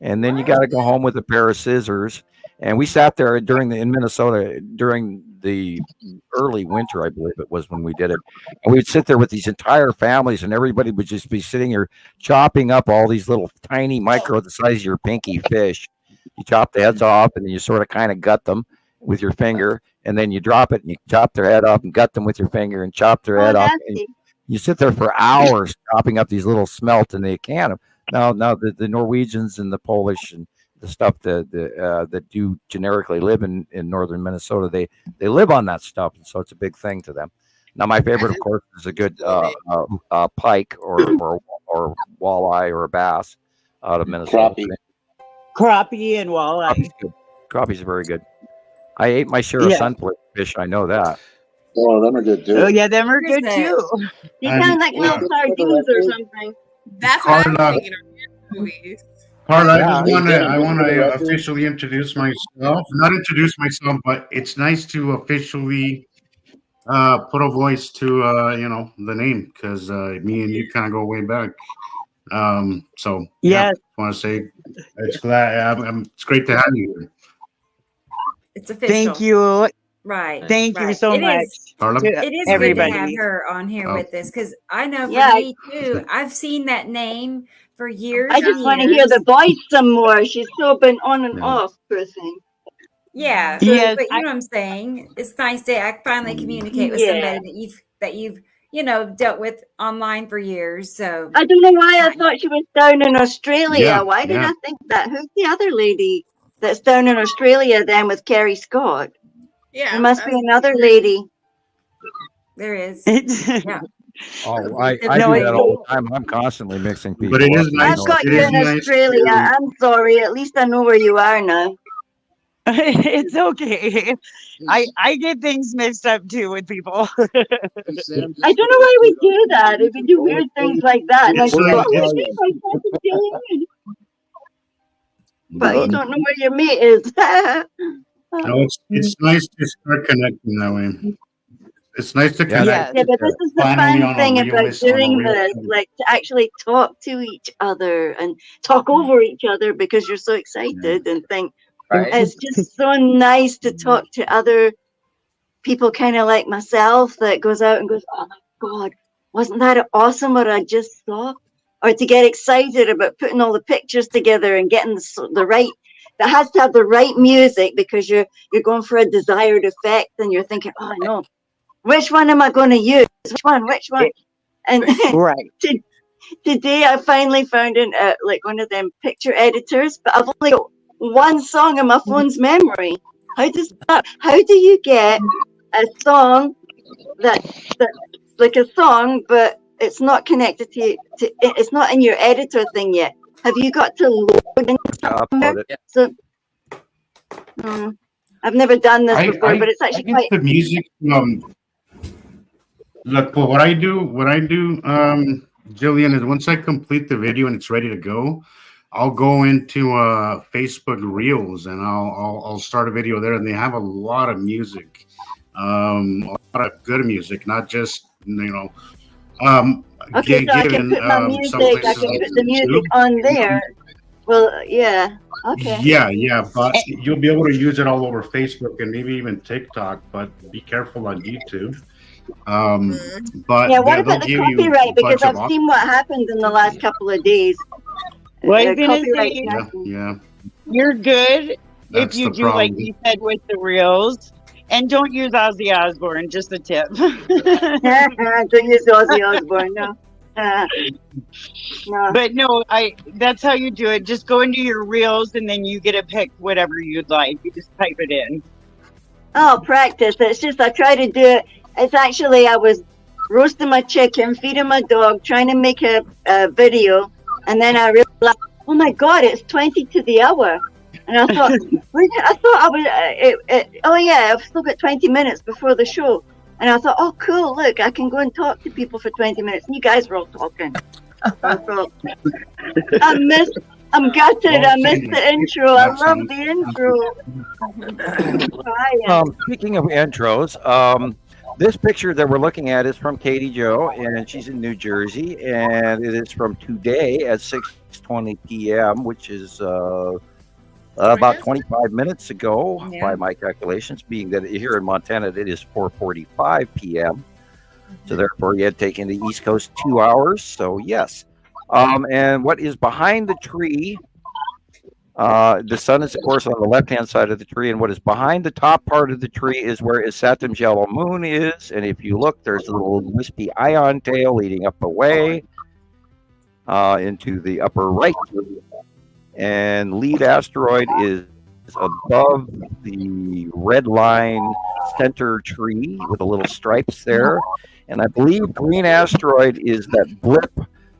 S3: And then you got to go home with a pair of scissors. And we sat there in Minnesota during the early winter, I believe it was when we did it. And we'd sit there with these entire families, and everybody would just be sitting here chopping up all these little tiny micro, the size of your pinky fish. You chop the heads off, and then you sort of kind of gut them with your finger, and then you drop it, and you chop their head off and gut them with your finger and chop their head off. And you sit there for hours chopping up these little smelt, and they can. Now the Norwegians and the Polish and the stuff that do generically live in northern Minnesota, they live on that stuff, and so it's a big thing to them. Now, my favorite, of course, is a good pike or walleye or a bass out of Minnesota.
S6: Crappie and walleye.
S3: Crappie's very good. I ate my share of sunfish. I know that.
S8: Oh, them are good too.
S6: Oh yeah, them are good too.
S10: They sound like little sardines or something.
S4: That's what I'm thinking of movies.
S13: Carla, I want to officially introduce myself. Not introduce myself, but it's nice to officially put a voice to the name, because me and you kind of go way back. So I want to say it's great to have you here.
S2: It's official.
S6: Thank you.
S2: Right.
S6: Thank you so much.
S13: Carla?
S2: It is
S6: everybody.
S2: good to have her on here with us, because I know for me too, I've seen that name for years.
S10: I just want to hear the voice some more. She's so been on and off, poor thing.
S2: Yeah. So,
S6: Yes,
S2: but you know what I'm saying? It's nice to finally communicate with somebody that you've dealt with online for years. So
S10: I don't know why I thought she was down in Australia. Why did I think that? Who's the other lady that's down in Australia then with Kerry Scott?
S4: Yeah,
S10: there must be another lady.
S2: There is.
S3: Yeah. Oh, I do that all the time. I'm constantly mixing people.
S13: But it is nice.
S10: I've got you in Australia. I'm sorry. At least I know where you are now.
S6: It's okay. I get things mixed up too with people.
S10: I don't know why we do that. If we do weird things like that, and I go, but you don't know where your mate is.
S13: No, it's nice to start connecting that way. It's nice to connect.
S10: Yeah, but this is the fun thing about doing this, like to actually talk to each other and talk over each other, because you're so excited and think it's just so nice to talk to other people, kind of like myself, that goes out and goes, oh my God, wasn't that awesome what I just saw? Or to get excited about putting all the pictures together and getting the right. That has to have the right music, because you're going for a desired effect, and you're thinking, oh no, which one am I going to use? Which one? And today I finally found like one of them picture editors, but I've only got one song in my phone's memory. How do you get a song that's like a song, but it's not connected to it's not in your editor thing yet? Have you got to load in somewhere? So, I've never done this before, but it's actually quite.
S13: The music. Look, what I do, Gillian, is once I complete the video and it's ready to go, I'll go into Facebook Reels and I'll start a video there, and they have a lot of music, a lot of good music, not just
S10: Okay, so I can put my music. I can put the music on there. Well, yeah. Okay.
S13: Yeah, but you'll be able to use it all over Facebook and maybe even TikTok. But be careful on YouTube. But
S10: yeah, what about the copyright? Because I've seen what happened in the last couple of days.
S6: Well,
S13: yeah.
S6: You're good.
S13: That's
S6: if you do like you said with the reels. And don't use Ozzy Osbourne, just a tip.
S10: Don't use Ozzy Osbourne, no. No.
S6: But no, that's how you do it. Just go into your reels and then you get to pick whatever you'd like. You just type it in.
S10: Oh, practice. It's just I try to do it. It's actually I was roasting my chicken, feeding my dog, trying to make a video, and then I realized, oh my God, it's 20 to the hour. And I thought, oh yeah, I've still got 20 minutes before the show. And I thought, oh cool, look, I can go and talk to people for 20 minutes. And you guys were all talking. I thought, I'm gutted. I missed the intro. I love the intro.
S3: Speaking of intros, this picture that we're looking at is from Katie Jo, and she's in New Jersey, and it is from today at 6:20 p.m., which is about 25 minutes ago by my calculations, being that here in Montana it is 4:45 p.m. So therefore you had taken the East Coast 2 hours. So yes. And what is behind the tree, the sun is of course on the left-hand side of the tree, and what is behind the top part of the tree is where Saturn's yellow moon is. And if you look, there's a little wispy ion tail leading up away into the upper right. And lead asteroid is above the red line center tree with the little stripes there. And I believe green asteroid is that blip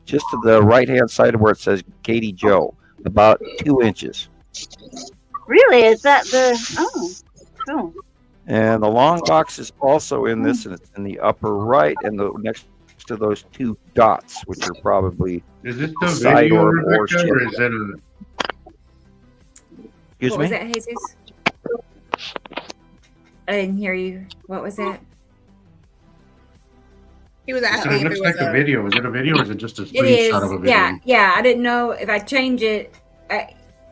S3: just to the right-hand side of where it says Katie Jo, about 2 inches.
S10: Really? Is that the... Oh, cool.
S3: And the long box is also in this, and it's in the upper right, and the next to those 2 dots, which are probably...
S13: Is this the video, Rebecca, or is it a...
S3: Excuse
S2: what
S3: me?
S2: was that, Jesus? I didn't hear you. What was that?
S4: He was asking
S13: it looks like a video. Is it a video or is it just a screenshot of a video?
S2: Yeah. I didn't know if I change it.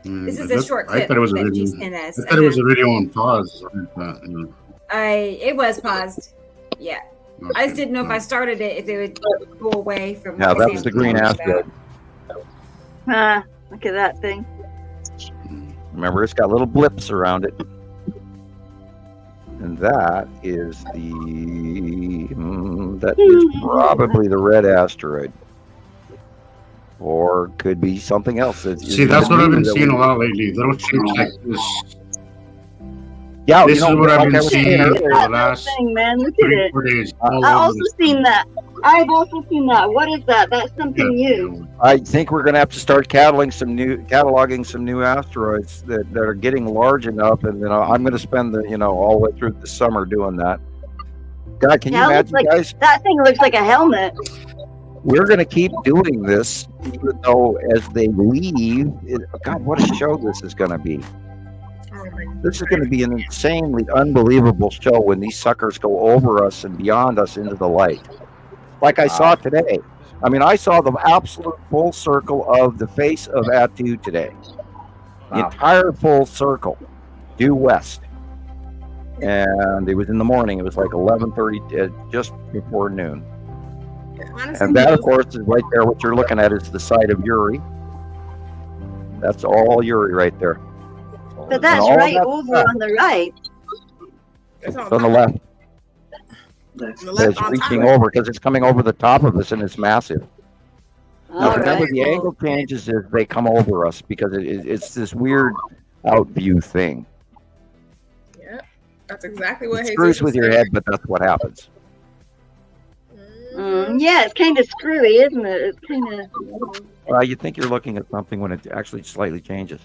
S2: This is a short clip.
S13: I thought it was a video. I thought it was a video on pause.
S2: It was paused. Yeah. Okay. I just didn't know if I started it, if it would go away from.
S3: Yeah, that's the green asteroid.
S10: Look at that thing.
S3: Remember, it's got little blips around it. And that is probably the red asteroid. Or could be something else.
S13: See, that's what I've been seeing a lot lately. Little shapes like this.
S3: Yeah,
S13: this is what I've been seeing for the last
S10: thing, man. Look at it.
S13: 4 days.
S10: I've also seen that. What is that? That's something new.
S3: I think we're going to have to start cataloging some new asteroids that are getting large enough, and I'm going to spend all the way through the summer doing that. God, can you imagine, guys?
S10: That thing looks like a helmet.
S3: We're going to keep doing this, even though as they leave, God, what a show this is going to be. This is going to be an insanely unbelievable show when these suckers go over us and beyond us into the light. Like I saw today. I mean, I saw the absolute full circle of the face of Atu today. The entire full circle, due west. And it was in the morning. It was like 11:30, just before noon. Honestly, and that, of course, is right there. What you're looking at is the site of Uri. That's all Uri right there.
S10: But that's right over on the right.
S3: It's on the left. It's reaching over because it's coming over the top of us and it's massive. Now, remember, the angle changes as they come over us because it's this weird out view thing.
S4: Yep, that's exactly what
S3: it screws with your head, but that's what happens.
S10: Yeah, it's kind of screwy, isn't it? It's kind of.
S3: Well, you think you're looking at something when it actually slightly changes.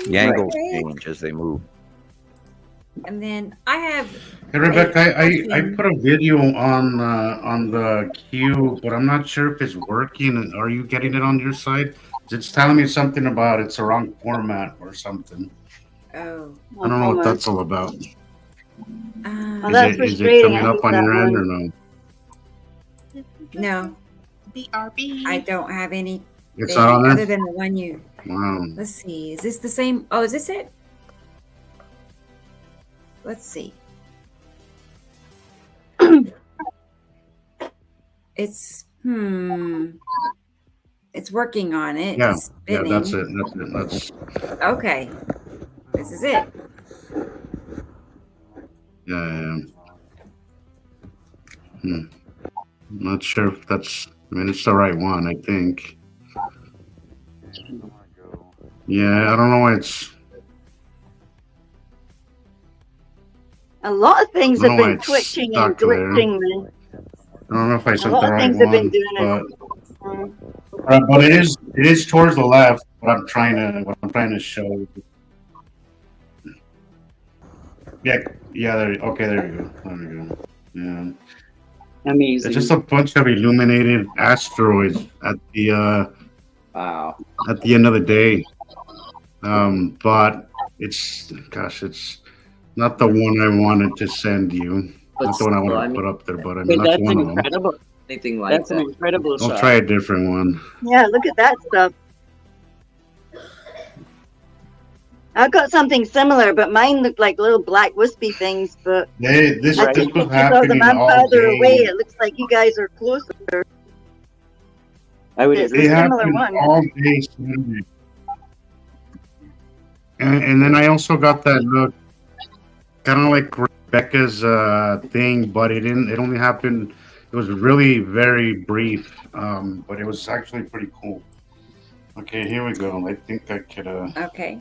S3: The angles change as they move.
S2: And then I have.
S13: Hey, Rebecca, I put a video on the queue, but I'm not sure if it's working. Are you getting it on your side? It's telling me something about it's the wrong format or something.
S2: Oh.
S13: I don't know what that's all about.
S10: Is
S13: it coming up on your end or no?
S2: No.
S4: BRB.
S2: I don't have any.
S13: It's not on there?
S2: Other than the one you.
S13: Wow.
S2: Let's see. Is this the same? Oh, is this it? Let's see. It's It's working on it.
S13: Yeah, that's it. That's
S2: okay. This is it.
S13: Yeah. I'm not sure if that's. I mean, it's the right one. I think. Yeah, I don't know why it's.
S10: A lot of things
S13: I
S10: have
S13: don't know why
S10: been
S13: it's
S10: twitching and
S13: stuck there.
S10: glitching, man.
S13: I don't know if I
S10: A
S13: sent
S10: lot
S13: the
S10: of
S13: right
S10: things have been
S13: one,
S10: doing
S13: but it is towards the left. What I'm trying to show. Yeah, there. Okay, there you go. There you go. Yeah.
S6: Amazing.
S13: It's just a bunch of illuminated asteroids at the
S14: wow.
S13: At the end of the day. But it's not the one I wanted to send you. Not the one I wanted to put up there, but I mean that's one
S10: incredible.
S13: of them.
S14: Anything like
S10: That's an incredible
S13: I'll
S10: shot.
S13: try a different one.
S10: Yeah, look at that stuff. I've got something similar, but mine looked like little black wispy things. But
S13: This
S10: I took
S13: was
S10: pictures of them.
S13: happening
S10: I'm
S13: all
S10: farther
S13: day.
S10: away. It looks like you guys are closer.
S6: I would
S10: It's
S6: agree.
S10: a
S13: It
S10: similar
S13: happened
S10: one.
S13: all day Saturday. And then I also got that look, kind of like Rebecca's thing, but it didn't. It only happened. It was really very brief, but it was actually pretty cool. Okay, here we go. I think I could.
S2: Okay.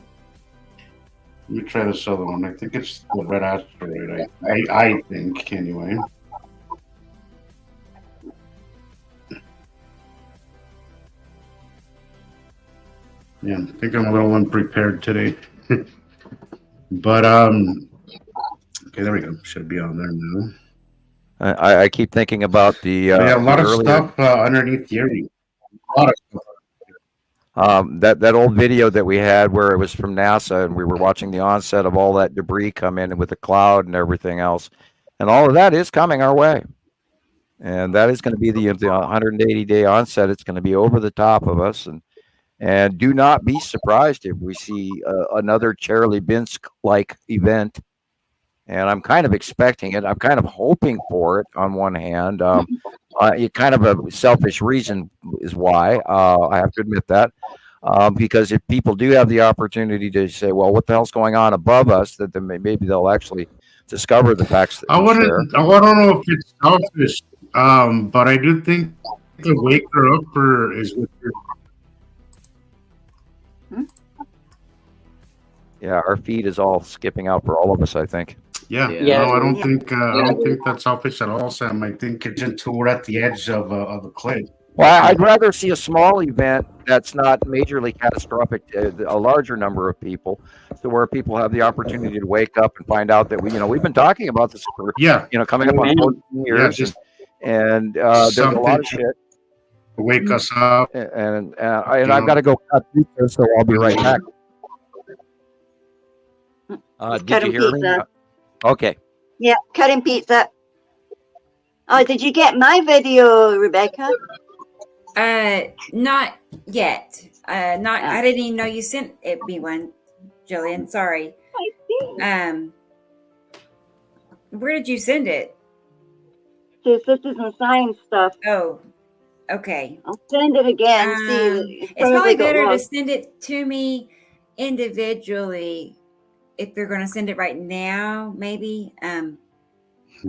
S13: Let me try this other one. I think it's the red asteroid. I think anyway. Yeah, I think I'm a little unprepared today. But okay, there we go. Should be on there now.
S3: I keep thinking about the
S13: a lot of
S3: earlier,
S13: stuff underneath the area. A lot of stuff.
S3: that old video that we had where it was from NASA and we were watching the onset of all that debris come in with the cloud and everything else, and all of that is coming our way, and that is going to be the 180-day onset. It's going to be over the top of us, and do not be surprised if we see another Chelyabinsk-like event. And I'm kind of expecting it. I'm kind of hoping for it on one hand. Kind of a selfish reason is why. I have to admit that. Because if people do have the opportunity to say, well, what the hell's going on above us, that then maybe they'll actually discover the facts that
S13: I
S3: we share.
S13: don't know if it's selfish, but I do think the waker upper is with your.
S3: Yeah, our feed is all skipping out for all of us, I think.
S13: Yeah. No, I don't think that's selfish at all, Sam. I think it's until we're at the edge of a cliff.
S3: Well, I'd rather see a small event that's not majorly catastrophic to a larger number of people, so where people have the opportunity to wake up and find out that we've been talking about this for coming up on 14 years, and there's a lot of shit.
S13: To wake us up,
S3: and I've got to go cut pizza, so I'll be right back. Did you hear me? Okay.
S10: Yeah, cutting pizza. Oh, did you get my video, Rebecca?
S2: Not yet. I didn't even know you sent me one, Gillian. Sorry. Where did you send it?
S10: To Sisters in Science stuff.
S2: Oh, okay.
S10: I'll send it again.
S2: It's probably better to send it to me individually. If they're going to send it right now, maybe.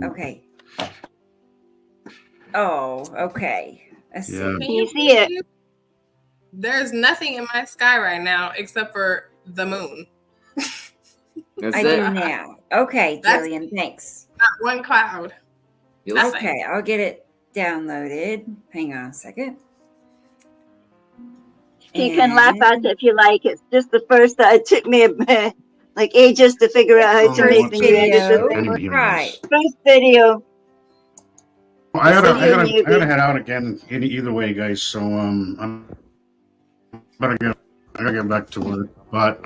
S2: Okay. Oh, okay. Let's see.
S10: Can you see it?
S4: There's nothing in my sky right now except for the moon.
S2: I do now. Okay, Gillian, thanks.
S4: Not one cloud.
S2: Okay, I'll get it downloaded. Hang on a second.
S10: You can laugh at it if you like. It's just the first that it took me like ages to figure out how to make the
S2: video. Right.
S10: First video.
S13: I gotta head out again. Either way, guys. So I gotta get back to work. But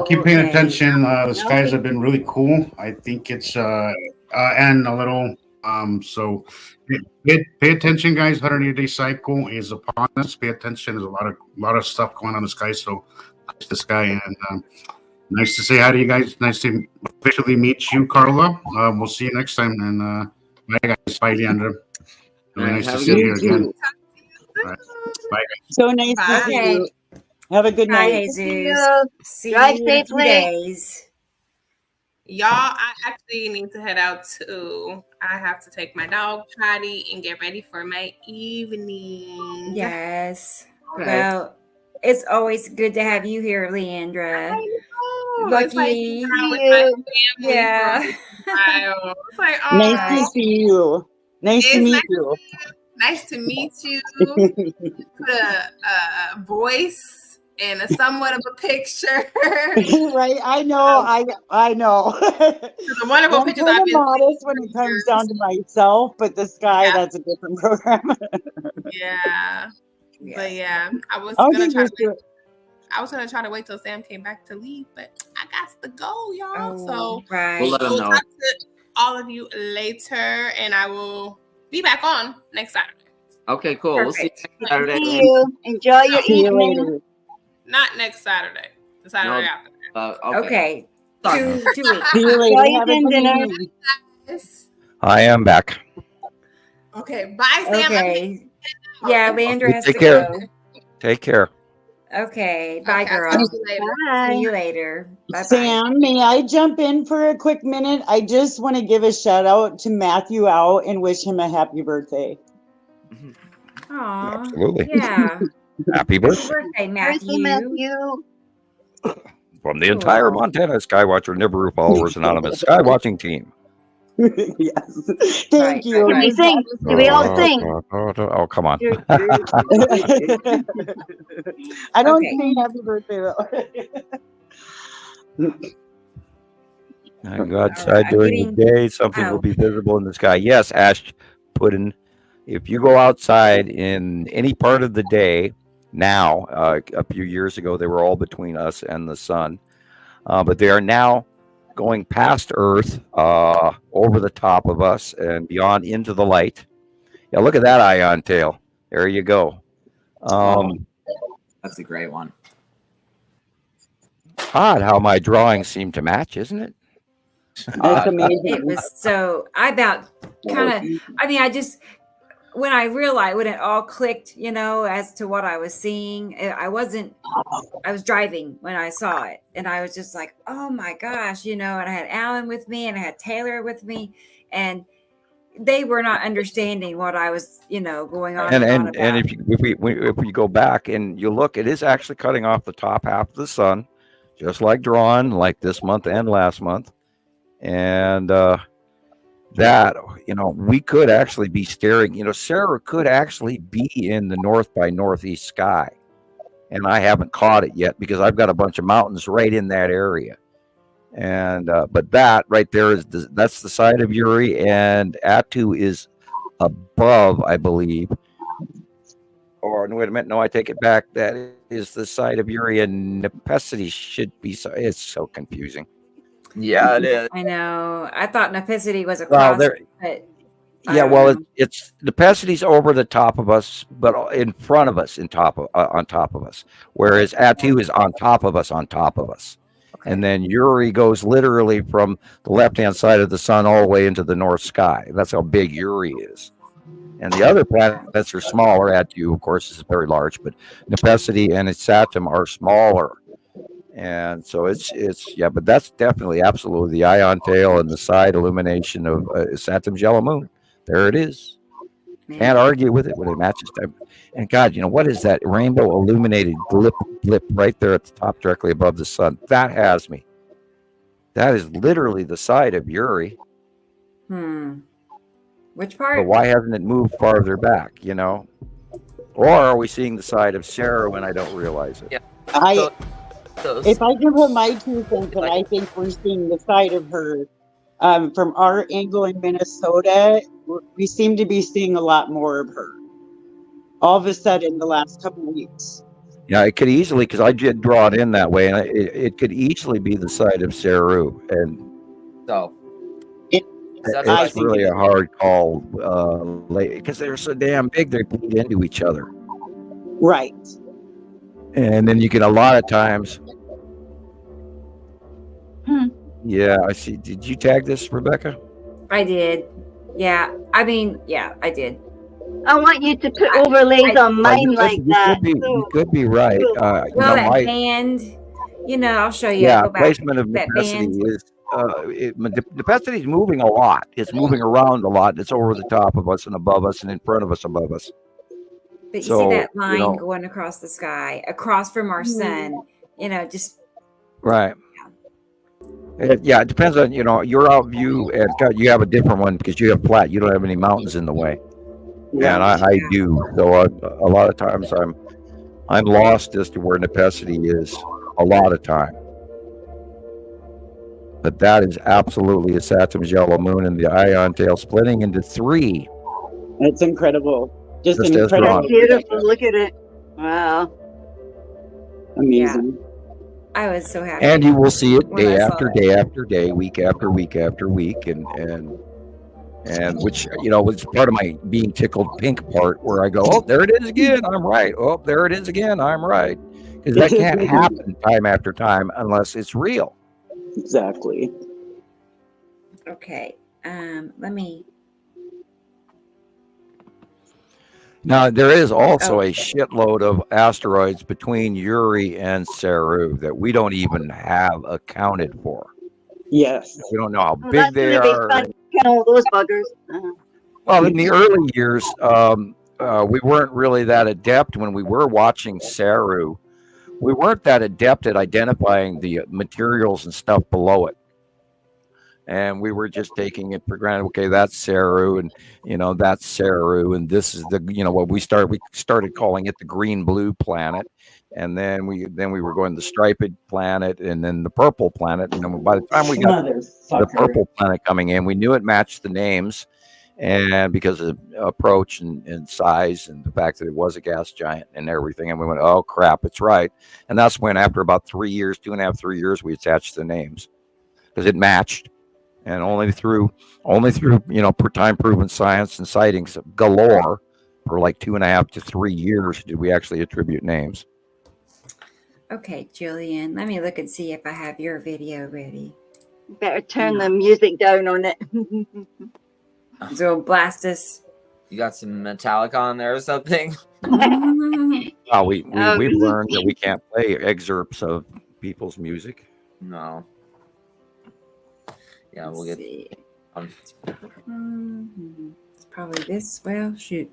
S13: keep paying attention. The skies have been really cool. I think it's and a little so pay attention, guys. 180-day cycle is upon us. Pay attention. There's a lot of stuff going on in the sky. So the sky and nice to say hi to you guys. Nice to officially meet you, Carla. We'll see you next time. And bye, guys. Bye, Leighandra. Really nice to see you again. All right. Bye, guys.
S6: So nice to see you. Have a good night.
S2: Bye, Jesus. See
S10: Drive
S2: you in a few
S10: safely.
S2: days.
S4: Y'all, I actually need to head out too. I have to take my dog potty and get ready for my evening.
S2: Yes. Well, it's always good to have you here, Leighandra. Lucky.
S4: It's like with my family
S2: Yeah.
S4: for a while. It's like, oh,
S6: Nice to see you. Nice to meet you.
S4: Nice to meet you. Put a voice and a somewhat of a picture.
S6: Right? I know. I know.
S4: The wonderful
S6: I'm
S4: pictures
S6: kind
S4: I've
S6: of
S4: been
S6: modest when it comes down to myself, but the sky, that's a different program.
S4: Yeah. But yeah, I was
S6: I'll
S4: gonna
S6: get used to it.
S4: I was gonna try to wait till Sam came back to leave, but I got to go, y'all. So
S2: right.
S5: We'll let him
S4: we'll
S5: know.
S4: talk to all of you later, and I will be back on next Saturday.
S5: Okay, cool. We'll see you next Saturday.
S10: See you. Enjoy your evening.
S4: Not next Saturday. The Saturday after.
S2: Okay. 2 weeks.
S6: See you later.
S10: Enjoy
S6: Have a
S10: your
S6: good
S10: dinner.
S6: evening.
S3: I am back.
S4: Okay. Bye, Sam.
S2: Okay. Yeah, Leighandra has
S3: Take
S2: to
S3: care.
S2: go.
S3: Take care.
S2: Okay. Bye,
S4: Okay,
S2: girl.
S4: I'll talk to you later.
S2: See you later. Bye-bye.
S6: Sam, may I jump in for a quick minute? I just want to give a shout out to Matthew out and wish him a happy birthday.
S2: Aw.
S3: Absolutely.
S2: Yeah.
S3: Happy birthday.
S2: Birthday, Matthew.
S3: From the entire Montana Skywatcher Nibiru Followers Anonymous Skywatching team.
S6: Yes. Thank you.
S10: Can we sing? Do we all sing?
S3: Oh, come on.
S6: I don't sing happy birthday though.
S3: I go outside during the day, something will be visible in the sky. Yes, Ash Puddin'. If you go outside in any part of the day now, a few years ago, they were all between us and the sun. But they are now going past Earth, over the top of us and beyond into the light. Yeah, look at that ion tail. There you go.
S5: That's a great one.
S3: Odd how my drawings seem to match, isn't it?
S6: That's amazing.
S2: It was so, when I realized, when it all clicked, as to what I was seeing, I was driving when I saw it, and I was just like, oh my gosh, and I had Alan with me and I had Taylor with me, and they were not understanding what I was, going on.
S3: And if we go back and you look, it is actually cutting off the top half of the sun, just like drawn like this month and last month. And that, we could actually be staring, Sarah could actually be in the north by northeast sky. And I haven't caught it yet because I've got a bunch of mountains right in that area. And but that right there that's the side of Uri, and Attu is above, I believe. Or wait a minute, no, I take it back. That is the side of Uri, and Nepesity should be. It's so confusing.
S5: Yeah, it is.
S2: I know. I thought Nepesity was across, but
S3: it's Nepesity's over the top of us, but in front of us, on top of us. Whereas Attu is on top of us, Okay. And then Uri goes literally from the left-hand side of the sun all the way into the north sky. That's how big Uri is. And the other planets are smaller. Attu, of course, is very large, but Nepesity and its Saturn are smaller. And so but that's definitely absolutely the ion tail and the side illumination of Saturn's yellow moon. There it is. Can't argue with it when it matches time. And God, what is that rainbow illuminated blip right there at the top, directly above the sun? That has me. That is literally the side of Uri.
S2: Which part?
S3: But why hasn't it moved farther back? Or are we seeing the side of Sarah when I don't realize it?
S5: Yeah.
S6: If I can put my 2 cents in, I think we're seeing the side of her. From our angle in Minnesota, we seem to be seeing a lot more of her. All of a sudden, the last couple of weeks.
S3: Yeah, it could easily, because I did draw it in that way, and it could easily be the side of Saru. And
S5: so
S3: it's really a hard call, because they're so damn big, they bleed into each other.
S6: Right.
S3: And then you can, a lot of times. Yeah, I see. Did you tag this, Rebecca?
S2: I did. Yeah. I did.
S10: I want you to put overlays on mine that.
S3: You could be right.
S2: That band, I'll show you.
S3: Yeah, placement of Nepesity is, Nepesity is moving a lot. It's moving around a lot. It's over the top of us and above us and in front of us, above us.
S2: But you see that line going across the sky, across from our sun, just.
S3: Right. Yeah, it depends on your out view, and you have a different one because you have flat. You don't have any mountains in the way, and I do. So a lot of times I'm lost as to where Nepenthe is a lot of time. But that is absolutely a Saturn's yellow moon, and the ion tail splitting into 3.
S6: That's incredible. Just an
S10: That's beautiful. Look at it. Wow.
S6: Amazing.
S2: Yeah. I was so happy.
S3: And you will see it day after day after day, week after week after week, and which was part of my being tickled pink part, where I go, oh, there it is again, I'm right. Oh, there it is again, I'm right, because that can't happen time after time unless it's real.
S6: Exactly.
S2: Okay. Let me.
S3: Now, there is also a shitload of asteroids between Uri and Saru that we don't even have accounted for.
S6: Yes.
S3: We don't know how big they are.
S10: All those buggers.
S3: Well, in the early years, we weren't really that adept when we were watching Saru. We weren't that adept at identifying the materials and stuff below it. And we were just taking it for granted. Okay, that's Saru, and that's Saru, and this is the what we started calling it the green blue planet, and then we were going the striped planet, and then the purple planet. And by the time we got the purple planet coming in, we knew it matched the names, and because of approach and size and the fact that it was a gas giant and everything, and we went, oh crap, it's right. And that's when, after about 3 years, 2.5, 3 years, we attached the names because it matched. And only through per time proven science and sightings galore for like 2.5 to 3 years did we actually attribute names.
S2: Okay, Gillian, let me look and see if I have your video ready.
S10: Better turn the music down on it.
S2: So blast us.
S5: You got some Metallica on there or something?
S3: Well, we've learned that we can't play excerpts of people's music.
S5: No. Yeah, we'll get.
S2: It's probably this. Well, shoot,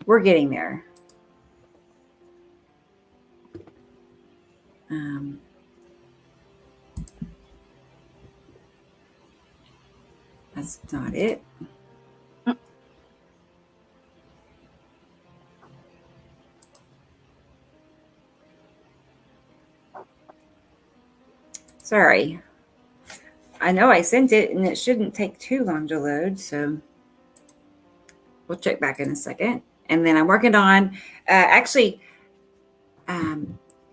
S2: we're getting there. That's not it. Sorry. I know I sent it, and it shouldn't take too long to load, so we'll check back in a second. And then I'm working on,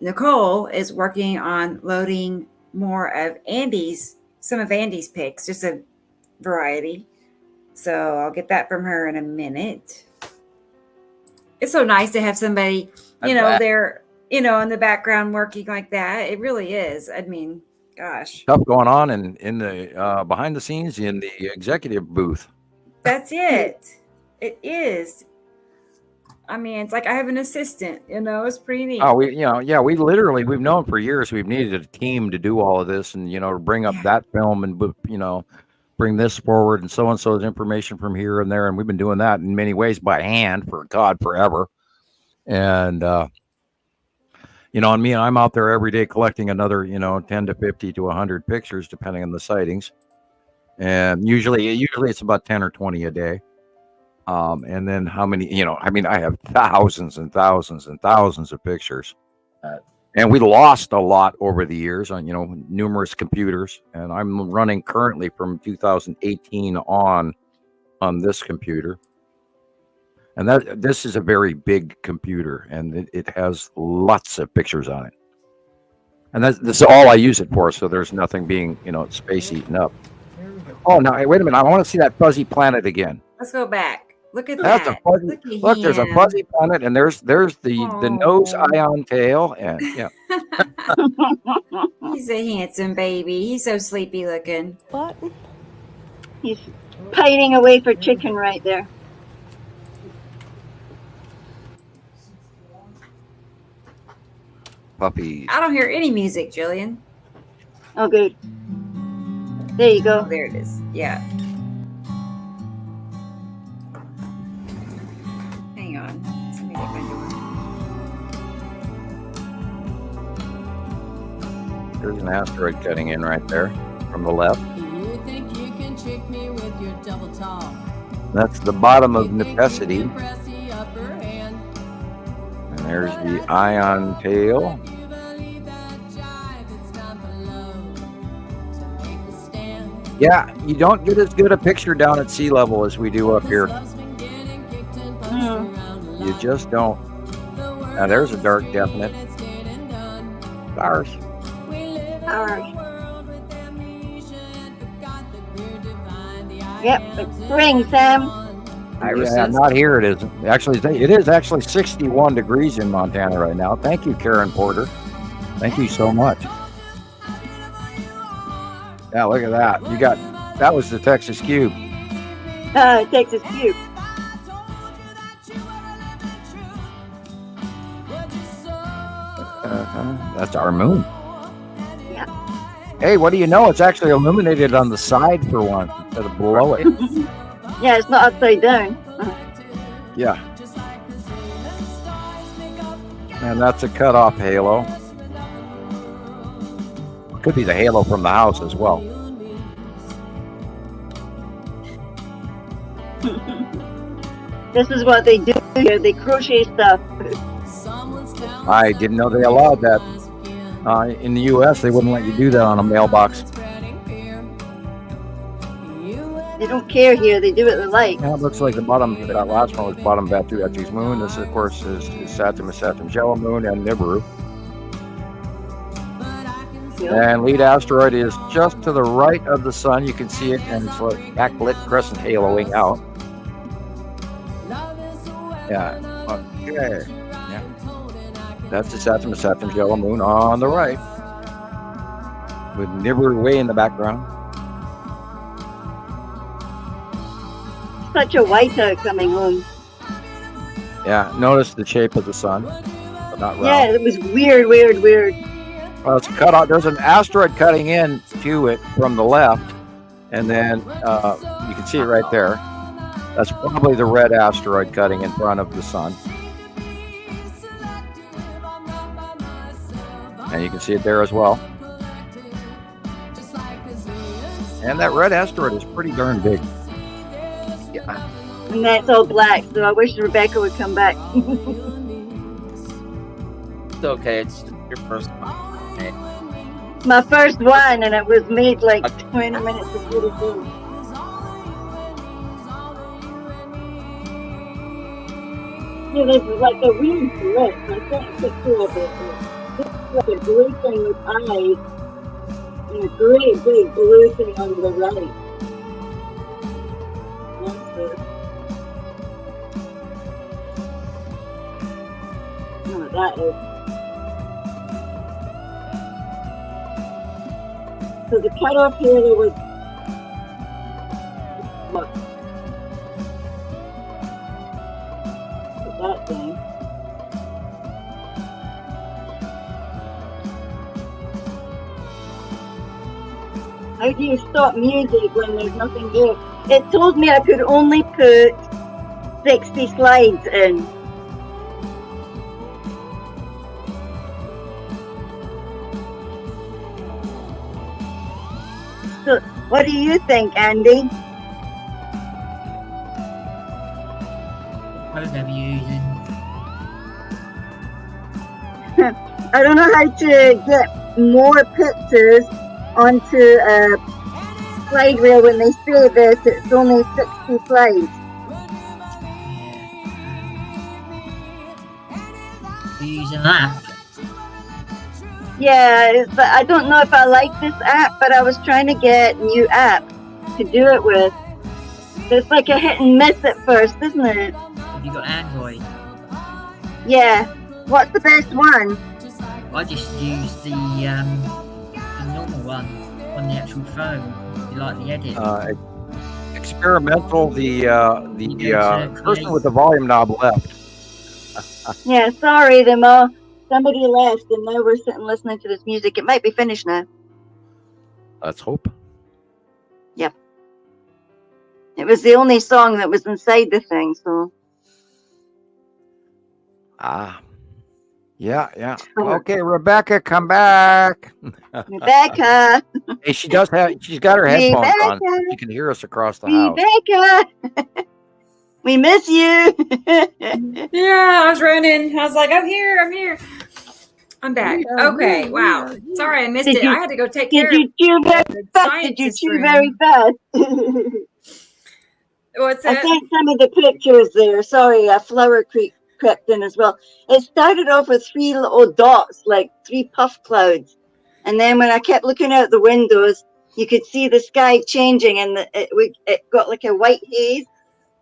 S2: Nicole is working on loading more of some of Andy's picks, just a variety. So I'll get that from her in a minute. It's so nice to have somebody, there, in the background working like that. It really is. I mean, gosh,
S3: stuff going on in the behind the scenes in the executive booth.
S2: That's it. It is. I mean, it's like I have an assistant. It's pretty neat.
S3: Oh, we've known for years we've needed a team to do all of this, and bring up that film and bring this forward and so's information from here and there, and we've been doing that in many ways by hand for forever. And and me, I'm out there every day collecting another, 10 to 50 to 100 pictures, depending on the sightings. And usually it's about 10 or 20 a day. And then how many, I have thousands and thousands and thousands of pictures. And we lost a lot over the years on, numerous computers. And I'm running currently from 2018 on this computer. And this is a very big computer, and it has lots of pictures on it. And that's all I use it for, so there's nothing being, space eaten up. Oh, no, wait a minute. I want to see that fuzzy planet again.
S2: Let's go back. Look at
S3: That's
S2: that.
S3: Look, there's a fuzzy planet, and there's the nose ion tail, and yeah.
S2: He's a handsome baby. He's so sleepy looking.
S10: What? He's pining away for chicken right there.
S3: Puppies.
S2: I don't hear any music, Gillian.
S10: Oh, good. There you go.
S2: Oh, there it is. Yeah. Hang on. Let me get my door.
S3: There's an asteroid cutting in right there from the left.
S14: You think you can trick me with your double talk?
S3: That's the bottom of necessity. And there's the ion tail. Yeah, you don't get as good a picture down at sea level as we do up here. You just don't. Now there's a dark definite. Stars.
S10: Yep, it's spring, Sam.
S3: Yeah, not here. It isn't. Actually, it is actually 61 degrees in Montana right now. Thank you, Karen Porter. Thank you so much. Yeah, look at that. That was the Texas Cube.
S10: Texas Cube.
S3: That's our moon.
S10: Yeah.
S3: Hey, what do you know? It's actually illuminated on the side for once instead of below it.
S10: Yeah, it's not upside down.
S3: Yeah. And that's a cutoff halo. Could be the halo from the house as well.
S10: This is what they do here. They crochet stuff.
S3: I didn't know they allowed that. In the U.S., they wouldn't let you do that on a mailbox.
S10: They don't care here. They do what they like.
S3: Yeah, it looks like the bottom. That last one was bottom Batu-Echi's moon. This, of course, is Saturn Jello moon and Nibiru. And lead asteroid is just to the right of the sun. You can see it, and it's like backlit crescent haloing out. Yeah. Okay. Yeah. That's the Saturn Jello moon on the right, with Nibiru way in the background.
S10: Such a whiteout coming home.
S3: Yeah. Notice the shape of the sun, but not round.
S10: Yeah, it was weird.
S3: Well, it's cut off. There's an asteroid cutting in to it from the left, and then you can see it right there. That's probably the red asteroid cutting in front of the sun. And you can see it there as well. And that red asteroid is pretty darn big. Yeah.
S10: And that's all black, so I wish Rebecca would come back.
S5: It's okay. It's your first one. Okay.
S10: My first one, and it was made like 20 minutes before the film. Yeah, there's like a weird dress. I sent a picture of it. It's like a blue thing with eyes, and a great big blue thing on the right. What that is. So the cutoff here, there was look. That thing. How do you stop music when there's nothing there? It told me I could only put 60 slides in. So, what do you think, Andy?
S12: What are you using?
S10: I don't know how to get more pictures onto a slide reel when they say this. It's only 60 slides.
S12: You using an app?
S10: Yeah, but I don't know if I like this app, but I was trying to get a new app to do it with. It's like a hit and miss at first, isn't it?
S12: Have you got Android?
S10: Yeah. What's the best one?
S12: I just use the normal one on the actual phone. You like the edit?
S3: Experimental. The person with the volume knob left.
S10: Yeah, sorry, them all. Somebody left, and now we're sitting listening to this music. It might be finished now.
S3: Let's hope.
S10: Yep. It was the only song that was inside the thing, so.
S3: Ah. Yeah. Okay, Rebecca, come back.
S10: Rebecca.
S3: Hey, she's got her headphones on.
S10: Rebecca.
S3: She can hear us across the house.
S10: Rebecca. We miss you.
S2: Yeah, I was running. I was like, I'm here. I'm back. Okay. Wow. Sorry, I missed it. I had to go take care of
S10: Did you chew very fast?
S2: What's
S10: I
S2: that?
S10: sent some of the pictures there. Sorry, a flower crept in as well. It started off with 3 little dots, like 3 puff clouds. And then when I kept looking out the windows, you could see the sky changing, and it got like a white haze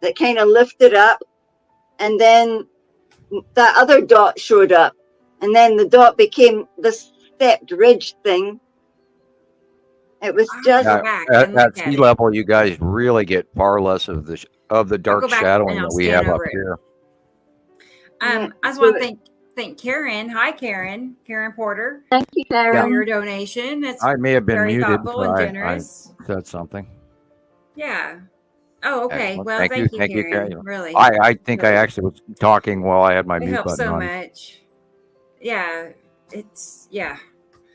S10: that kind of lifted up. And then that other dot showed up. And then the dot became this stepped ridge thing. It was just
S3: at sea level. You guys really get far less of the dark shadowing that we have up here.
S2: I just want to thank Karen. Hi, Karen. Karen Porter.
S10: Thank you, Karen,
S2: for your donation. That's
S3: I may have been
S2: very
S3: muted.
S2: thoughtful and generous.
S3: I said something.
S2: Yeah. Oh, okay.
S3: Excellent.
S2: Well, thank you, Karen. Really.
S3: I think I actually was talking while I had my mute
S2: helps
S3: button
S2: so
S3: on.
S2: much. Yeah. Yeah.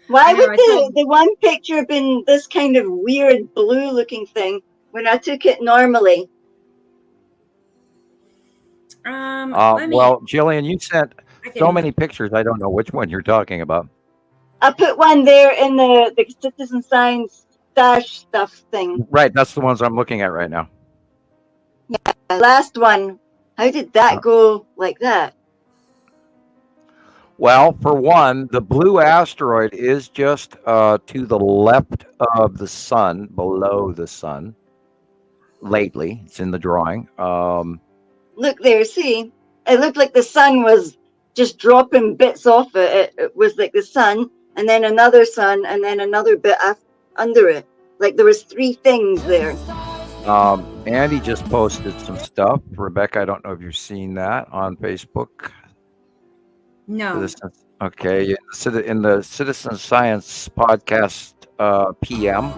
S10: Why would the one picture have been this kind of weird blue looking thing when I took it normally?
S3: Well, Gillian, you sent so many pictures. I don't know which one you're talking about.
S10: I put one there in the citizen science dash stuff thing.
S3: Right, that's the ones I'm looking at right now.
S10: Yeah, last one. How did that go like that?
S3: Well, for one, the blue asteroid is just to the left of the sun, below the sun. Lately, it's in the drawing.
S10: Look there, see? It looked like the sun was just dropping bits off it. It was like the sun, and then another sun, and then another bit under it. Like there was 3 things there.
S3: Andy just posted some stuff. Rebecca, I don't know if you've seen that on Facebook.
S2: No.
S3: Okay, in the Citizen Science podcast PM,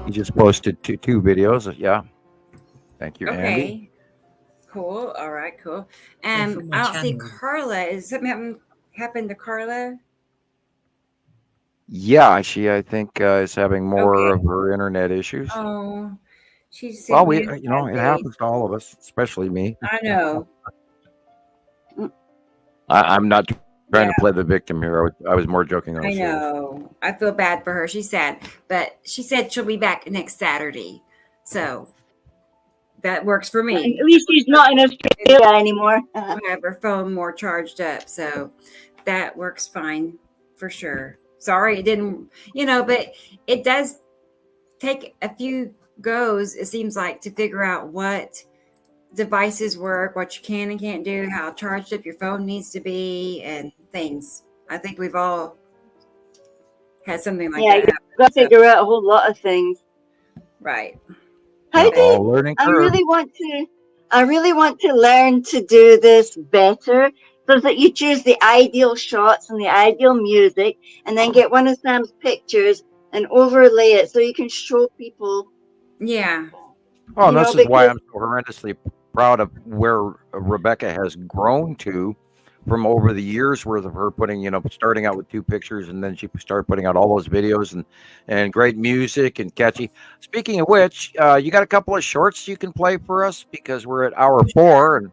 S3: he just posted two videos. Yeah, thank you, Andy.
S2: Cool. All right, cool. I don't see Carla. Is something happened to Carla?
S3: Yeah, I think is having more of her internet issues.
S2: Oh, she's
S3: well, it happens to all of us, especially me.
S2: I know.
S3: I'm not trying to play the victim here. I was more joking on.
S2: I know. I feel bad for her. She's sad, but she said she'll be back next Saturday, so that works for me.
S10: At least she's not in Australia anymore.
S2: I have her phone more charged up, so that works fine for sure. Sorry, it didn't. But it does take a few goes. It seems like to figure out what devices work, what you can and can't do, how charged up your phone needs to be, and things. I think we've all had something like that. Yeah,
S10: you've got to figure out a whole lot of things.
S2: Right.
S10: I really want to learn to do this better, so that you choose the ideal shots and the ideal music, and then get one of Sam's pictures and overlay it so you can show people.
S2: Yeah.
S3: Oh, this is why I'm so horrendously proud of where Rebecca has grown to from over the years worth of her putting, starting out with 2 pictures, and then she started putting out all those videos and great music and catchy. Speaking of which, you got a couple of shorts you can play for us, because we're at hour 4,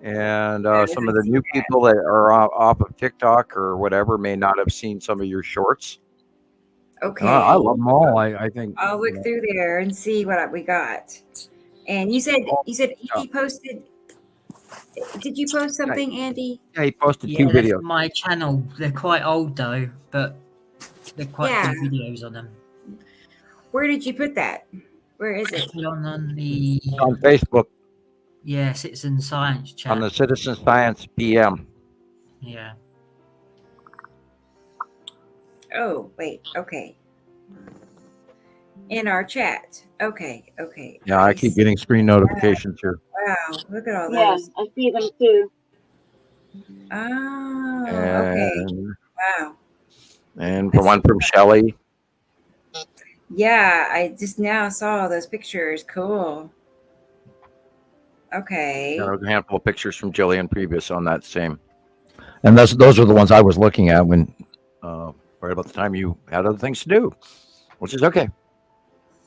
S3: and some of the new people that are off of TikTok or whatever may not have seen some of your shorts.
S2: Okay.
S3: I love them all. I think
S2: I'll look through there and see what we got. And you said Andy posted. Did you post something, Andy?
S3: Yeah, he posted 2 videos.
S12: On my channel. They're quite old though, but they're quite good videos on them.
S2: Where did you put that? Where is it?
S3: On Facebook.
S12: Yeah, Citizen Science chat.
S3: On the Citizen Science PM.
S12: Yeah.
S2: Oh, wait. Okay. In our chat. Okay.
S3: Yeah, I keep getting screen notifications here.
S2: Wow, look at all those.
S10: Yeah, I see them too.
S2: Oh, okay. Wow.
S3: And for one from Shelley.
S2: Yeah, I just now saw those pictures. Cool. Okay.
S3: Got a handful of pictures from Gillian previous on that same. And those are the ones I was looking at when right about the time you had other things to do, which is okay.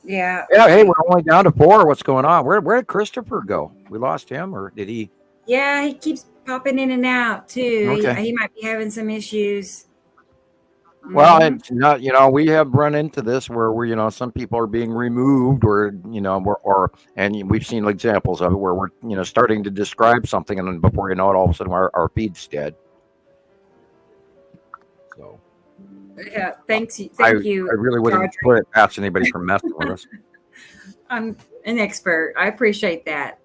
S2: Yeah.
S3: Yeah. Hey, we're only down to 4. What's going on? Where did Christoper go? We lost him, or did he?
S2: Yeah, he keeps popping in and out too.
S3: Okay.
S2: He might be having some issues.
S3: Well, it's not, we have run into this where some people are being removed or, and we've seen examples of it where we're, starting to describe something and then before you know it, all of a sudden our feed's dead. So.
S2: Yeah, thank you.
S3: I really wouldn't put it past anybody from messing with us.
S2: I'm an expert. I appreciate that.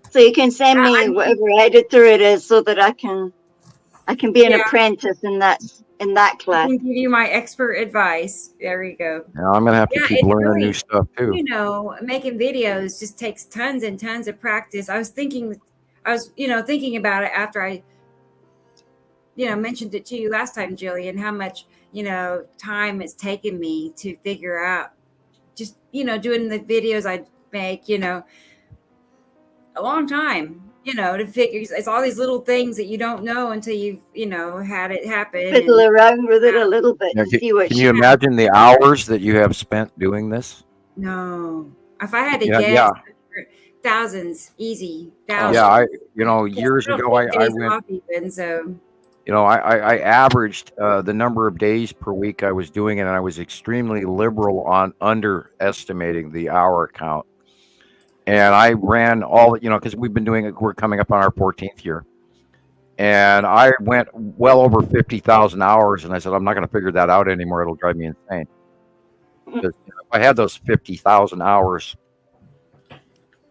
S10: So you can send me whatever editor it is so that I can be an apprentice in that class.
S2: I can give you my expert advice. There you go.
S3: Yeah, I'm gonna have to keep learning new stuff too.
S2: Making videos just takes tons and tons of practice. I was thinking about it after I mentioned it to you last time, Gillian, how much time it's taken me to figure out just doing the videos I make, a long time, to figure. It's all these little things that you don't know until you've had it happen.
S10: Fiddle around with it a little bit and see what.
S3: Can you imagine the hours that you have spent doing this?
S2: No, if I had to guess, thousands, easy thousands.
S3: Yeah, years ago I went.
S2: Even, so.
S3: I averaged the number of days per week I was doing it, and I was extremely liberal on underestimating the hour count. And I ran all, because we've been doing it, we're coming up on our 14th year. And I went well over 50,000 hours, and I said, I'm not going to figure that out anymore. It'll drive me insane. Because if I had those 50,000 hours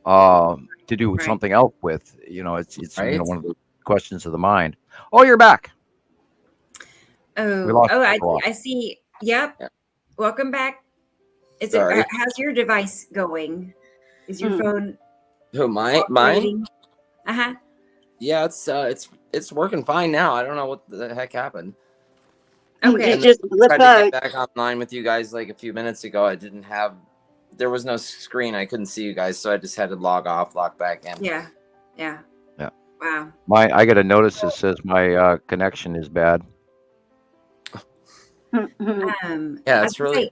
S3: to do something else with, it's one of the questions of the mind. Oh, you're back.
S2: I see. Yep. Yeah. Welcome back. How's your device going? Is your phone?
S5: Who, mine?
S2: Uh-huh.
S5: Yeah, it's working fine now. I don't know what the heck happened.
S2: Okay.
S10: Just
S5: tried to get back online with you guys like a few minutes ago. There was no screen. I couldn't see you guys, so I just had to log off, log back in.
S2: Yeah. Wow.
S3: I got a notice that says my connection is bad.
S5: It's really.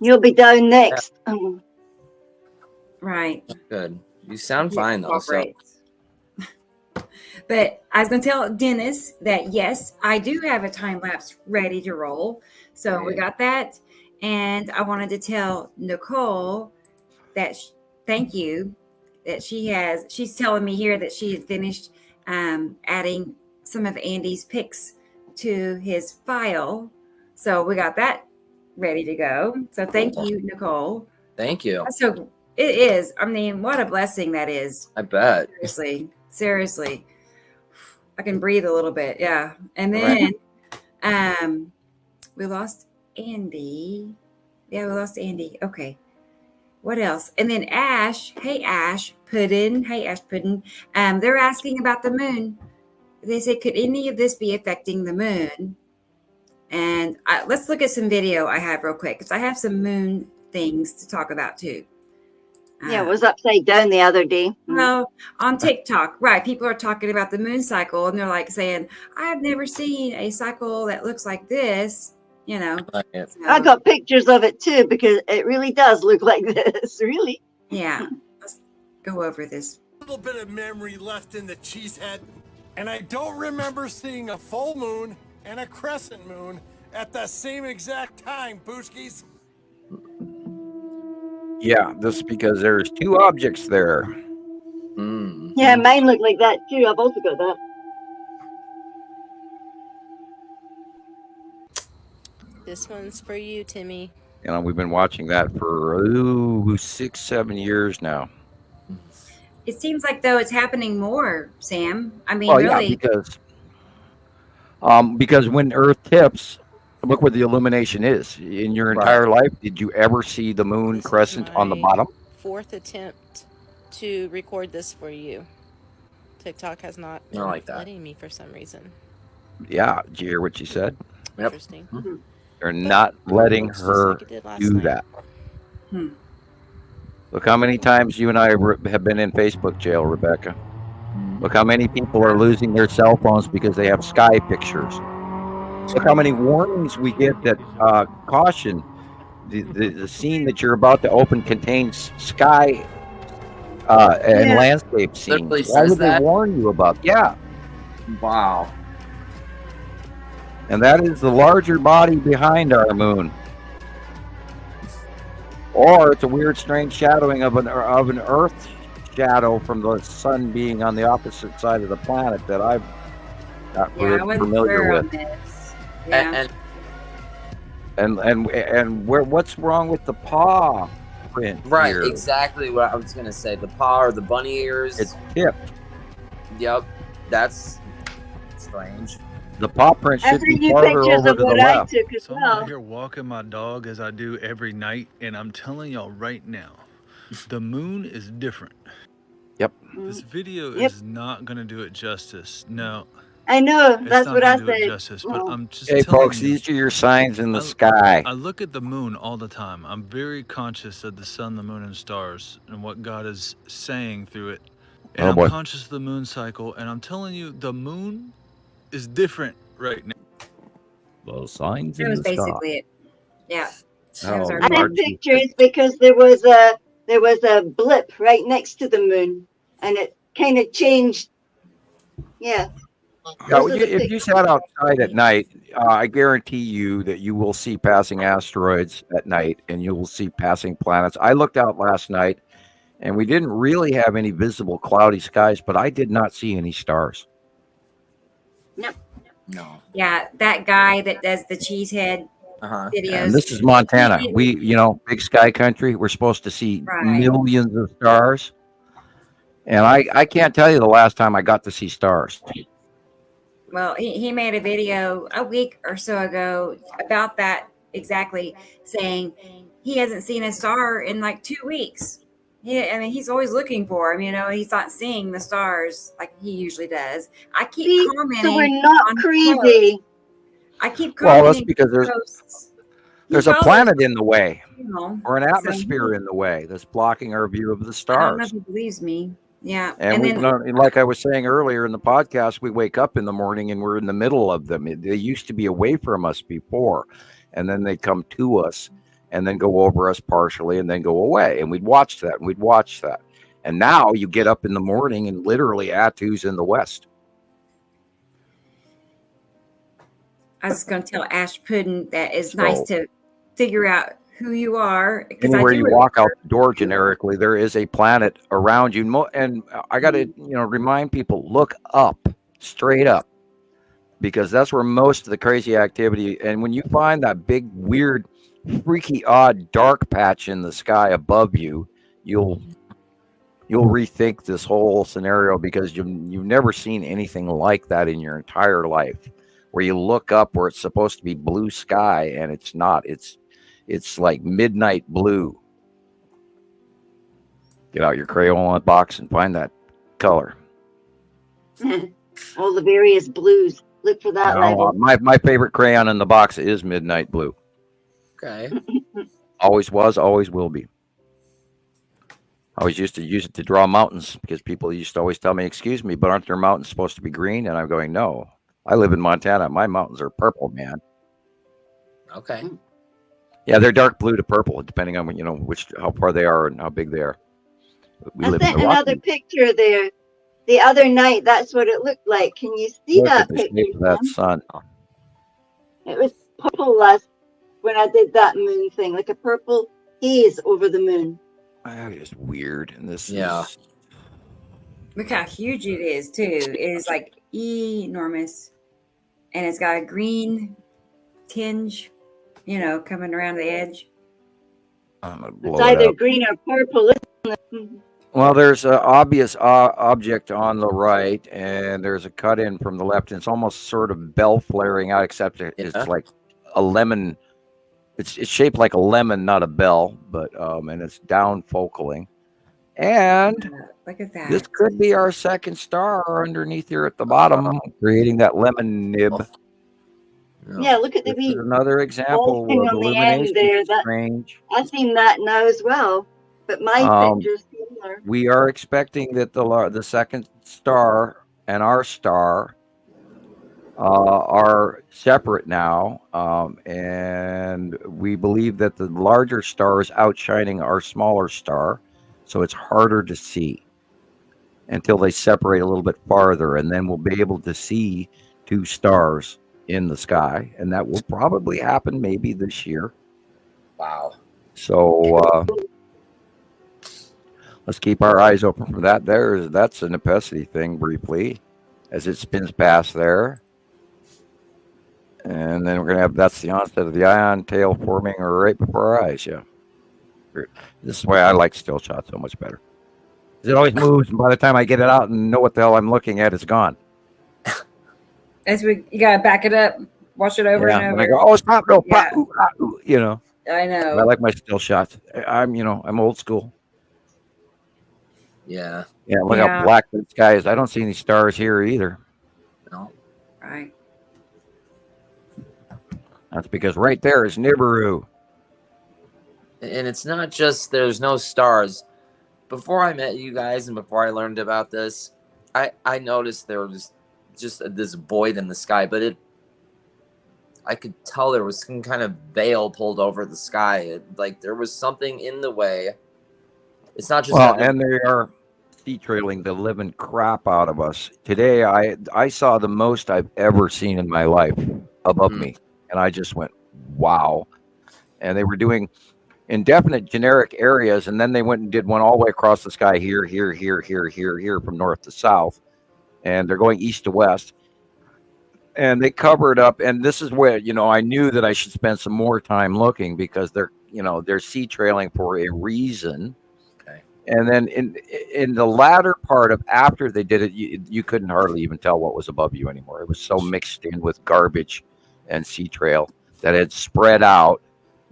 S10: You'll be down next.
S2: Right.
S5: Good. You sound fine though. So.
S2: But I was going to tell Dennis that yes, I do have a time lapse ready to roll. So we got that, and I wanted to tell Nicole that thank you. That she's telling me here that she had finished adding some of Andy's pics to his file. So we got that ready to go. So thank you, Nicole.
S5: Thank you.
S2: So it is. I mean, what a blessing that is.
S5: I bet.
S2: Seriously. I can breathe a little bit. Yeah. And then we lost Andy. Yeah, we lost Andy. Okay. What else? And then Ash. Hey, Ash Puddin. They're asking about the moon. They say, could any of this be affecting the moon? And let's look at some video I have real quick, because I have some moon things to talk about too.
S10: Yeah, it was upside down the other day.
S2: Well, on TikTok, right? People are talking about the moon cycle, and they're like saying, "I've never seen a cycle that looks like this." So,
S10: I got pictures of it too, because it really does look like this. Really.
S2: Yeah. Let's go over this.
S15: A little bit of memory left in the cheesehead, and I don't remember seeing a full moon and a crescent moon at the same exact time, Booskies.
S3: Yeah, this is because there's two objects there.
S10: Yeah, mine look like that too. I've also got that.
S16: This one's for you, Timmy.
S3: We've been watching that for 6-7 years now.
S2: It seems like though it's happening more, Sam. I mean, really.
S3: Yeah, because when Earth tips, look where the illumination is. In your entire life, did you ever see the moon crescent on the bottom?
S16: Fourth attempt to record this for you. TikTok has not been letting me for some reason.
S3: Yeah, did you hear what she said?
S5: Yep.
S16: Interesting.
S3: Mm-hmm. They're not letting her do that. Look how many times you and I have been in Facebook jail, Rebecca. Look how many people are losing their cell phones because they have sky pictures. Look how many warnings we get that caution. The scene that you're about to open contains sky and landscape scenes. Why would they warn you about? Yeah.
S5: Wow.
S3: And that is the larger body behind our moon. Or it's a weird, strange shadowing of an Earth shadow from the sun being on the opposite side of the planet that I've not really familiar with.
S2: Yeah.
S3: And what's wrong with the paw print?
S5: Right,
S3: here?
S5: exactly what I was gonna say. The paw or the bunny ears.
S3: It's tipped.
S5: Yep, that's strange.
S3: The paw print should be farther over to the left.
S11: So I'm out here walking my dog as I do every night, and I'm telling y'all right now, the moon is different.
S3: Yep.
S11: This video is not going to do it justice. No.
S10: I know.
S11: It's
S10: That's
S11: not
S10: what I
S11: gonna do it
S10: say.
S11: justice, but I'm just
S3: Hey,
S11: telling
S3: folks,
S11: you,
S3: these are your signs in the sky.
S11: I look at the moon all the time. I'm very conscious of the sun, the moon, and stars, and what God is saying through it. And
S3: Oh,
S11: I'm
S3: boy.
S11: conscious of the moon cycle, and I'm telling you, the moon is different right now.
S3: Those signs
S2: That
S3: in
S2: was
S3: the sky.
S2: basically it. Yeah. That was our
S10: I
S2: moon.
S10: had pictures because there was a blip right next to the moon, and it kind of changed. Yeah.
S3: Yeah, if you sat outside at night, I guarantee you that you will see passing asteroids at night, and you will see passing planets. I looked out last night, and we didn't really have any visible cloudy skies, but I did not see any stars.
S5: No.
S2: Yeah, that guy that does the cheesehead videos.
S3: And this is Montana. We, big sky country. We're supposed to see millions of stars. And I can't tell you the last time I got to see stars.
S2: Well, he made a video a week or so ago about that exactly, saying he hasn't seen a star in like 2 weeks. He's always looking for him. He's not seeing the stars like he usually does. I keep commenting.
S10: So we're not crazy.
S2: Posts. I keep commenting.
S3: Well, that's because there's a planet in the way, or an atmosphere in the way that's blocking our view of the stars.
S2: I don't know if he believes me. Yeah.
S3: And like I was saying earlier in the podcast, we wake up in the morning and we're in the middle of them. They used to be away from us before, and then they come to us and then go over us partially and then go away. And we'd watch that and we'd watch that. And now you get up in the morning and literally Atu's in the west.
S2: I was going to tell Ash Puddin that it's nice to figure out who you are.
S3: Anywhere you walk out the door, generically, there is a planet around you. And I got to, remind people, look up, straight up, because that's where most of the crazy activity. And when you find that big, weird, freaky, odd, dark patch in the sky above you, you'll rethink this whole scenario, because you've never seen anything like that in your entire life, where you look up where it's supposed to be blue sky and it's not. It's like midnight blue. Get out your Crayola box and find that color.
S10: All the various blues. Look for that level.
S3: My favorite crayon in the box is midnight blue.
S5: Okay.
S3: Always was, always will be. I always used to use it to draw mountains, because people used to always tell me, excuse me, but aren't their mountains supposed to be green? And I'm going, no. I live in Montana. My mountains are purple, man.
S5: Okay.
S3: Yeah, they're dark blue to purple, depending on how far they are and how big they are.
S10: I sent another picture there the other night. That's what it looked like. Can you see that picture?
S3: Shape of that sun.
S10: It was purple when I did that moon thing, like a purple haze over the moon.
S3: That is weird. And this
S5: is...
S2: Look how huge it is, too. It is like enormous. And it's got a green tinge, coming around the edge.
S10: It's either green or purple, isn't it?
S3: Well, there's an obvious object on the right, and there's a cut in from the left. And it's almost sort of bell flaring out, except it's like a lemon. It's shaped like a lemon, not a bell, but and it's down focaling. And
S2: look at that.
S3: This could be our second star underneath here at the bottom, creating that lemon nib.
S10: Yeah, look at
S3: another example of
S10: on the end there.
S3: Strange.
S10: I've seen that now as well. But my picture's similar.
S3: We are expecting that the second star and our star are separate now, and we believe that the larger star is outshining our smaller star, so it's harder to see until they separate a little bit farther, and then we'll be able to see two stars in the sky, and that will probably happen maybe this year.
S5: Wow.
S3: So let's keep our eyes open for that. That's a Nepenthe thing briefly as it spins past there. And then we're going to have, that's the onset of the ion tail forming right before our eyes. Yeah. This is why I like still shots so much better. It always moves, and by the time I get it out and know what the hell I'm looking at, it's gone.
S2: You got to back it up, watch it over and over.
S3: And I go, oh, stop, no, pop, ooh, ah, ooh, you know.
S2: I know.
S3: I like my still shots. I'm old school.
S5: Yeah.
S3: Yeah, look how black the sky is. I don't see any stars here either.
S5: No.
S2: Right.
S3: That's because right there is Nibiru.
S5: And it's not just there's no stars. Before I met you guys and before I learned about this, I noticed there was just this void in the sky, but I could tell there was some kind of veil pulled over the sky. Like there was something in the way. It's not just
S3: and they are sea trailing the living crap out of us. Today I saw the most I've ever seen in my life above me. And I just went, wow. And they were doing indefinite generic areas, and then they went and did one all the way across the sky here, from north to south. And they're going east to west. And they covered up, and this is where, I knew that I should spend some more time looking because they're sea trailing for a reason.
S5: Okay.
S3: And then in the latter part of after they did it, you couldn't hardly even tell what was above you anymore. It was so mixed in with garbage and sea trail that had spread out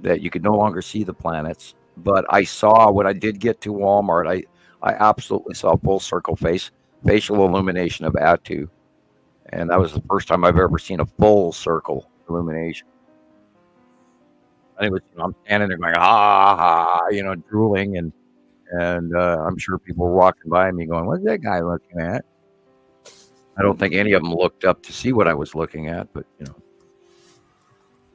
S3: that you could no longer see the planets. But I saw when I did get to Walmart, I absolutely saw full circle facial illumination of Atu. And that was the first time I've ever seen a full circle illumination. And it was, I'm standing there going, drooling, and I'm sure people were walking by me going, what's that guy looking at? I don't think any of them looked up to see what I was looking at, but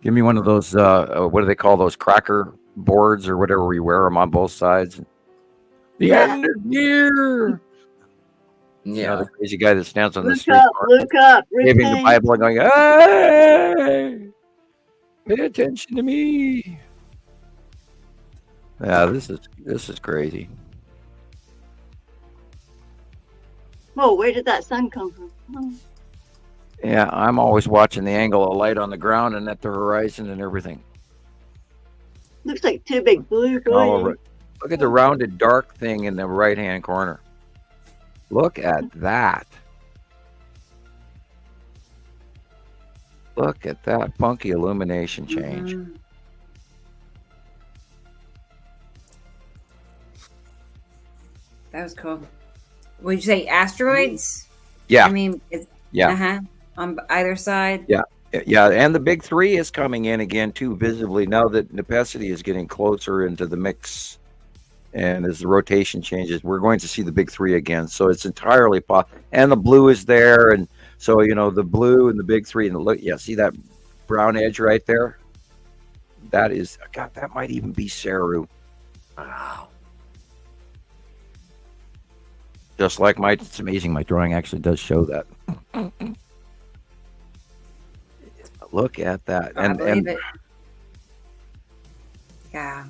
S3: give me one of those, what do they call those, cracker boards or whatever we wear them on both sides. The end of year. Yeah, the crazy guy that stands on the street.
S10: Look up.
S3: Giving the Bible and going, hey, pay attention to me. Yeah, this is crazy.
S10: Whoa, where did that sun come from? Oh.
S3: Yeah, I'm always watching the angle of light on the ground and at the horizon and everything.
S10: Looks like two big blue boys.
S3: Look at the rounded dark thing in the right-hand corner. Look at that. Look at that funky illumination change.
S2: Mm-hmm. That was cool. Would you say asteroids?
S3: Yeah.
S2: I mean, on either side.
S3: Yeah. Yeah, and the big three is coming in again too visibly now that Nepenthe is getting closer into the mix, and as the rotation changes, we're going to see the big three again. So it's entirely possible, and the blue is there, and so the blue and the big three, and see that brown edge right there? That is, God, that might even be Saru.
S5: Wow.
S3: Just like it's amazing. My drawing actually does show that. Look at that.
S2: I believe it. Yeah.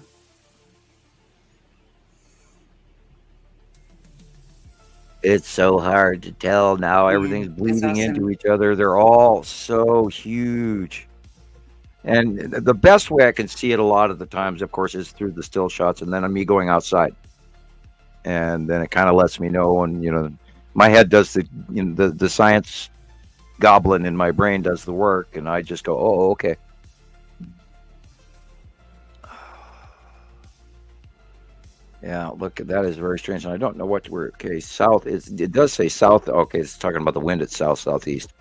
S3: It's so hard to tell now. Everything's bleeding into each other. They're all so huge. And the best way I can see it a lot of the times, of course, is through the still shots and then me going outside. And then it kind of lets me know, and my head does the science goblin in my brain does the work, and I just go, oh, okay. Yeah, look, that is very strange, and I don't know what we're. Okay, south it does say south. Okay, it's talking about the wind at south southeast.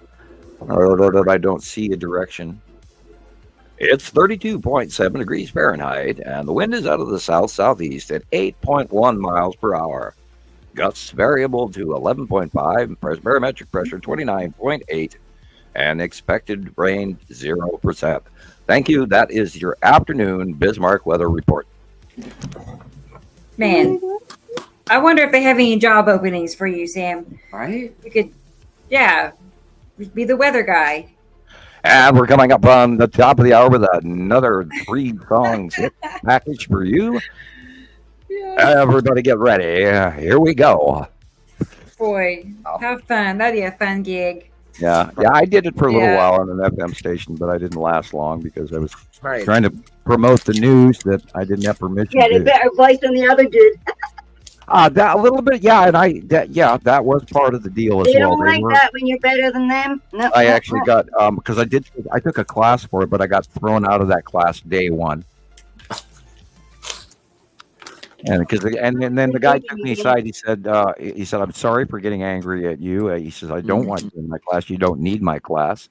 S3: I don't see a direction. It's 32.7 degrees Fahrenheit, and the wind is out of the south-southeast at 8.1 miles per hour. Gusts variable to 11.5, barometric pressure 29.8, and expected rain 0%. Thank you. That is your afternoon Bismarck weather report.
S2: Man, I wonder if they have any job openings for you, Sam.
S5: Right?
S2: You could, be the weather guy.
S3: And we're coming up on the top of the hour with another 3-song hit package for you. Everybody get ready. Here we go.
S2: Boy, have fun. That'd be a fun gig.
S3: Yeah, I did it for a little while on an FM station, but I didn't last long because I was trying to promote the news that I didn't have permission
S10: You had a better voice than the other dude.
S3: That a little bit, that was part of the deal as well.
S10: They don't like that when you're better than them. No,
S3: I actually got because I took a class for it, but I got thrown out of that class day one. And then the guy took me aside. He said, "I'm sorry for getting angry at you." He says, "I don't want you in my class. You don't need my class."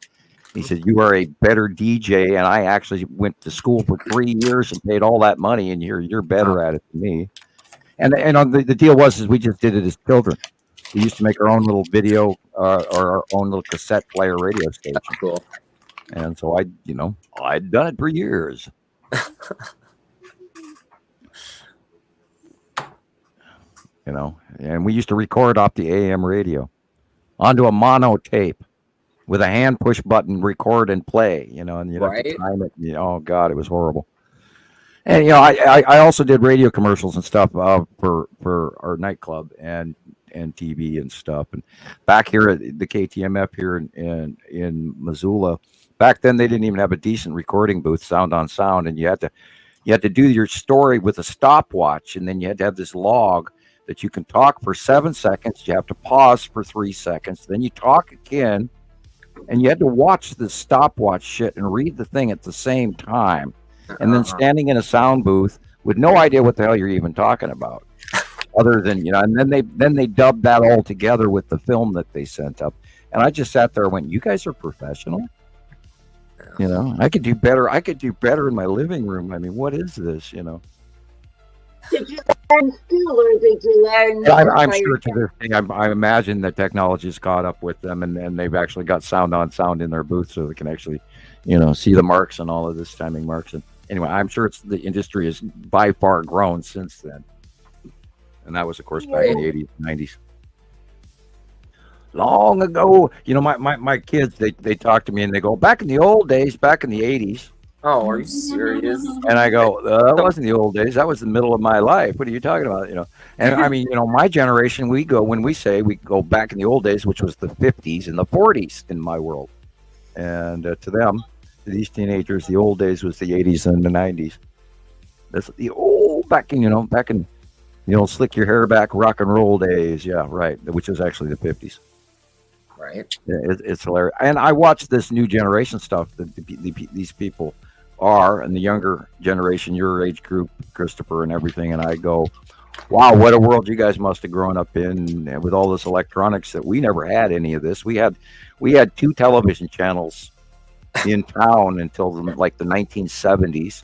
S3: He said, "You are a better DJ, and I actually went to school for 3 years and paid all that money, and you're better at it than me." And the deal was we just did it as children. We used to make our own little video or our own little cassette player radio station.
S5: Cool.
S3: And so I'd done it for years. And we used to record off the AM radio onto a mono tape with a hand push button, record and play, and you'd have to time it. Oh God, it was horrible. And I also did radio commercials and stuff for our nightclub and TV and stuff. And back here at the KTMF here in Missoula, back then they didn't even have a decent recording booth, sound on sound, and you had to do your story with a stopwatch, and then you had to have this log that you can talk for 7 seconds. You have to pause for 3 seconds, then you talk again, and you had to watch the stopwatch shit and read the thing at the same time. And then standing in a sound booth with no idea what the hell you're even talking about, other than and then they dubbed that all together with the film that they sent up. And I just sat there and went, "You guys are professional." I could do better. I could do better in my living room. I mean, what is this?
S10: Did you learn school or did you learn?
S3: I'm sure to their thing. I imagine that technology's caught up with them, and they've actually got sound on sound in their booth, so they can actually, see the marks and all of this timing marks. And anyway, I'm sure the industry has by far grown since then. And that was, of course, back in the 80s, 90s. Long ago, my kids, they talk to me and they go, "Back in the old days, back in the 80s.
S5: Oh, are you serious?
S3: And I go, "That wasn't the old days. That was the middle of my life. What are you talking about?" And I mean, my generation, when we go back in the old days, which was the 50s and the 40s in my world. And to them, to these teenagers, the old days was the 80s and the 90s. That's the old back in slick your hair back rock and roll days. Yeah, right. Which is actually the 50s.
S5: Right.
S3: It's hilarious. And I watch this new generation stuff that these people are, and the younger generation, your age group, Christoper, and everything. And I go, wow, what a world you guys must have grown up in with all this electronics that we never had any of this. We had 2 television channels in town until like the 1970s.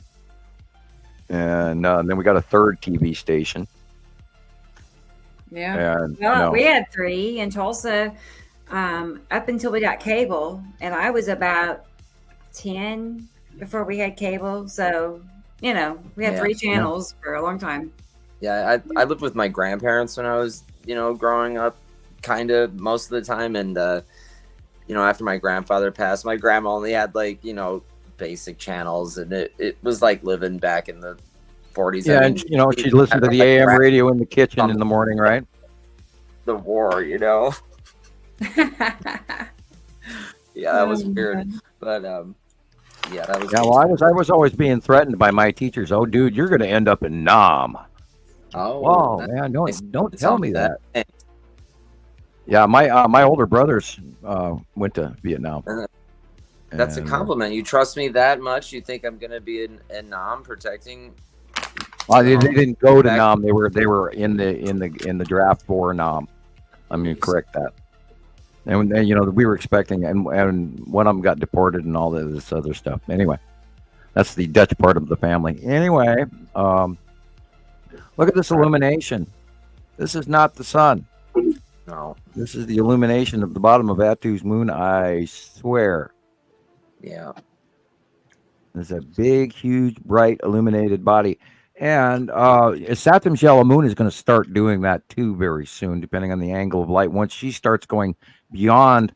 S3: And then we got a 3rd TV station.
S2: Yeah. And, we had 3 in Tulsa up until we got cable. And I was about 10 before we had cable. So, we had 3 channels for a long time.
S5: Yeah, I lived with my grandparents when I was, growing up kind of most of the time. And, after my grandfather passed, my grandma only had basic channels. And it was like living back in the 40s.
S3: Yeah, and she'd listen to the AM radio in the kitchen in the morning, right?
S5: The war, Yeah, that was weird. But, that was.
S3: Yeah, well, I was always being threatened by my teachers. "Oh, dude, you're going to end up in Nam."
S5: Oh,
S3: wow, man! Don't tell me that. Yeah, my older brothers went to Vietnam.
S5: That's a compliment. You trust me that much? You think I'm going to be in Nam protecting?
S3: They didn't go to Nam. They were in the draft for Nam. I mean, correct that. And we were expecting, and one of them got deported and all this other stuff. Anyway, That's the Dutch part of the family. Anyway, look at this illumination. This is not the sun.
S5: No.
S3: This is the illumination of the bottom of Attu's moon, I swear.
S5: Yeah.
S3: There's a big, huge, bright, illuminated body. And Saturn's yellow moon is going to start doing that too very soon, depending on the angle of light. Once she starts going beyond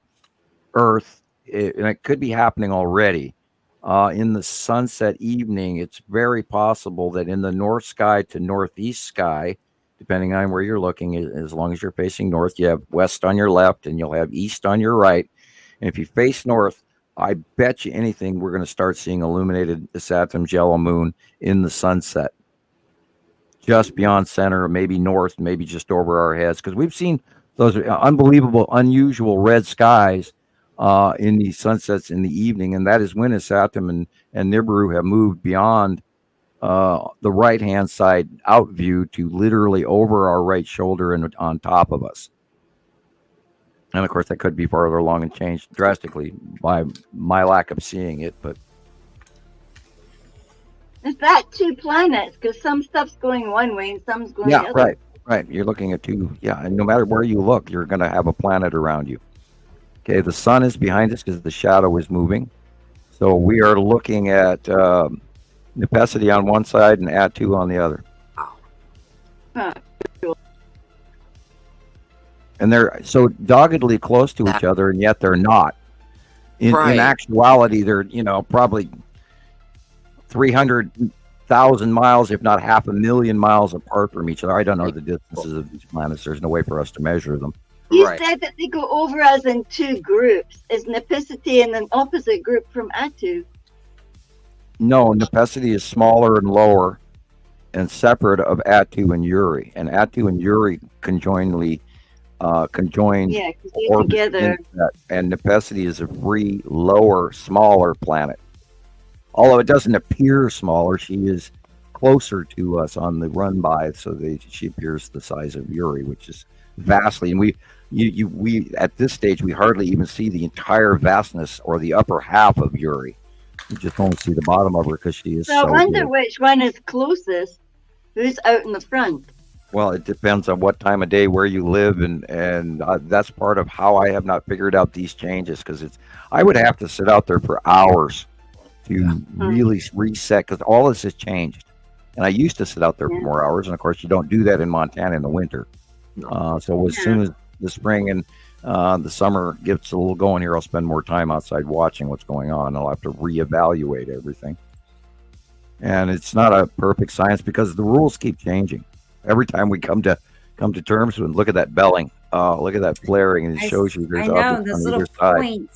S3: Earth, and it could be happening already, in the sunset evening, it's very possible that in the north sky to northeast sky, depending on where you're looking, as long as you're facing north, you have west on your left and you'll have east on your right. And if you face north, I bet you anything we're going to start seeing illuminated Saturn's yellow moon in the sunset. Just beyond center, maybe north, maybe just over our heads. Because we've seen those unbelievable, unusual red skies in these sunsets in the evening. And that is when Saturn and Nibiru have moved beyond the right-hand side out view to literally over our right shoulder and on top of us. And, of course, that could be farther along and changed drastically by my lack of seeing it. But
S10: is that two planets? Because some stuff's going one way and some's going the other.
S3: Right. You're looking at two. Yeah, and no matter where you look, you're going to have a planet around you. Okay, the sun is behind us because the shadow is moving. So we are looking at Nepesity on one side and Attu on the other.
S10: Huh.
S3: And they're so doggedly close to each other, and yet they're not. In actuality, they're, probably 300,000 miles, if not 500,000 miles apart from each other. I don't know the distances of these planets. There's no way for us to measure them.
S10: You said that they go over us in two groups. Is Nepesity in an opposite group from Attu?
S3: No, Nepesity is smaller and lower and separate of Attu and Uri. And Attu and Uri conjoined
S10: together.
S3: And Nepesity is a free, lower, smaller planet. Although it doesn't appear smaller, she is closer to us on the run by, so she appears the size of Uri, which is vastly. And we at this stage we hardly even see the entire vastness or the upper half of Uri. We just only see the bottom of her because she is.
S10: So I wonder which one is closest. Who's out in the front?
S3: Well, it depends on what time of day, where you live, and that's part of how I have not figured out these changes, because I would have to sit out there for hours to really reset, because all this has changed. And I used to sit out there for more hours, and of course you don't do that in Montana in the winter. So as soon as the spring and the summer gets a little going here, I'll spend more time outside watching what's going on. I'll have to reevaluate everything. And it's not a perfect science because the rules keep changing. Every time we come to terms with, look at that belling, look at that flaring, and it shows you there's objects on either side.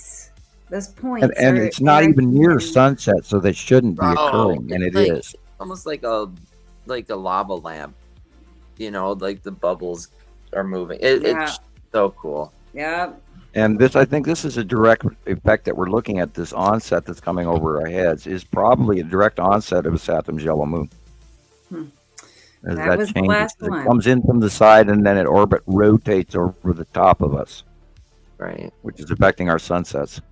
S2: Those points.
S3: And it's not even near sunset, so that shouldn't be occurring, and it is.
S5: Almost like a lava lamp, like the bubbles are moving. It's so cool.
S2: Yeah.
S3: And I think this is a direct effect that we're looking at. This onset that's coming over our heads is probably a direct onset of Saturn's yellow moon. As
S2: that was
S3: changes,
S2: the last
S3: it
S2: one.
S3: comes in from the side and then it rotates over the top of us.
S5: Right.
S3: Which is affecting our sunsets.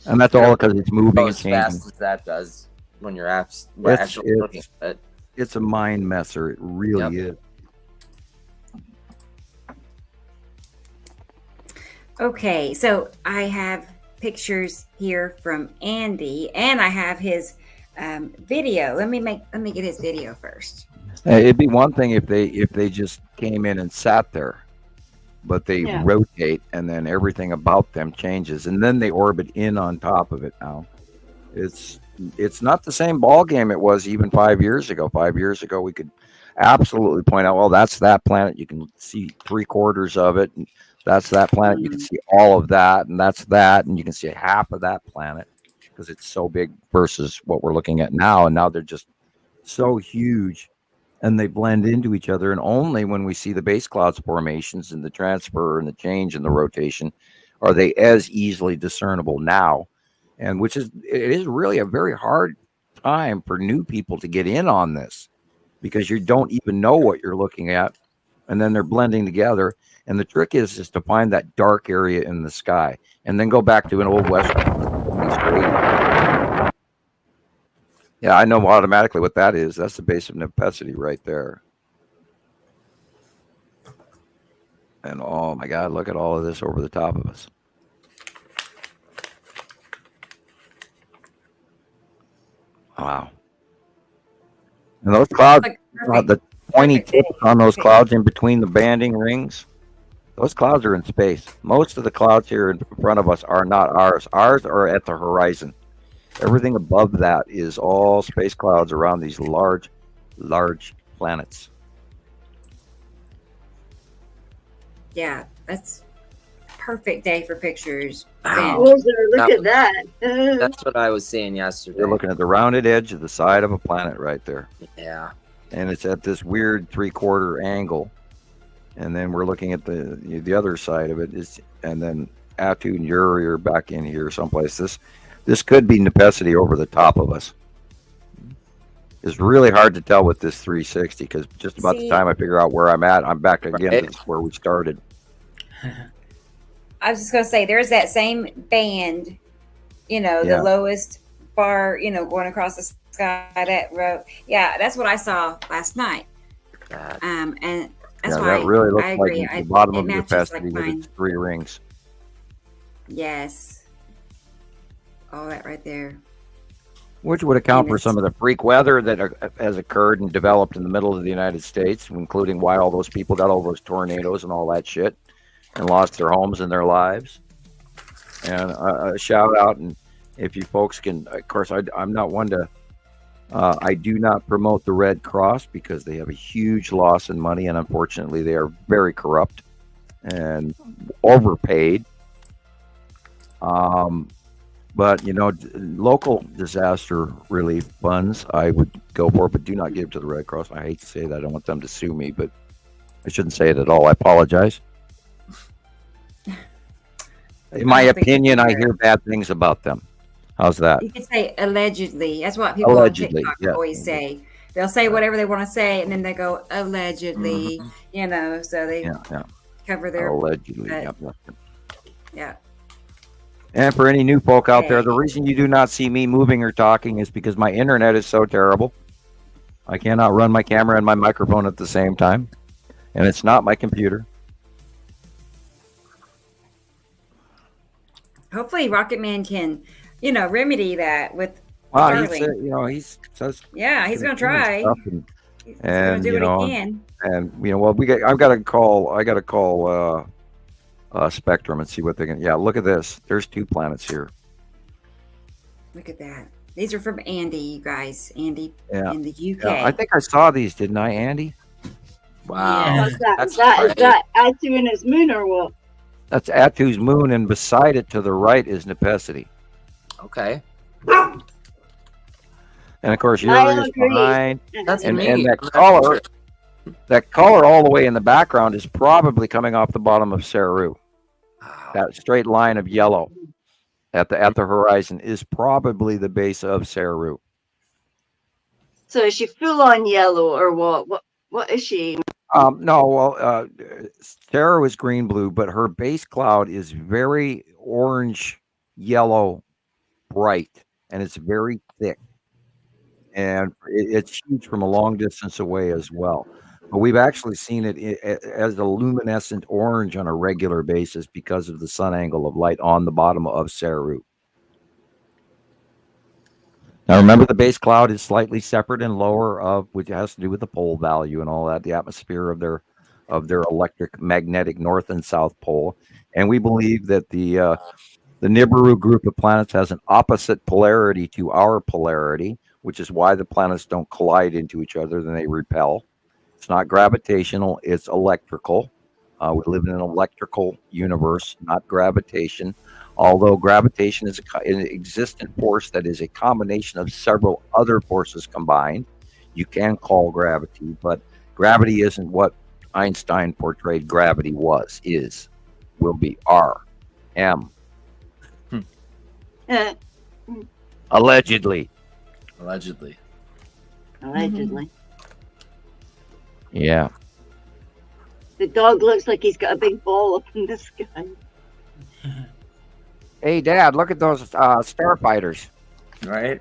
S3: And that's all because it's moving and changing.
S5: As fast as that does when you're actually looking at it.
S3: It's a mind messer. It really is.
S2: Okay, so I have pictures here from Andy, and I have his video. Let me get his video first.
S3: It'd be one thing if they just came in and sat there, but they rotate, and then everything about them changes, and then they orbit in on top of it. Now, it's not the same ball game it was even 5 years ago. 5 years ago, we could absolutely point out, well, that's that planet. You can see 3/4 of it. And that's that planet. You can see all of that, and that's that, and you can see half of that planet because it's so big versus what we're looking at now. And now they're just so huge, and they blend into each other. And only when we see the base clouds formations and the transfer and the change and the rotation are they as easily discernible now. And it is really a very hard time for new people to get in on this because you don't even know what you're looking at, and then they're blending together. And the trick is to find that dark area in the sky and then go back to an old Western. Yeah, I know automatically what that is. That's the base of Nepenthe right there. And oh my God, look at all of this over the top of us. Wow. And those clouds, the pointy tips on those clouds in between the banding rings, those clouds are in space. Most of the clouds here in front of us are not ours. Ours are at the horizon. Everything above that is all space clouds around these large planets.
S2: Yeah, that's perfect day for pictures.
S5: Wow.
S10: Look at that.
S5: That's what I was saying yesterday.
S3: You're looking at the rounded edge of the side of a planet right there.
S5: Yeah.
S3: And it's at this weird 3/4 angle. And then we're looking at the other side of it and then Atu and Uri are back in here someplace. This could be Nepenthe over the top of us. It's really hard to tell with this 360 because just about the time I figure out where I'm at, I'm back again to where we started.
S2: I was just going to say, there's that same band, the lowest bar, going across the sky, that road. Yeah, that's what I saw last night. And that's why
S3: that really looks
S2: I agree.
S3: like the bottom of
S2: matches
S3: Nepenthe with
S2: mine.
S3: its 3 rings.
S2: Yes. All that right there.
S3: Which would account for some of the freak weather that has occurred and developed in the middle of the United States, including why all those people got all those tornadoes and all that shit and lost their homes and their lives. And a shout out, and if you folks can, of course, I'm not one to, I do not promote the Red Cross because they have a huge loss in money, and unfortunately they are very corrupt and overpaid. But, local disaster relief funds, I would go for, but do not give to the Red Cross. I hate to say that. I don't want them to sue me, but I shouldn't say it at all. I apologize. In my opinion, I hear bad things about them. How's that?
S2: You could say allegedly. That's what people on TikTok always say. They'll say whatever they want to say, and then they go allegedly, so they cover their...
S3: Allegedly,
S2: yeah.
S3: And for any new folk out there, the reason you do not see me moving or talking is because my internet is so terrible. I cannot run my camera and my microphone at the same time. And it's not my computer.
S2: Hopefully Rocket Man can, remedy that with
S3: Starlink. He's
S2: he's going to try. He's going to do what he can.
S3: And, I've got to call Spectrum and see what they can. Yeah, look at this. There's 2 planets here.
S2: Look at that. These are from Andy, you guys. Andy in the UK.
S3: Yeah, I think I saw these, didn't I, Andy?
S5: Wow.
S10: Yeah. Is that Atu and his moon or what?
S3: That's Atu's moon, and beside it to the right is Nepenthe.
S5: Okay.
S3: And of course, Uri is behind.
S5: That's
S3: and that color all the way in the background is probably coming off the bottom of Saru. Wow. That straight line of yellow at the horizon is probably the base of Saru.
S10: So is she full on yellow or what? What is she?
S3: Saru is green blue, but her base cloud is very orange yellow bright, and it's very thick, and it's huge from a long distance away as well. But we've actually seen it as a luminescent orange on a regular basis because of the sun angle of light on the bottom of Saru. Now, remember, the base cloud is slightly separate and lower which has to do with the pole value and all that, the atmosphere of their electric magnetic north and south pole. And we believe that the Nibiru group of planets has an opposite polarity to our polarity, which is why the planets don't collide into each other, then they repel. It's not gravitational, it's electrical. We live in an electrical universe, not gravitation. Although gravitation is an existent force that is a combination of several other forces combined. You can call gravity, but gravity isn't what Einstein portrayed gravity will be R, M. Allegedly. Yeah.
S10: The dog looks like he's got a big ball up in the sky.
S3: Hey, Dad, look at those starfighters.
S5: Right.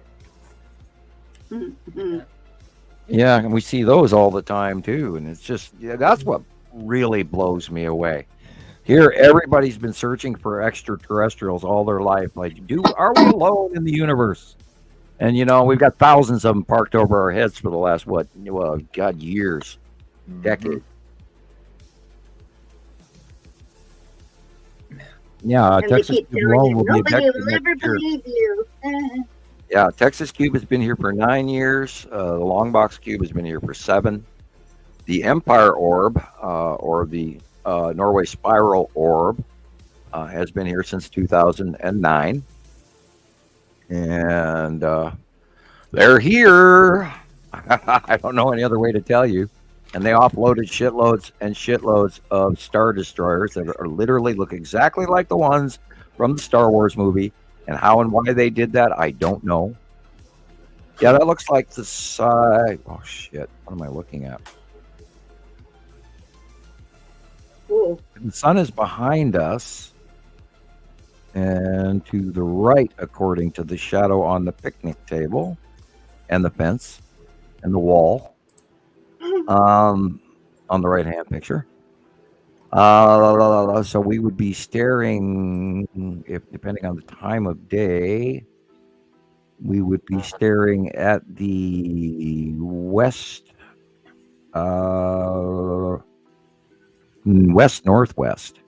S3: Yeah, and we see those all the time too, and it's just that's what really blows me away. Here, everybody's been searching for extraterrestrials all their life. Like, are we alone in the universe? And we've got thousands of them parked over our heads for the last years, decades. Yeah,
S10: And
S3: Texas
S10: they keep
S3: Cube
S10: telling
S3: alone
S10: you,
S3: will be
S10: nobody
S3: next
S10: will
S3: next
S10: ever
S3: year.
S10: believe you.
S3: Yeah, Texas Cube has been here for 9 years. The Long Box Cube has been here for 7. The Empire Orb, or the Norway Spiral Orb, has been here since 2009. And they're here. I don't know any other way to tell you. And they offloaded shitloads and shitloads of Star Destroyers that are literally look exactly like the ones from the Star Wars movie. And how and why they did that, I don't know. Yeah, that looks like the side. Oh, shit. What am I looking at?
S10: Cool.
S3: The sun is behind us. And to the right, according to the shadow on the picnic table and the fence and the wall. On the right-hand picture. So we would be staring, if depending on the time of day, we would be staring at the west, west-northwest.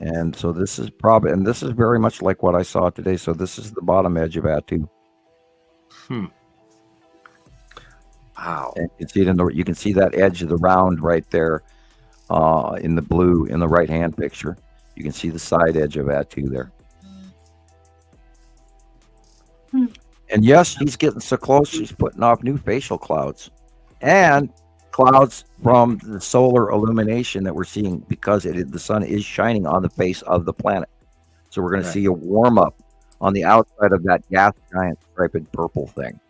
S3: And so this is this is very much like what I saw today. So this is the bottom edge of Atu.
S5: Wow.
S3: And you can see that edge of the round right there in the blue in the right hand picture. You can see the side edge of Atu there. And yes, he's getting so close, he's putting off new facial clouds. And clouds from the solar illumination that we're seeing because the sun is shining on the face of the planet. So we're going to see a warm up on the outside of that gas giant striped purple thing.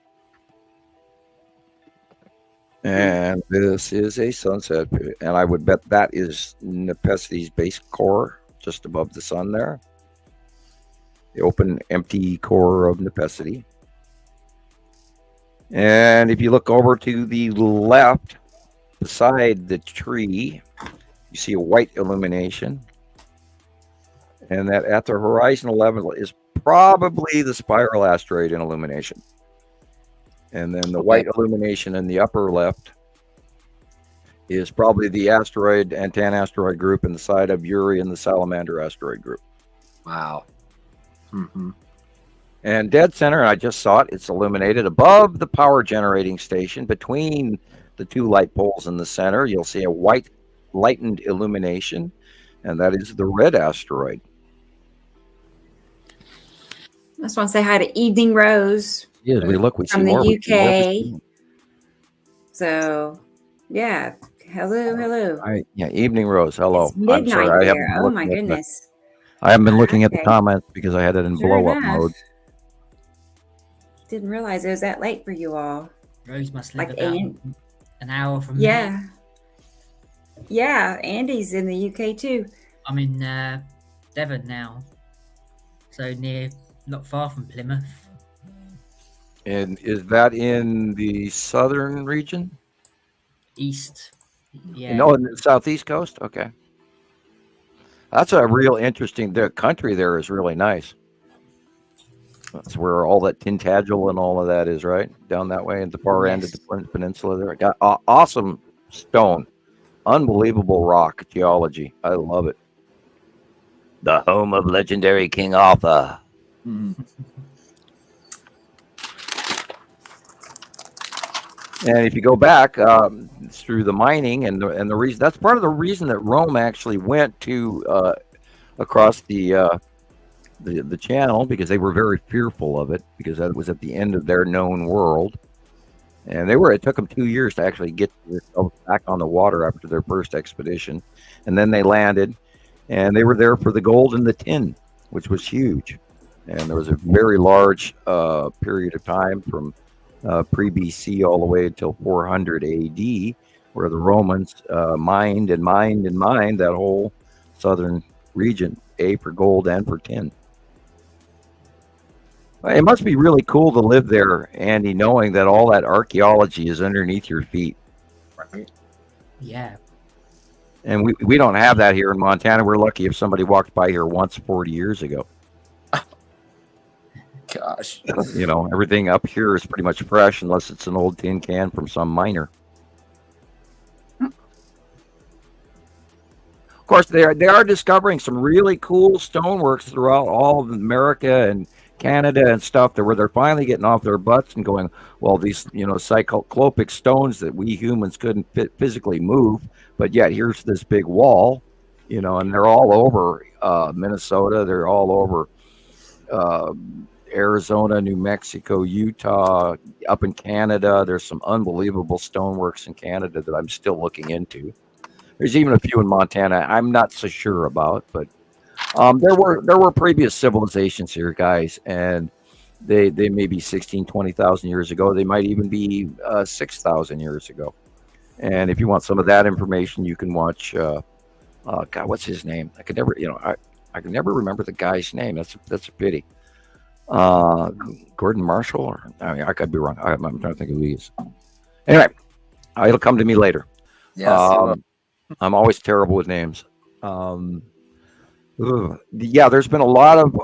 S3: And this is a sunset, and I would bet that is Nepesity's base core, just above the sun there. The open, empty core of Nepesity. And if you look over to the left, beside the tree, you see a white illumination. And that at the horizon level is probably the spiral asteroid in illumination. And then the white illumination in the upper left is probably the asteroid, Antan asteroid group in the side of Uri and the Salamander asteroid group.
S5: Wow. Mm-hmm.
S3: And dead center, I just saw it, it's illuminated above the power generating station between the two light poles in the center. You'll see a white lightened illumination, and that is the red asteroid.
S2: I just want to say hi to Evening Rose.
S3: Yes, we
S2: from the UK. So, yeah. Hello.
S3: All right. Yeah, Evening Rose. Hello.
S2: It's midnight
S3: I'm sorry.
S2: there. Oh my goodness.
S3: I haven't been looking at the comments because I had it in blow-up mode.
S2: Didn't realize it was that late for you all.
S12: Rose must live about an hour from
S2: here. Yeah, Andy's in the UK too.
S12: I'm in Devon now, so not far from Plymouth.
S3: And is that in the southern region?
S12: East. Yeah.
S3: No, in the southeast coast? Okay. That's a real interesting, the country there is really nice. That's where all that Tintagel and all of that is, right? Down that way at the far end of the peninsula there. Got awesome stone. Unbelievable rock geology. I love it. The home of legendary King Arthur. And if you go back through the mining and the reason, that's part of the reason that Rome actually went to across the channel, because they were very fearful of it, because that was at the end of their known world. And it took them 2 years to actually get themselves back on the water after their first expedition. And then they landed, and they were there for the gold and the tin, which was huge. And there was a very large period of time from pre-BC all the way until 400 AD, where the Romans mined that whole southern region, for gold and for tin. It must be really cool to live there, Andy, knowing that all that archaeology is underneath your feet.
S5: Right.
S12: Yeah.
S3: And we don't have that here in Montana. We're lucky if somebody walked by here once 40 years ago.
S5: Gosh.
S3: You know, everything up here is pretty much fresh unless it's an old tin can from some miner. Of course, they are discovering some really cool stoneworks throughout all of America and Canada and stuff where they're finally getting off their butts and going, well, these, cyclopic stones that we humans couldn't physically move, but yet here's this big wall, and they're all over Minnesota. They're all over Arizona, New Mexico, Utah, up in Canada. There's some unbelievable stoneworks in Canada that I'm still looking into. There's even a few in Montana I'm not so sure about, but there were previous civilizations here, guys, and they may be 16, 20,000 years ago. They might even be 6,000 years ago. And if you want some of that information, you can watch. God, what's his name? I could never, I can never remember the guy's name. That's a pity. Gordon Marshall, or I could be wrong. I'm trying to think of who he is. Anyway, it'll come to me later.
S5: Yes,
S3: I'm always terrible with names. Yeah, there's been a lot of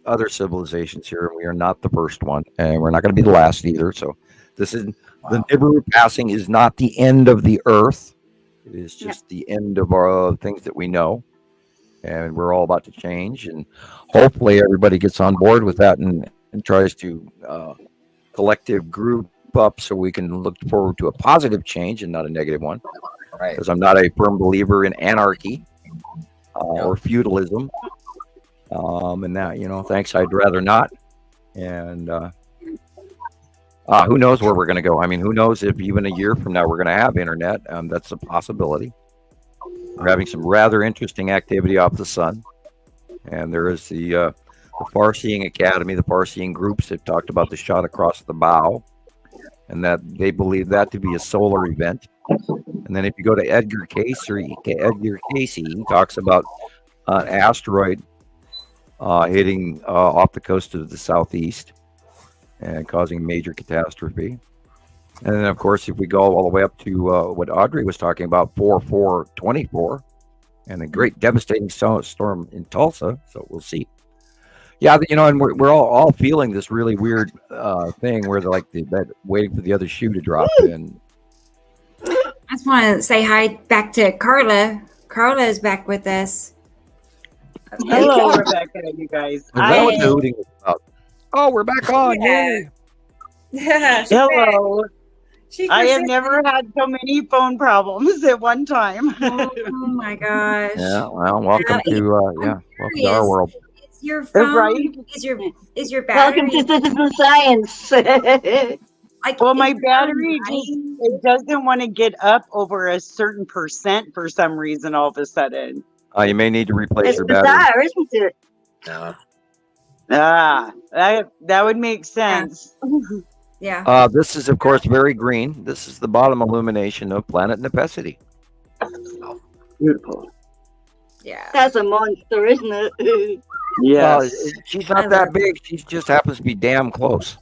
S3: other civilizations here, and we are not the first one, and we're not going to be the last either. So, this is the Nibiru passing is not the end of the Earth. It is just the end of our things that we know, and we're all about to change. And hopefully, everybody gets on board with that and tries to collective group up so we can look forward to a positive change and not a negative one.
S5: Right.
S3: Because I'm not a firm believer in anarchy. Or feudalism, and that, thanks, I'd rather not. And who knows where we're going to go? I mean, who knows if even a year from now we're going to have internet? That's a possibility. We're having some rather interesting activity off the sun, and there is the Farseeing Academy, the Farseeing groups have talked about the shot across the bow, and that they believe that to be a solar event. And then if you go to Edgar Cayce, he talks about an asteroid hitting off the coast of the southeast and causing major catastrophe. And then, of course, if we go all the way up to what Audrey was talking about, 4/4/24, and a great devastating storm in Tulsa. So we'll see. Yeah, and we're all feeling this really weird thing where they're like waiting for the other shoe to drop in.
S2: I just want to say hi back to Carla. Carla is back with us.
S6: Hello, Rebecca, you guys.
S3: Oh, we're back on. Yay.
S2: Yeah.
S6: Hello. I have never had so many phone problems at one time.
S2: Oh my gosh.
S3: Yeah, well, welcome to our world.
S2: Is your phone,
S6: right?
S2: Is your battery?
S10: Welcome to Citizen Science.
S6: Well, my battery it doesn't want to get up over a certain percent for some reason all of a sudden.
S3: You may need to replace your battery.
S10: Bizarre, isn't it?
S3: No.
S6: That would make sense.
S2: Yeah.
S3: This is, of course, very green. This is the bottom illumination of planet Nepesity.
S6: Beautiful.
S2: Yeah.
S10: That's a monster, isn't it?
S6: Yes.
S3: She's not that big. She just happens to be damn close.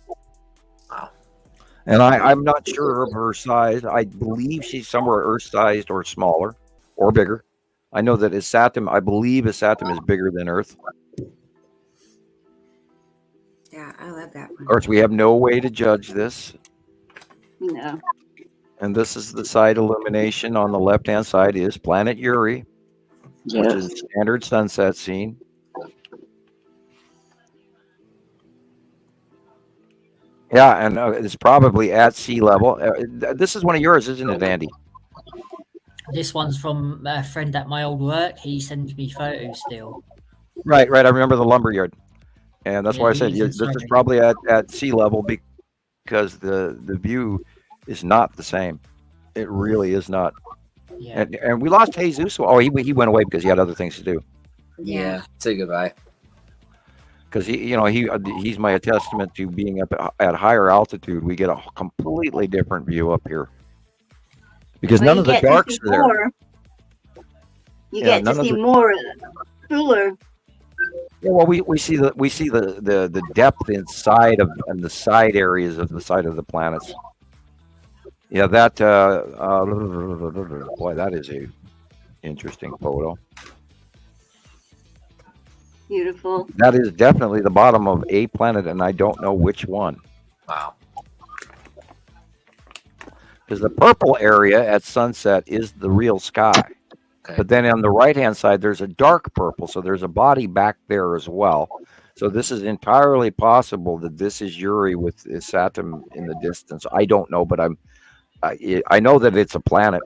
S3: And I'm not sure of her size. I believe she's somewhere Earth-sized or smaller or bigger. I know that I believe Isatum is bigger than Earth.
S2: Yeah, I love that one.
S3: Of course, we have no way to judge this.
S10: No.
S3: And this is the side illumination. On the left-hand side is planet Uri, which is a standard sunset scene. Yeah, and it's probably at sea level. This is one of yours, isn't it, Andy?
S12: This one's from a friend at my old work. He sends me photos still.
S3: Right. I remember the lumberyard. And that's why I said this is probably at sea level because the view is not the same. It really is not.
S12: Yeah.
S3: And we lost Jesus. Oh, he went away because he had other things to do.
S5: Yeah. Say goodbye.
S3: Because he's my testament to being up at higher altitude. We get a completely different view up here because none of the darks are there.
S10: You get to see more cooler
S3: Yeah, well, we see the depth inside of and the side areas of the side of the planets. Yeah, that boy, that is a interesting photo.
S10: Beautiful.
S3: That is definitely the bottom of a planet, and I don't know which one.
S5: Wow.
S3: Because the purple area at sunset is the real sky. Okay. But then on the right-hand side, there's a dark purple, so there's a body back there as well. So this is entirely possible that this is Uri with Saturn in the distance. I don't know, but I know that it's a planet.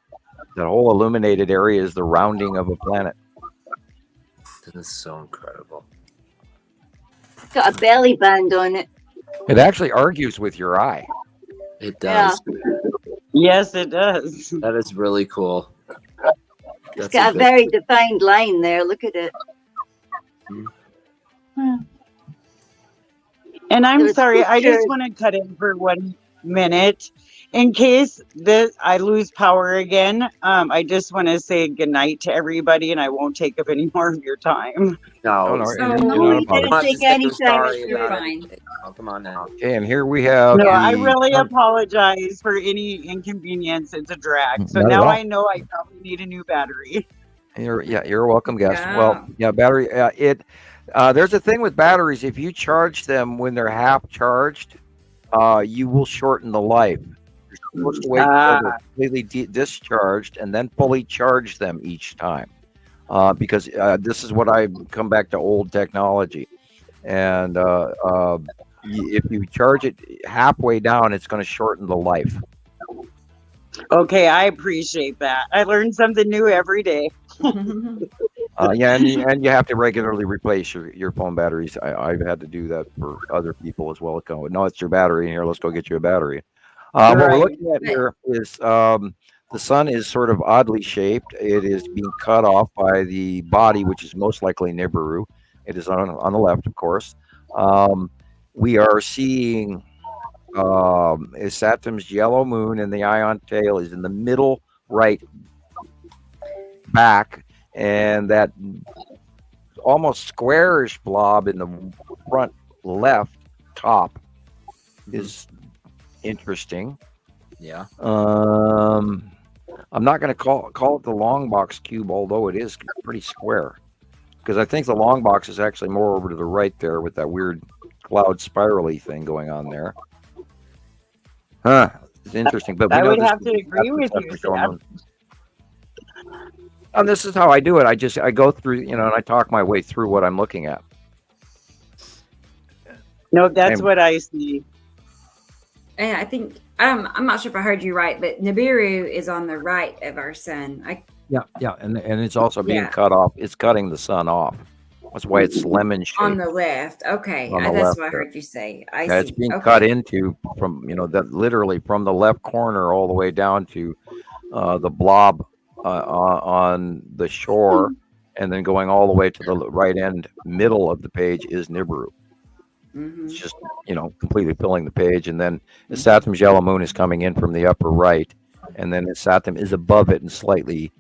S3: That whole illuminated area is the rounding of a planet.
S5: This is so incredible.
S10: It's got a belly band on it.
S3: It actually argues with your eye.
S5: It does.
S10: Yeah.
S6: Yes, it does.
S5: That is really cool.
S10: It's got a very defined line there. Look at it.
S6: And I'm sorry, I just want to cut in for 1 minute. In case I lose power again, I just want to say goodnight to everybody, and I won't take up any more of your time.
S5: No,
S10: you didn't take any time.
S2: You're fine.
S5: Oh, come on now.
S3: Okay, and here we have.
S6: No, I really apologize for any inconvenience. It's a drag. So now I know I probably need a new battery.
S3: You're welcome, guest.
S2: Yeah.
S3: Well, yeah, battery. There's a thing with batteries. If you charge them when they're half charged, you will shorten the life. You're supposed to wait until they're completely discharged and then fully charge them each time, because this is what I come back to old technology, and if you charge it halfway down, it's going to shorten the life.
S6: Okay, I appreciate that. I learn something new every day.
S3: Yeah, and you have to regularly replace your phone batteries. I've had to do that for other people as well. No, it's your battery. Here, let's go get you a battery. What we're looking at here is the sun is sort of oddly shaped. It is being cut off by the body, which is most likely Nibiru. It is on the left, of course. We are seeing Saturn's yellow moon, and the ion tail is in the middle right back, and that almost squarish blob in the front left top is interesting.
S5: Yeah.
S3: I'm not going to call it the long box cube, although it is pretty square, because I think the long box is actually more over to the right there with that weird cloud spirally thing going on there. It's interesting, but
S6: I would have to agree with you, Sam.
S3: And this is how I do it. I go through, and I talk my way through what I'm looking at.
S6: No, that's what I see.
S2: And I think I'm not sure if I heard you right, but Nibiru is on the right of our sun.
S3: Yeah, and it's also being cut off. It's cutting the sun off. That's why it's lemon shaped.
S2: On the left. Okay, that's what I heard you say. I see.
S3: It's being cut into from that literally from the left corner all the way down to the blob on the shore, and then going all the way to the right end middle of the page is Nibiru.
S2: Mm-hmm.
S3: It's just completely filling the page, and then Saturn's yellow moon is coming in from the upper right, and then Saturn is above it and slightly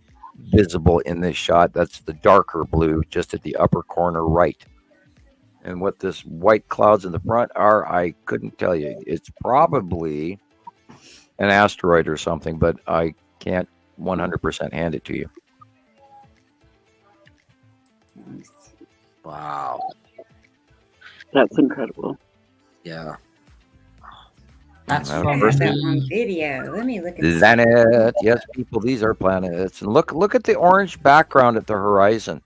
S3: visible in this shot. That's the darker blue just at the upper corner right. And what this white clouds in the front are, I couldn't tell you. It's probably an asteroid or something, but I can't 100% hand it to you.
S5: Wow.
S6: That's incredible.
S5: Yeah.
S2: That's that on video. Let me look at
S3: planet. Yes, people, these are planets. And look at the orange background at the horizon.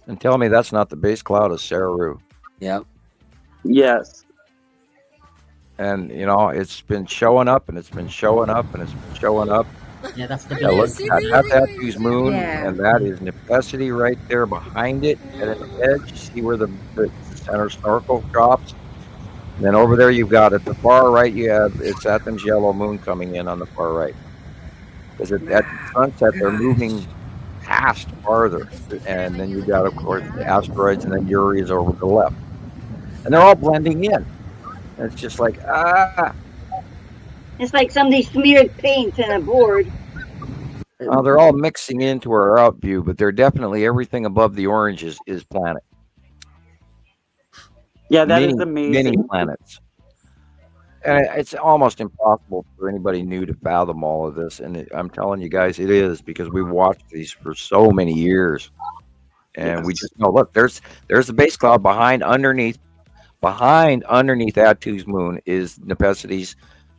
S3: And tell me that's not the base cloud of Saru.
S5: Yep.
S6: Yes.
S3: And it's been showing up, and it's been showing up, and it's been showing up.
S12: Yeah, that's the
S3: look at that moon, and that is necessity right there behind it, and at the edge, see where the center snorkel drops. And then over there, you've got at the far right, it's Saturn's yellow moon coming in on the far right. Because at sunset, they're moving past farther, and then you've got, of course, the asteroids, and then Uri is over to the left, and they're all blending in. And it's just like
S10: It's like somebody smeared paint in a board.
S3: They're all mixing into our out view, but they're definitely everything above the orange is planet.
S6: Yeah, that is amazing.
S3: Many planets. And it's almost impossible for anybody new to fathom all of this. And I'm telling you guys, it is, because we've watched these for so many years. And we just know, look, there's the base cloud underneath Attu's moon is Nepesity's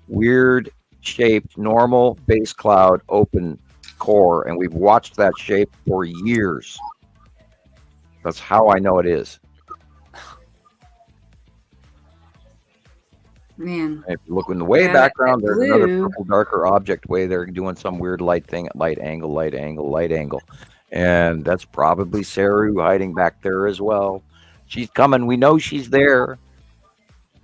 S3: weird shaped normal base cloud open core. And we've watched that shape for years. That's how I know it is.
S2: Man.
S3: If you look in the way background, there's another purple darker object way they're doing some weird light thing at light angle. And that's probably Saru hiding back there as well. She's coming. We know she's there.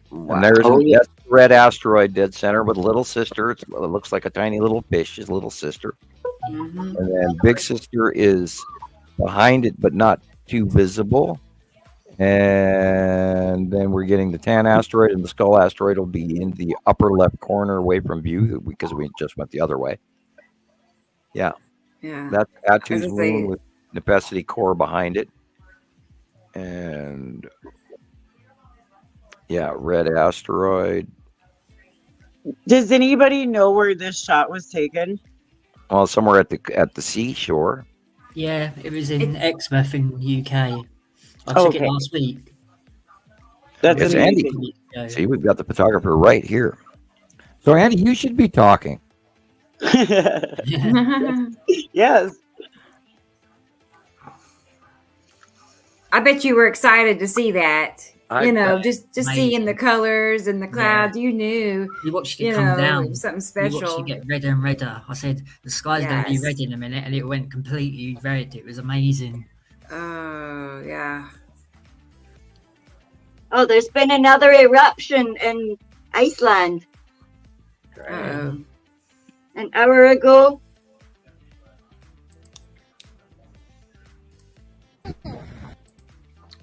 S3: Wow. And there's a red asteroid dead center with little sister. It looks like a tiny little fish, his little sister. And then big sister is behind it, but not too visible. And then we're getting the tan asteroid, and the skull asteroid will be in the upper left corner away from view because we just went the other way. Yeah. That's Attu's moon with Nepesity core behind it. And red asteroid.
S6: Does anybody know where this shot was taken?
S3: Well, somewhere at the seashore.
S12: Yeah, it was in Exmouth in UK. I took it last week.
S6: That's
S3: Andy. See, we've got the photographer right here. So, Andy, you should be talking.
S6: Yes.
S2: I bet you were excited to see that. Just seeing the colors and the clouds, you knew.
S12: You watched it come down.
S2: Something special.
S12: You watched it get redder and redder. I said, the sky's going to be red in a minute, and it went completely red. It was amazing.
S2: Oh, yeah.
S10: Oh, there's been another eruption in Iceland. An hour ago.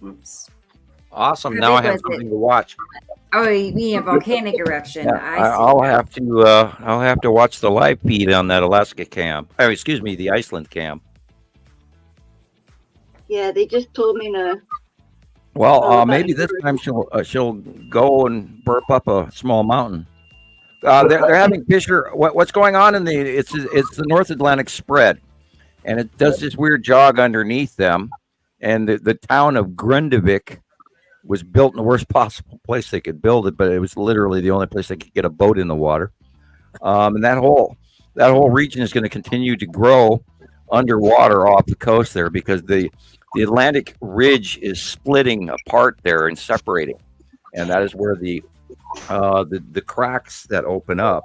S2: Oops.
S3: Awesome. Now I have something to watch.
S2: Oh, you mean a volcanic eruption?
S3: Yeah, I'll have to watch the live feed on that Alaska cam. Oh, excuse me, the Iceland cam.
S10: Yeah, they just told me to.
S3: Well, maybe this time she'll go and burp up a small mountain. They're having Fisher. What's going on in it's the North Atlantic spread, and it does this weird jog underneath them, and the town of Grundavik was built in the worst possible place they could build it, but it was literally the only place they could get a boat in the water. And that whole region is going to continue to grow underwater off the coast there because the Atlantic ridge is splitting apart there and separating, and that is where the cracks that open up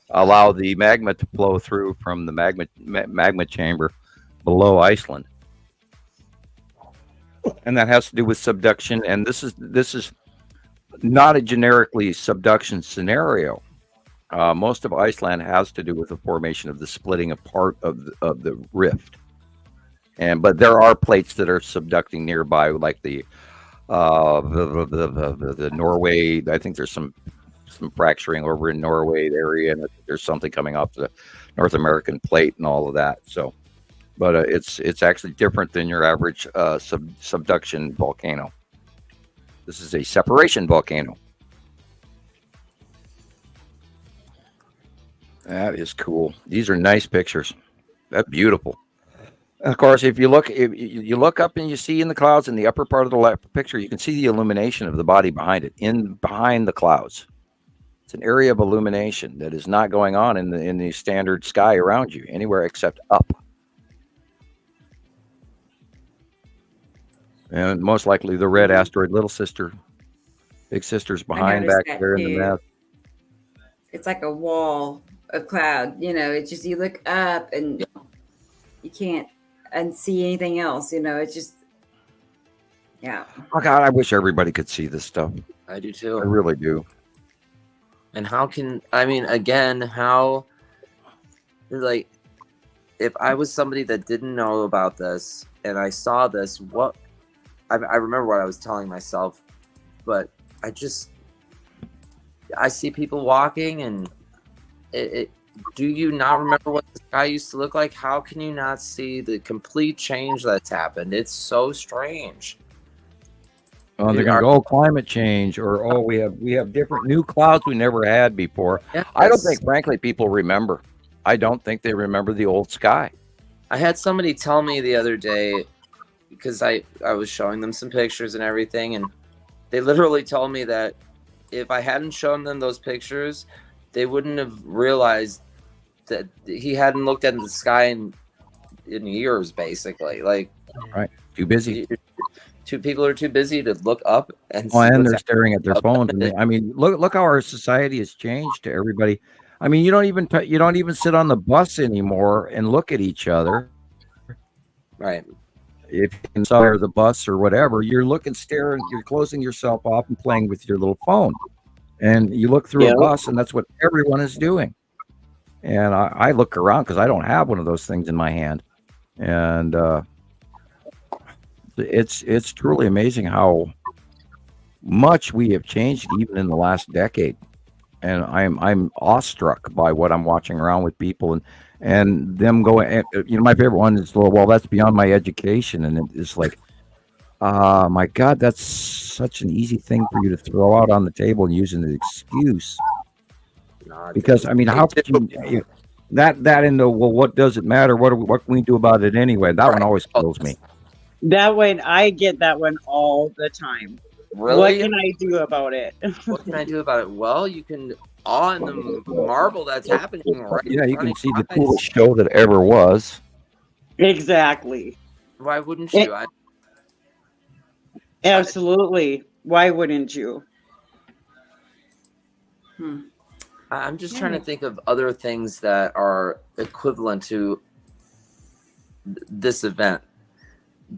S3: allow the magma to flow through from the magma chamber below Iceland. And that has to do with subduction, and this is not a generically subduction scenario. Most of Iceland has to do with the formation of the splitting apart of the rift, but there are plates that are subducting nearby, like the Norway. I think there's some fracturing over in Norway area, and there's something coming off the North American plate and all of that. So. But it's actually different than your average subduction volcano. This is a separation volcano. That is cool. These are nice pictures. That's beautiful. And of course, if you look up and you see in the clouds in the upper part of the left picture, you can see the illumination of the body behind it, behind the clouds. It's an area of illumination that is not going on in the standard sky around you anywhere except up. And most likely the red asteroid, little sister, big sister's behind back there in the map.
S2: It's like a wall of cloud. It's just you look up and you can't unsee anything else. It's just, yeah.
S3: Oh God, I wish everybody could see this stuff.
S5: I do too.
S3: I really do.
S5: And how, like, if I was somebody that didn't know about this and I saw this, I remember what I was telling myself, but I see people walking and do you not remember what the sky used to look like? How can you not see the complete change that's happened? It's so strange.
S3: They're going to go climate change, or we have different new clouds we never had before.
S5: Yes.
S3: I don't think, frankly, people remember. I don't think they remember the old sky.
S5: I had somebody tell me the other day, because I was showing them some pictures and everything, and they literally told me that if I hadn't shown them those pictures, they wouldn't have realized that he hadn't looked at the sky in years, basically. Like,
S3: right, too busy.
S5: Two people are too busy to look up and see
S3: and they're staring at their phones. I mean, look how our society has changed to everybody. I mean, you don't even sit on the bus anymore and look at each other.
S5: Right.
S3: If you can stare the bus or whatever, you're staring, you're closing yourself off and playing with your little phone. And you look through a bus, and that's what everyone is doing. And I look around because I don't have one of those things in my hand. And it's truly amazing how much we have changed even in the last decade. And I'm awestruck by what I'm watching around with people and them going. My favorite one is, well, that's beyond my education, and it's like, my God, that's such an easy thing for you to throw out on the table and use as an excuse. Because I mean, how could you that into, well, what does it matter? What can we do about it anyway? That one always kills me.
S6: That one, I get that one all the time.
S5: Really?
S6: What can I do about it?
S5: What can I do about it? Well, you can awe in the marvel that's happening right.
S3: Yeah, you can see the coolest show that ever was.
S6: Exactly.
S5: Why wouldn't you?
S6: Absolutely. Why wouldn't you?
S5: I'm just trying to think of other things that are equivalent to this event.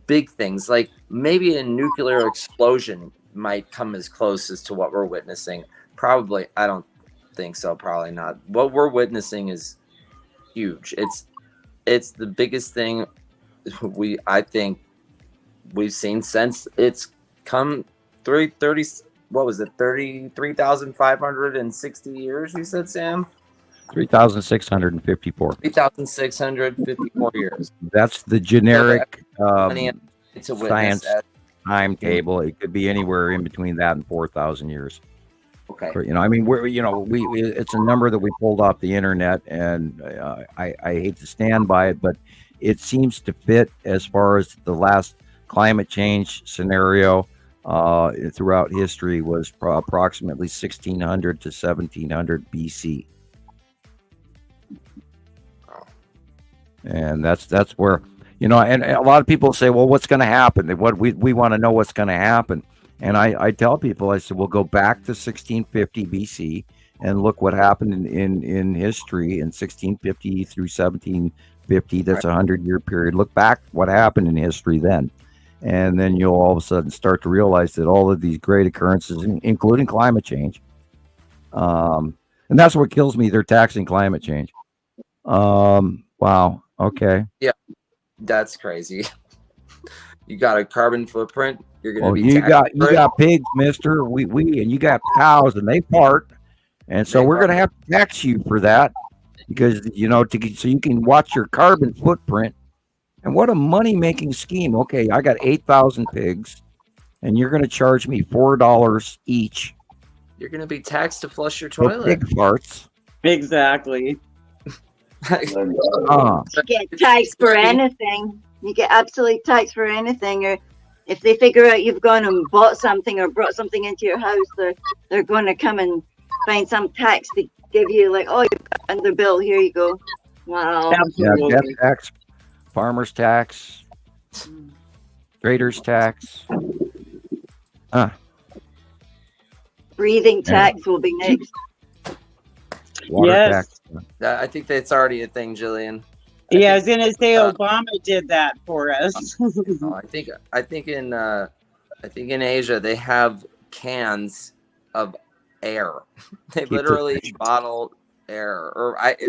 S5: Big things, like maybe a nuclear explosion might come as close as to what we're witnessing. Probably, I don't think so. Probably not. What we're witnessing is huge. It's the biggest thing I think we've seen since it's come 33,560 years, you said, Sam?
S3: 3,654.
S5: 3,654 years.
S3: That's the generic
S5: science
S3: timetable. It could be anywhere in between that and 4,000 years.
S5: Okay.
S3: I mean, it's a number that we pulled off the internet, and I hate to stand by it, but it seems to fit as far as the last climate change scenario throughout history was approximately 1600 to 1700 BC. And that's where, and a lot of people say, well, what's going to happen? We want to know what's going to happen. And I tell people, I said, well, go back to 1650 BC and look what happened in history in 1650 through 1750. That's a 100-year period. Look back what happened in history then. And then you'll all of a sudden start to realize that all of these great occurrences, including climate change, and that's what kills me. They're taxing climate change. Wow. Okay.
S5: Yeah, that's crazy. You got a carbon footprint. You're gonna be.
S3: You got pigs, mister. We and you got cows, and they fart, and so we're gonna have to tax you for that because so you can watch your carbon footprint. And what a money-making scheme. Okay, I got 8,000 pigs, and you're going to charge me $4 each.
S5: You're going to be taxed to flush your toilet.
S3: Pig farts.
S6: Exactly.
S10: You get taxed for anything. You get absolutely taxed for anything. Or if they figure out you've gone and bought something or brought something into your house, they're going to come and find some tax to give you, like, oh, you've got another bill. Here you go. Wow.
S3: Absolutely. Yeah, death tax. Farmer's tax, trader's tax.
S10: Breathing tax will be next.
S3: Water tax.
S5: I think that's already a thing, Gillian.
S6: I was gonna say Obama did that for us.
S5: I think in Asia they have cans of air. They literally bottle air.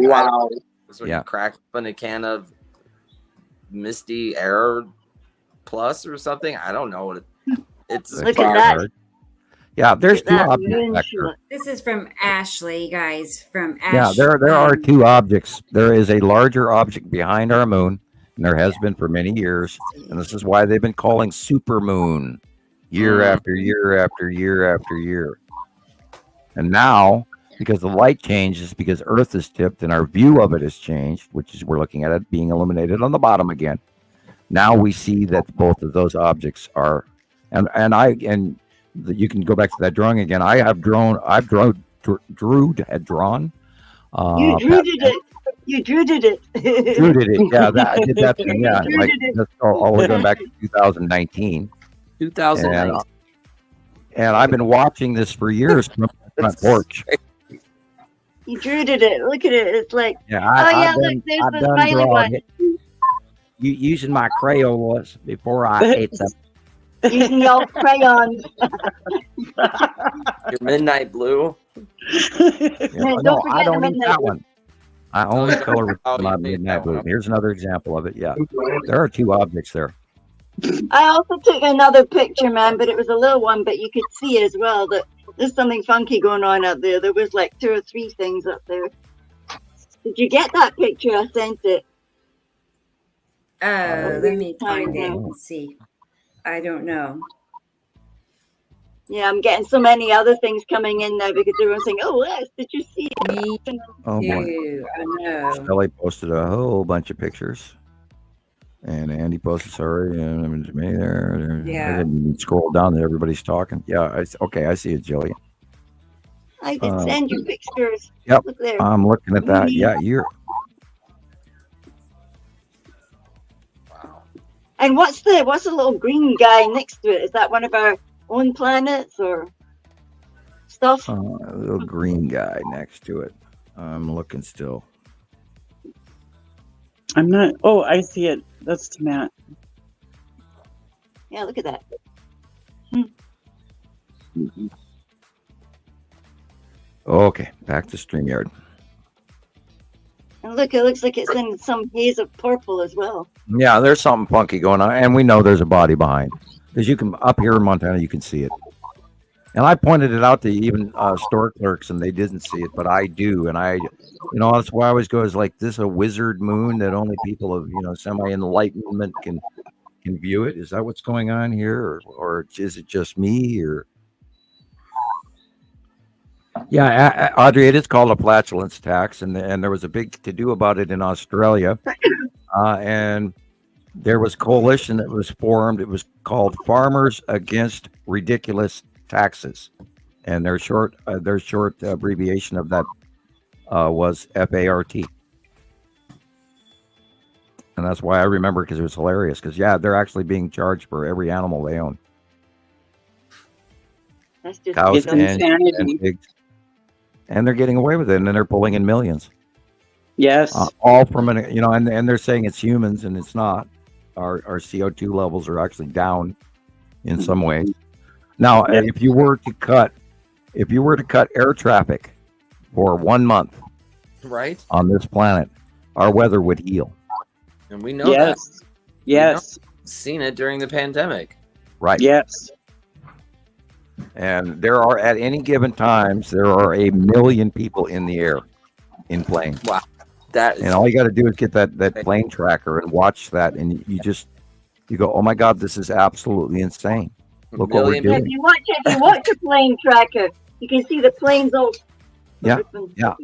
S6: Wow.
S5: You crack open a can of Misty Air Plus or something. I don't know what it's.
S10: Look at that.
S3: Yeah, there's two objects.
S2: This is from Ashley, guys. From Ashley.
S3: Yeah, there are two objects. There is a larger object behind our moon, and there has been for many years. And this is why they've been calling supermoon. year after year after year after year. And now, because the light changes, because Earth is tipped and our view of it has changed, which is we're looking at it being illuminated on the bottom again. Now we see that both of those objects are, and you can go back to that drawing again. I've drawn. Drew had drawn.
S10: You drew it. You drew it.
S3: Drew did it. Yeah, I did that thing. Yeah, like that's all the way going back to 2019.
S5: 2019.
S3: And I've been watching this for years from the front porch.
S10: You drew it. Look at it. It's like, look, there's
S3: I've
S10: the
S3: done
S10: smiley one.
S3: You using my Crayolas before I ate them.
S10: Using the old crayons.
S5: Your midnight blue.
S3: No, I don't eat that one. I only color with my midnight blue. Here's another example of it. Yeah, there are two objects there.
S10: I also took another picture, man, but it was a little one, but you could see as well that there's something funky going on out there. There was like 2 or 3 things up there. Did you get that picture? I sent it.
S2: Let me find it and see. I don't know.
S10: Yeah, I'm getting so many other things coming in there because everyone's saying, "Oh, Wes, did you see it?"
S2: Me
S3: Oh boy.
S2: too. I know.
S3: Shelly posted a whole bunch of pictures. And Andy posted, sorry, and me there.
S2: Yeah.
S3: I didn't scroll down there. Everybody's talking. Yeah, I see it, Gillian.
S10: I did send you pictures.
S3: Yep,
S10: Look there.
S3: I'm looking at that. Yeah, you're.
S10: And what's the little green guy next to it? Is that one of our own planets or stuff?
S3: A little green guy next to it. I'm looking still.
S6: I'm not. Oh, I see it. That's to Matt.
S10: Yeah, look at that.
S3: Okay, back to StreamYard.
S10: And look, it looks like it's in some haze of purple as well.
S3: Yeah, there's something funky going on, and we know there's a body behind. Because you can, up here in Montana, you can see it. And I pointed it out to even store clerks, and they didn't see it, but I do. And that's why I always go, is like, this a wizard moon that only people of, semi-enlightenment can view it? Is that what's going on here? Or is it just me? Or yeah, Audrey, it is called a flatulence tax, and there was a big to-do about it in Australia. And there was a coalition that was formed. It was called Farmers Against Ridiculous Taxes, and their short abbreviation of that was FART, and that's why I remember, because it was hilarious. Because they're actually being charged for every animal they own.
S10: That's just
S3: cows and pigs, and they're getting away with it, and then they're pulling in millions.
S6: Yes,
S3: all from and they're saying it's humans, and it's not. Our CO2 levels are actually down in some ways. Now, if you were to cut air traffic for 1 month,
S5: right,
S3: on this planet, our weather would heal.
S5: And we know that. Yes. We've seen it during the pandemic.
S3: Right.
S6: Yes.
S3: And there are, at any given times, there are 1 million people in the air in planes.
S5: Wow.
S3: And all you got to do is get that plane tracker and watch that, and you go, oh my God, this is absolutely insane. Look what we're doing.
S10: If you watch a plane tracker, you can see the planes all.
S3: Yeah.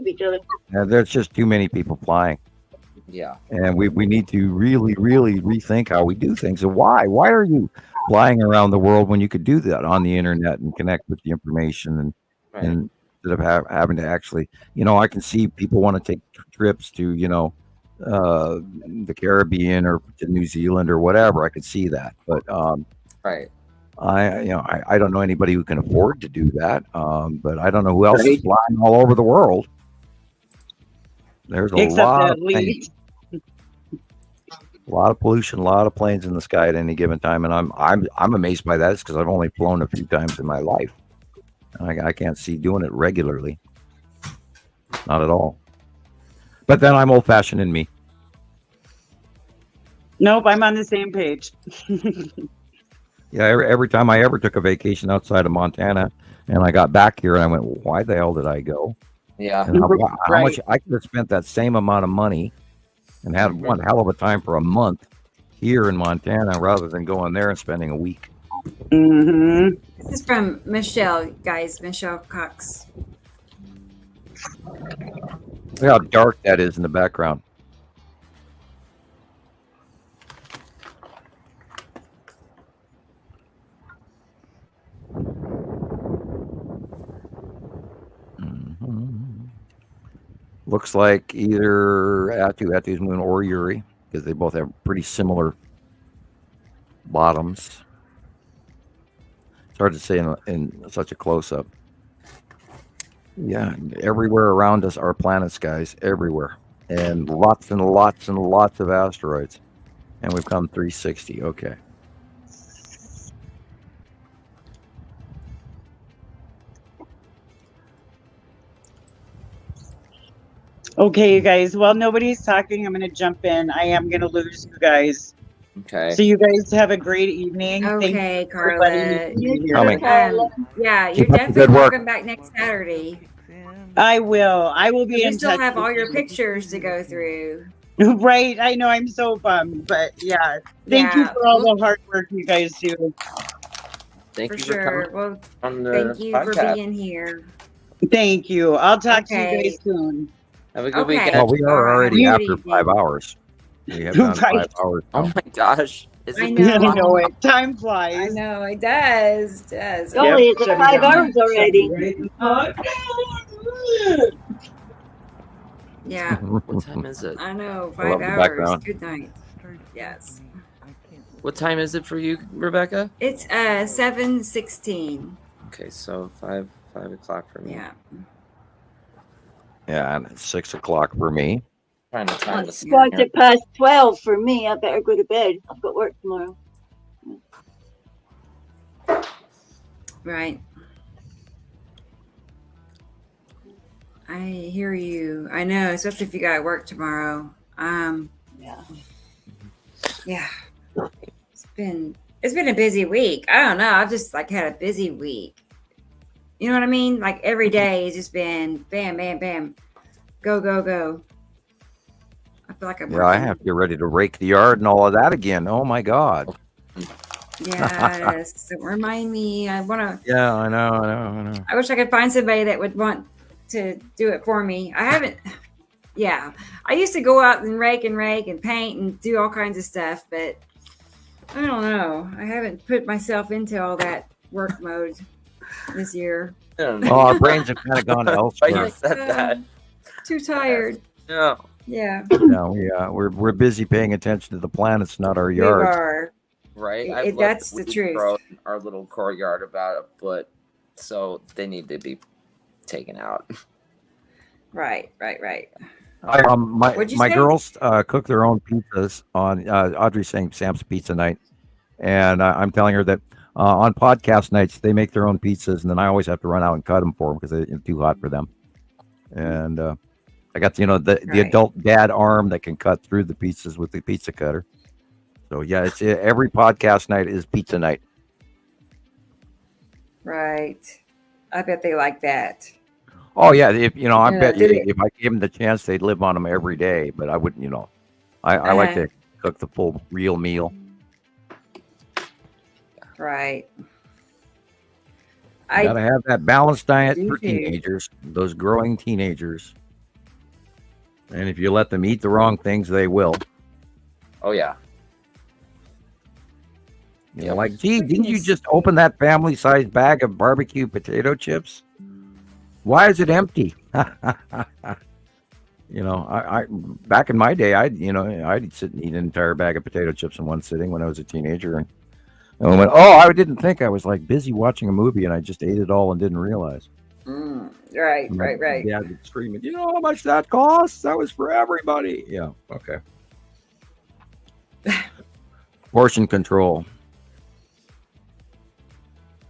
S10: Each other.
S3: There's just too many people flying.
S5: Yeah.
S3: And we need to really, really rethink how we do things. And why are you flying around the world when you could do that on the internet and connect with the information and instead of having to actually, I can see people want to take trips to, the Caribbean or to New Zealand or whatever. I could see that, but
S5: right.
S3: I don't know anybody who can afford to do that. But I don't know who else is flying all over the world. There's a lot of pollution, a lot of planes in the sky at any given time, and I'm amazed by that. It's because I've only flown a few times in my life. I can't see doing it regularly, not at all. But then I'm old-fashioned in me.
S6: Nope, I'm on the same page.
S3: Yeah, every time I ever took a vacation outside of Montana, and I got back here, and I went, why the hell did I go?
S5: Yeah,
S3: and how much I could have spent that same amount of money and had one hell of a time for a month here in Montana rather than going there and spending a week.
S6: Mm-hmm.
S2: This is from Michelle, guys. Michelle Cox.
S3: Look how dark that is in the background. Looks like either Atu's moon or Uri, because they both have pretty similar bottoms. It's hard to say in such a close-up. Yeah, everywhere around us are planets, guys, everywhere. And lots and lots and lots of asteroids. And we've come 360, okay.
S6: Okay, you guys. While nobody's talking, I'm going to jump in. I am going to lose you guys.
S5: Okay.
S6: So you guys have a great evening.
S2: Okay,
S6: Thank you
S2: Carla. Yeah, you're
S6: Keep up the
S2: definitely
S6: good work.
S2: welcome back next Saturday.
S6: I will. I will be
S2: You
S6: in
S2: still
S6: touch.
S2: have
S6: with
S2: all your
S6: you.
S2: pictures to go through.
S6: Right. I know. I'm so bummed, but yeah. Thank you
S2: Yeah.
S6: for all the hard work you guys do.
S5: Thank
S2: For
S5: you
S2: sure.
S5: for coming
S2: Well,
S5: on the
S2: thank you for
S5: podcast.
S2: being here.
S6: Thank you. I'll talk to you
S2: Okay.
S6: guys soon.
S5: Have a good
S2: Okay.
S5: weekend.
S3: Well, we are
S2: All right,
S3: already
S2: have a good
S3: after 5 hours. We have done 5 hours.
S5: Oh my gosh. Is
S2: I
S5: it
S2: know.
S6: I know it. Time flies.
S2: I know it does. It does.
S10: Golly, it's 5 hours already.
S2: Yeah.
S5: What time is it?
S2: I know.
S3: I love
S2: 5
S3: the
S2: hours.
S3: background.
S2: Good night. Yes.
S5: What time is it for you, Rebecca?
S2: It's 7:16.
S5: Okay, so 5 o'clock for me.
S2: Yeah.
S3: Yeah, and it's 6 o'clock for me.
S5: Trying to time
S10: It's
S5: this.
S10: 12:15 for me. I better go to bed. I've got work tomorrow.
S2: Right. I hear you. I know, especially if you got to work tomorrow. Yeah. It's been a busy week. I don't know. I've just had a busy week. You know what I mean? Like every day has just been bam, bam, bam, go, go, go. I feel like I'm
S3: Yeah, I have to get ready to rake the yard and all of that again. Oh my God.
S2: Yes. Remind me. I want to.
S3: Yeah, I know.
S2: I wish I could find somebody that would want to do it for me. I haven't. Yeah, I used to go out and rake and paint and do all kinds of stuff, but I don't know. I haven't put myself into all that work mode this year.
S3: Oh, our brains have kind of gone elsewhere.
S5: I said that.
S2: Too tired.
S5: No.
S2: Yeah.
S3: No, we're busy paying attention to the planets, not our yards.
S2: We are.
S5: Right?
S2: That's the truth.
S5: Grow our little courtyard about a foot, so they need to be taken out.
S2: Right.
S3: My
S2: What'd you say?
S3: girls cook their own pizzas on Audrey's saying Sam's Pizza Night, and I'm telling her that on podcast nights they make their own pizzas, and then I always have to run out and cut them for them because they're too hot for them. And I got the adult dad arm that can cut through the pizzas with the pizza cutter. So yeah, it's every podcast night is pizza night.
S2: Right. I bet they like that.
S3: Oh yeah, I bet if I gave them the chance, they'd live on them every day. But I wouldn't, I like to cook the full real meal.
S2: Right.
S3: Gotta have that balanced diet for teenagers, those growing teenagers. And if you let them eat the wrong things, they will.
S5: Oh yeah.
S3: Like, gee, didn't you just open that family-sized bag of barbecue potato chips? Why is it empty? I back in my day, I'd sit and eat an entire bag of potato chips in one sitting when I was a teenager, and I went, I didn't think I was busy watching a movie, and I just ate it all and didn't realize.
S2: Right.
S3: Yeah, screaming, you know how much that costs? That was for everybody. Yeah, okay. Portion control.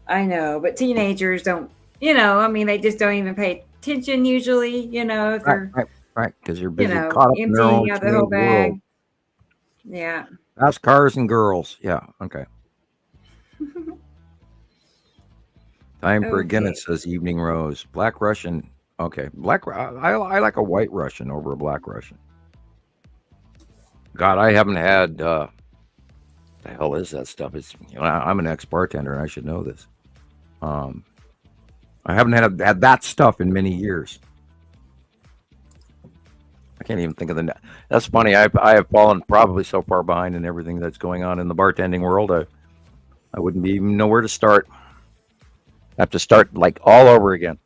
S2: I know, but teenagers don't, they just don't even pay attention usually, if they're
S3: Right, because you're busy caught up in their own
S2: emptying out the whole bag.
S3: world.
S2: Yeah.
S3: That's cars and girls. Yeah, okay. Time for a Guinness, says Evening Rose. Black Russian. Okay, I like a white Russian over a black Russian. God, I haven't had the hell is that stuff? It's I'm an ex-bartender and I should know this. I haven't had that stuff in many years. I can't even think of the. That's funny. I have fallen probably so far behind in everything that's going on in the bartending world. I wouldn't even know where to start. I have to start like all over again.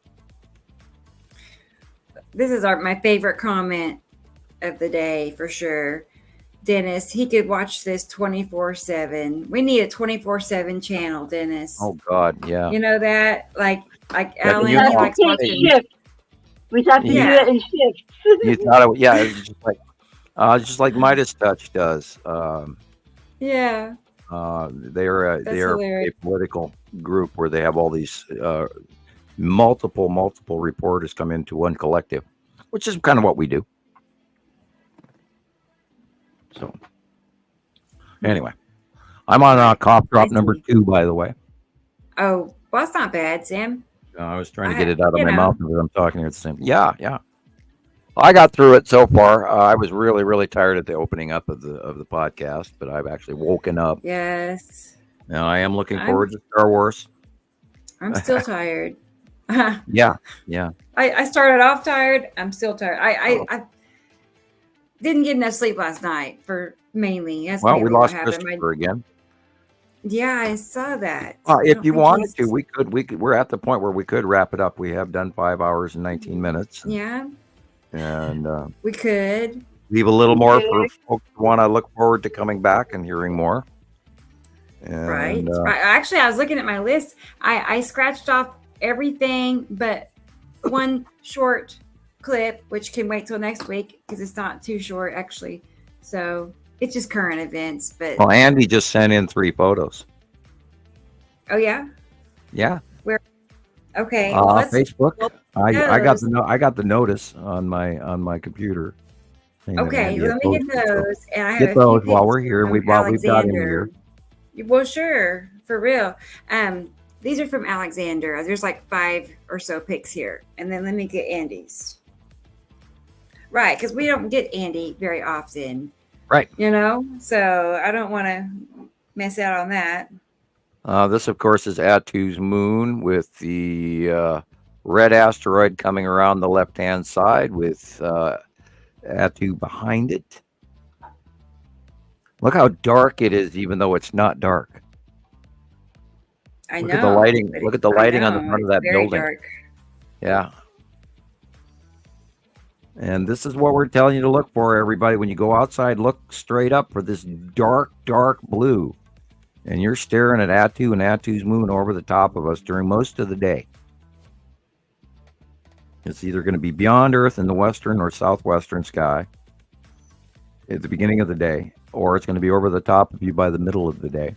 S2: This is my favorite comment of the day for sure. Dennis, he could watch this 24/7. We need a 24/7 channel, Dennis.
S3: Oh God, yeah.
S2: You know that, like Alan
S10: likes watching. We have to do it in shifts.
S3: You thought it, yeah, it's just like Midas Touch does.
S2: Yeah.
S3: They are a political group where they have all these multiple reporters come into one collective, which is kind of what we do. So anyway, I'm on cough drop number 2, by the way.
S2: Oh, well, that's not bad, Sam.
S3: I was trying to get it out of my mouth as I'm talking here at the same. Yeah. I got through it so far. I was really tired at the opening up of the podcast, but I've actually woken up.
S2: Yes.
S3: Now I am looking forward to Star Wars.
S2: I'm still tired.
S3: Yeah.
S2: I started off tired. I'm still tired. I didn't get enough sleep last night mainly. That's
S3: well, we lost
S2: what happened.
S3: Christoper again.
S2: Yeah, I saw that.
S3: If you wanted to, we could. We're at the point where we could wrap it up. We have done 5 hours and 19 minutes.
S2: Yeah.
S3: And
S2: we could
S3: leave a little more for folks who want to look forward to coming back and hearing more. And,
S2: right. Actually, I was looking at my list. I scratched off everything but one short clip, which can wait till next week because it's not too short, actually. So it's just current events. But
S3: well, Andy just sent in 3 photos.
S2: Oh yeah.
S3: Yeah.
S2: Where? Okay.
S3: Facebook. I got the notice on my computer.
S2: Okay, let me get those. And I have
S3: get those while we're here. We've got him here.
S2: Well, sure, for real. These are from Alexander. There's like 5 or so pics here, and then let me get Andy's. Right, because we don't get Andy very often.
S3: Right.
S2: So I don't want to miss out on that.
S3: This, of course, is Atu's moon with the red asteroid coming around the left-hand side with Atu behind it. Look how dark it is, even though it's not dark.
S2: I know.
S3: Look at the lighting. Look at the lighting on the front of that building.
S2: Dark.
S3: Yeah. And this is what we're telling you to look for, everybody. When you go outside, look straight up for this dark blue. And you're staring at Atu and Atu's moon over the top of us during most of the day. It's either going to be beyond Earth in the western or southwestern sky at the beginning of the day, or it's going to be over the top of you by the middle of the day.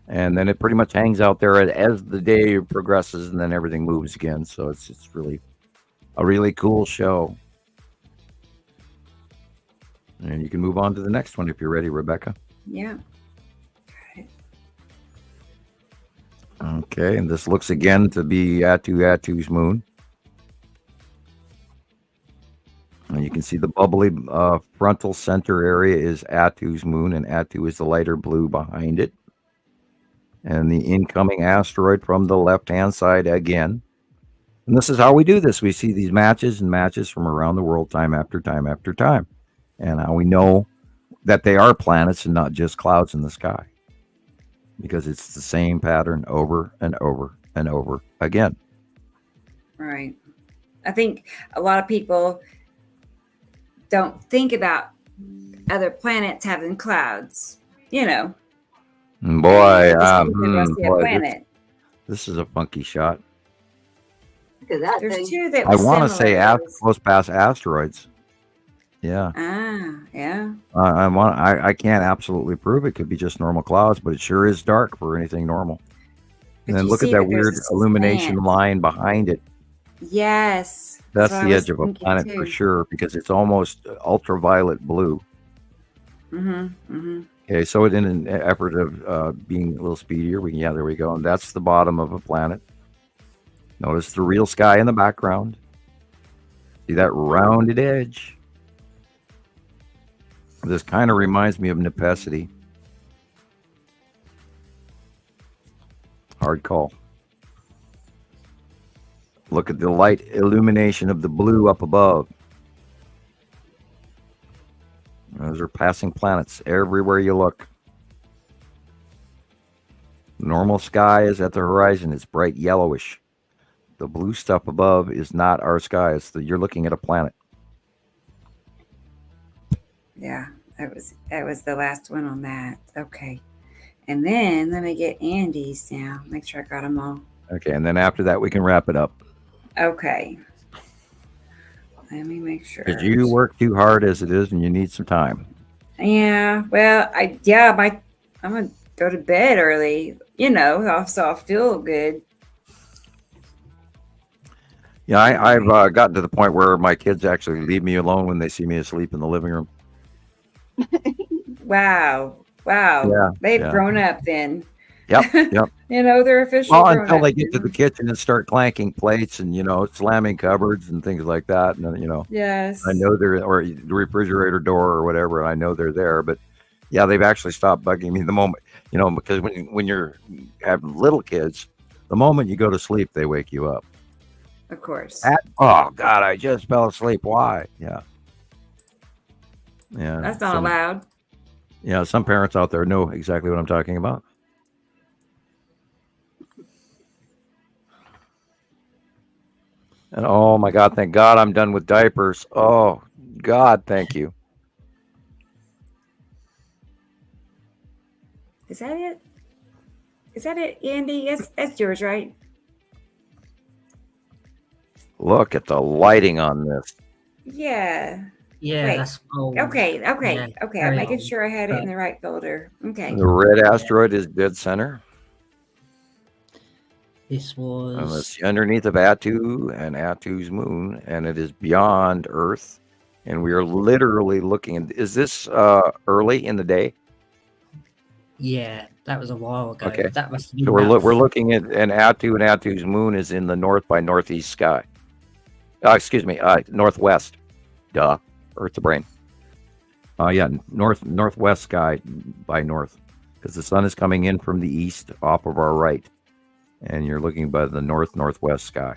S3: And then it pretty much hangs out there as the day progresses, and then everything moves again. So it's really a really cool show. And you can move on to the next one if you're ready, Rebecca.
S2: Yeah.
S3: Okay, and this looks again to be Atu's moon. And you can see the bubbly frontal center area is Atu's moon, and Atu is the lighter blue behind it. And the incoming asteroid from the left-hand side again. And this is how we do this. We see these matches and matches from around the world time after time after time. And how we know that they are planets and not just clouds in the sky. Because it's the same pattern over and over and over again.
S2: Right. I think a lot of people don't think about other planets having clouds,
S3: Boy,
S2: planet.
S3: This is a funky shot.
S10: Look at that.
S2: There's 2 that
S3: I want to say close past asteroids. Yeah.
S2: Yeah.
S3: I can't absolutely prove it. Could be just normal clouds, but it sure is dark for anything normal. And then look at that weird illumination line behind it.
S2: Yes.
S3: That's the edge of a planet for sure, because it's almost ultraviolet blue. Okay, so in an effort of being a little speedier, there we go. And that's the bottom of a planet. Notice the real sky in the background. See that rounded edge? This kind of reminds me of Nepenthe. Hard call. Look at the light illumination of the blue up above. Those are passing planets everywhere you look. Normal sky is at the horizon. It's bright yellowish. The blue stuff above is not our sky. You're looking at a planet.
S2: Yeah, that was the last one on that. Okay. And then let me get Andy's now. Make sure I got them all.
S3: Okay, and then after that, we can wrap it up.
S2: Okay. Let me make sure.
S3: Because you work too hard as it is, and you need some time.
S2: Yeah. Well, I'm gonna go to bed early. So I'll feel good.
S3: Yeah, I've gotten to the point where my kids actually leave me alone when they see me asleep in the living room.
S2: Wow.
S3: Yeah,
S2: They've grown up then.
S3: Yep.
S2: They're officially grown
S3: until
S2: up.
S3: they get to the kitchen and start clanking plates and, slamming cupboards and things like that. And,
S2: Yes.
S3: I know they're, or the refrigerator door or whatever, and I know they're there. But, yeah, they've actually stopped bugging me the moment, because when you're having little kids, the moment you go to sleep, they wake you up.
S2: Of course.
S3: Oh, God, I just fell asleep. Why? Yeah. Yeah.
S2: That's not allowed.
S3: Yeah, some parents out there know exactly what I'm talking about. And oh my God, thank God I'm done with diapers. Oh God, thank you.
S2: Is that it? Is that it, Andy? That's yours, right?
S3: Look at the lighting on this.
S2: Yeah.
S12: Yeah,
S2: Wait.
S12: that's old.
S2: Okay.
S12: Yeah,
S2: I'm
S12: very
S2: making
S12: old.
S2: sure I had it in the right folder. Okay.
S3: The red asteroid is dead center.
S12: This was
S3: It's underneath of Attu and Attu's moon, and it is beyond Earth. And we are literally looking. Is this early in the day?
S12: Yeah, that was a while ago.
S3: Okay.
S12: That must be
S3: So we're looking at an Attu, and Attu's moon is in the north by northeast sky. Northwest. Duh. Earth's a brain. Northwest sky by north, because the sun is coming in from the east off of our right, and you're looking by the northwest sky.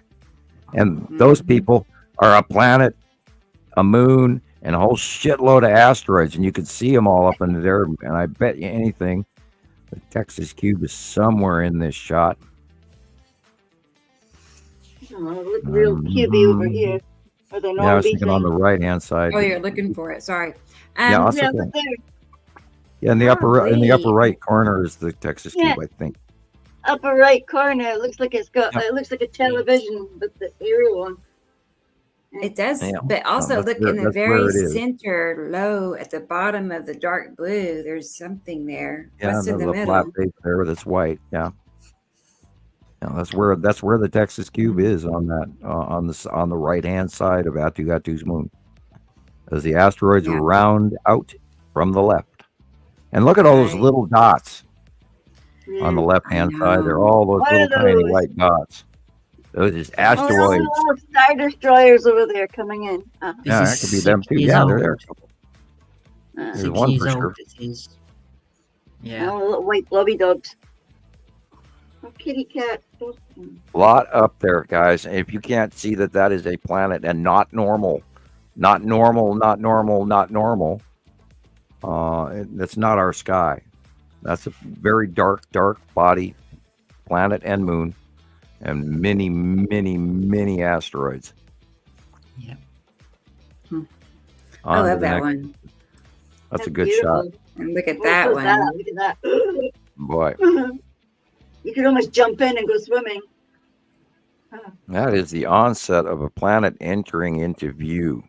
S3: And those people are a planet, a moon, and a whole shitload of asteroids, and you can see them all up in there. And I bet you anything, the Texas cube is somewhere in this shot.
S10: Oh, look real cubey over here. Or the
S3: Yeah, I was thinking on the right-hand side.
S2: Oh, you're looking for it. Sorry.
S3: Yeah,
S10: yeah, look there.
S3: Yeah, in the upper right corner is the Texas cube, I think.
S10: Upper right corner. It looks like it looks like a television, but the aerial one.
S2: It does,
S3: Yeah.
S2: but also look in the
S3: that's where
S2: very
S3: it is.
S2: center, low at the bottom of the dark blue. There's something there.
S3: Yeah,
S2: What's in the
S3: the
S2: middle?
S3: flat face there that's white. Yeah. Yeah, that's where the Texas cube is on that on the right hand side of Attu's moon, as the asteroids round out from the left. And look at all those little dots on the left hand side. They're all those little tiny white dots. Those is asteroids.
S10: Oh, Star Destroyers over there coming in.
S3: Yeah, that could be them too. Yeah, they're there. There's one for sure.
S12: Yeah.
S10: Oh, little white blobby dogs. Oh, kitty cat.
S3: A lot up there, guys. If you can't see that is a planet and not normal, that's not our sky. That's a very dark body, planet and moon, and many asteroids.
S12: Yeah.
S2: I love that one.
S3: That's a good shot.
S2: And look at that one.
S10: Look at that.
S3: Boy.
S10: You could almost jump in and go swimming.
S3: That is the onset of a planet entering into view.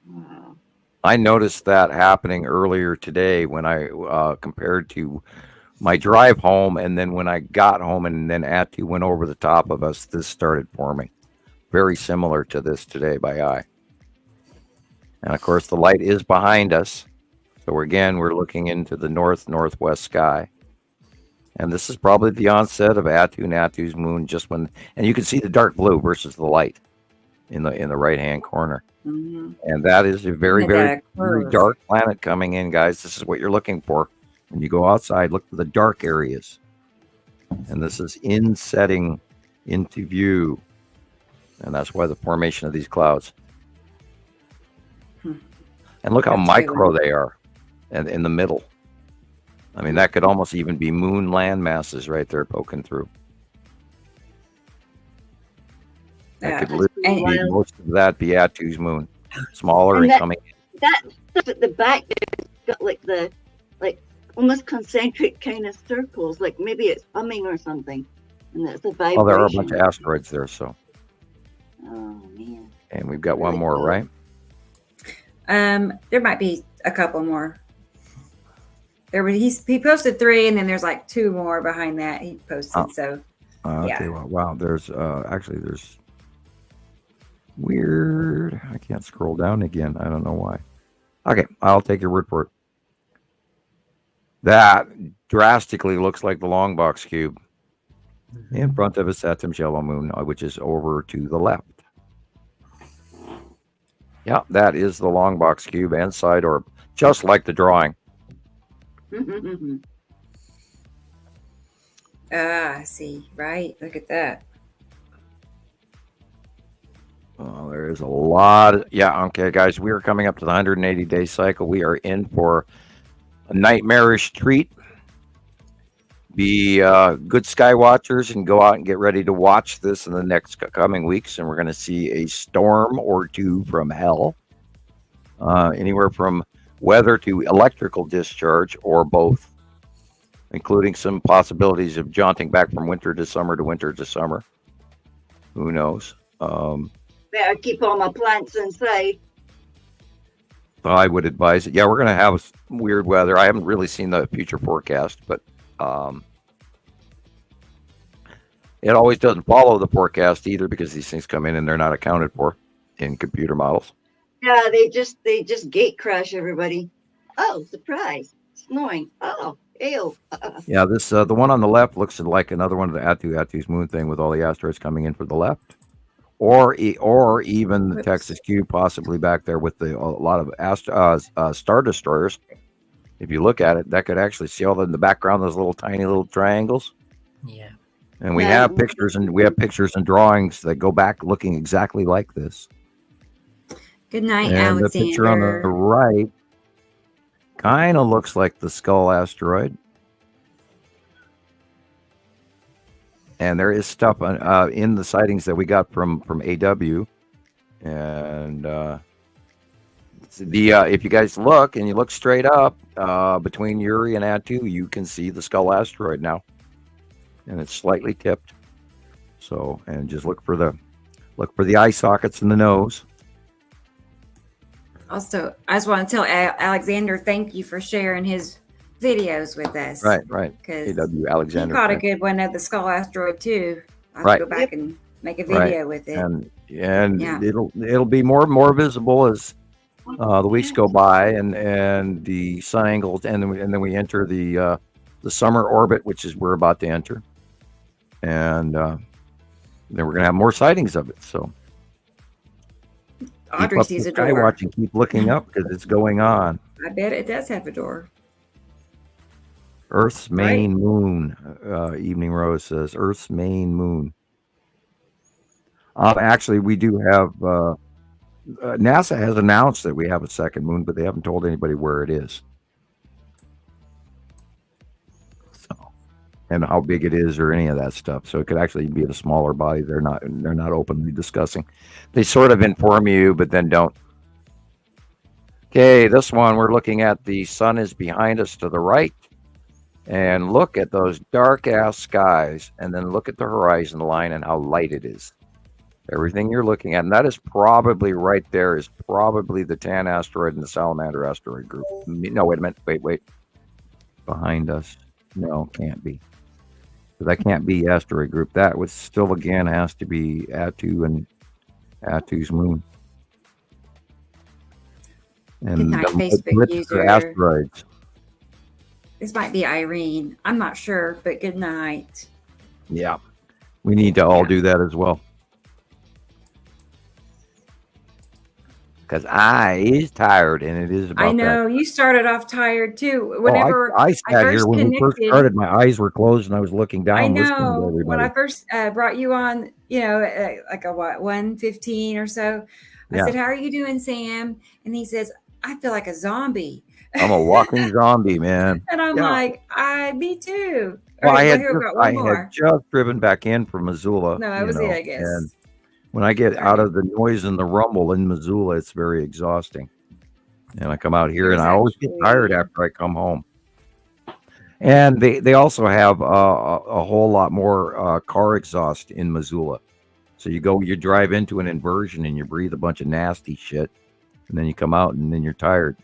S10: Wow.
S3: I noticed that happening earlier today when I compared to my drive home, and then when I got home and then Attu went over the top of us, this started forming. Very similar to this today by eye. And of course the light is behind us. So we're looking into the northwest sky. And this is probably the onset of Attu and Attu's moon, and you can see the dark blue versus the light in the right hand corner.
S2: Mm-hmm.
S3: And that is a very dark planet coming in, guys. This is what you're looking for when you go outside. Look for the dark areas. And this is insetting into view. And that's why the formation of these clouds. And look how
S2: That's
S3: micro
S2: really-
S3: they are, and in the middle. I mean, that could almost even be moon land masses right there poking through. That could literally be most of that be Atu's moon, smaller and coming.
S10: That stuff at the back there's got like almost concentric kind of circles, like maybe it's humming or something, and that's a vibration.
S3: Oh, there are a bunch of asteroids there, so.
S10: Oh man.
S3: And we've got one more, right?
S2: There might be a couple more. He posted 3, and then there's like 2 more behind that he posted. So
S3: Okay,
S2: yeah.
S3: well, wow. There's there's weird. I can't scroll down again. I don't know why. Okay, I'll take your word for it. That drastically looks like the long box cube in front of a Saturn yellow moon, which is over to the left. Yeah, that is the long box cube and side orb, just like the drawing.
S2: I see. Right. Look at that.
S3: Oh, there is a lot. Yeah, okay, guys, we are coming up to the 180-day cycle. We are in for a nightmarish treat. Be good sky watchers and go out and get ready to watch this in the next coming weeks. And we're going to see a storm or two from hell, anywhere from weather to electrical discharge or both, including some possibilities of jaunting back from winter to summer to winter to summer. Who knows?
S10: Better keep all my plants inside.
S3: I would advise it. Yeah, we're going to have weird weather. I haven't really seen the future forecast, but it always doesn't follow the forecast either, because these things come in and they're not accounted for in computer models.
S10: Yeah, they just gate crash everybody. Oh, surprise! Snowing. Oh, ew.
S3: Yeah, this the one on the left looks like another one of the Atu's moon thing with all the asteroids coming in for the left, or even the Texas cube possibly back there with a lot of star destroyers. If you look at it, that could actually see all in the background, those little tiny little triangles.
S12: Yeah.
S3: And we have pictures and drawings that go back looking exactly like this.
S2: Good night,
S3: And
S2: Alexander.
S3: the picture on the right kind of looks like the Skull asteroid. And there is stuff in the sightings that we got from AW. And if you guys look and you look straight up between Uri and Atu, you can see the Skull asteroid now, and it's slightly tipped. So, and just look for the eye sockets in the nose.
S2: Also, I just want to tell Alexander, thank you for sharing his videos with us.
S3: Right.
S2: Because
S3: AW Alexander.
S2: he caught a good one of the Skull asteroid too. I'll
S3: Right.
S2: have to go back and make a video with it.
S3: And
S2: Yeah.
S3: it'll be more visible as the weeks go by and the sun angles, and then we enter the summer orbit, which is we're about to enter, and then we're gonna have more sightings of it. So
S2: Audrey
S3: keep up
S2: sees
S3: the
S2: a
S3: sky
S2: door.
S3: watching, keep looking up because it's going on.
S2: I bet it does have a door.
S3: Earth's main moon. Evening Rose says Earth's main moon. Actually, we do have. NASA has announced that we have a second moon, but they haven't told anybody where it is. So, and how big it is or any of that stuff. So it could actually be a smaller body. They're not openly discussing. They sort of inform you, but then don't. Okay, this one we're looking at. The sun is behind us to the right. And look at those dark ass skies, and then look at the horizon line and how light it is. Everything you're looking at, and that is probably right there, is probably the Tan asteroid and the Salamander asteroid group. No, wait a minute. Wait. Behind us. No, can't be. So that can't be asteroid group. That was still, again, has to be Atu and Atu's moon. And
S2: Good night, Facebook
S3: ellipses
S2: user.
S3: are asteroids.
S2: This might be Irene. I'm not sure, but good night.
S3: Yeah. We need to all do that as well. because I is tired, and it is about
S2: I know
S3: that.
S2: you started off tired too.
S3: Oh,
S2: Whenever
S3: I sat here when we first started. My eyes were closed, and I was looking down,
S2: I
S3: listening to
S2: know when
S3: everybody.
S2: I first brought you on, like a 1:15 or so. I
S3: Yeah.
S2: said, "How are you doing, Sam?" And he says, "I feel like a zombie."
S3: I'm a walking zombie, man.
S2: And I'm like, me too.
S3: Well,
S2: Okay,
S3: I had
S2: more.
S3: just driven back in from Missoula.
S2: No, it was it, I guess.
S3: And when I get out of the noise and the rumble in Missoula, it's very exhausting. And I come out here, and I always get tired after I come home. And they also have a whole lot more car exhaust in Missoula. So you drive into an inversion, and you breathe a bunch of nasty shit, and then you come out, and then you're tired.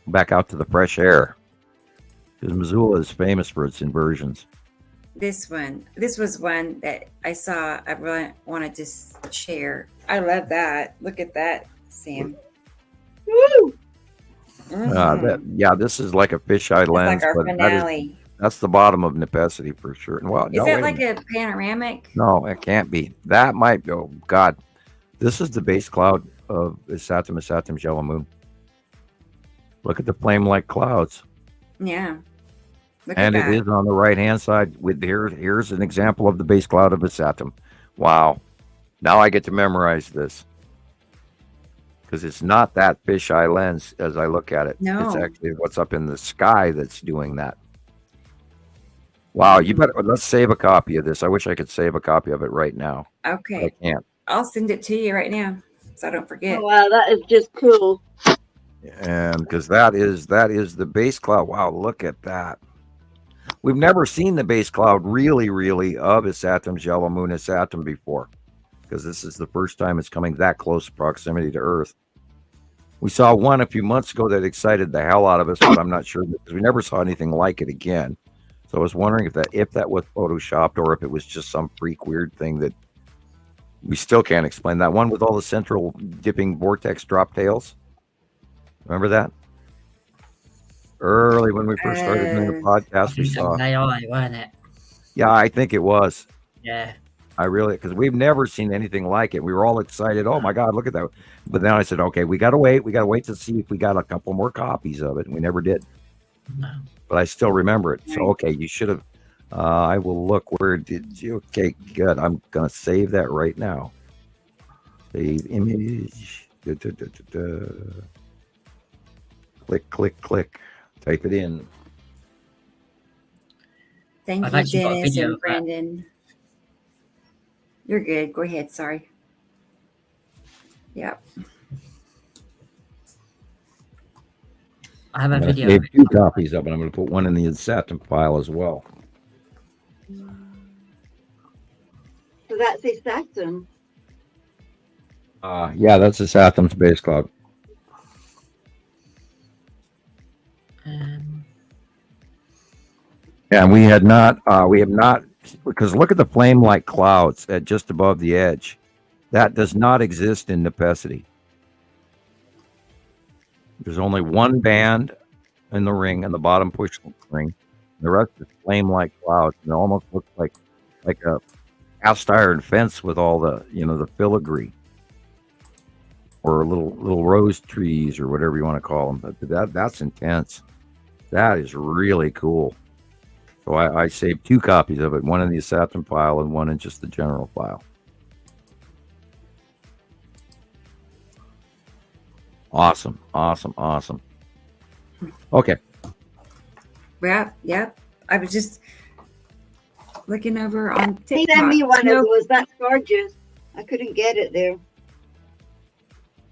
S3: Back out to the fresh air, because Missoula is famous for its inversions.
S2: This was one that I saw. I really wanted to share. I love that. Look at that, Sam. Woo!
S3: This is like a fisheye lens.
S2: Like our finale.
S3: That's the bottom of Nepacity for sure. Well,
S2: is that like a panoramic?
S3: No, it can't be. That might be. Oh God, this is the base cloud of Isatum yellow moon. Look at the flame-like clouds.
S2: Yeah.
S3: And it is on the right-hand side. Here's an example of the base cloud of Isatum. Wow. Now I get to memorize this. Because it's not that fisheye lens as I look at it.
S2: No.
S3: It's actually what's up in the sky that's doing that. Wow. Let's save a copy of this. I wish I could save a copy of it right now.
S2: Okay.
S3: I can't.
S2: I'll send it to you right now so I don't forget.
S10: Oh, wow, that is just cool.
S3: And because that is the base cloud. Wow, look at that. We've never seen the base cloud really of Isatum's yellow moon Isatum before, because this is the first time it's coming that close proximity to Earth. We saw one a few months ago that excited the hell out of us, but I'm not sure, because we never saw anything like it again. So I was wondering if that was photoshopped, or if it was just some freak weird thing that we still can't explain. That one with all the central dipping vortex drop tails. Remember that? Early when we first started doing the podcast, we saw
S12: AI, wasn't it?
S3: Yeah, I think it was.
S12: Yeah.
S3: Because we've never seen anything like it. We were all excited. Oh my God, look at that. But then I said, okay, we got to wait. We got to wait to see if we got a couple more copies of it. And we never did.
S12: No.
S3: But I still remember it. So, okay, you should have. I will look. Where did you? Okay, good. I'm going to save that right now. Save image. Click. Type it in.
S2: Thank you, Dennis and Brandon. You're good. Go ahead. Sorry. Yeah.
S12: I have a video.
S3: I have 2 copies of it. I'm going to put one in the Isatum file as well.
S10: So that's Isatum.
S3: Yeah, that's Isatum's base cloud. And we have not, because look at the flame-like clouds at just above the edge. That does not exist in Nepacity. There's only one band in the ring, and the bottom push ring. The rest is flame-like clouds. And it almost looks like a cast iron fence with all the, the filigree, or little rose trees, or whatever you want to call them. But that's intense. That is really cool. So I saved 2 copies of it, one in the Isatum file and one in just the general file. Awesome. Okay.
S2: Yep. I was just looking over on TikTok.
S10: Send me one of those. That's gorgeous. I couldn't get it there.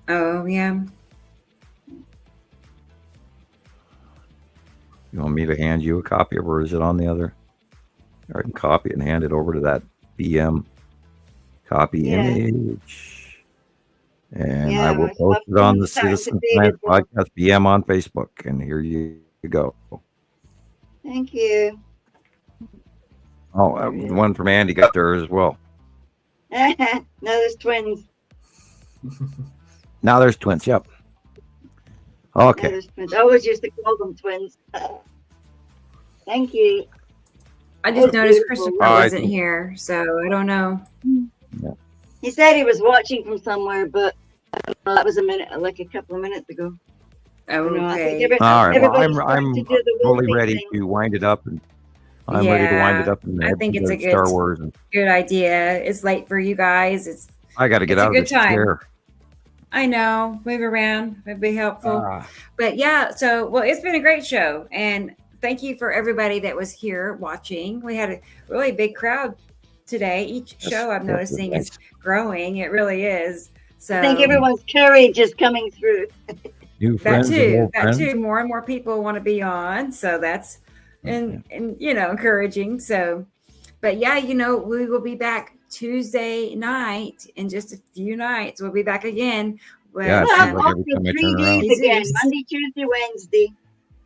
S2: Oh, yeah.
S3: You want me to hand you a copy, or is it on the other? Or I can copy it and hand it over to that BM copy image. And I will post it on the Citizen Science Podcast BM on Facebook. And here you go.
S10: Thank you.
S3: Oh, the one from Andy got there as well.
S10: No, there's twins.
S3: Now there's twins. Yep. Okay.
S10: There's twins. I always used to call them twins. Thank you.
S2: I just noticed Christoper wasn't here, so I don't know.
S3: Yeah.
S10: He said he was watching from somewhere, but Well, that was like a couple of minutes ago.
S2: Okay.
S3: All right. Well, I'm fully ready to wind it up, and I'm ready to wind it up. And
S2: I think it's a
S3: Star Wars.
S2: Good idea. It's late for you guys.
S3: I got to get out of this chair.
S2: I know. Move around. It'd be helpful. But yeah, it's been a great show. And thank you for everybody that was here watching. We had a really big crowd today. Each show I'm noticing is growing. It really is. So
S10: I think everyone's courage is coming through.
S3: New friends.
S2: That too. More and more people want to be on. So that's and encouraging. So, but yeah, we will be back Tuesday night in just a few nights. We'll be back again.
S3: Like every time I turn around.
S10: Again, Monday, Tuesday, Wednesday.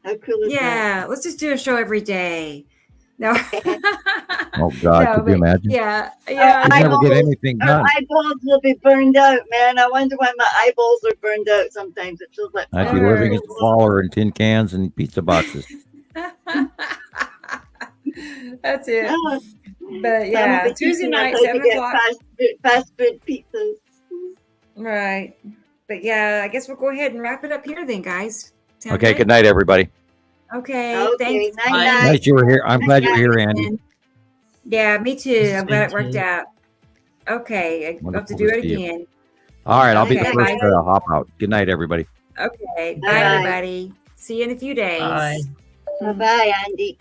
S10: How cool is that?
S2: Yeah, let's just do a show every day. No.
S3: Oh God, could you imagine?
S2: Yeah.
S3: You never get anything done.
S10: Our eyeballs will be burned out, man. I wonder why my eyeballs are burned out sometimes. It feels like
S3: I'd be living in smaller in tin cans and pizza boxes.
S2: That's it. But yeah, Tuesday night, 7 o'clock.
S10: Fast food pizzas.
S2: Right. But yeah, I guess we'll go ahead and wrap it up here then, guys.
S3: Sound good? Good night, everybody.
S2: Okay. Thanks.
S3: Nice you were here. I'm glad you were here, Andy.
S2: Yeah, me too. I'm glad it worked out. Okay. I'll have to do it again.
S3: All right. I'll be the first to hop out. Good night, everybody.
S2: Okay. Bye, everybody. See you in a few days.
S10: Bye, Andy.